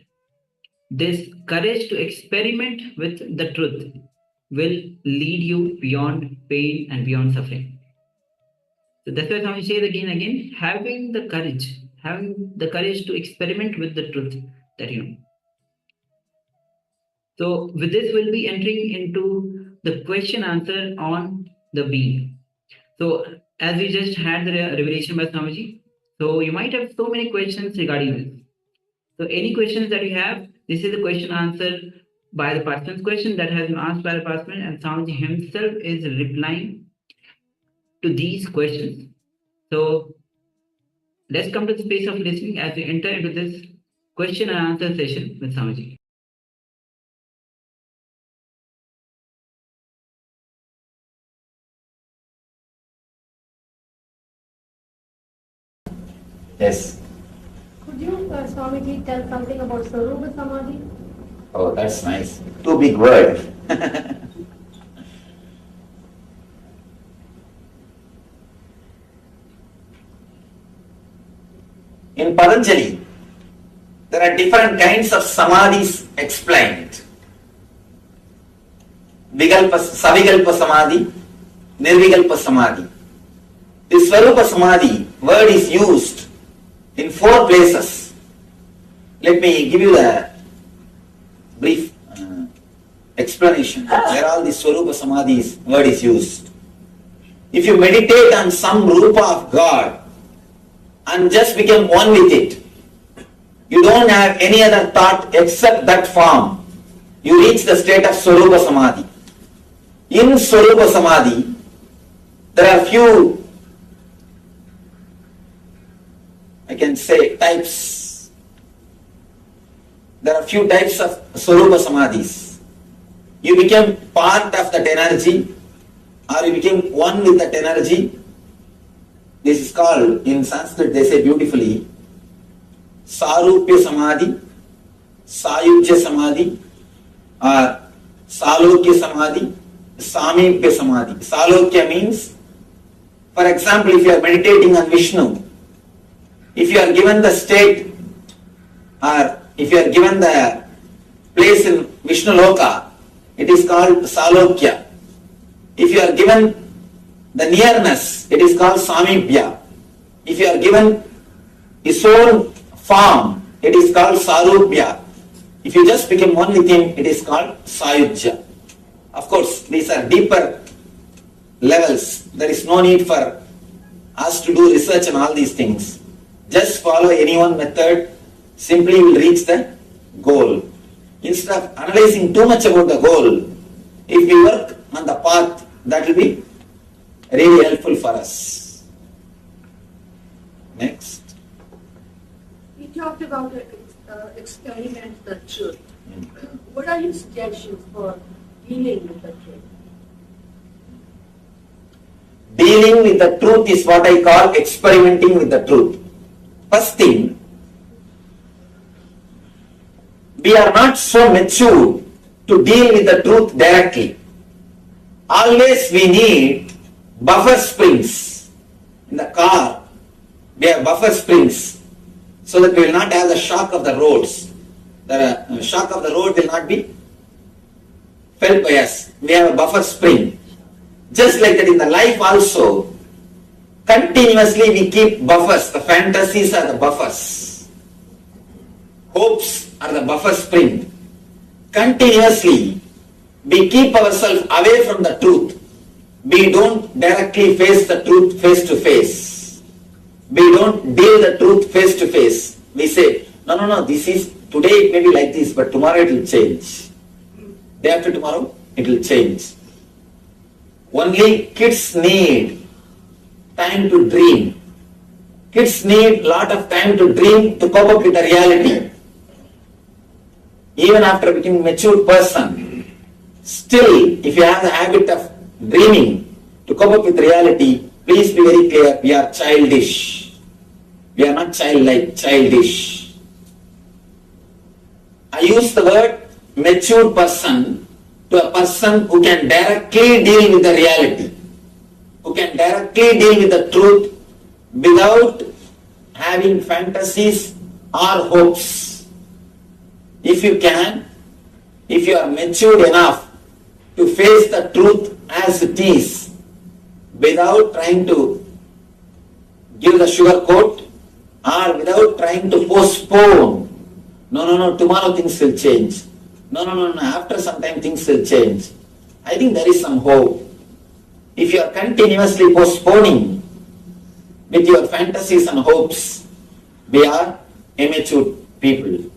this courage to experiment with the truth will lead you beyond pain and beyond suffering. So that's why Swami says again and again, having the courage to experiment with the truth that you know. So with this, we'll be entering into the question answer on the being. So as we just had the revelation by Swamiji, so you might have so many questions regarding this. So any questions that you have, this is the question answer by the participant's question that has been asked by the participant, and Swamiji himself is replying to these questions. So let's come to the space of listening as we enter into this question and answer session with Swamiji. Yes. Could you, Swamiji, tell something about Sarupa Samadhi? Oh, that's nice. Too big word. In Patanjali, there are different kinds of samadhis explained. Savikalpa Samadhi, Nirvikalpa Samadhi. This Swarupa Samadhi word is used in 4 places. Let me give you the brief explanation. Where all this Swarupa Samadhi's word is used. If you meditate on some Rupa of God and just become one with it, you don't have any other thought except that form, you reach the state of Swarupa Samadhi. In Swarupa Samadhi, there are few, I can say, types. There are few types of Swarupa Samadhis. You become part of that energy, or you become one with that energy. This is called, in Sanskrit they say beautifully, Sarupya Samadhi, Sayujya Samadhi, or Salokya Samadhi, Samipya Samadhi. Salokya means, for example, if you are meditating on Vishnu, if you are given the state, or if you are given the place in Vishnu Loka, it is called Salokya. If you are given the nearness, it is called Samipya. If you are given his own form, it is called Sarupya. If you just become one with him, it is called Sayujya. Of course, these are deeper levels. There is no need for us to do research on all these things. Just follow any one method, simply will reach the goal. Instead of analyzing too much about the goal, if we work on the path, that will be really helpful for us. Next. You talked about experiment the truth. What are your suggestions for dealing with the truth? Dealing with the truth is what I call experimenting with the truth. First thing, we are not so mature to deal with the truth directly. Always we need buffer springs. In the car, we have buffer springs so that we will not have the shock of the roads. The shock of the road will not be felt by us. We have a buffer spring. Just like that in the life also, continuously we keep buffers. The fantasies are the buffers. Hopes are the buffer spring. Continuously we keep ourselves away from the truth. We don't directly face the truth face to face. We don't deal the truth face to face. We say, no, this is, today it may be like this, but tomorrow it will change. Day after tomorrow, it will change. Only kids need time to dream. Kids need lot of time to dream to cope up with the reality. Even after becoming a mature person, still, if you have the habit of dreaming to cope up with reality, please be very clear, we are childish. We are not childlike, childish. I use the word mature person to a person who can directly deal with the reality, who can directly deal with the truth without having fantasies or hopes. If you can, if you are matured enough to face the truth as it is, without trying to give the sugar coat or without trying to postpone, no, tomorrow things will change. No, after some time things will change. I think there is some hope. If you are continuously postponing with your fantasies and hopes, we are immature people.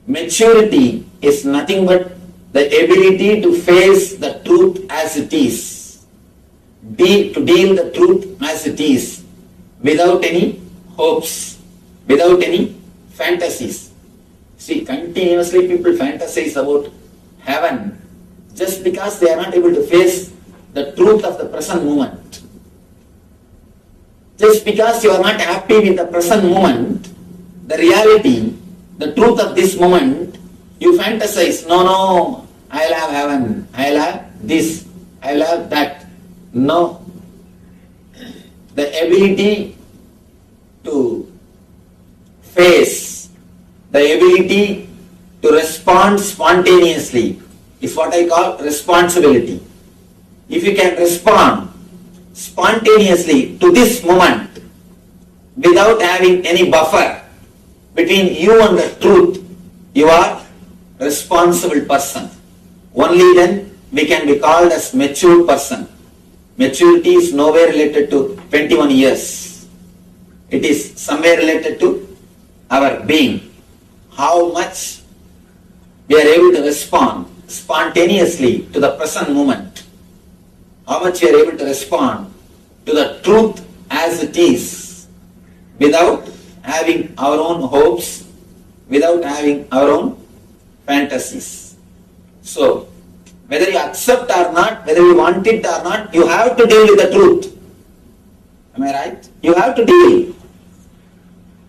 Maturity is nothing but the ability to face the truth as it is, to deal the truth as it is, without any hopes, without any fantasies. See, continuously people fantasize about heaven just because they are not able to face the truth of the present moment. Just because you are not happy with the present moment, the reality, the truth of this moment, you fantasize, no, I'll have heaven, I'll have this, I'll have that. No. The ability to face, the ability to respond spontaneously is what I call responsibility. If you can respond spontaneously to this moment without having any buffer between you and the truth, you are a responsible person. Only then we can be called as mature person. Maturity is nowhere related to 21 years. It is somewhere related to our being. How much we are able to respond spontaneously to the present moment. How much we are able to respond to the truth as it is without having our own hopes, without having our own fantasies. So, whether you accept or not, whether you want it or not, you have to deal with the truth. Am I right? You have to deal.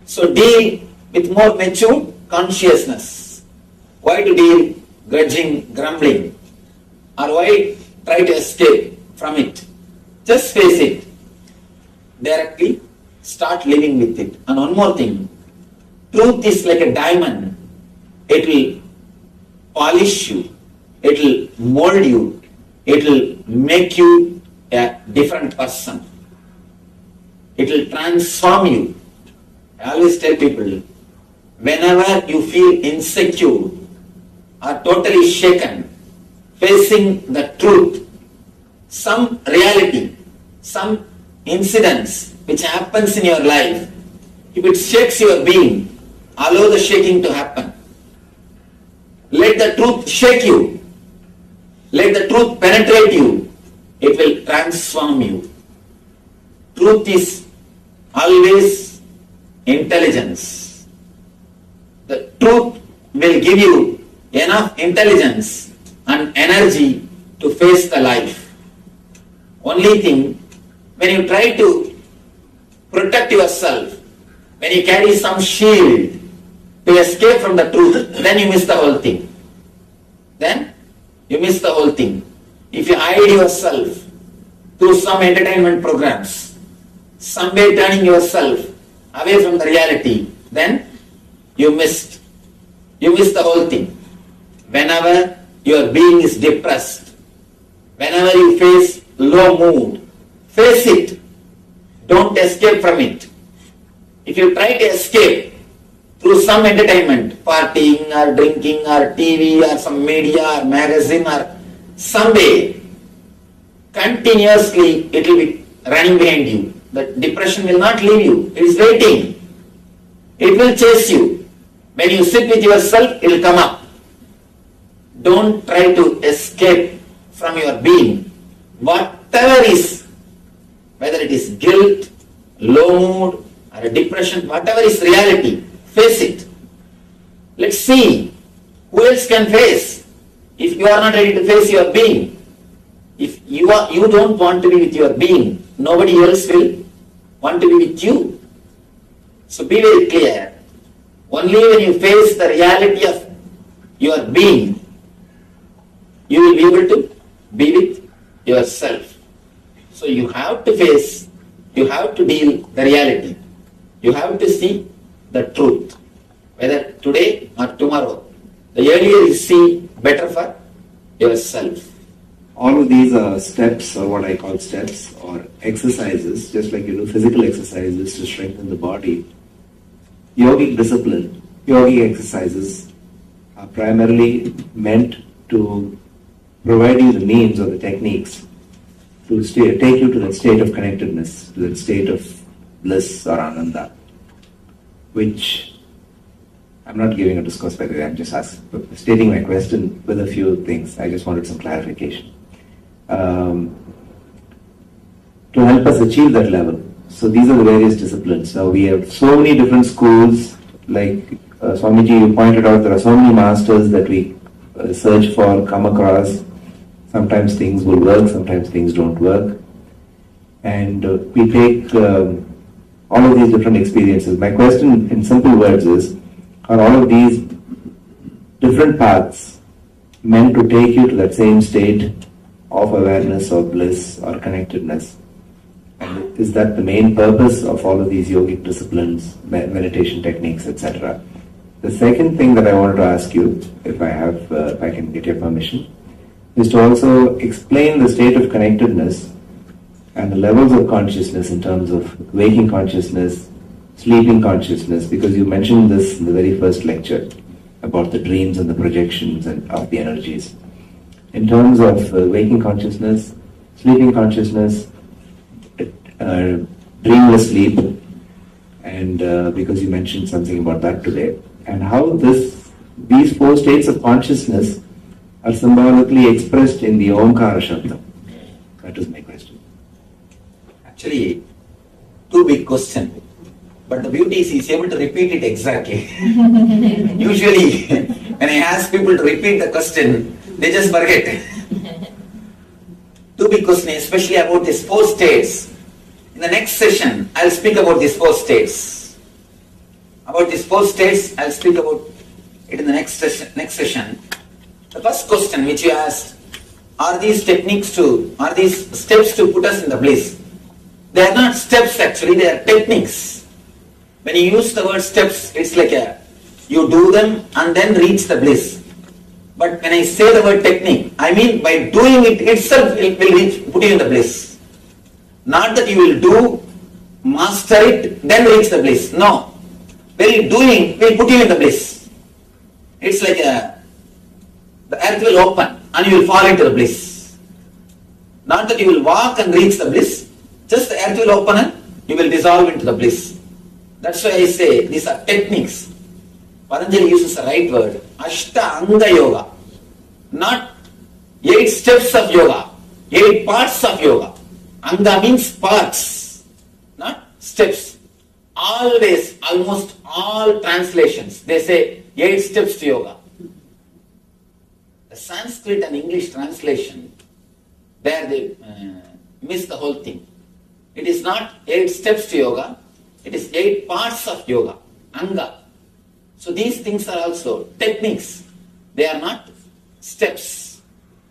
So deal with more mature consciousness. Why to deal grudging, grumbling? Or why try to escape from it? Just face it. Directly start living with it. And one more thing. Truth is like a diamond. It will polish you. It will mold you. It will make you a different person. It will transform you. I always tell people, whenever you feel insecure or totally shaken, facing the truth, some reality, some incidents which happens in your life, if it shakes your being, allow the shaking to happen. Let the truth shake you. Let the truth penetrate you. It will transform you. Truth is always intelligence. The truth will give you enough intelligence and energy to face the life. Only thing, when you try to protect yourself, when you carry some shield to escape from the truth, then you miss the whole thing. Then you miss the whole thing. If you hide yourself through some entertainment programs, some way turning yourself away from the reality, then you missed. You miss the whole thing. Whenever your being is depressed, whenever you face low mood, face it. Don't escape from it. If you try to escape through some entertainment, partying or drinking or TV or some media or magazine or some way, continuously it will be running behind you. The depression will not leave you. It is waiting. It will chase you. When you sit with yourself, it will come up. Don't try to escape from your being. Whatever is, whether it is guilt, low mood, or a depression, whatever is reality, face it. Let's see who else can face. If you are not ready to face your being, if you don't want to be with your being, nobody else will want to be with you. So be very clear. Only when you face the reality of your being, you will be able to be with yourself. So you have to face, you have to deal the reality. You have to see the truth, whether today or tomorrow. The earlier you see, better for yourself. All of these are steps, or what I call steps, or exercises, just like you do physical exercises to strengthen the body. Yogic discipline, yogic exercises are primarily meant to provide you the means or the techniques to take you to that state of connectedness, to that state of bliss or ananda, which I'm not giving a discourse, by the way, I'm just stating my question with a few things. I just wanted some clarification. To help us achieve that level. So these are the various disciplines. Now we have so many different schools, like Swamiji, you pointed out, there are so many masters that we search for, come across. Sometimes things will work, sometimes things don't work. And we take all of these different experiences. My question in simple words is, are all of these different paths meant to take you to that same state of awareness or bliss or connectedness? And is that the main purpose of all of these yogic disciplines, meditation techniques, etc.? The second thing that I wanted to ask you, if I can get your permission, is to also explain the state of connectedness and the levels of consciousness in terms of waking consciousness, sleeping consciousness, because you mentioned this in the very first lecture about the dreams and the projections and of the energies. In terms of waking consciousness, sleeping consciousness, dreamless sleep, and because you mentioned something about that today, and how these four states of consciousness are symbolically expressed in the Omkara Shabda. That is my question. Actually, two big questions. But the beauty is he's able to repeat it exactly. Usually, when I ask people to repeat the question, they just forget. Two big questions, especially about these four states. In the next session, I'll speak about these four states. About these four states, I'll speak about it in the next session. The first question which you asked, are these steps to put us in the bliss? They are not steps actually, they are techniques. When you use the word steps, it's like you do them and then reach the bliss. But when I say the word technique, I mean by doing it itself it will put you in the bliss. Not that you will do, master it, then reach the bliss. No. Very doing will put you in the bliss. It's like the earth will open and you will fall into the bliss. Not that you will walk and reach the bliss, just the earth will open and you will dissolve into the bliss. That's why I say these are techniques. Patanjali uses the right word, Ashtanga Yoga. Not 8 steps of yoga, 8 parts of yoga. Anga means parts, not steps. Always, almost all translations, they say 8 steps to yoga. The Sanskrit and English translation, there they miss the whole thing. It is not 8 steps to yoga, it is 8 parts of yoga, Anga. So these things are also techniques. They are not steps.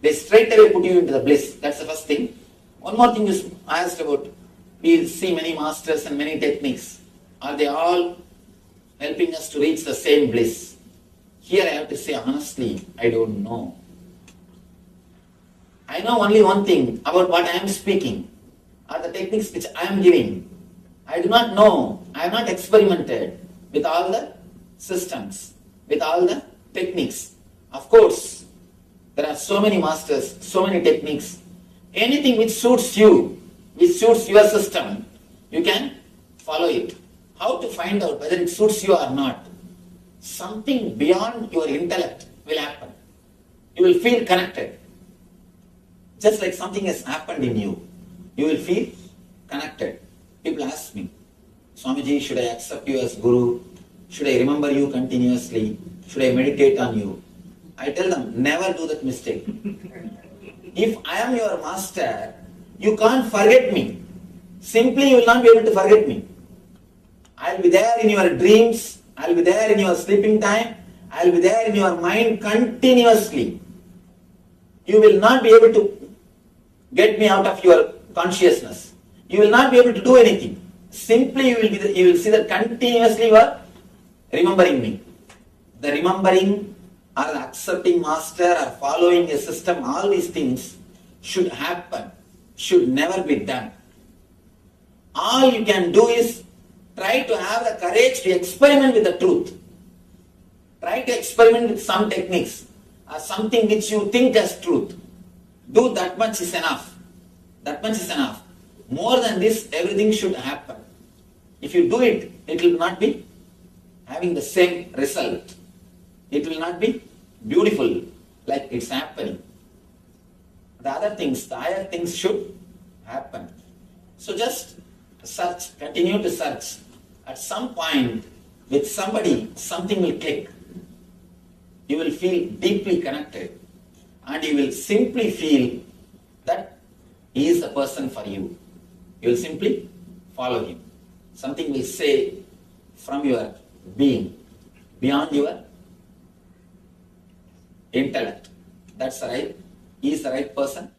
They straight away put you into the bliss. That's the first thing. One more thing is asked about, we see many masters and many techniques. Are they all helping us to reach the same bliss? Here I have to say honestly, I don't know. I know only one thing about what I am speaking, are the techniques which I am giving. I do not know, I have not experimented with all the systems, with all the techniques. Of course, there are so many masters, so many techniques. Anything which suits you, which suits your system, you can follow it. How to find out whether it suits you or not? Something beyond your intellect will happen. You will feel connected. Just like something has happened in you, you will feel connected. People ask me, Swamiji, should I accept you as Guru? Should I remember you continuously? Should I meditate on you? I tell them, never do that mistake. If I am your master, you can't forget me. Simply you will not be able to forget me. I will be there in your dreams, I will be there in your sleeping time, I will be there in your mind continuously. You will not be able to get me out of your consciousness. You will not be able to do anything. Simply you will see that continuously you are remembering me. The remembering or the accepting master or following a system, all these things should happen, should never be done. All you can do is try to have the courage to experiment with the truth. Try to experiment with some techniques or something which you think as truth. Do that much is enough. That much is enough. More than this, everything should happen. If you do it, it will not be having the same result. It will not be beautiful like it's happening. The other things, the higher things should happen. So just search, continue to search. At some point, with somebody, something will click. You will feel deeply connected and you will simply feel that he is the person for you. You will simply follow him. Something will say from your being, beyond your intellect. That's right. He is the right person.